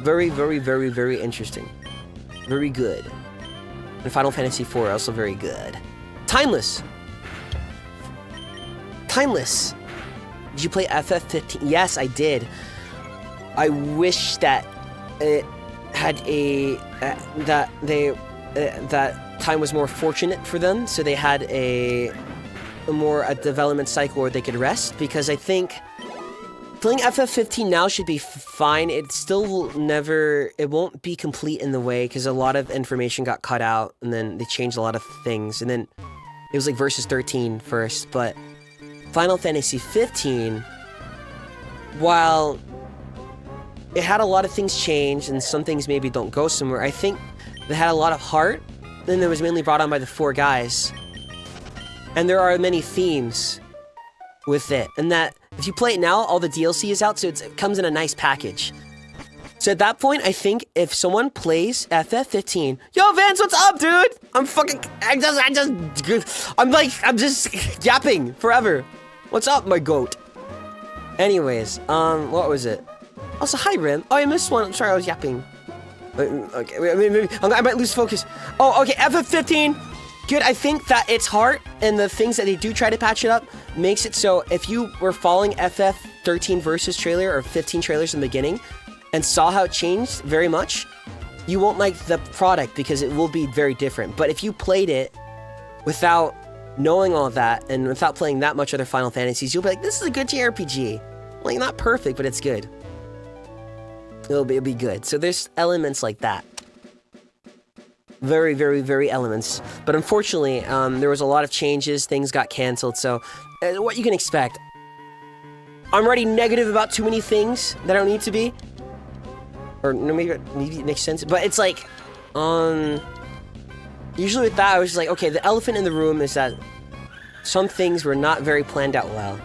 S1: Very, very, very, very interesting. Very good. And Final Fantasy IV, also very good. Timeless. Timeless. Did you play FF15? Yes, I did. I wish that it had that time was more fortunate for them, so they had a development cycle where they could rest, because I think playing FF15 now should be fine. It still it won't be complete in the way, because a lot of information got cut out, and then they changed a lot of things, and then it was like Versus 13 first, but Final Fantasy 15, while it had a lot of things change, and some things maybe don't go somewhere, I think that had a lot of heart, then it was mainly brought on by the 4 guys. And there are many themes with it, and that if you play it now, all the DLC is out, so it comes in a nice package. So at that point, I think if someone plays FF15, yo Vance, what's up, dude? I'm just yapping forever. What's up, my goat? Anyways, what was it? Also, hi Rim. Oh, I missed one. I'm sorry, I was yapping. Okay, maybe I might lose focus. Oh, okay, FF15. Good, I think that its heart and the things that they do try to patch it up makes it so if you were following FF13 Versus trailer or 15 trailers in the beginning and saw how it changed very much, you won't like the product because it will be very different. But if you played it without knowing all that and without playing that much other Final Fantasies, you'll be like, this is a good JRPG. Like, not perfect, but it's good. It'll be good. So there's elements like that. Very, very, very elements. But unfortunately, there was a lot of changes. Things got canceled. So what you can expect. I'm already negative about too many things that I don't need to be. Or maybe it makes sense. But it's like, usually with that, I was just like, okay, the elephant in the room is that some things were not very planned out well.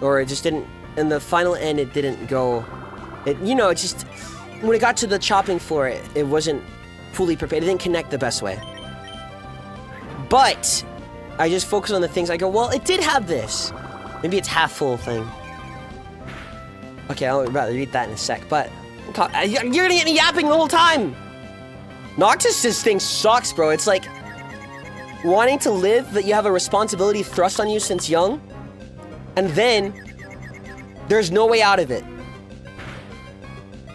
S1: Or it just didn't, in the final end, it didn't go, it just, when it got to the chopping floor, it wasn't fully prepared. It didn't connect the best way. But I just focus on the things I go, well, it did have this. Maybe it's half full thing. Okay, I'll rather read that in a sec, but you're gonna get me yapping the whole time. Noctis, this thing sucks, bro. It's like wanting to live that you have a responsibility thrust on you since young, and then there's no way out of it.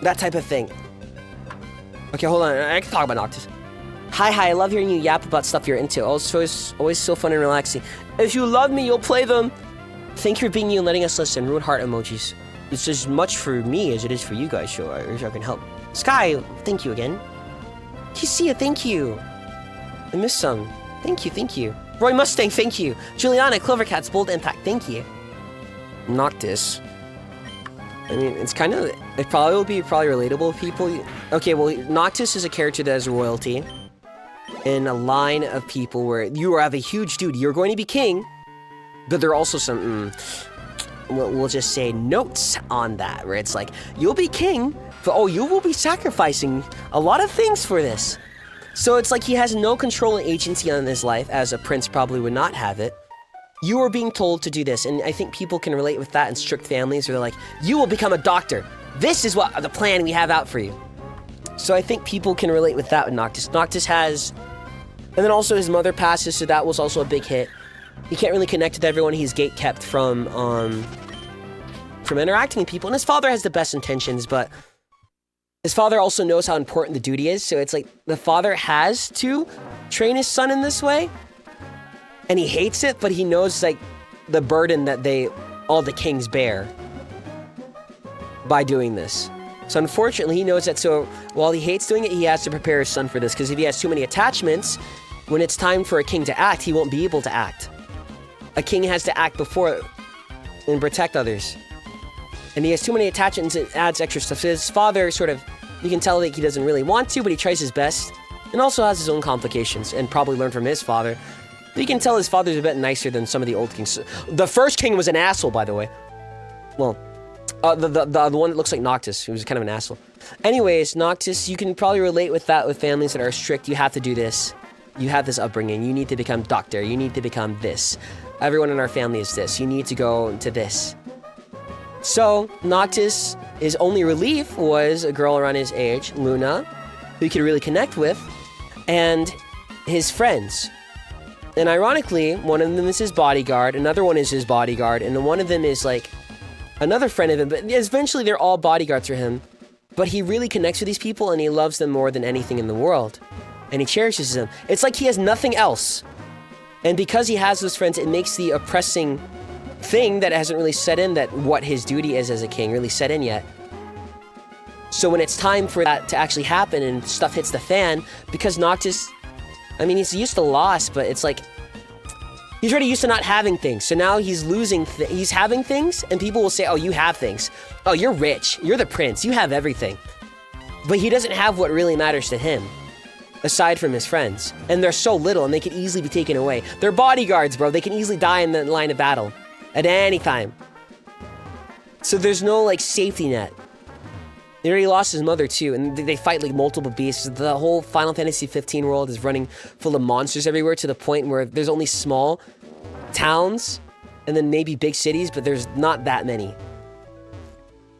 S1: That type of thing. Okay, hold on. I can talk about Noctis. Hi, I love hearing you yap about stuff you're into. Always so fun and relaxing. If you love me, you'll play them. Thank you for being you and letting us listen. Rude heart emojis. It's as much for me as it is for you guys, so I wish I can help. Sky, thank you again. Kissia, thank you. I missed some. Thank you. Roy Mustang, thank you. Juliana, Clovercat's Bold Impact, thank you. Noctis. I mean, it's kind of, it probably will be relatable to people. Okay, well, Noctis is a character that has royalty in a line of people where you have a huge dude. You're going to be king, but there are also some, we'll just say notes on that, where it's like, you'll be king, but you will be sacrificing a lot of things for this. So it's like he has no control and agency on his life, as a prince probably would not have it. You are being told to do this, and I think people can relate with that in strict families where they're like, you will become a doctor. This is what the plan we have out for you. So I think people can relate with that with Noctis. Noctis has, and then also his mother passes, so that was also a big hit. He can't really connect with everyone. He's gate-kept from interacting with people, and his father has the best intentions, but his father also knows how important the duty is, so it's like the father has to train his son in this way. And he hates it, but he knows, like, the burden that all the kings bear by doing this. So unfortunately, he knows that, so while he hates doing it, he has to prepare his son for this, because if he has too many attachments, when it's time for a king to act, he won't be able to act. A king has to act before and protect others. And he has too many attachments, it adds extra stuff. So his father sort of, you can tell that he doesn't really want to, but he tries his best, and also has his own complications, and probably learned from his father. You can tell his father's a bit nicer than some of the old kings. The first king was an asshole, by the way. Well, the one that looks like Noctis, who was kind of an asshole. Anyways, Noctis, you can probably relate with that with families that are strict. You have to do this. You have this upbringing. You need to become doctor. You need to become this. Everyone in our family is this. You need to go to this. So, Noctis, his only relief was a girl around his age, Luna, who he could really connect with, and his friends. And ironically, one of them is his bodyguard, another one is his bodyguard, and one of them is like another friend of him, but eventually they're all bodyguards for him. But he really connects with these people and he loves them more than anything in the world. And he cherishes them. It's like he has nothing else. And because he has those friends, it makes the oppressing thing that hasn't really set in, that what his duty is as a king, really set in yet. So when it's time for that to actually happen and stuff hits the fan, because Noctis, I mean, he's used to loss, but it's like, he's already used to not having things. So now he's losing, he's having things, and people will say, oh, you have things. Oh, you're rich. You're the prince. You have everything. But he doesn't have what really matters to him. aside from his friends. And they're so little, and they could easily be taken away. They're bodyguards, bro. They can easily die in the line of battle at any time. So there's no, like, safety net. He already lost his mother, too, and they fight, like, multiple beasts. The whole Final Fantasy 15 world is running full of monsters everywhere, to the point where there's only small towns and then maybe big cities, but there's not that many.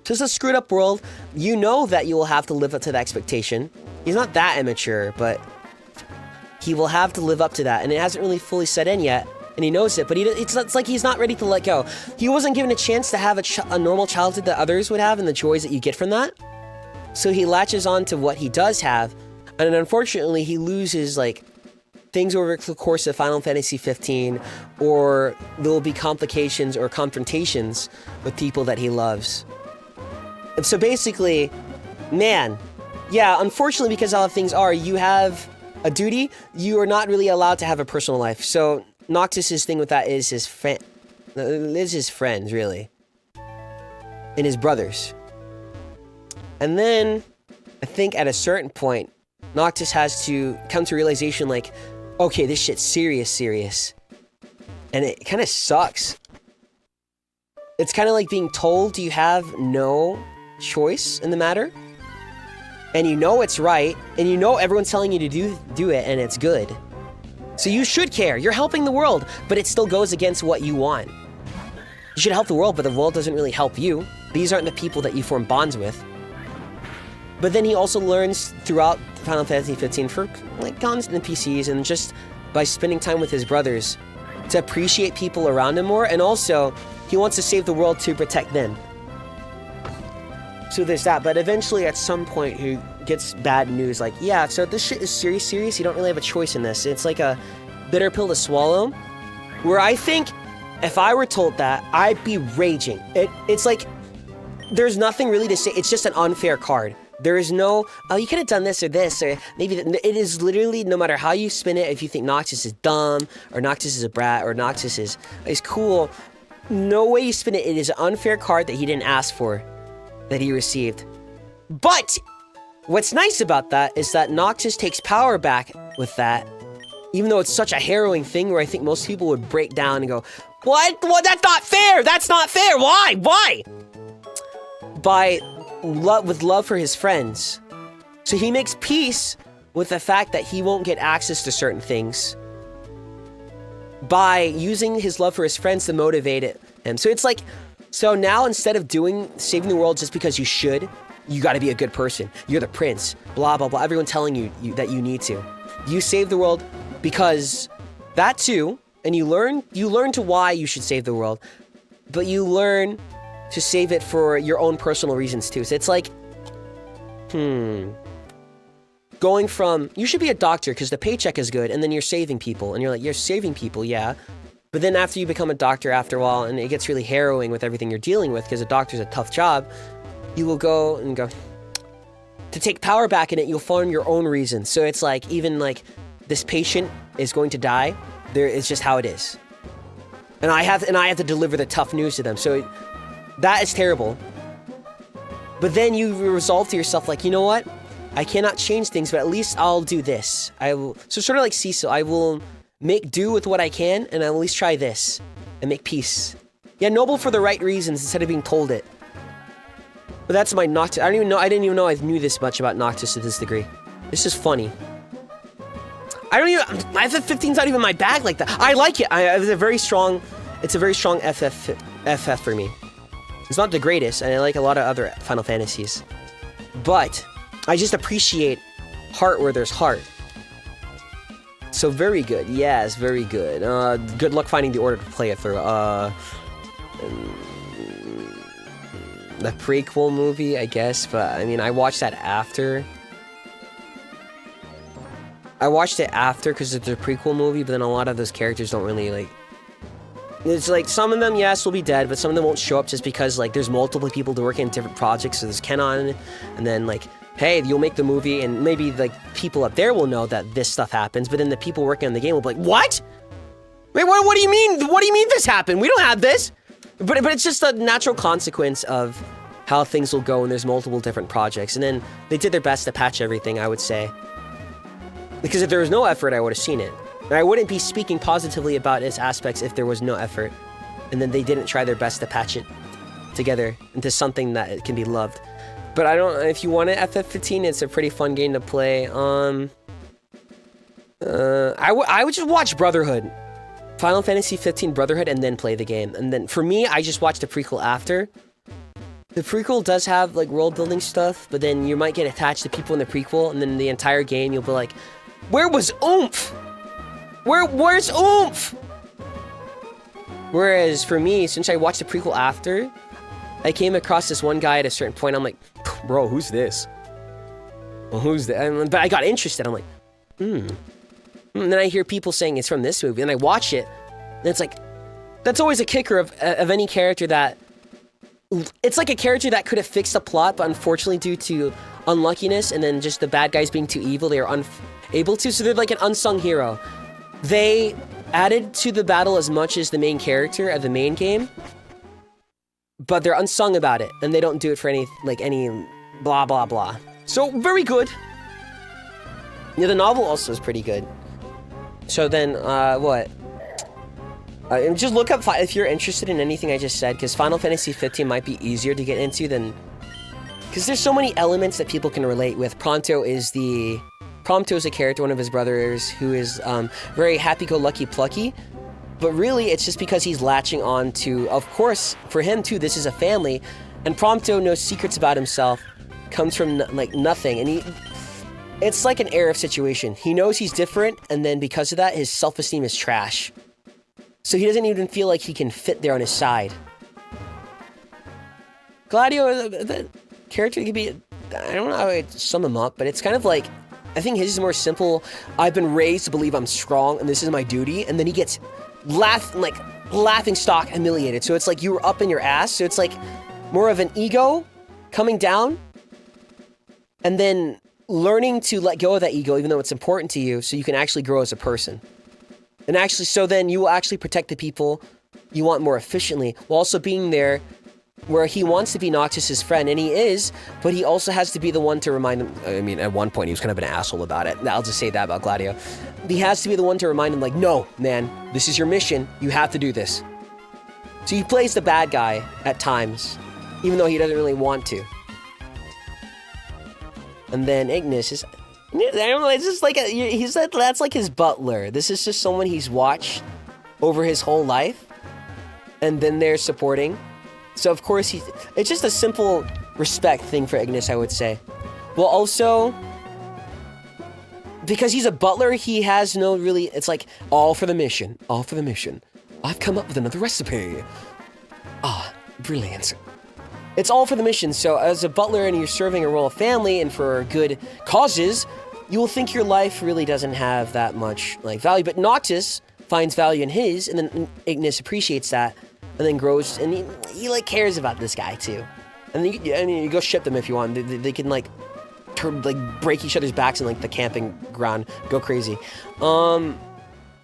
S1: So it's a screwed up world. You know that you will have to live up to the expectation. He's not that immature, but he will have to live up to that, and it hasn't really fully set in yet, and he knows it, but it's like he's not ready to let go. He wasn't given a chance to have a normal childhood that others would have, and the joys that you get from that. So he latches on to what he does have, and unfortunately he loses, like, things over the course of Final Fantasy 15, or there will be complications or confrontations with people that he loves. And so basically, man, yeah, unfortunately, because how things are, you have a duty, you are not really allowed to have a personal life. So Noctis's thing with that is his friends, really, and his brothers. And then, I think at a certain point, Noctis has to come to realization, like, okay, this shit's serious. And it kind of sucks. It's kind of like being told you have no choice in the matter. And you know it's right, and you know everyone's telling you to do it, and it's good. So you should care. You're helping the world, but it still goes against what you want. You should help the world, but the world doesn't really help you. These aren't the people that you form bonds with. But then he also learns throughout Final Fantasy 15 for, like, guns and PCs, and just by spending time with his brothers to appreciate people around him more, and also he wants to save the world to protect them. So there's that, but eventually at some point he gets bad news, like, yeah, so this shit is serious, you don't really have a choice in this. It's like a bitter pill to swallow, where I think if I were told that, I'd be raging. It's like, there's nothing really to say, it's just an unfair card. There is no, oh, you could have done this or maybe, it is literally, no matter how you spin it, if you think Noctis is dumb, or Noctis is a brat, or Noctis is cool, no way you spin it, it is an unfair card that he didn't ask for, that he received. But what's nice about that is that Noctis takes power back with that, even though it's such a harrowing thing where I think most people would break down and go, what? Well, that's not fair! That's not fair! Why? With love for his friends. So he makes peace with the fact that he won't get access to certain things by using his love for his friends to motivate him. So it's like, so now instead of saving the world just because you should, you gotta be a good person. You're the prince, blah, blah, blah. Everyone telling you that you need to. You save the world because that too, and you learn to why you should save the world, but you learn to save it for your own personal reasons too. So it's like, going from, you should be a doctor because the paycheck is good, and then you're saving people, and you're like, you're saving people, yeah. But then after you become a doctor after a while, and it gets really harrowing with everything you're dealing with, because a doctor's a tough job, you will go, to take power back in it, you'll find your own reasons. So it's like, even like, this patient is going to die, it's just how it is. And I have to deliver the tough news to them, so that is terrible. But then you resolve to yourself, like, you know what? I cannot change things, but at least I'll do this. So sort of like Cecil, I will make do with what I can, and I'll at least try this, and make peace. Yeah, noble for the right reasons instead of being told it. But that's my Noctis. I didn't even know I knew this much about Noctis to this degree. This is funny. I have 15's not even my bag like that. I like it. It's a very strong FF for me. It's not the greatest, and I like a lot of other Final Fantasies. But I just appreciate heart where there's heart. So very good. Yes, very good. Good luck finding the order to play it through. The prequel movie, I guess, but I mean, I watched that after. I watched it after because it's a prequel movie, but then a lot of those characters don't really, like... It's like, some of them, yes, will be dead, but some of them won't show up just because, like, there's multiple people working on different projects, so there's canon, and then, like, hey, you'll make the movie, and maybe, like, people up there will know that this stuff happens, but then the people working on the game will be like, what? Wait, what do you mean? What do you mean this happened? We don't have this! But it's just a natural consequence of how things will go when there's multiple different projects, and then they did their best to patch everything, I would say. Because if there was no effort, I would have seen it. And I wouldn't be speaking positively about its aspects if there was no effort. And then they didn't try their best to patch it together into something that it can be loved. But I don't, if you want it FF15, it's a pretty fun game to play. I would just watch Brotherhood. Final Fantasy 15 Brotherhood and then play the game. And then for me, I just watched the prequel after. The prequel does have like world building stuff, but then you might get attached to people in the prequel, and then the entire game you'll be like, where was oomph? Where's oomph? Whereas for me, since I watched the prequel after, I came across this one guy at a certain point. I'm like, bro, who's this? Well, who's that? But I got interested. I'm like, And then I hear people saying it's from this movie, and I watch it, and it's like, that's always a kicker of any character that, it's like a character that could have fixed the plot, but unfortunately due to unluckiness and then just the bad guys being too evil, they are unable to. So they're like an unsung hero. They added to the battle as much as the main character of the main game, but they're unsung about it, and they don't do it for any blah blah blah. So very good. Yeah, the novel also is pretty good. So then, what? Just look up if you're interested in anything I just said, because Final Fantasy 15 might be easier to get into than... Because there's so many elements that people can relate with. Prompto is a character, one of his brothers, who is very happy-go-lucky plucky. But really, it's just because he's latching on to... Of course, for him too, this is a family. And Prompto knows secrets about himself. Comes from, nothing. And it's like an Aerith situation. He knows he's different, and then because of that, his self-esteem is trash. So he doesn't even feel like he can fit there on his side. Gladio, the character could be... I don't know how to sum him up, but it's kind of like... I think his is more simple. I've been raised to believe I'm strong, and this is my duty. And then he gets laughing stock humiliated. So it's like you were up in your ass. So it's like more of an ego coming down. And then learning to let go of that ego, even though it's important to you, so you can actually grow as a person. And actually, so then you will actually protect the people you want more efficiently, while also being there where he wants to be Noctis's friend, and he is, but he also has to be the one to remind him. I mean, at one point, he was kind of an asshole about it. I'll just say that about Gladio. He has to be the one to remind him, like, no, man, this is your mission. You have to do this. So he plays the bad guy at times, even though he doesn't really want to. And then Ignis is... I don't know, it's just like, that's like his butler. This is just someone he's watched over his whole life. And then they're supporting. So of course, it's just a simple respect thing for Ignis, I would say. Well, also, because he's a butler, he has no really, it's like, all for the mission, all for the mission. I've come up with another recipe. Ah, brilliant. It's all for the mission, so as a butler and you're serving a royal family and for good causes, you will think your life really doesn't have that much value. But Noctis finds value in his, and then Ignis appreciates that, and then grows, and he cares about this guy too. And then you go ship them if you want. They can break each other's backs in the camping ground, go crazy. But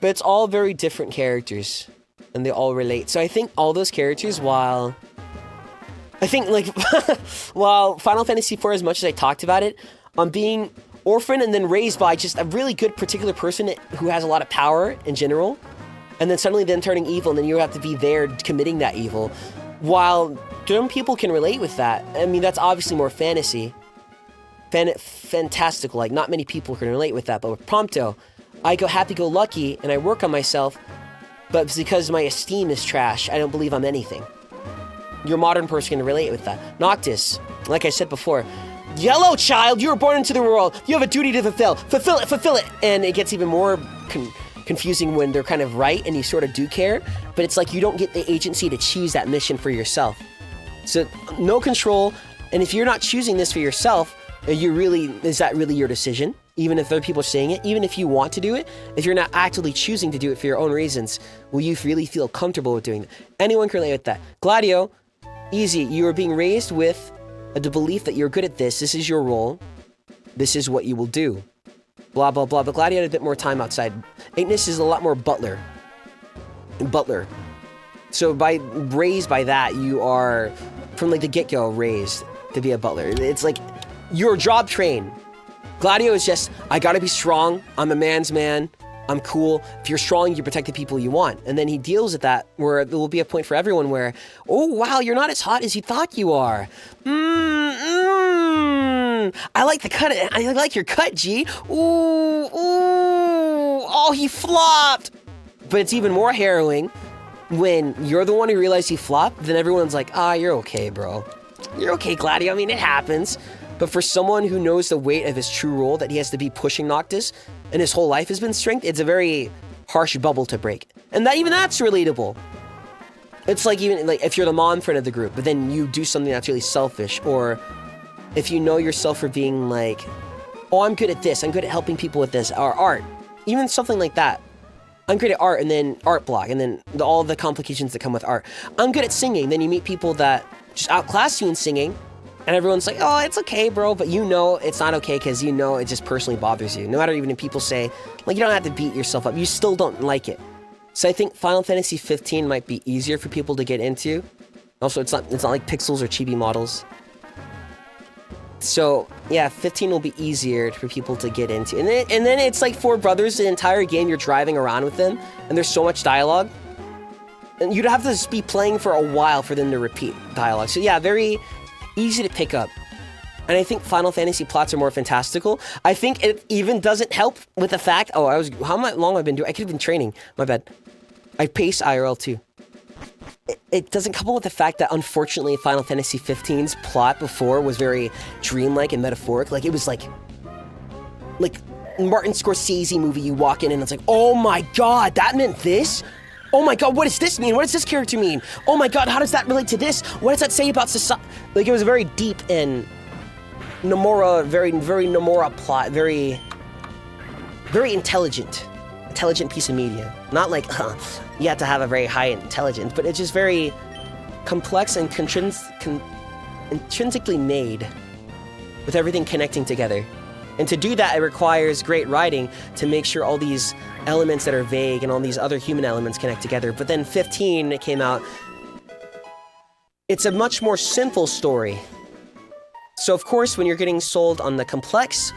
S1: it's all very different characters, and they all relate. So I think all those characters, while Final Fantasy IV, as much as I talked about it, being orphaned and then raised by just a really good particular person who has a lot of power in general, and then suddenly turning evil, and then you have to be there committing that evil. While some people can relate with that, I mean, that's obviously more fantasy. Fantastical, not many people can relate with that, but with Prompto, I go happy-go-lucky, and I work on myself, but it's because my esteem is trash, I don't believe I'm anything. Your modern person can relate with that. Noctis, like I said before, yellow child, you were born into the world. You have a duty to fulfill. Fulfill it. And it gets even more confusing when they're kind of right and you sort of do care. But it's like you don't get the agency to choose that mission for yourself. So no control. And if you're not choosing this for yourself, is that really your decision? Even if other people are saying it, even if you want to do it, if you're not actively choosing to do it for your own reasons, will you really feel comfortable with doing it? Anyone can relate with that. Gladio, easy. You are being raised with the belief that you're good at this. This is your role. This is what you will do. Blah, blah, blah. But Gladio had a bit more time outside. Ignis is a lot more butler. So raised by that, you are, from the get-go, raised to be a butler. It's like, you're job trained. Gladio is just, I gotta be strong, I'm a man's man, I'm cool. If you're strong, you protect the people you want. And then he deals with that where there will be a point for everyone where, oh wow, you're not as hot as you thought you are. I like the cut, I like your cut, G. Oh, he flopped. But it's even more harrowing when you're the one who realized he flopped, then everyone's like, you're okay, bro. You're okay, Gladio, I mean, it happens. But for someone who knows the weight of his true role, that he has to be pushing Noctis, and his whole life has been strength, it's a very harsh bubble to break. And that's relatable. It's like even like if you're the mom friend of the group, but then you do something that's really selfish, or if you know yourself for being like, oh, I'm good at this, I'm good at helping people with this, or art, even something like that. I'm good at art, and then art block, and then all the complications that come with art. I'm good at singing, then you meet people that just outclass you in singing, and everyone's like, oh, it's okay, bro, but you know it's not okay because you know it just personally bothers you. No matter even if people say, like, you don't have to beat yourself up, you still don't like it. So I think Final Fantasy 15 might be easier for people to get into. Also, it's not like pixels or chibi models. So, yeah, 15 will be easier for people to get into. And then it's like 4 brothers, the entire game you're driving around with them, and there's so much dialogue. And you'd have to just be playing for a while for them to repeat dialogue. So yeah, very easy to pick up. And I think Final Fantasy plots are more fantastical. I think it even doesn't help with the fact, how long have I been doing? I could have been training, my bad. I pace IRL too. It doesn't couple with the fact that unfortunately Final Fantasy 15's plot before was very dreamlike and metaphoric. Like it was like Martin Scorsese movie, you walk in and it's like, oh my god, that meant this? Oh my god, what does this mean? What does this character mean? Oh my god, how does that relate to this? What does that say about society? Like, it was very deep and Nomura, very, very Nomura plot, very, very intelligent piece of media. Not like, you have to have a very high intelligence, but it's just very complex and intrinsically made with everything connecting together. And to do that, it requires great writing to make sure all these elements that are vague and all these other human elements connect together. But then 15 came out. It's a much more simple story. So of course, when you're getting sold on the complex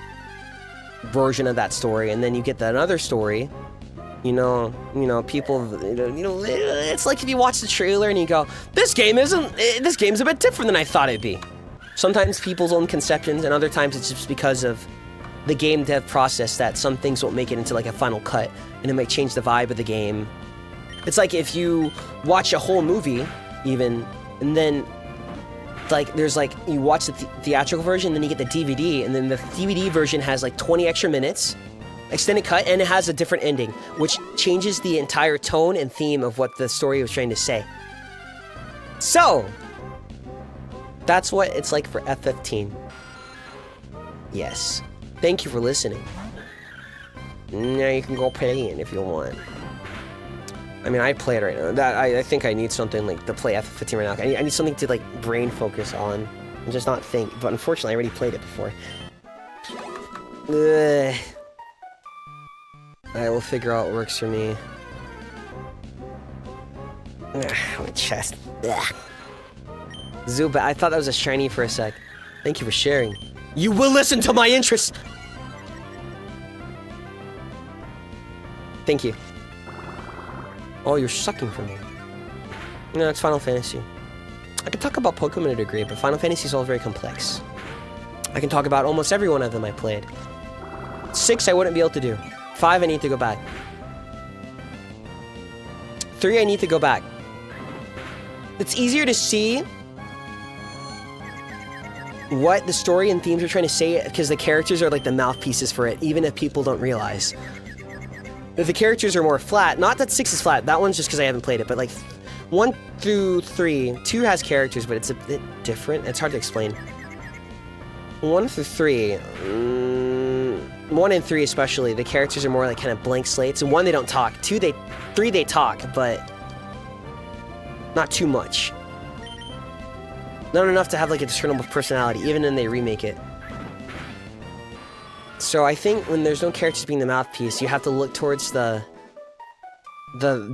S1: version of that story, and then you get that other story, people, it's like if you watch the trailer and you go, this game's a bit different than I thought it'd be. Sometimes people's own conceptions, and other times it's just because of the game dev process that some things won't make it into like a final cut, and it might change the vibe of the game. It's like if you watch a whole movie, even, and then like there's like, you watch the theatrical version, then you get the DVD, and then the DVD version has like 20 extra minutes, extended cut, and it has a different ending, which changes the entire tone and theme of what the story was trying to say. So, that's what it's like for F15. Yes. Thank you for listening. Now you can go play it if you want. I mean, I play it right now. I think I need something like to play F15 right now. I need something to like brain focus on and just not think. But unfortunately, I already played it before. Ugh. I will figure out what works for me. My chest. Ugh. Zuba, I thought that was a shiny for a sec. Thank you for sharing. You will listen to my interests! Thank you. Oh, you're sucking for me. No, it's Final Fantasy. I could talk about Pokemon to a degree, but Final Fantasy is all very complex. I can talk about almost every one of them I played. 6, I wouldn't be able to do. 5, I need to go back. 3, I need to go back. It's easier to see what the story and themes are trying to say because the characters are like the mouthpieces for it, even if people don't realize. If the characters are more flat, not that 6 is flat, that one's just because I haven't played it, but like 1 through 3, 2 has characters, but it's a bit different. It's hard to explain. 1 through 3, 1 and 3 especially, the characters are more like kind of blank slates. And 1, they don't talk. 3, they talk, but not too much. Not enough to have like a discernible personality, even when they remake it. So I think when there's no characters being the mouthpiece, you have to look towards the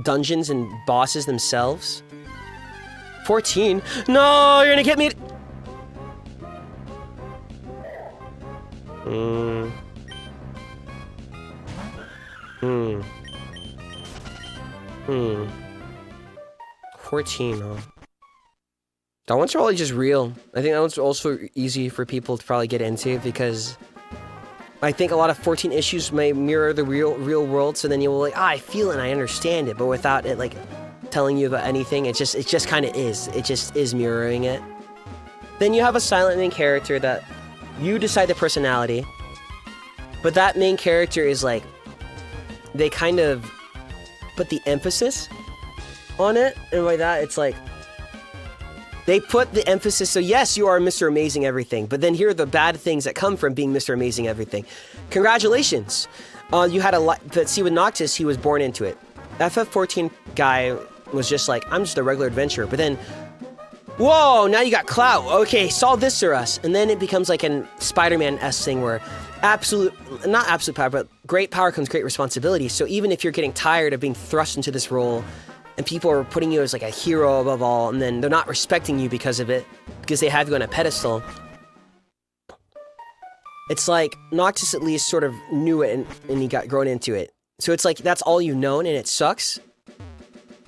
S1: dungeons and bosses themselves. 14? No, you're gonna get me. Hmm. 14, huh? That one's probably just real. I think that one's also easy for people to probably get into because I think a lot of 14 issues may mirror the real world, so then you'll like, I feel it and I understand it, but without it like telling you about anything, it just kind of is. It just is mirroring it. Then you have a silent main character that you decide the personality, but that main character is like, they kind of put the emphasis on it, and by that, it's like, they put the emphasis, so yes, you are Mr. Amazing Everything, but then here are the bad things that come from being Mr. Amazing Everything. Congratulations! You had but see, with Noctis, he was born into it. FF14 guy was just like, I'm just a regular adventurer, but then, whoa, now you got clout. Okay, solve this for us. And then it becomes like an Spider-Man-esque thing where not absolute power, but great power comes great responsibility. So even if you're getting tired of being thrust into this role, and people are putting you as like a hero above all, and then they're not respecting you because of it, because they have you on a pedestal. It's like, Noctis at least sort of knew it, and he got grown into it. So it's like, that's all you've known, and it sucks.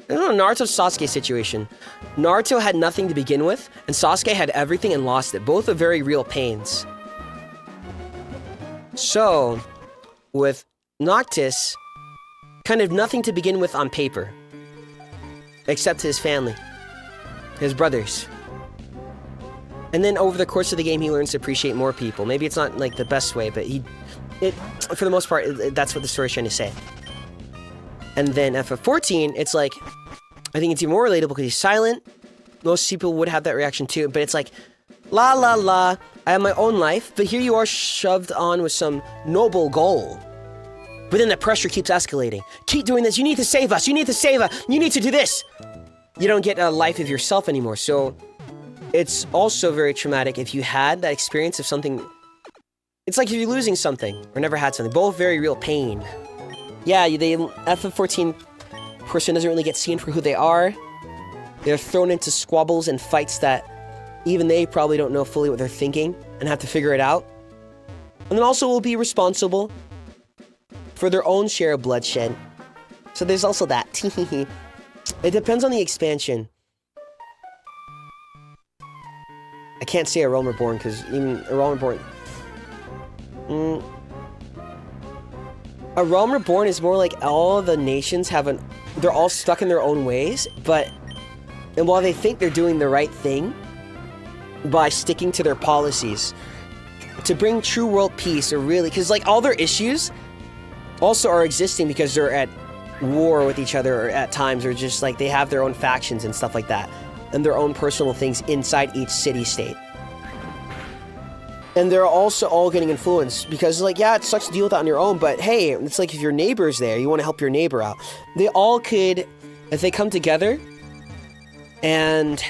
S1: I don't know, Naruto-Sasuke situation. Naruto had nothing to begin with, and Sasuke had everything and lost it. Both are very real pains. So, with Noctis, kind of nothing to begin with on paper. Except his family. His brothers. And then over the course of the game, he learns to appreciate more people. Maybe it's not like the best way, but for the most part, that's what the story's trying to say. And then FF14, it's like, I think it's even more relatable because he's silent. Most people would have that reaction too, but it's like, la la la, I have my own life, but here you are shoved on with some noble goal. But then the pressure keeps escalating. Keep doing this, you need to save us, you need to save us, you need to do this. You don't get a life of yourself anymore, so it's also very traumatic if you had that experience of something. It's like if you're losing something, or never had something, both very real pain. Yeah, the FF14 person doesn't really get seen for who they are. They're thrown into squabbles and fights that even they probably don't know fully what they're thinking, and have to figure it out. And then also will be responsible for their own share of bloodshed. So there's also that. It depends on the expansion. I can't say A Realm Reborn, because even A Realm Reborn... A Realm Reborn is more like all the nations have they're all stuck in their own ways, and while they think they're doing the right thing by sticking to their policies, to bring true world peace, or really, because like all their issues also are existing because they're at war with each other, or at times, or just like they have their own factions and stuff like that, and their own personal things inside each city-state. And they're also all getting influenced because, like, yeah, it sucks to deal with that on your own, but hey, it's like if your neighbor's there, you want to help your neighbor out. They all could, if they come together and,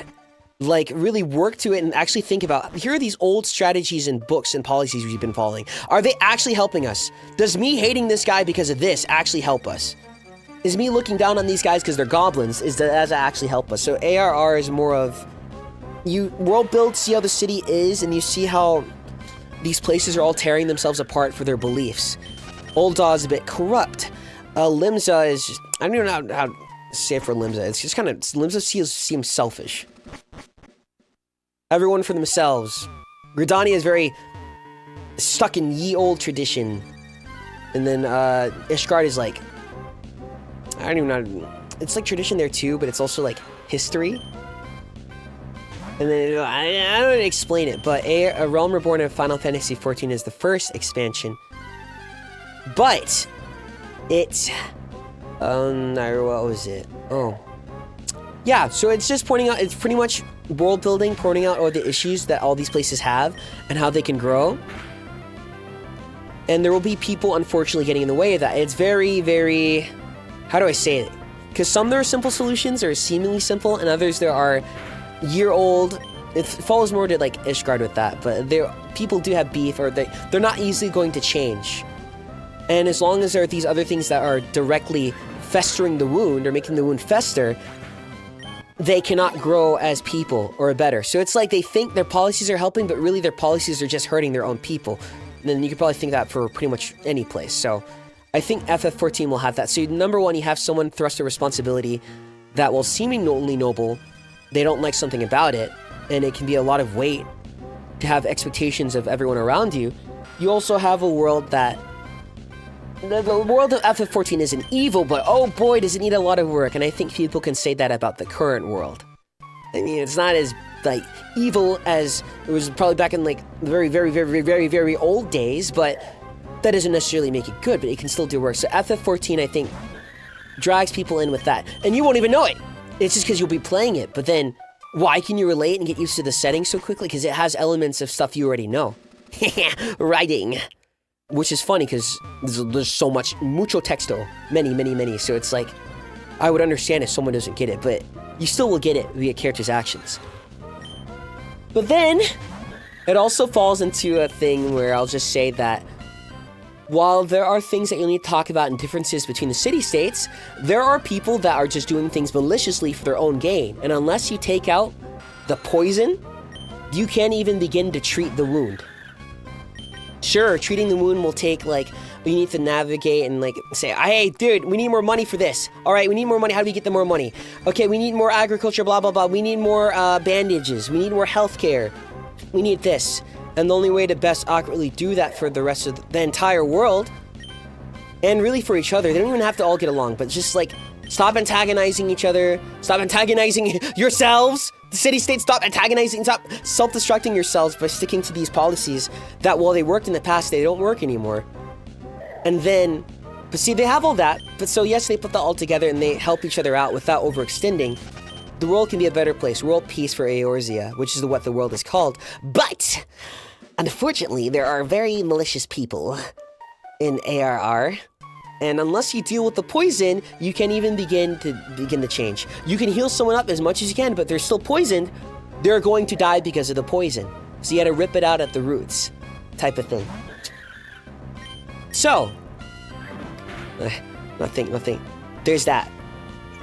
S1: like, really work to it and actually think about, here are these old strategies and books and policies we've been following. Are they actually helping us? Does me hating this guy because of this actually help us? Is me looking down on these guys because they're goblins, does that actually help us? So ARR is more of, you world build, see how the city is, and you see how these places are all tearing themselves apart for their beliefs. Old Daw is a bit corrupt. Limsa is just, I don't even know how to say it for Limsa. It's just kind of, Limsa seems selfish. Everyone for themselves. Gridania is very stuck in ye old tradition. And then Ishgard is like, I don't even know, it's like tradition there too, but it's also like history. And then, I don't know how to explain it, but A Realm Reborn of Final Fantasy XIV is the first expansion. But, it's... what was it? Oh. Yeah, so it's just pointing out, it's pretty much world building, pointing out all the issues that all these places have, and how they can grow. And there will be people, unfortunately, getting in the way of that. It's very, very... How do I say it? Because some there are simple solutions, or seemingly simple, and others there are year-old. It follows more to like Ishgard with that, but people do have beef, or they're not easily going to change. And as long as there are these other things that are directly festering the wound, or making the wound fester, they cannot grow as people, or better. So it's like they think their policies are helping, but really their policies are just hurting their own people. And then you could probably think that for pretty much any place. So I think FF14 will have that. So number one, you have someone thrust a responsibility that will seemingly noble. They don't like something about it, and it can be a lot of weight to have expectations of everyone around you. You also have a world that... The world of FF14 isn't evil, but oh boy, does it need a lot of work. And I think people can say that about the current world. I mean, it's not as, like, evil as it was probably back in, like, the very old days, but that doesn't necessarily make it good, but it can still do work. So FF14, I think, drags people in with that. And you won't even know it. It's just because you'll be playing it. But then, why can you relate and get used to the settings so quickly? Because it has elements of stuff you already know. Writing. Which is funny, because there's so mucho texto. Many. So it's like, I would understand if someone doesn't get it, but you still will get it via characters' actions. But then, it also falls into a thing where I'll just say that while there are things that you'll need to talk about and differences between the city-states, there are people that are just doing things maliciously for their own gain. And unless you take out the poison, you can't even begin to treat the wound. Sure, treating the wound will take, like, you need to navigate and, like, say, hey, dude, we need more money for this. All right, we need more money. How do we get the more money? Okay, we need more agriculture, blah, blah, blah. We need more bandages. We need more healthcare. We need this. And the only way to best accurately do that for the rest of the entire world, and really for each other, they don't even have to all get along, but just, like, stop antagonizing each other. Stop antagonizing yourselves. The city-states, stop antagonizing, stop self-destructing yourselves by sticking to these policies that, while they worked in the past, they don't work anymore. And then, but see, they have all that, but so yes, they put that all together and they help each other out without overextending. The world can be a better place, world peace for Eorzea, which is what the world is called. But, unfortunately, there are very malicious people in ARR. And unless you deal with the poison, you can't even begin to change. You can heal someone up as much as you can, but they're still poisoned. They're going to die because of the poison. So you gotta rip it out at the roots, type of thing. So, nothing. There's that.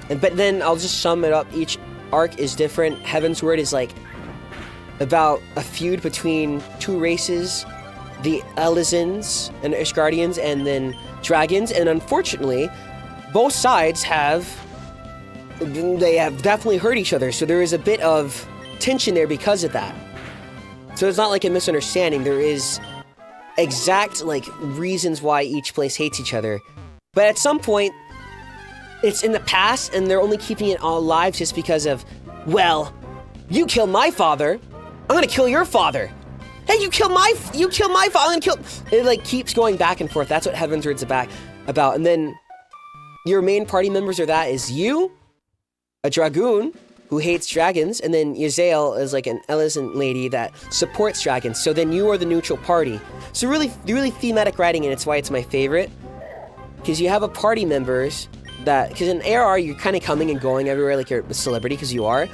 S1: But then I'll just sum it up. Each arc is different. Heaven's Word is like about a feud between two races, the Elizans and Ishgardians, and then dragons. And unfortunately, both sides have definitely hurt each other. So there is a bit of tension there because of that. So it's not like a misunderstanding. There is exact, like, reasons why each place hates each other. But at some point, it's in the past, and they're only keeping it all alive just because of, well, you killed my father, I'm gonna kill your father. Hey, you kill my father, I'm gonna kill... It, like, keeps going back and forth. That's what Heaven's Word's about. And then your main party members are that is you, a dragoon who hates dragons, and then Yazael is like an Elysian lady that supports dragons. So then you are the neutral party. So really thematic writing, and it's why it's my favorite. Because you have a party members that... Because in ARR, you're kind of coming and going everywhere like you're a celebrity, because you are.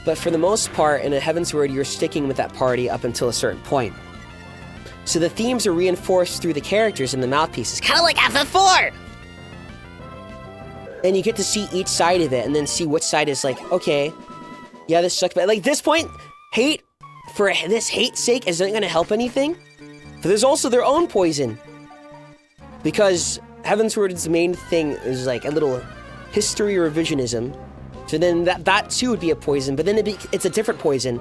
S1: But for the most part, in a Heaven's Word, you're sticking with that party up until a certain point. So the themes are reinforced through the characters and the mouthpieces. Kind of like FF4! And you get to see each side of it, and then see which side is like, okay, yeah, this sucks. But like this point, hate, for this hate's sake, isn't going to help anything. But there's also their own poison. Because Heaven's Word's main thing is like a little history revisionism. So then that too would be a poison, but then it's a different poison.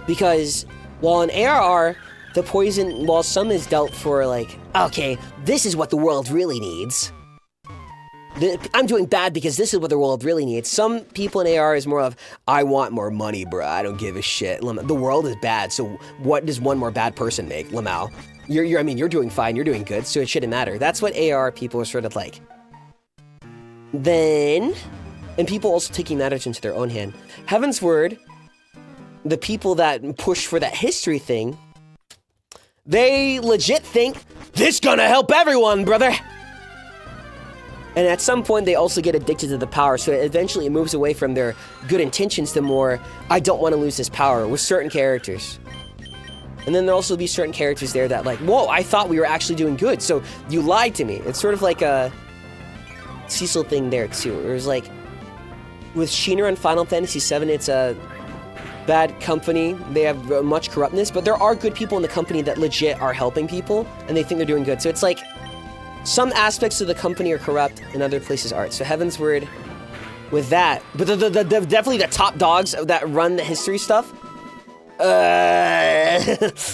S1: Because while in ARR, the poison, while some is dealt for like, okay, this is what the world really needs. I'm doing bad because this is what the world really needs. Some people in AR is more of, I want more money, bruh. I don't give a shit. The world is bad, so what does one more bad person make, Lamau? You're doing fine. You're doing good, so it shouldn't matter. That's what AR people are sort of like. Then, and people also taking matters into their own hand. Heaven's Word, the people that push for that history thing, they legit think, this gonna help everyone, brother! And at some point, they also get addicted to the power, so eventually it moves away from their good intentions to more, I don't want to lose this power, with certain characters. And then there'll also be certain characters there that like, whoa, I thought we were actually doing good, so you lied to me. It's sort of like a Cecil thing there, too. It was like, with Sheener on Final Fantasy VII, it's a bad company. They have much corruptness, but there are good people in the company that legit are helping people, and they think they're doing good. So it's like some aspects of the company are corrupt, and other places aren't. So Heaven's Word with that, but definitely the top dogs that run the history stuff.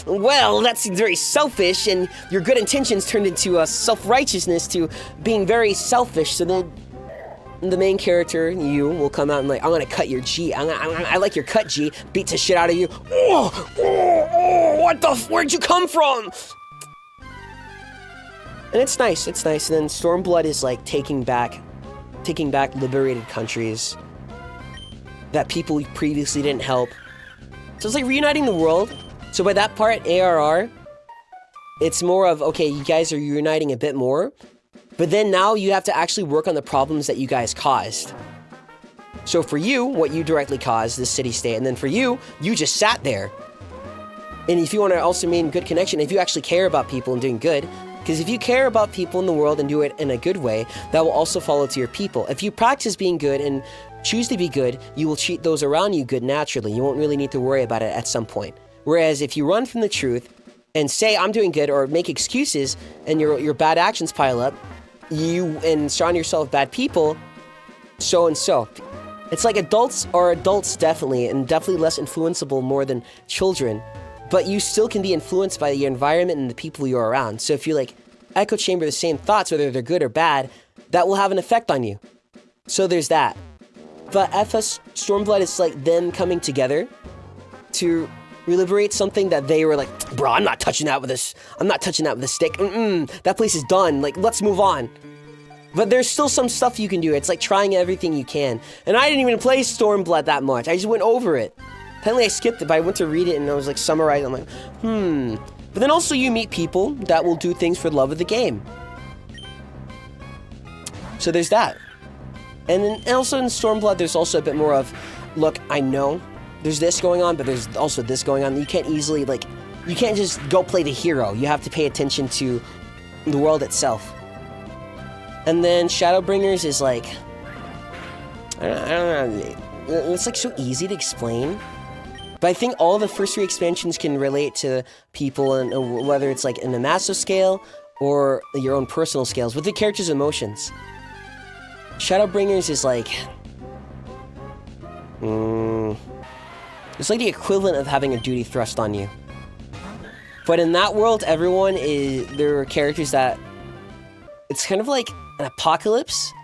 S1: Well, that seems very selfish, and your good intentions turned into self-righteousness to being very selfish. So then the main character, you, will come out and like, I'm gonna cut your G. I like your cut, G. Beat the shit out of you. What the where'd you come from? And it's nice, And then Stormblood is like taking back liberated countries that people previously didn't help. So it's like reuniting the world. So by that part, ARR, it's more of, okay, you guys are uniting a bit more, but then now you have to actually work on the problems that you guys caused. So for you, what you directly caused, this city-state, and then for you, you just sat there. And if you want to also maintain good connection, if you actually care about people and doing good, because if you care about people in the world and do it in a good way, that will also follow to your people. If you practice being good and choose to be good, you will treat those around you good naturally. You won't really need to worry about it at some point. Whereas if you run from the truth and say, I'm doing good, or make excuses, and your bad actions pile up, and surround yourself with bad people, so and so. It's like adults are adults, definitely, and definitely less influenceable more than children. But you still can be influenced by your environment and the people you're around. So if you like echo chamber the same thoughts, whether they're good or bad, that will have an effect on you. So there's that. But FS Stormblood is like them coming together to liberate something that they were like, bro, I'm not touching that with a stick. That place is done. Like, let's move on. But there's still some stuff you can do. It's like trying everything you can. And I didn't even play Stormblood that much. I just went over it. Apparently I skipped it, but I went to read it and I was like summarizing. I'm like, But then also you meet people that will do things for the love of the game. So there's that. And then also in Stormblood, there's also a bit more of, look, I know there's this going on, but there's also this going on. You can't easily, like, you can't just go play the hero. You have to pay attention to the world itself. And then Shadowbringers is like, I don't know, it's like so easy to explain. But I think all the first 3 expansions can relate to people, and whether it's like in a massive scale or your own personal scales, with the character's emotions. Shadowbringers is like, it's like the equivalent of having a duty thrust on you. But in that world, there are characters that, it's kind of like an apocalypse.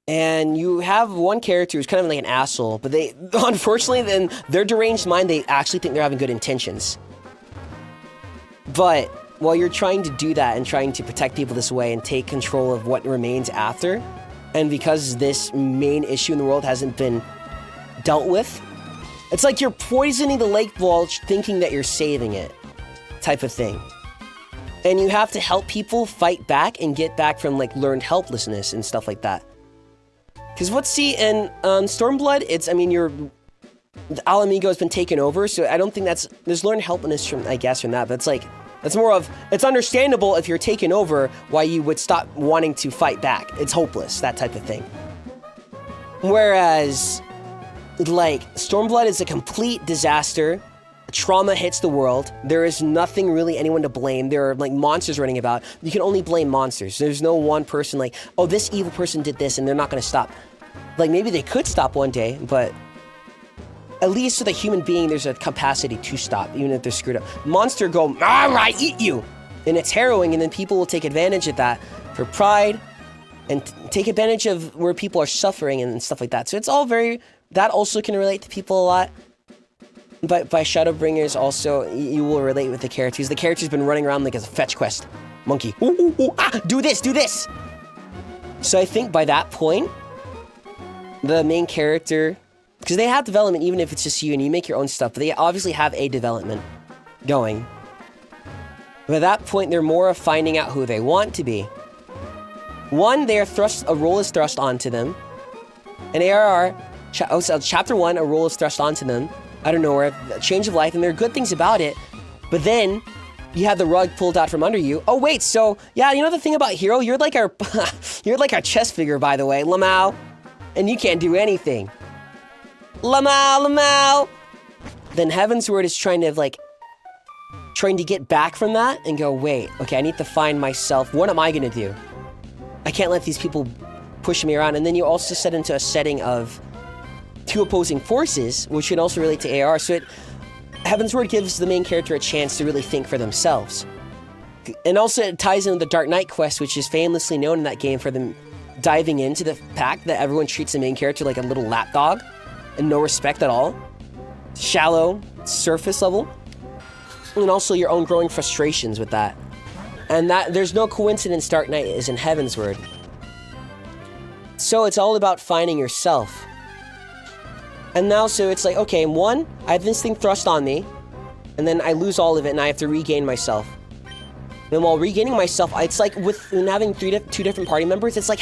S1: And you have one character who's kind of like an asshole, but they, unfortunately, in their deranged mind, they actually think they're having good intentions. But while you're trying to do that and trying to protect people this way and take control of what remains after, and because this main issue in the world hasn't been dealt with, it's like you're poisoning the lake bulge thinking that you're saving it, type of thing. And you have to help people fight back and get back from like learned helplessness and stuff like that. Because in Stormblood, it's, I mean, Alamigo has been taken over, so I don't think there's learned helplessness from that, but it's like, it's more of, it's understandable if you're taken over why you would stop wanting to fight back. It's hopeless, that type of thing. Whereas, like, Stormblood is a complete disaster. Trauma hits the world. There is nothing really anyone to blame. There are, like, monsters running about. You can only blame monsters. There's no one person like, oh, this evil person did this and they're not going to stop. Like, maybe they could stop one day, but at least with a human being, there's a capacity to stop, even if they're screwed up. Monster go, all right, eat you! And it's harrowing, and then people will take advantage of that for pride and take advantage of where people are suffering and stuff like that. So it's all that also can relate to people a lot. But by Shadowbringers also, you will relate with the characters. The character's been running around like as a fetch quest. Monkey. Ooh, do this, do this! So I think by that point, the main character, because they have development even if it's just you and you make your own stuff, but they obviously have a development going. But at that point, they're more of finding out who they want to be. One, a role is thrust onto them. And ARR, Chapter 1, a role is thrust onto them out of nowhere, a change of life, and there are good things about it, but then you have the rug pulled out from under you. Oh wait, so, yeah, you know the thing about Hero? You're like our chess figure, by the way, Lamau, and you can't do anything. Lamau. Then Heavensward is trying to get back from that and go, wait, okay, I need to find myself. What am I gonna do? I can't let these people push me around. And then you also set into a setting of two opposing forces, which can also relate to AR. So Heavensward gives the main character a chance to really think for themselves. And also it ties into the Dark Knight quest, which is famously known in that game for them diving into the fact that everyone treats the main character like a little lapdog and no respect at all. Shallow, surface level. And also your own growing frustrations with that. And that there's no coincidence Dark Knight is in Heavensward. So it's all about finding yourself. And now, so it's like, okay, one, I have this thing thrust on me, and then I lose all of it, and I have to regain myself. Then while regaining myself, it's like when having two different party members, it's like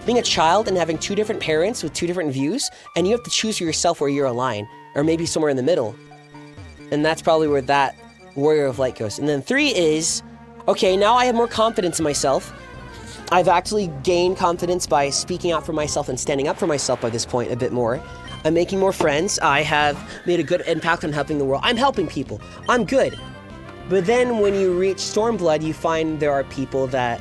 S1: being a child and having two different parents with two different views, and you have to choose for yourself where you're aligned, or maybe somewhere in the middle. And that's probably where that Warrior of Light goes. And then 3 is, okay, now I have more confidence in myself. I've actually gained confidence by speaking out for myself and standing up for myself by this point a bit more. I'm making more friends. I have made a good impact on helping the world. I'm helping people. I'm good. But then when you reach Stormblood, you find there are people that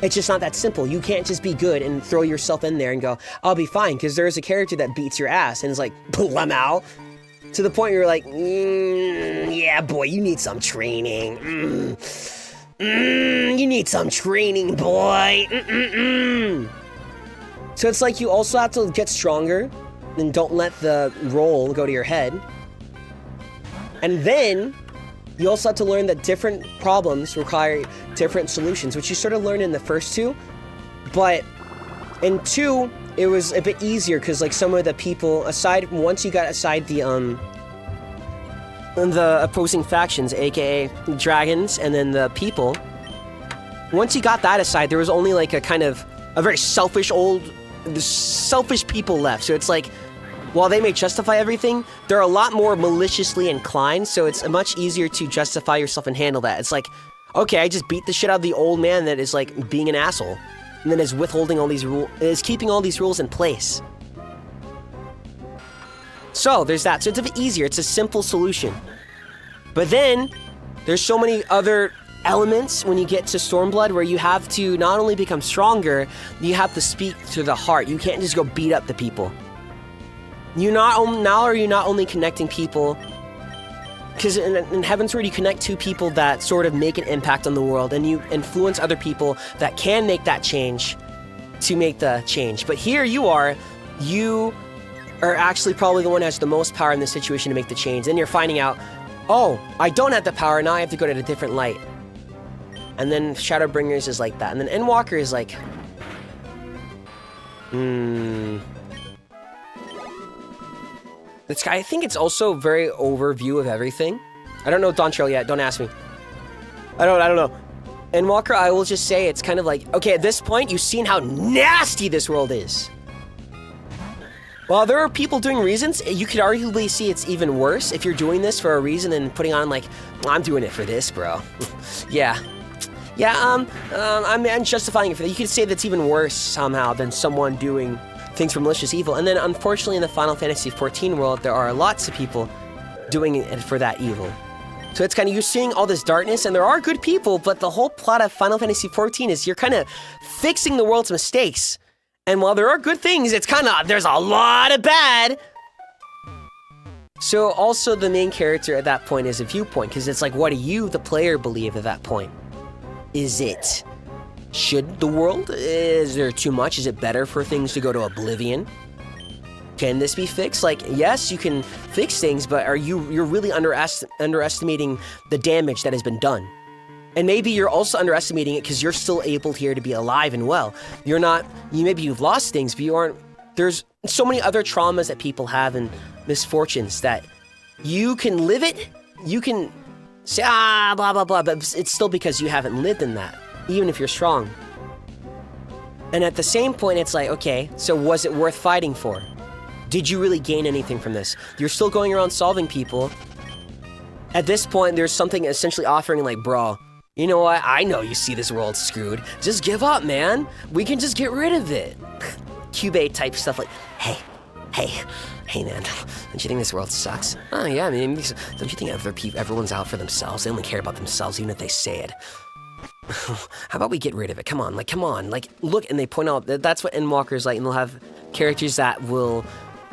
S1: it's just not that simple. You can't just be good and throw yourself in there and go, I'll be fine, because there's a character that beats your ass and is like, blamau, to the point where you're like, yeah, boy, you need some training. You need some training, boy. So it's like you also have to get stronger and don't let the roll go to your head. And then you also have to learn that different problems require different solutions, which you sort of learned in the first 2. But in 2, it was a bit easier because like some of the people once you got aside the opposing factions, aka dragons, and then the people, once you got that aside, there was only like a kind of a very selfish people left. So it's like, while they may justify everything, they're a lot more maliciously inclined, so it's much easier to justify yourself and handle that. It's like, okay, I just beat the shit out of the old man that is like being an asshole, and then is withholding all these rules, is keeping all these rules in place. So there's that. So it's a bit easier. It's a simple solution. But then there's so many other elements when you get to Stormblood where you have to not only become stronger, you have to speak to the heart. You can't just go beat up the people. Now are you not only connecting people, because in Heavensward you connect two people that sort of make an impact on the world, and you influence other people that can make that change to make the change. But here you are actually probably the one who has the most power in this situation to make the change. Then you're finding out, oh, I don't have the power, now I have to go to a different light. And then Shadowbringers is like that. And then Endwalker is like, I think it's also very overview of everything. I don't know Dontrell yet, don't ask me. I don't know. Endwalker, I will just say it's kind of like, okay, at this point, you've seen how nasty this world is. While there are people doing reasons, you could arguably see it's even worse if you're doing this for a reason and putting on like, I'm doing it for this, bro. I'm justifying it for that. You could say that's even worse somehow than someone doing things for malicious evil. And then unfortunately in the Final Fantasy XIV world, there are lots of people doing it for that evil. So it's kind of, you're seeing all this darkness, and there are good people, but the whole plot of Final Fantasy XIV is you're kind of fixing the world's mistakes. And while there are good things, it's kind of, there's a lot of bad. So also the main character at that point is a viewpoint, because it's like, what do you, the player, believe at that point? Should the world? Is there too much? Is it better for things to go to oblivion? Can this be fixed? Like, yes, you can fix things, but you're really underestimating the damage that has been done. And maybe you're also underestimating it because you're still able here to be alive and well. Maybe you've lost things, but there's so many other traumas that people have and misfortunes that you can live it, you can say, blah, blah, blah, but it's still because you haven't lived in that, even if you're strong. And at the same point, it's like, okay, so was it worth fighting for? Did you really gain anything from this? You're still going around solving people. At this point, there's something essentially offering like, bro, you know what? I know you see this world screwed. Just give up, man. We can just get rid of it. Cubate type stuff like, hey,
S3: Hey man, don't you think this world sucks? Oh yeah, I mean, don't you think everyone's out for themselves? They only care about themselves, even if they say it. How about we get rid of it? Come on, look, and they point out that that's what Endwalker's like, and they'll have characters that will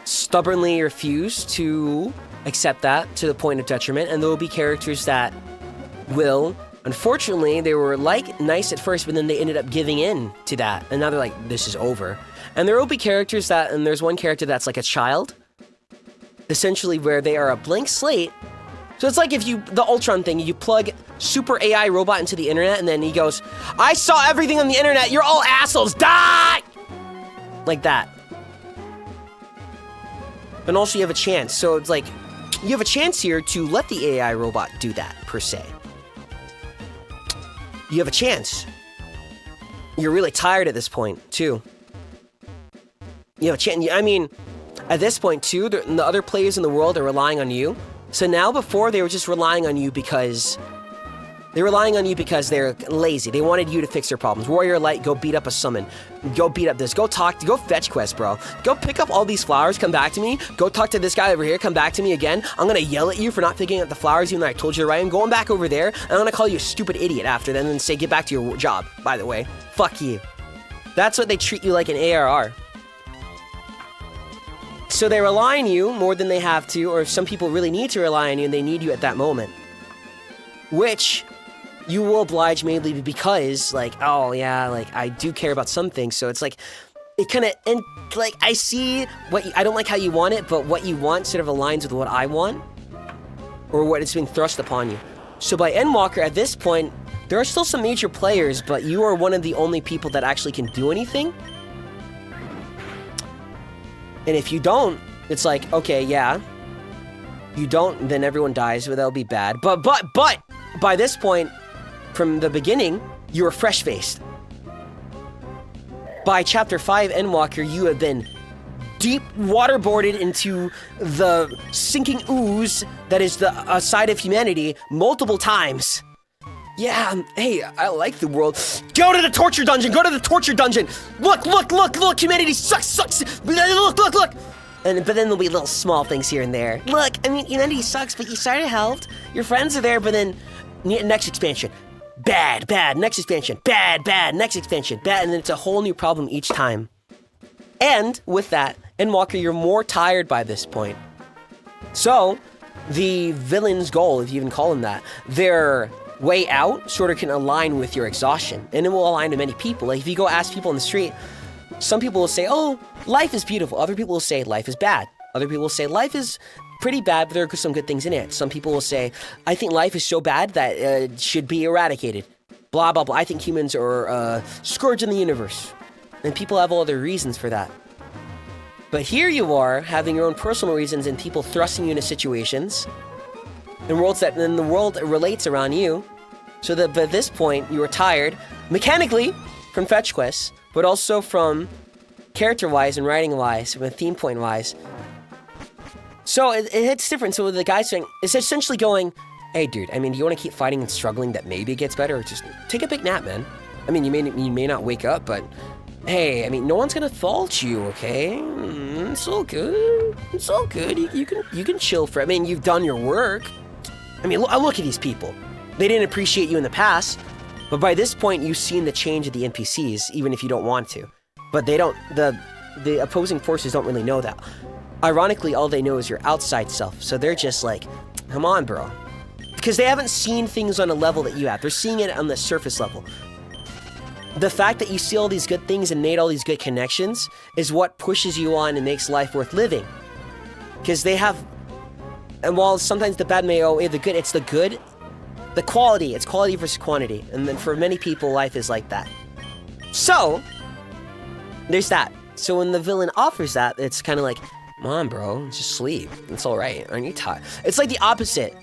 S3: stubbornly refuse to accept that to the point of detriment, and there will be characters that will, unfortunately, they were nice at first, but then they ended up giving in to that, and now they're like, this is over. And there will be characters that, and there's one character that's like a child, essentially where they are a blank slate. So it's like if the Ultron thing, you plug super AI robot into the internet, and then he goes, I saw everything on the internet, you're all assholes, die! Like that. And also you have a chance, so it's like, you have a chance here to let the AI robot do that, per se. You have a chance. You're really tired at this point, too. You have a chance. I mean, at this point, too, the other players in the world are relying on you. So now, before, they were just relying on you because... they're lazy. They wanted you to fix their problems. Warrior Light, go beat up a summon. Go beat up this. Go fetch quest, bro. Go pick up all these flowers, come back to me. Go talk to this guy over here, come back to me again. I'm gonna yell at you for not picking up the flowers even though I told you to write. I'm going back over there, and I'm gonna call you a stupid idiot after then and say, get back to your job, by the way. Fuck you. That's what they treat you like an ARR. So they rely on you more than they have to, or some people really need to rely on you and they need you at that moment. Which... you will oblige mainly because, oh yeah, I do care about some things, so it's like, it kind of, and I see I don't like how you want it, but what you want sort of aligns with what I want, or what is being thrust upon you. So by Endwalker, at this point, there are still some major players, but you are one of the only people that actually can do anything. And if you don't, it's like, okay, yeah, you don't, then everyone dies, but that'll be bad. But, by this point, from the beginning, you were fresh-faced. By Chapter 5 Endwalker, you have been deep waterboarded into the sinking ooze that is the side of humanity multiple times. Yeah, hey, I like the world. Go to the torture dungeon! Go to the torture dungeon! Look! Humanity sucks! Look! But then there'll be little small things here and there. Look, I mean, humanity sucks, but you sort of helped. Your friends are there, but then... next expansion. Bad. Next expansion. Bad. Next expansion. Bad. And then it's a whole new problem each time. And with that, Endwalker, you're more tired by this point. So, the villain's goal, if you even call them that, their way out sort of can align with your exhaustion. And it will align to many people. Like, if you go ask people on the street, some people will say, oh, life is beautiful. Other people will say life is bad. Other people will say life is pretty bad, but there are some good things in it. Some people will say, I think life is so bad that it should be eradicated. Blah, blah, blah. I think humans are a scourge in the universe. And people have all their reasons for that. But here you are, having your own personal reasons and people thrusting you into situations in worlds that then the world relates around you. So that by this point, you are tired, mechanically, from fetch quests, but also from character-wise and writing-wise, from theme point-wise. So it's different. So the guy's saying, it's essentially going, hey dude, I mean, do you want to keep fighting and struggling that maybe it gets better, or just take a big nap, man? I mean, you may not wake up, but hey, I mean, no one's gonna fault you, okay? It's all good. It's all good. You can chill for. I mean, you've done your work. I mean, look at these people. They didn't appreciate you in the past, but by this point, you've seen the change of the NPCs, even if you don't want to. But they don't. The opposing forces don't really know that. Ironically, all they know is your outside self. So they're just like, come on, bro. Because they haven't seen things on a level that you have. They're seeing it on the surface level. The fact that you see all these good things and made all these good connections is what pushes you on and makes life worth living. Because they have... And while sometimes the bad may outweigh the good, it's the good, the quality. It's quality versus quantity. And then for many people, life is like that. So, there's that. So when the villain offers that, it's kind of like, come on, bro, just sleep. It's all right. Aren't you tired? It's like the opposite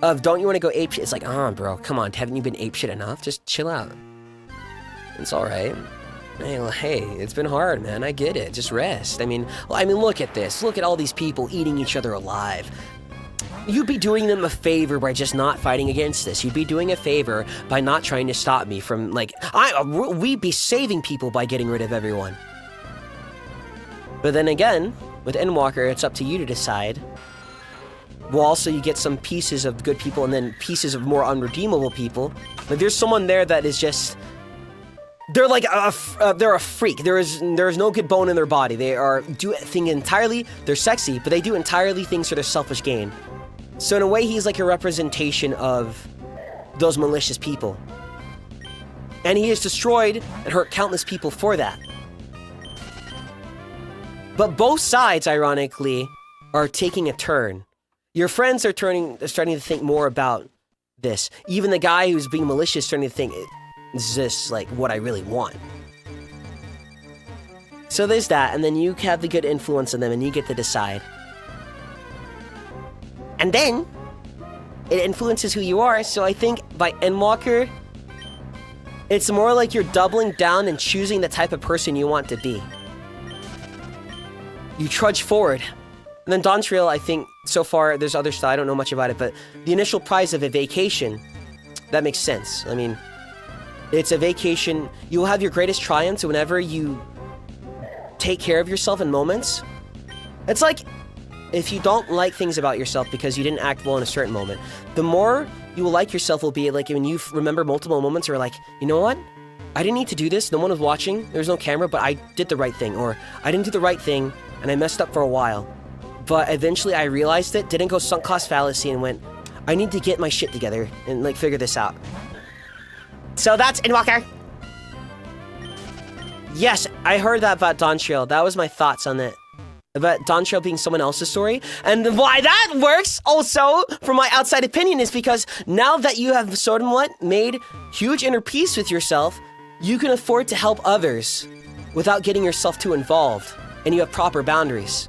S3: of don't you want to go apeshit? It's like, oh, bro, come on. Haven't you been apeshit enough? Just chill out. It's all right. Hey, it's been hard, man. I get it. Just rest. I mean, look at this. Look at all these people eating each other alive. You'd be doing them a favor by just not fighting against this. You'd be doing a favor by not trying to stop me from, we'd be saving people by getting rid of everyone. But then again,
S1: With Endwalker, it's up to you to decide. Well, also you get some pieces of good people and then pieces of more unredeemable people. Like there's someone there that is just... They're like they're a freak. There is no good bone in their body. They do things entirely. They're sexy, but they do entirely things for their selfish gain. So in a way, he's like a representation of those malicious people, and he has destroyed and hurt countless people for that. But both sides, ironically, are taking a turn. Your friends are starting to think more about this. Even the guy who's being malicious is starting to think, is this like what I really want? So there's that, and then you have the good influence on them and you get to decide. And then it influences who you are, so I think by Endwalker, it's more like you're doubling down and choosing the type of person you want to be. You trudge forward. And then Dawntrail, I think, so far, there's other stuff, I don't know much about it, but the initial prize of a vacation, that makes sense. I mean, it's a vacation. You'll have your greatest triumphs whenever you take care of yourself in moments. It's like if you don't like things about yourself because you didn't act well in a certain moment, the more you will like yourself will be like when you remember multiple moments where like, you know what? I didn't need to do this. No one was watching. There was no camera, but I did the right thing. Or I didn't do the right thing and I messed up for a while. But eventually I realized it, didn't go sunk cost fallacy and went, I need to get my shit together and like figure this out. So that's Endwalker. Yes, I heard that about Dawntrail. That was my thoughts on it. About Dawntrail being someone else's story. And why that works also, from my outside opinion, is because now that you have somewhat made huge inner peace with yourself, you can afford to help others without getting yourself too involved. And you have proper boundaries.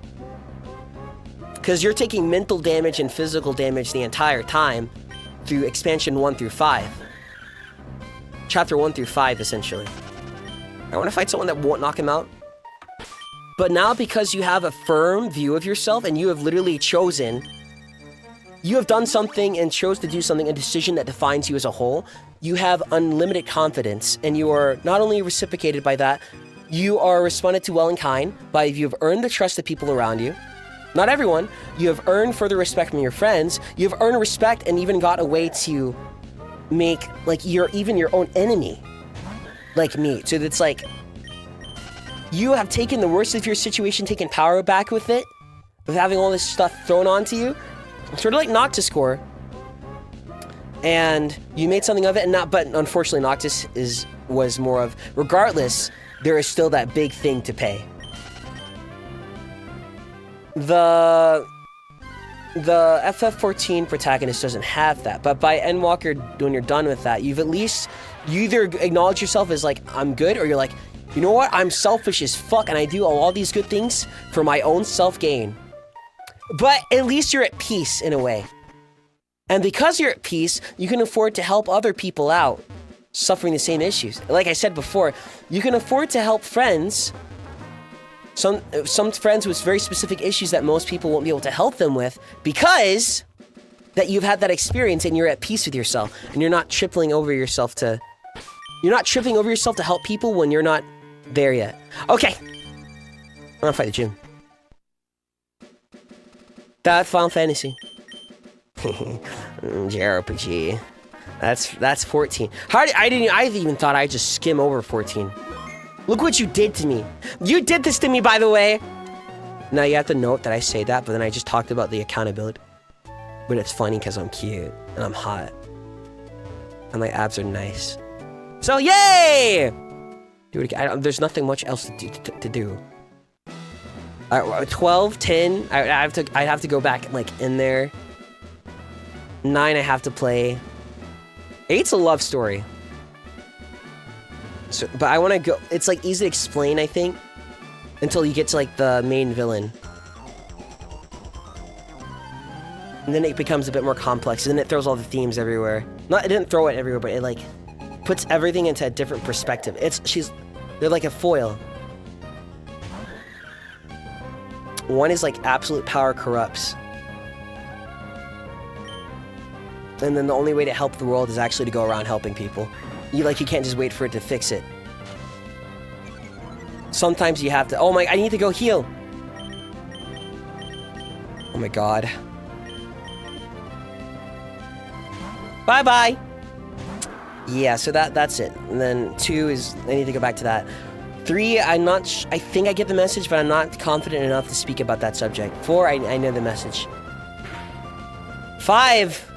S1: Because you're taking mental damage and physical damage the entire time through expansion 1 through 5. Chapter 1 through 5, essentially. I want to fight someone that won't knock him out. But now, because you have a firm view of yourself and you have literally chosen, you have done something and chose to do something, a decision that defines you as a whole, you have unlimited confidence, and you are not only reciprocated by that, you are responded to well and kind by you have earned the trust of people around you. Not everyone. You have earned further respect from your friends. You have earned respect and even got a way to make, like, you're even your own enemy. Like me. So it's like, you have taken the worst of your situation, taken power back with it, with having all this stuff thrown onto you. Sort of like Noctis Core. And you made something of it, and but unfortunately Noctis was more of, regardless, there is still that big thing to pay. The FF14 protagonist doesn't have that, but by Endwalker, when you're done with that, you either acknowledge yourself as like, I'm good, or you're like, you know what, I'm selfish as fuck and I do all these good things for my own self-gain. But at least you're at peace in a way. And because you're at peace, you can afford to help other people out suffering the same issues. Like I said before, you can afford to help friends, some friends with very specific issues that most people won't be able to help them with, because that you've had that experience and you're at peace with yourself and you're not tripping over yourself to help people when you're not there yet. Okay. I'm gonna fight the gym. That Final Fantasy. JRPG. That's 14. I even thought I'd just skim over 14. Look what you did to me. You did this to me, by the way. Now you have to note that I say that, but then I just talked about the accountability. But it's funny because I'm cute and I'm hot. And my abs are nice. So yay! Do it again. There's nothing much else to do. 12, 10. I have to go back like in there. 9 I have to play. 8's a love story. So, but I want to go. It's like easy to explain, I think, until you get to like the main villain. And then it becomes a bit more complex, and then it throws all the themes everywhere. It didn't throw it everywhere, but it like puts everything into a different perspective. They're like a foil. One is like absolute power corrupts. And then the only way to help the world is actually to go around helping people. You can't just wait for it to fix it. Sometimes you have to, oh my, I need to go heal. Oh my god. Bye-bye! Yeah, so that's it. And then 2 is... I need to go back to that. 3, I'm not... I think I get the message, but I'm not confident enough to speak about that subject. 4, I know the message. 5...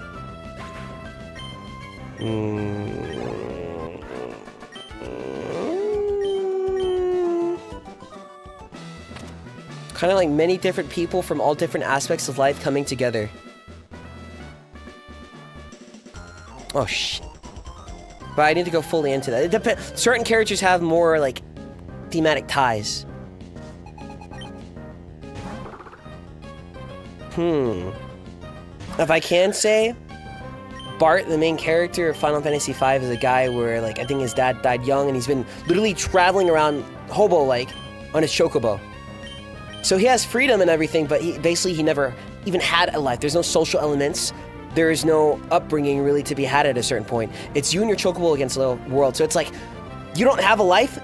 S1: Kind of like many different people from all different aspects of life coming together. Oh, shit. But I need to go fully into that. It depends. Certain characters have more, like, thematic ties. If I can say, Bart, the main character of Final Fantasy V, is a guy where, like, I think his dad died young, and he's been literally traveling around hobo-like on his chocobo. So he has freedom and everything, but he never even had a life. There's no social elements. There is no upbringing really to be had at a certain point. It's you and your chocobo against the world. So it's like, you don't have a life,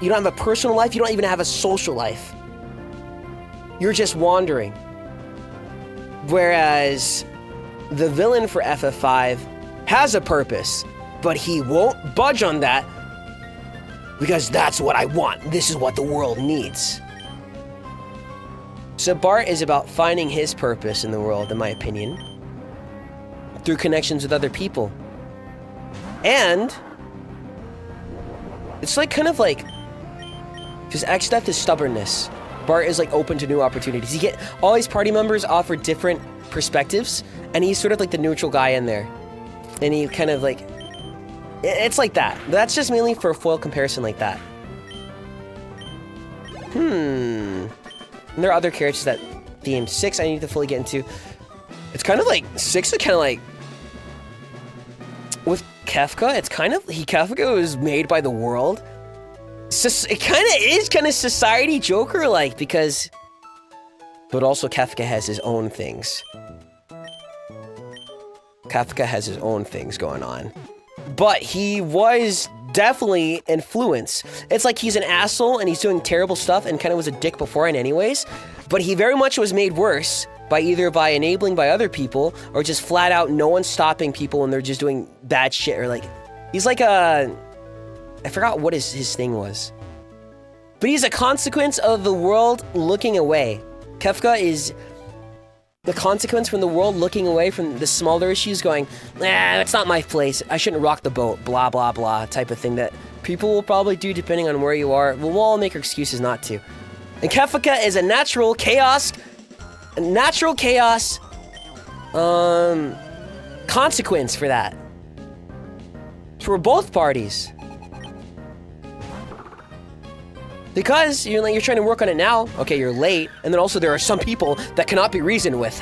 S1: you don't have a personal life, you don't even have a social life. You're just wandering. Whereas the villain for FF5 has a purpose, but he won't budge on that because that's what I want. This is what the world needs. So Bart is about finding his purpose in the world, in my opinion, through connections with other people. And it's like kind of like, because X-Death is stubbornness. Bart is like open to new opportunities. All his party members offer different perspectives, and he's sort of like the neutral guy in there. And he kind of like, it's like that. That's just mainly for a foil comparison like that. And there are other characters that theme. 6 I need to fully get into. It's kind of like, 6 is kind of like, with Kefka, it's kind of, Kefka was made by the world. It kind of is kind of society Joker-like, because, but also Kefka has his own things. Kefka has his own things going on. But he was definitely influenced. It's like he's an asshole and he's doing terrible stuff and kind of was a dick beforehand anyways, but he very much was made worse by either by enabling by other people or just flat out no one stopping people when they're just doing bad shit, or like, he's like a, I forgot what his thing was. But he's a consequence of the world looking away. Kefka is the consequence from the world looking away from the smaller issues, going, that's not my place, I shouldn't rock the boat, blah, blah, blah, type of thing that people will probably do depending on where you are. We'll all make excuses not to. And Kefka is a natural chaos consequence for that. For both parties. Because you're trying to work on it now, okay, you're late, and then also there are some people that cannot be reasoned with.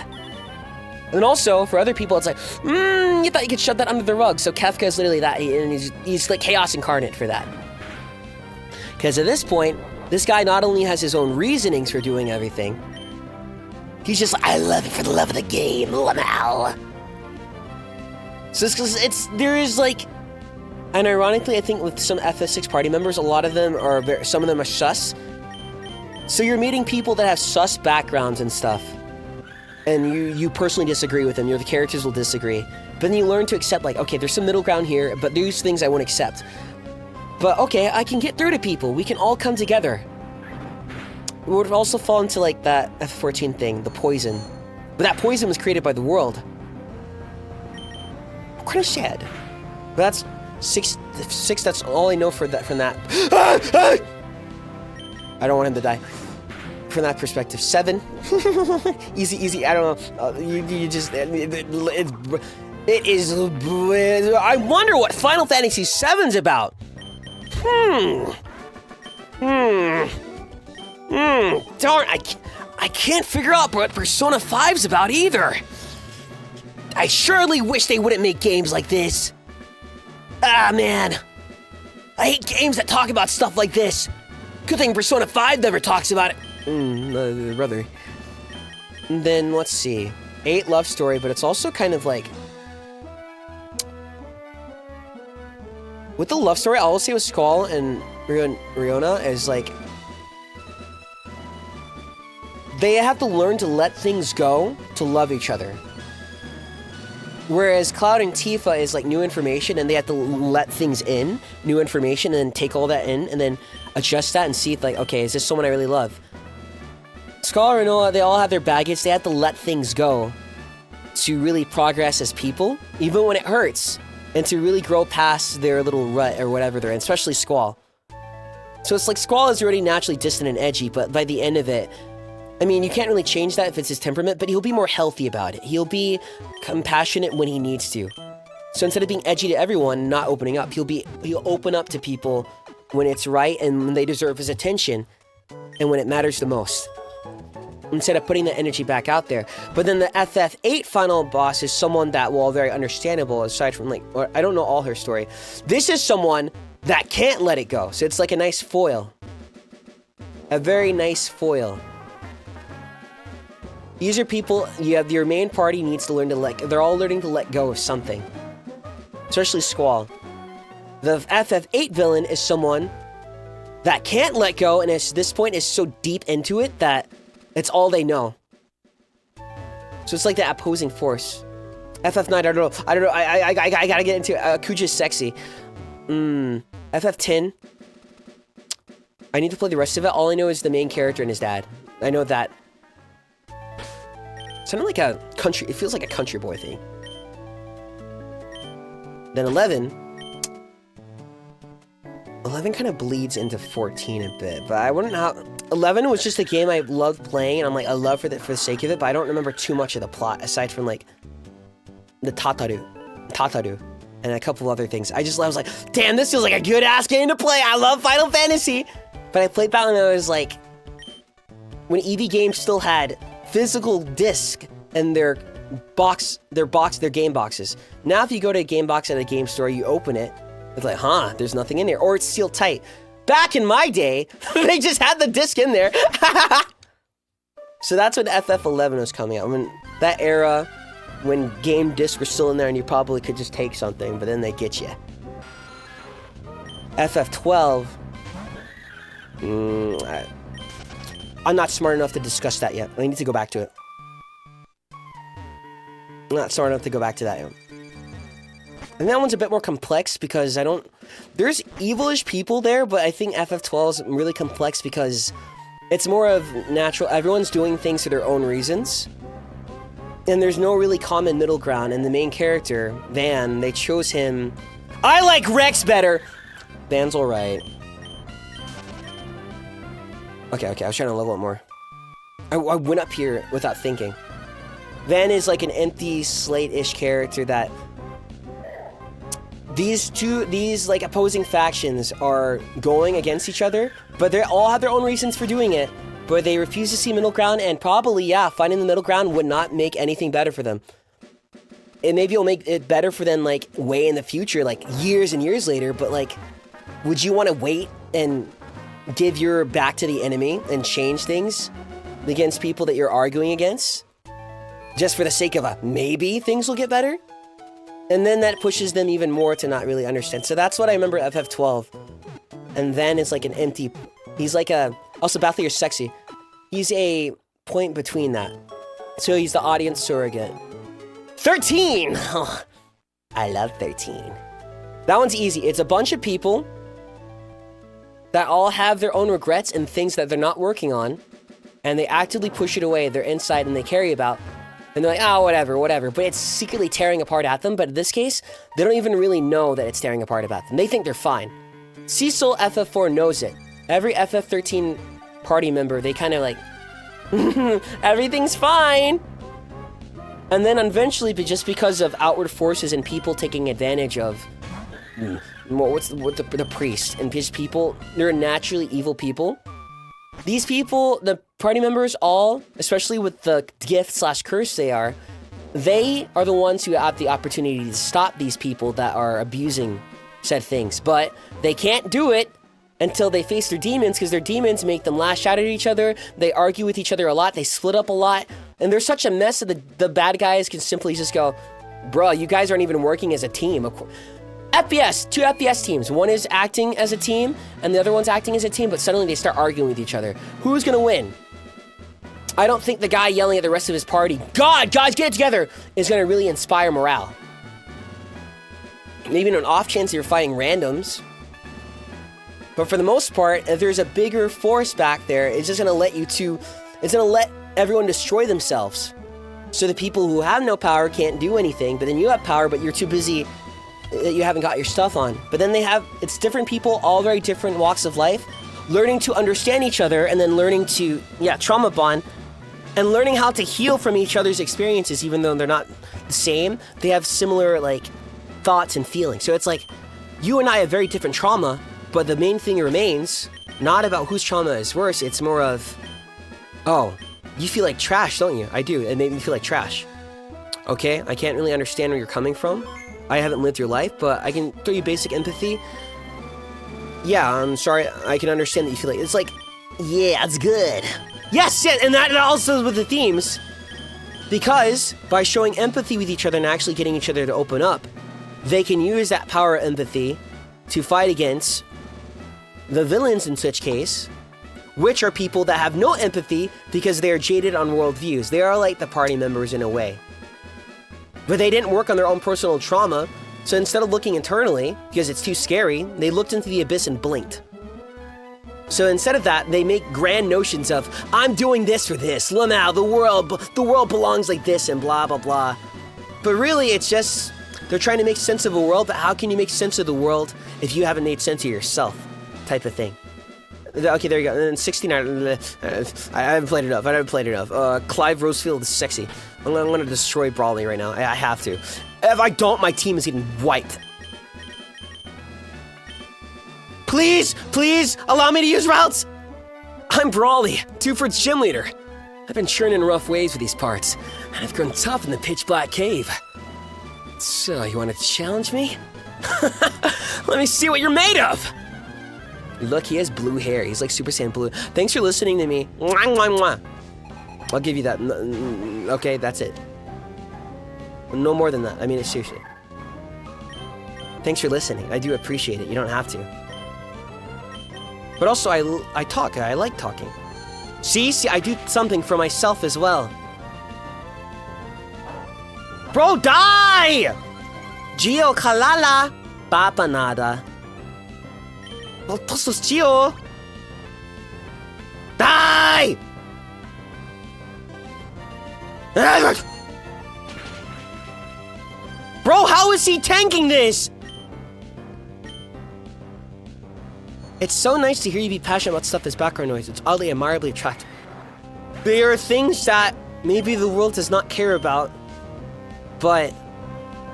S1: And then also, for other people, it's like, you thought you could shove that under the rug. So Kefka is literally that, and he's like chaos incarnate for that. Because at this point, this guy not only has his own reasonings for doing everything, he's just like, I love it for the love of the game, Lamal. So there is like, and ironically, I think with some FF6 party members, a lot of them are, some of them are sus. So you're meeting people that have sus backgrounds and stuff. And you personally disagree with them, the characters will disagree. But then you learn to accept, like, okay, there's some middle ground here, but there's things I won't accept. But okay, I can get through to people, we can all come together. It would also fall into like that F14 thing, the poison. But that poison was created by the world. Kind of sad. But that's 6, that's all I know for that, from that. I don't want him to die. From that perspective. 7. easy, I don't know. You just, it is, I wonder what Final Fantasy VII's about. Darn, I can't figure out what Persona 5's about either. I surely wish they wouldn't make games like this. Ah, man. I hate games that talk about stuff like this. Good thing Persona 5 never talks about it. Brother. And then, let's see. 8, love story, but it's also kind of like... With the love story, I will say with Squall and Riona is like... they have to learn to let things go to love each other. Whereas Cloud and Tifa is like new information, and they have to let things in, new information, and then take all that in, and then adjust that and see if like, okay, is this someone I really love? Scholar and Noah, they all have their baggage. They have to let things go to really progress as people, even when it hurts, and to really grow past their little rut or whatever they're in, especially Squall. So it's like Squall is already naturally distant and edgy, but by the end of it, I mean, you can't really change that if it's his temperament, but he'll be more healthy about it. He'll be compassionate when he needs to. So instead of being edgy to everyone, not opening up, he'll open up to people when it's right and when they deserve his attention and when it matters the most, instead of putting the energy back out there. But then the FF8 final boss is someone that, well, very understandable, aside from like, I don't know all her story. This is someone that can't let it go. So it's like a nice foil. A very nice foil. These are people, you have your main party needs to learn to they're all learning to let go of something. Especially Squall. The FF8 villain is someone that can't let go, and at this point is so deep into it that it's all they know. So it's like that opposing force. FF9, I don't know, I gotta get into it. Kuja's sexy. FF10. I need to play the rest of it. All I know is the main character and his dad. I know that. Sounded like a country, it feels like a country boy thing. Then 11 kind of bleeds into 14 a bit, but I wouldn't have... 11 was just a game I loved playing, and I'm like, I love for the sake of it, but I don't remember too much of the plot, aside from like, the Tataru, and a couple other things. I was like, damn, this feels like a good-ass game to play, I love Final Fantasy! But I played that when I was like, when EV Games still had physical disc and their game boxes. Now if you go to a game box at a game store, you open it, it's like, huh, there's nothing in there, or it's sealed tight. Back in my day, they just had the disc in there. So that's when FF11 was coming out. When that era, when game discs were still in there and you probably could just take something, but then they get you. FF12, I'm not smart enough to discuss that yet. I need to go back to it. I'm not smart enough to go back to that yet. And that one's a bit more complex because there's evilish people there, but I think FF12 is really complex because it's more of natural. Everyone's doing things for their own reasons. And there's no really common middle ground. And the main character, Van, they chose him. I like Rex better! Van's alright. Okay, I was trying to level up more. I went up here without thinking. Van is like an empty slate-ish character that these like opposing factions are going against each other, but they all have their own reasons for doing it, but they refuse to see middle ground, and probably, yeah, finding the middle ground would not make anything better for them. And maybe it'll make it better for them, like, way in the future, like, years and years later, but, like, would you want to wait and give your back to the enemy and change things against people that you're arguing against? Just for the sake of maybe things will get better? And then that pushes them even more to not really understand. So that's what I remember FF12. And then it's like an empty... He's like a... Also, Bathlier's sexy. He's a point between that. So he's the audience surrogate. 13! Oh, I love 13. That one's easy. It's a bunch of people that all have their own regrets and things that they're not working on. And they actively push it away. They're inside and they carry about. And they're like, oh, whatever. But it's secretly tearing apart at them. But in this case, they don't even really know that it's tearing apart about them. They think they're fine. Cecil FF4 knows it. Every FF13 party member, they kind of like, everything's fine. And then eventually, but just because of outward forces and people taking advantage of, the priest and just people, they're naturally evil people. These people, the party members all, especially with the gift/curse they are the ones who have the opportunity to stop these people that are abusing said things. But they can't do it until they face their demons, because their demons make them lash out at each other. They argue with each other a lot. They split up a lot. And there's such a mess that the bad guys can simply just go, bruh, you guys aren't even working as a team. FPS, 2 FPS teams. One is acting as a team, and the other one's acting as a team, but suddenly they start arguing with each other. Who's gonna win? I don't think the guy yelling at the rest of his party, God, guys, get it together, is going to really inspire morale. Maybe in an off chance you're fighting randoms. But for the most part, if there's a bigger force back there, it's just going to let everyone destroy themselves. So the people who have no power can't do anything, but then you have power, but you're too busy, you haven't got your stuff on. But then it's different people, all very different walks of life, learning to understand each other and then learning to, trauma bond, and learning how to heal from each other's experiences, even though they're not the same. They have similar, thoughts and feelings. So it's like, you and I have very different trauma, but the main thing remains, not about whose trauma is worse, it's more of, oh, you feel like trash, don't you? I do, it made me feel like trash. Okay, I can't really understand where you're coming from. I haven't lived your life, but I can throw you basic empathy. Yeah, I'm sorry, I can understand that you feel like, it's like, yeah, it's good. Yes, yeah, and that also with the themes. Because by showing empathy with each other and actually getting each other to open up, they can use that power of empathy to fight against the villains in such case, which are people that have no empathy because they are jaded on worldviews. They are like the party members in a way. But they didn't work on their own personal trauma, so instead of looking internally, because it's too scary, they looked into the abyss and blinked. So instead of that, they make grand notions of, I'm doing this for this, Lamau, the world belongs like this and blah, blah, blah. But really, it's just, they're trying to make sense of a world, but how can you make sense of the world if you haven't made sense of yourself? Type of thing. Okay, there you go. And then 69, I haven't played it up. Clive Rosefield is sexy. I'm gonna destroy Brawley right now. I have to. If I don't, my team is getting wiped. Please, allow me to use routes! I'm Brawley, 2 for gym leader. I've been churning rough waves with these parts, and I've grown tough in the pitch black cave. So, you want to challenge me? Let me see what you're made of! Look, he has blue hair. He's like Super Saiyan Blue. Thanks for listening to me. Mwah, mwah, mwah. I'll give you that. Okay, that's it. No more than that. I mean it seriously. Thanks for listening. I do appreciate it. You don't have to. But also, I talk. I like talking. See, I do something for myself as well. Bro, die! Gio kalala, papa nada. Tosos Gio! Die! Bro, how is he tanking this? It's so nice to hear you be passionate about stuff as background noise. It's oddly, admirably attractive. There are things that maybe the world does not care about, but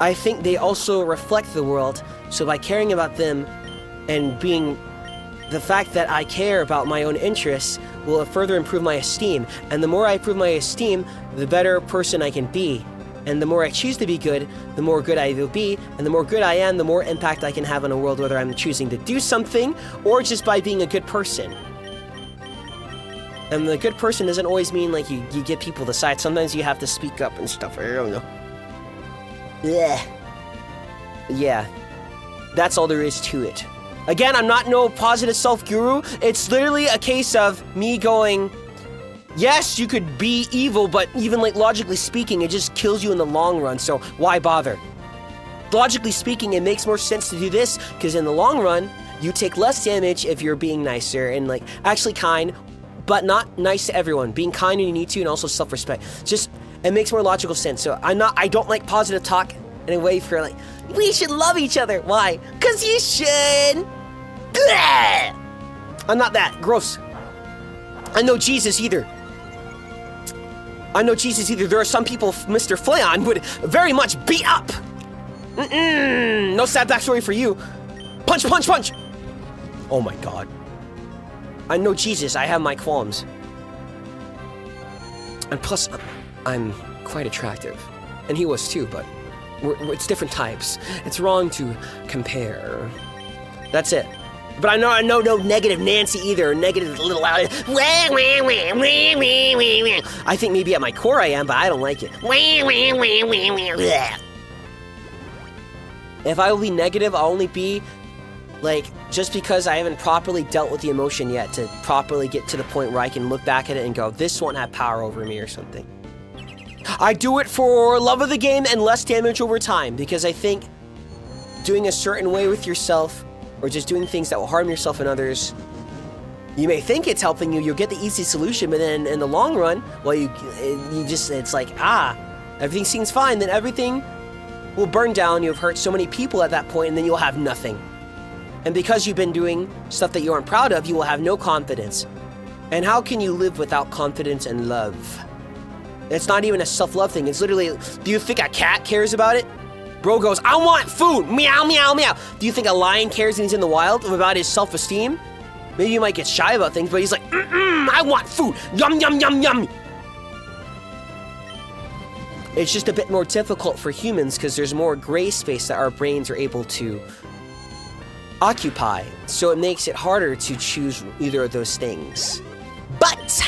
S1: I think they also reflect the world. So by caring about them and being the fact that I care about my own interests will further improve my esteem. And the more I improve my esteem, the better person I can be. And the more I choose to be good, the more good I will be. And the more good I am, the more impact I can have on a world, whether I'm choosing to do something or just by being a good person. And the good person doesn't always mean like you get people to side. Sometimes you have to speak up and stuff. I don't know. Yeah. That's all there is to it. Again, I'm not no positive self-guru. It's literally a case of me going, yes, you could be evil, but even like logically speaking, it just kills you in the long run, so why bother? Logically speaking, it makes more sense to do this, because in the long run, you take less damage if you're being nicer and like actually kind, but not nice to everyone. Being kind when you need to and also self-respect. Just, it makes more logical sense. So I don't like positive talk in a way for like, we should love each other. Why? Because you should. Bleh! I'm not that. Gross. I know Jesus either. There are some people Mr. Flayon would very much beat up. No sad backstory for you. Punch, punch, punch. Oh my god. I know Jesus. I have my qualms. And plus, I'm quite attractive. And he was too, but it's different types. It's wrong to compare. That's it. But I know no negative Nancy either, negative little I think maybe at my core I am, but I don't like it. If I will be negative, I'll only be Like, just because I haven't properly dealt with the emotion yet to properly get to the point where I can look back at it and go, this won't have power over me or something. I do it for love of the game and less damage over time, because I think doing a certain way with yourself or just doing things that will harm yourself and others, you may think it's helping you, you'll get the easy solution, but then in the long run, well, it's like, everything seems fine, then everything will burn down, you've hurt so many people at that point, and then you'll have nothing. And because you've been doing stuff that you aren't proud of, you will have no confidence. And how can you live without confidence and love? It's not even a self-love thing. It's literally, do you think a cat cares about it? Bro goes, I want food, meow, meow, meow. Do you think a lion cares when he's in the wild about his self-esteem? Maybe you might get shy about things, but he's like, I want food, yum, yum, yum, yum. It's just a bit more difficult for humans because there's more gray space that our brains are able to occupy, so it makes it harder to choose either of those things. But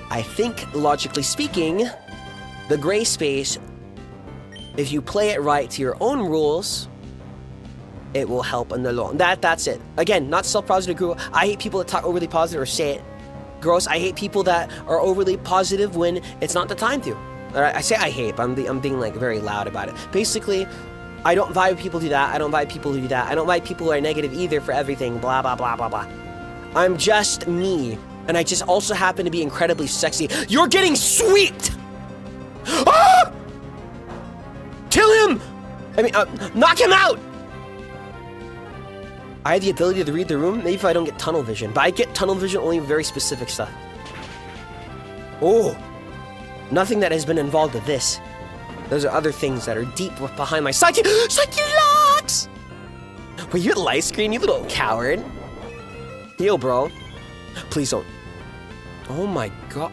S1: I think, logically speaking, the gray space, if you play it right to your own rules, it will help in the long. That's it. Again, not self-positive guru. I hate people that talk overly positive or say it gross. I hate people that are overly positive when it's not the time to. All right, I say I hate, but I'm being like very loud about it. Basically, I don't vibe people do that. I don't vibe people who do that. I don't vibe people who are negative either for everything. Blah, blah, blah, blah, blah. I'm just me. And I just also happen to be incredibly sexy. You're getting sweet! Ah! Kill him! I mean, knock him out! I have the ability to read the room. Maybe if I don't get tunnel vision. But I get tunnel vision only with very specific stuff. Oh. Nothing that has been involved with this. Those are other things that are deep behind my psyche locks! Were you at light screen, you little coward? Heal, bro. Please don't. Oh my god.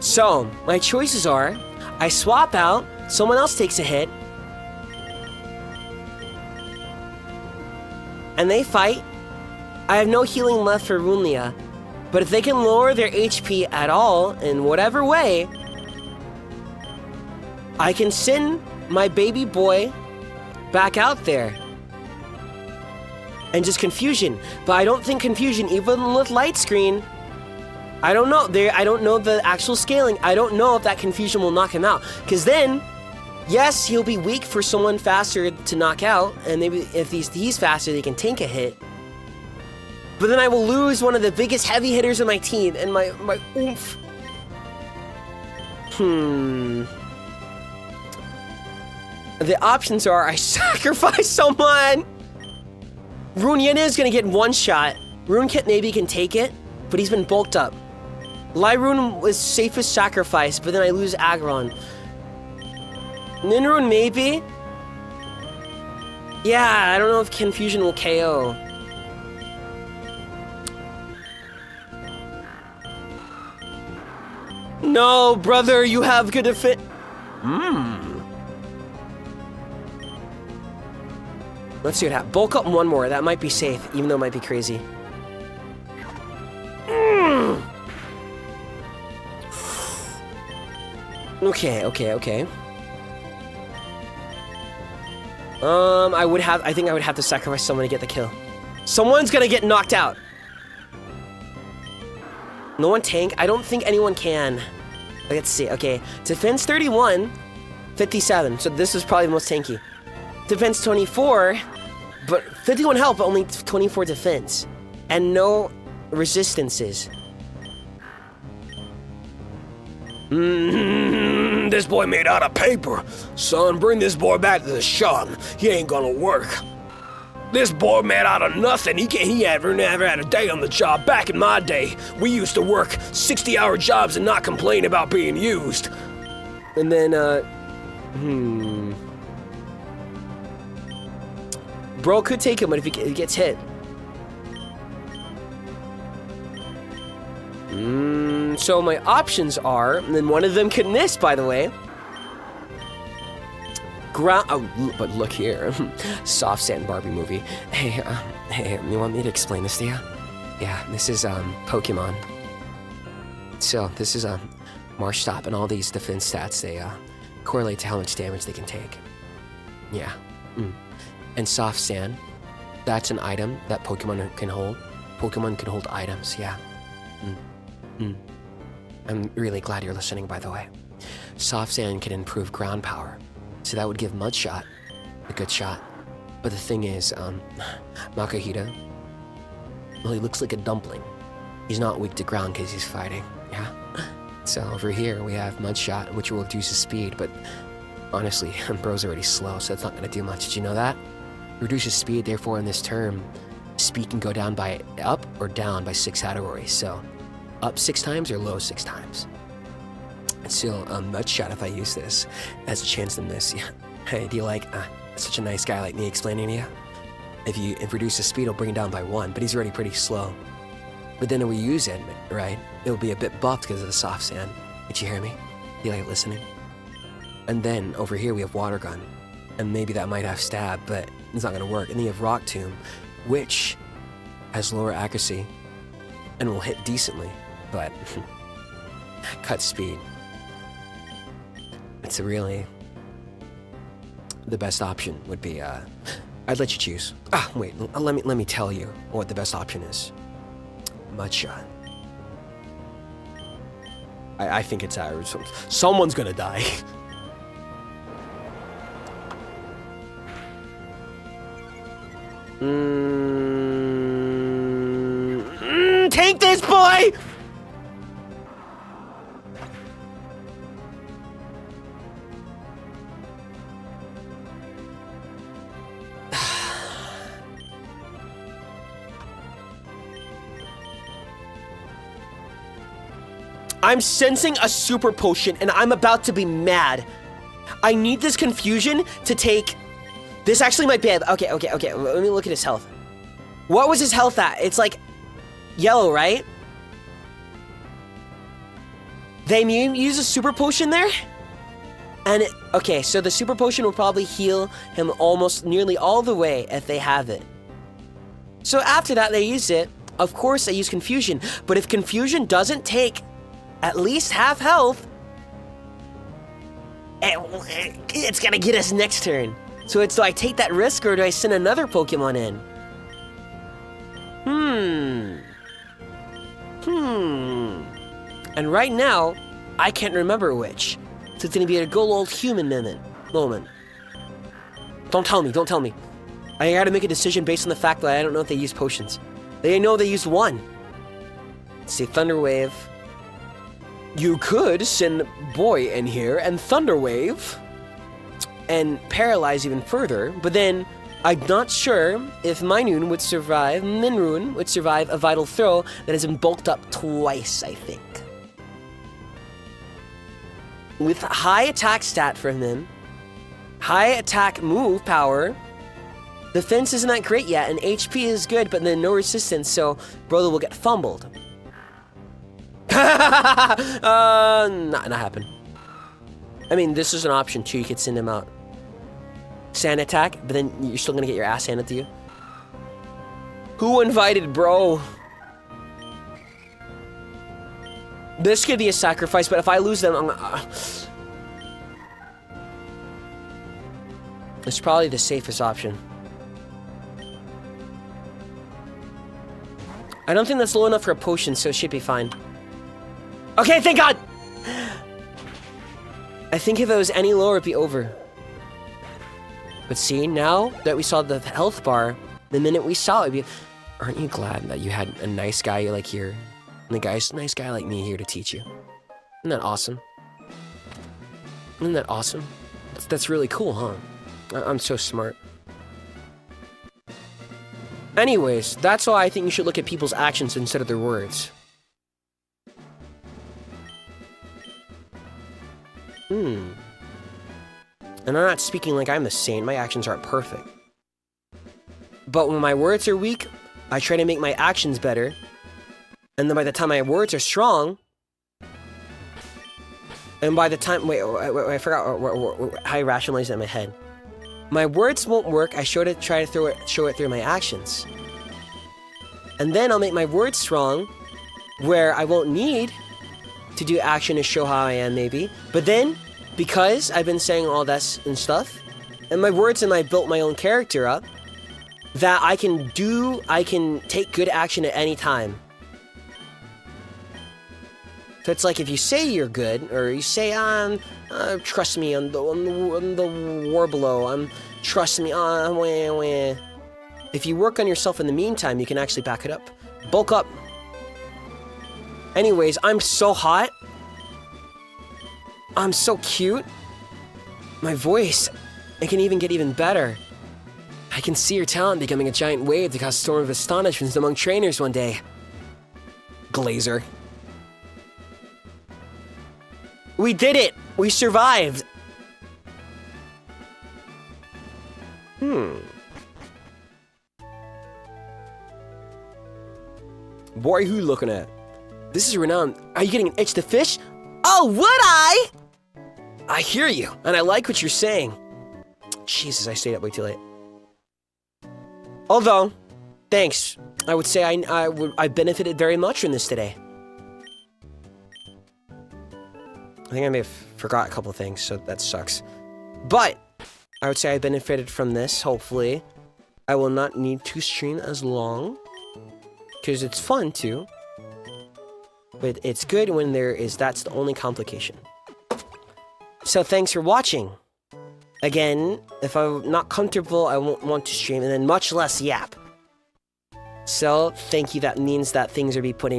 S1: So, my choices are, I swap out, someone else takes a hit, and they fight. I have no healing left for Runlia, but if they can lower their HP at all, in whatever way, I can send my baby boy back out there. And just confusion. But I don't think confusion, even with light screen, I don't know. I don't know the actual scaling. I don't know if that confusion will knock him out. Because then, yes, he'll be weak for someone faster to knock out. And maybe if he's faster, they can tank a hit. But then I will lose one of the biggest heavy hitters of my team and my oomph. The options are I sacrifice someone. Runyen is gonna get one shot. Runekit maybe can take it, but he's been bulked up. Lyrune was safest sacrifice, but then I lose Aggron. Ninrune maybe? Yeah, I don't know if Confusion will KO. No, brother, you have good defense. Let's see what happens. Bulk up one more. That might be safe, even though it might be crazy. Okay. I think I would have to sacrifice someone to get the kill. Someone's gonna get knocked out. No one tank? I don't think anyone can. Let's see, okay. Defense 31, 57. So this is probably the most tanky. Defense 24, but 51 health, but only 24 defense. And no resistances.
S2: This boy made out of paper. Son, bring this boy back to the shop. He ain't gonna work. This boy made out of nothing. He never had a day on the job. Back in my day, we used to work 60-hour jobs and not complain about being used.
S1: And then, Bro could take him, but if he gets hit. So my options are, and then one of them could miss, by the way. ground. Oh, but look here, soft sand Barbie movie. Hey, you want me to explain this to you? Yeah, this is Pokemon. So this is Marsh Stop, and all these defense stats they correlate to how much damage they can take. Yeah. And soft sand, that's an item that Pokemon can hold. Pokemon can hold items. Yeah. I'm really glad you're listening, by the way. Soft sand can improve ground power, so that would give Mudshot a good shot. But the thing is, Makahita, well, he looks like a dumpling. He's not weak to ground because he's fighting, yeah? So over here, we have Mudshot, which will reduce his speed, but honestly, bro's already slow, so it's not gonna do much. Did you know that? Reduces speed, therefore in this term, speed can go down by up or down by 6 categories, so up 6 times or low 6 times. So, Mudshot, if I use this, has a chance to miss. Yeah. Hey, do you like such a nice guy like me explaining to you? If you reduce his speed, it'll bring it down by 1, but he's already pretty slow. But then when we use it, right, it'll be a bit buffed because of the soft sand. Did you hear me? Do you like listening? And then over here we have Water Gun, and maybe that might have Stab, but it's not gonna work. And then you have Rock Tomb, which has lower accuracy and will hit decently, but cut speed. It's really the best option would be I'd let you choose. Wait, let me tell you what the best option is. Mudshot. I think it's ours. Someone's gonna die. Take this, boy! I'm sensing a super potion and I'm about to be mad. I need this confusion to take... This actually might be... Okay. Let me look at his health. What was his health at? It's like yellow, right? They use a super potion there? And okay, so the super potion will probably heal him almost nearly all the way if they have it. So after that, they use it. Of course, they use confusion. But if confusion doesn't take at least half health, it's gonna get us next turn. So it's, do I take that risk or do I send another Pokemon in? And right now, I can't remember which. So it's gonna be a good old human moment. Don't tell me. I gotta make a decision based on the fact that I don't know if they use potions. They know they use one. Let's see, Thunder Wave. You could send Boy in here and Thunder Wave and paralyze even further, but then I'm not sure if Minun would survive a Vital Throw that has been bulked up twice, I think. With high attack stat from him, high attack move power, defense isn't that great yet, and HP is good, but then no resistance, so Brother will get fumbled. Not happen. I mean, this is an option too. You could send him out. Sand attack, but then you're still gonna get your ass handed to you. Who invited bro? This could be a sacrifice, but if I lose them, I'm gonna... It's probably the safest option. I don't think that's low enough for a potion, so it should be fine. Okay, thank God! I think if it was any lower, it'd be over. But see, now that we saw the health bar, the minute we saw it, it'd be... Aren't you glad that you had a nice guy like here, and a nice guy like me here to teach you? Isn't that awesome? Isn't that awesome? That's really cool, huh? I'm so smart. Anyways, that's why I think you should look at people's actions instead of their words. And I'm not speaking like I'm a saint. My actions aren't perfect. But when my words are weak, I try to make my actions better. And then by the time my words are strong, and by the time... Wait, I forgot how I rationalized it in my head. my words won't work. Try to show it through my actions. And then I'll make my words strong, where I won't need to do action to show how I am, maybe. But then, because I've been saying all that and stuff, and my words and I built my own character up, that I can take good action at any time. So it's like if you say you're good, or you say, trust me on the war below, trust me, wah. If you work on yourself in the meantime, you can actually back it up. Bulk up. Anyways, I'm so hot. I'm so cute. My voice, it can even get even better. I can see your talent becoming a giant wave to cause a storm of astonishment among trainers one day. Glazer. We did it! We survived! Boy, who you looking at? This is renowned. Are you getting an itch to fish? Oh, would I? I hear you, and I like what you're saying. Jesus, I stayed up way too late. Although, thanks. I would say I benefited very much from this today. I think I may have forgot a couple of things, so that sucks. But I would say I benefited from this, hopefully. I will not need to stream as long, because it's fun too. But it's good when that's the only complication. So thanks for watching. Again, if I'm not comfortable, I won't want to stream, and then much less yap. So thank you. That means that things are being put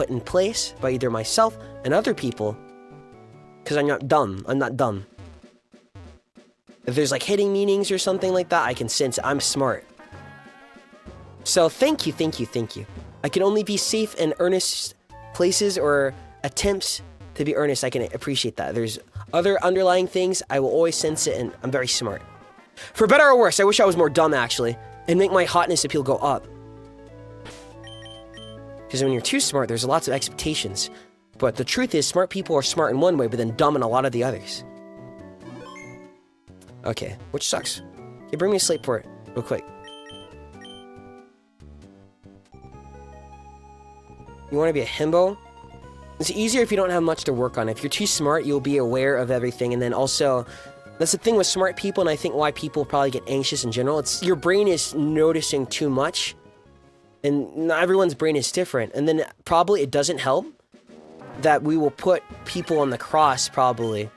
S1: in place by either myself and other people. Because I'm not dumb. I'm not dumb. If there's like hidden meanings or something like that, I can sense it. I'm smart. So thank you. I can only be safe in earnest places or attempts to be earnest. I can appreciate that. There's other underlying things, I will always sense it, and I'm very smart. For better or worse, I wish I was more dumb, actually, and make my hotness appeal go up. Because when you're too smart, there's lots of expectations. But the truth is, smart people are smart in one way, but then dumb in a lot of the others. Okay, which sucks. Okay, bring me a slate port, real quick. You want to be a himbo? It's easier if you don't have much to work on. If you're too smart, you'll be aware of everything, and then also, that's the thing with smart people, and I think why people probably get anxious in general. It's your brain is noticing too much, and not everyone's brain is different. And then probably it doesn't help that we will put people on the cross probably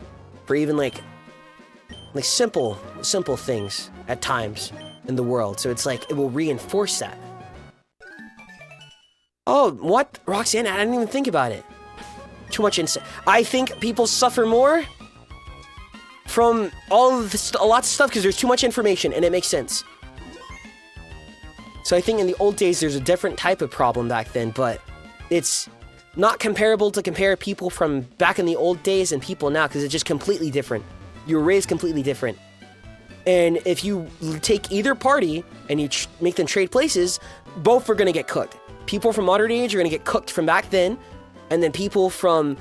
S1: for even like simple things at times in the world. So it's like it will reinforce that. Oh, what? Roxanne, I didn't even think about it. Too much insight. I think people suffer more from all of this, lots of stuff, because there's too much information, and it makes sense. So I think in the old days, there's a different type of problem back then, but it's not comparable to compare people from back in the old days and people now, because it's just completely different. You were raised completely different. And if you take either party and you make them trade places, both are going to get cooked. People from modern age are going to get cooked from back then, and then people from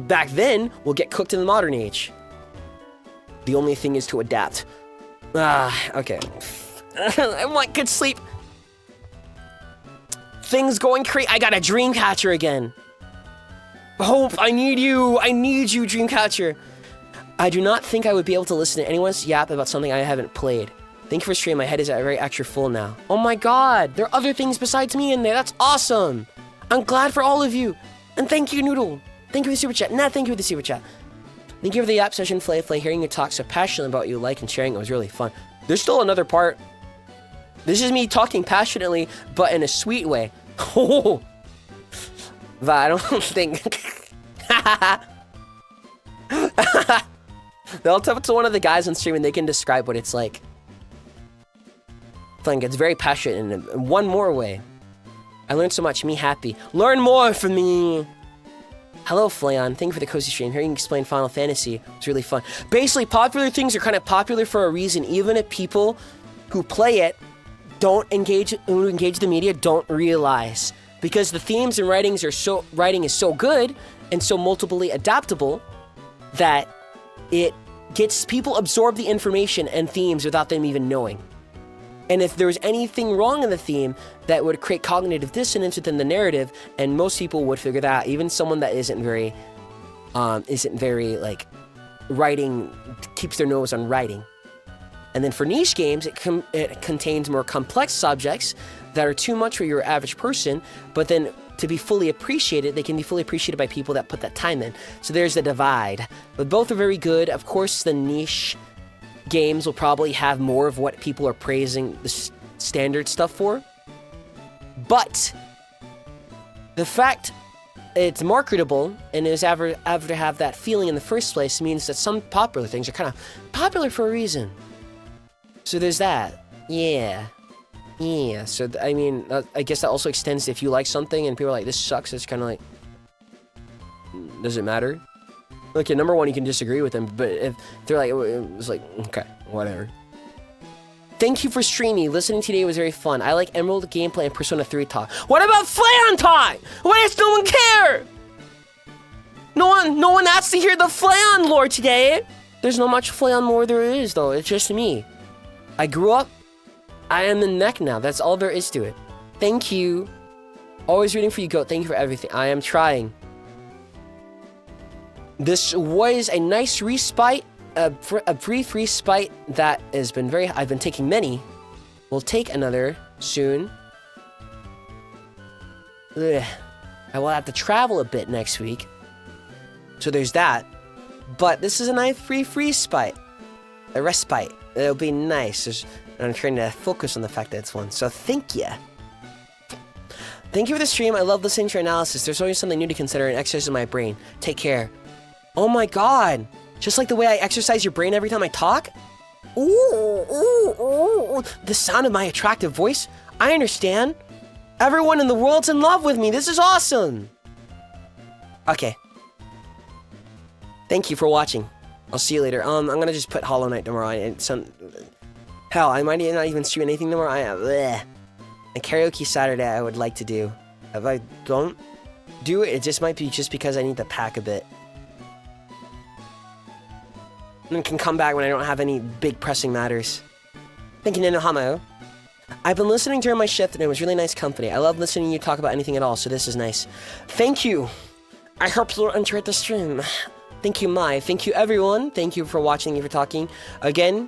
S1: back then will get cooked in the modern age. The only thing is to adapt. Okay. I want good sleep. Things going crazy. I got a Dreamcatcher again. Hope, I need you. I need you, Dreamcatcher. I do not think I would be able to listen to anyone's yap about something I haven't played. Thank you for streaming. My head is very extra full now. Oh my god. There are other things besides me in there. That's awesome. I'm glad for all of you. And thank you, Noodle. Thank you for the super chat. Thank you for the super chat. Thank you for the yap session, Flay. Hearing you talk so passionately about you, like and sharing, it was really fun. There's still another part. This is me talking passionately, but in a sweet way. Oh. But I don't think... They'll talk to one of the guys on stream and they can describe what it's like. Flay gets very passionate in one more way. I learned so much, me happy. Learn more from me. Hello, Flayon. Thank you for the cozy stream. Hearing you explain Final Fantasy was really fun. Basically, popular things are kind of popular for a reason, even if people who play it who engage the media don't realize. Because the themes and writing is so good and so multiply adaptable that it gets people absorb the information and themes without them even knowing. And if there's anything wrong in the theme that would create cognitive dissonance within the narrative, and most people would figure that out, even someone that isn't very like writing, keeps their nose on writing. And then for niche games, it contains more complex subjects that are too much for your average person, but then to be fully appreciated, they can be fully appreciated by people that put that time in. So there's the divide. But both are very good. Of course, the niche games will probably have more of what people are praising the standard stuff for. But the fact it's marketable and is ever to have that feeling in the first place means that some popular things are kind of popular for a reason. So there's that. Yeah. So, I mean, I guess that also extends to if you like something and people are like, this sucks, it's kind of like, does it matter? Okay, number one, you can disagree with them, but if they're like, it's like, okay, whatever. Thank you for streaming. Listening today was very fun. I like Emerald gameplay and Persona 3 talk. What about Flayon talk? Why does no one care? No one asked to hear the Flayon lore today. There's not much Flayon lore there is, though. It's just me. I grew up. I am the neck now. That's all there is to it. Thank you. Always rooting for you, Goat. Thank you for everything. I am trying. This was a nice respite, a brief respite that has been I've been taking many. We'll take another soon. Ugh. I will have to travel a bit next week. So there's that. But this is a nice brief respite. A respite. It'll be nice. I'm trying to focus on the fact that it's one. So thank you. Thank you for the stream. I love listening to your analysis. There's always something new to consider and exercise in my brain. Take care. Oh my god. Just like the way I exercise your brain every time I talk? Ooh. The sound of my attractive voice? I understand. Everyone in the world's in love with me. This is awesome. Okay. Thank you for watching. I'll see you later. I'm gonna just put Hollow Knight tomorrow. Hell, I might not even stream anything tomorrow. A karaoke Saturday I would like to do. If I don't do it, it just might be just because I need to pack a bit. And can come back when I don't have any big pressing matters. Thank you, Nino Hamo. I've been listening during my shift and it was really nice company. I love listening to you talk about anything at all, so this is nice. Thank you. I hope you'll enjoy the stream. Thank you, Mai. Thank you, everyone. Thank you for watching and for talking. Again,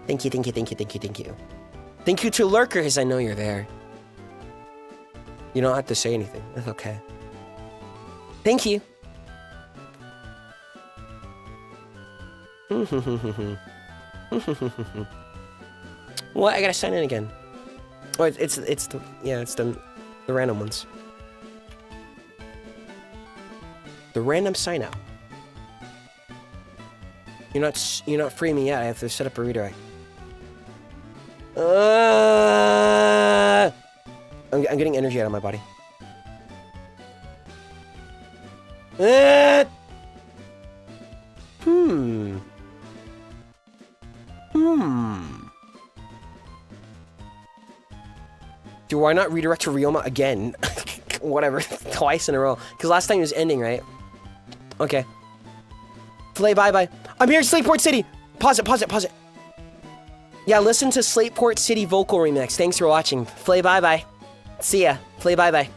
S1: thank you. Thank you to lurkers. I know you're there. You don't have to say anything. That's okay. Thank you. What? I gotta sign in again. Oh, it's the random ones. The random sign out. You're not freeing me yet. I have to set up a redirect. I'm getting energy out of my body. Do I not redirect to Ryoma again? Whatever, twice in a row. Because last time it was ending, right? Okay. Flay, bye-bye. I'm here in Slateport City. Pause it. Yeah, listen to Slateport City vocal remix. Thanks for watching. Flay, bye-bye. See ya. Flay, bye-bye.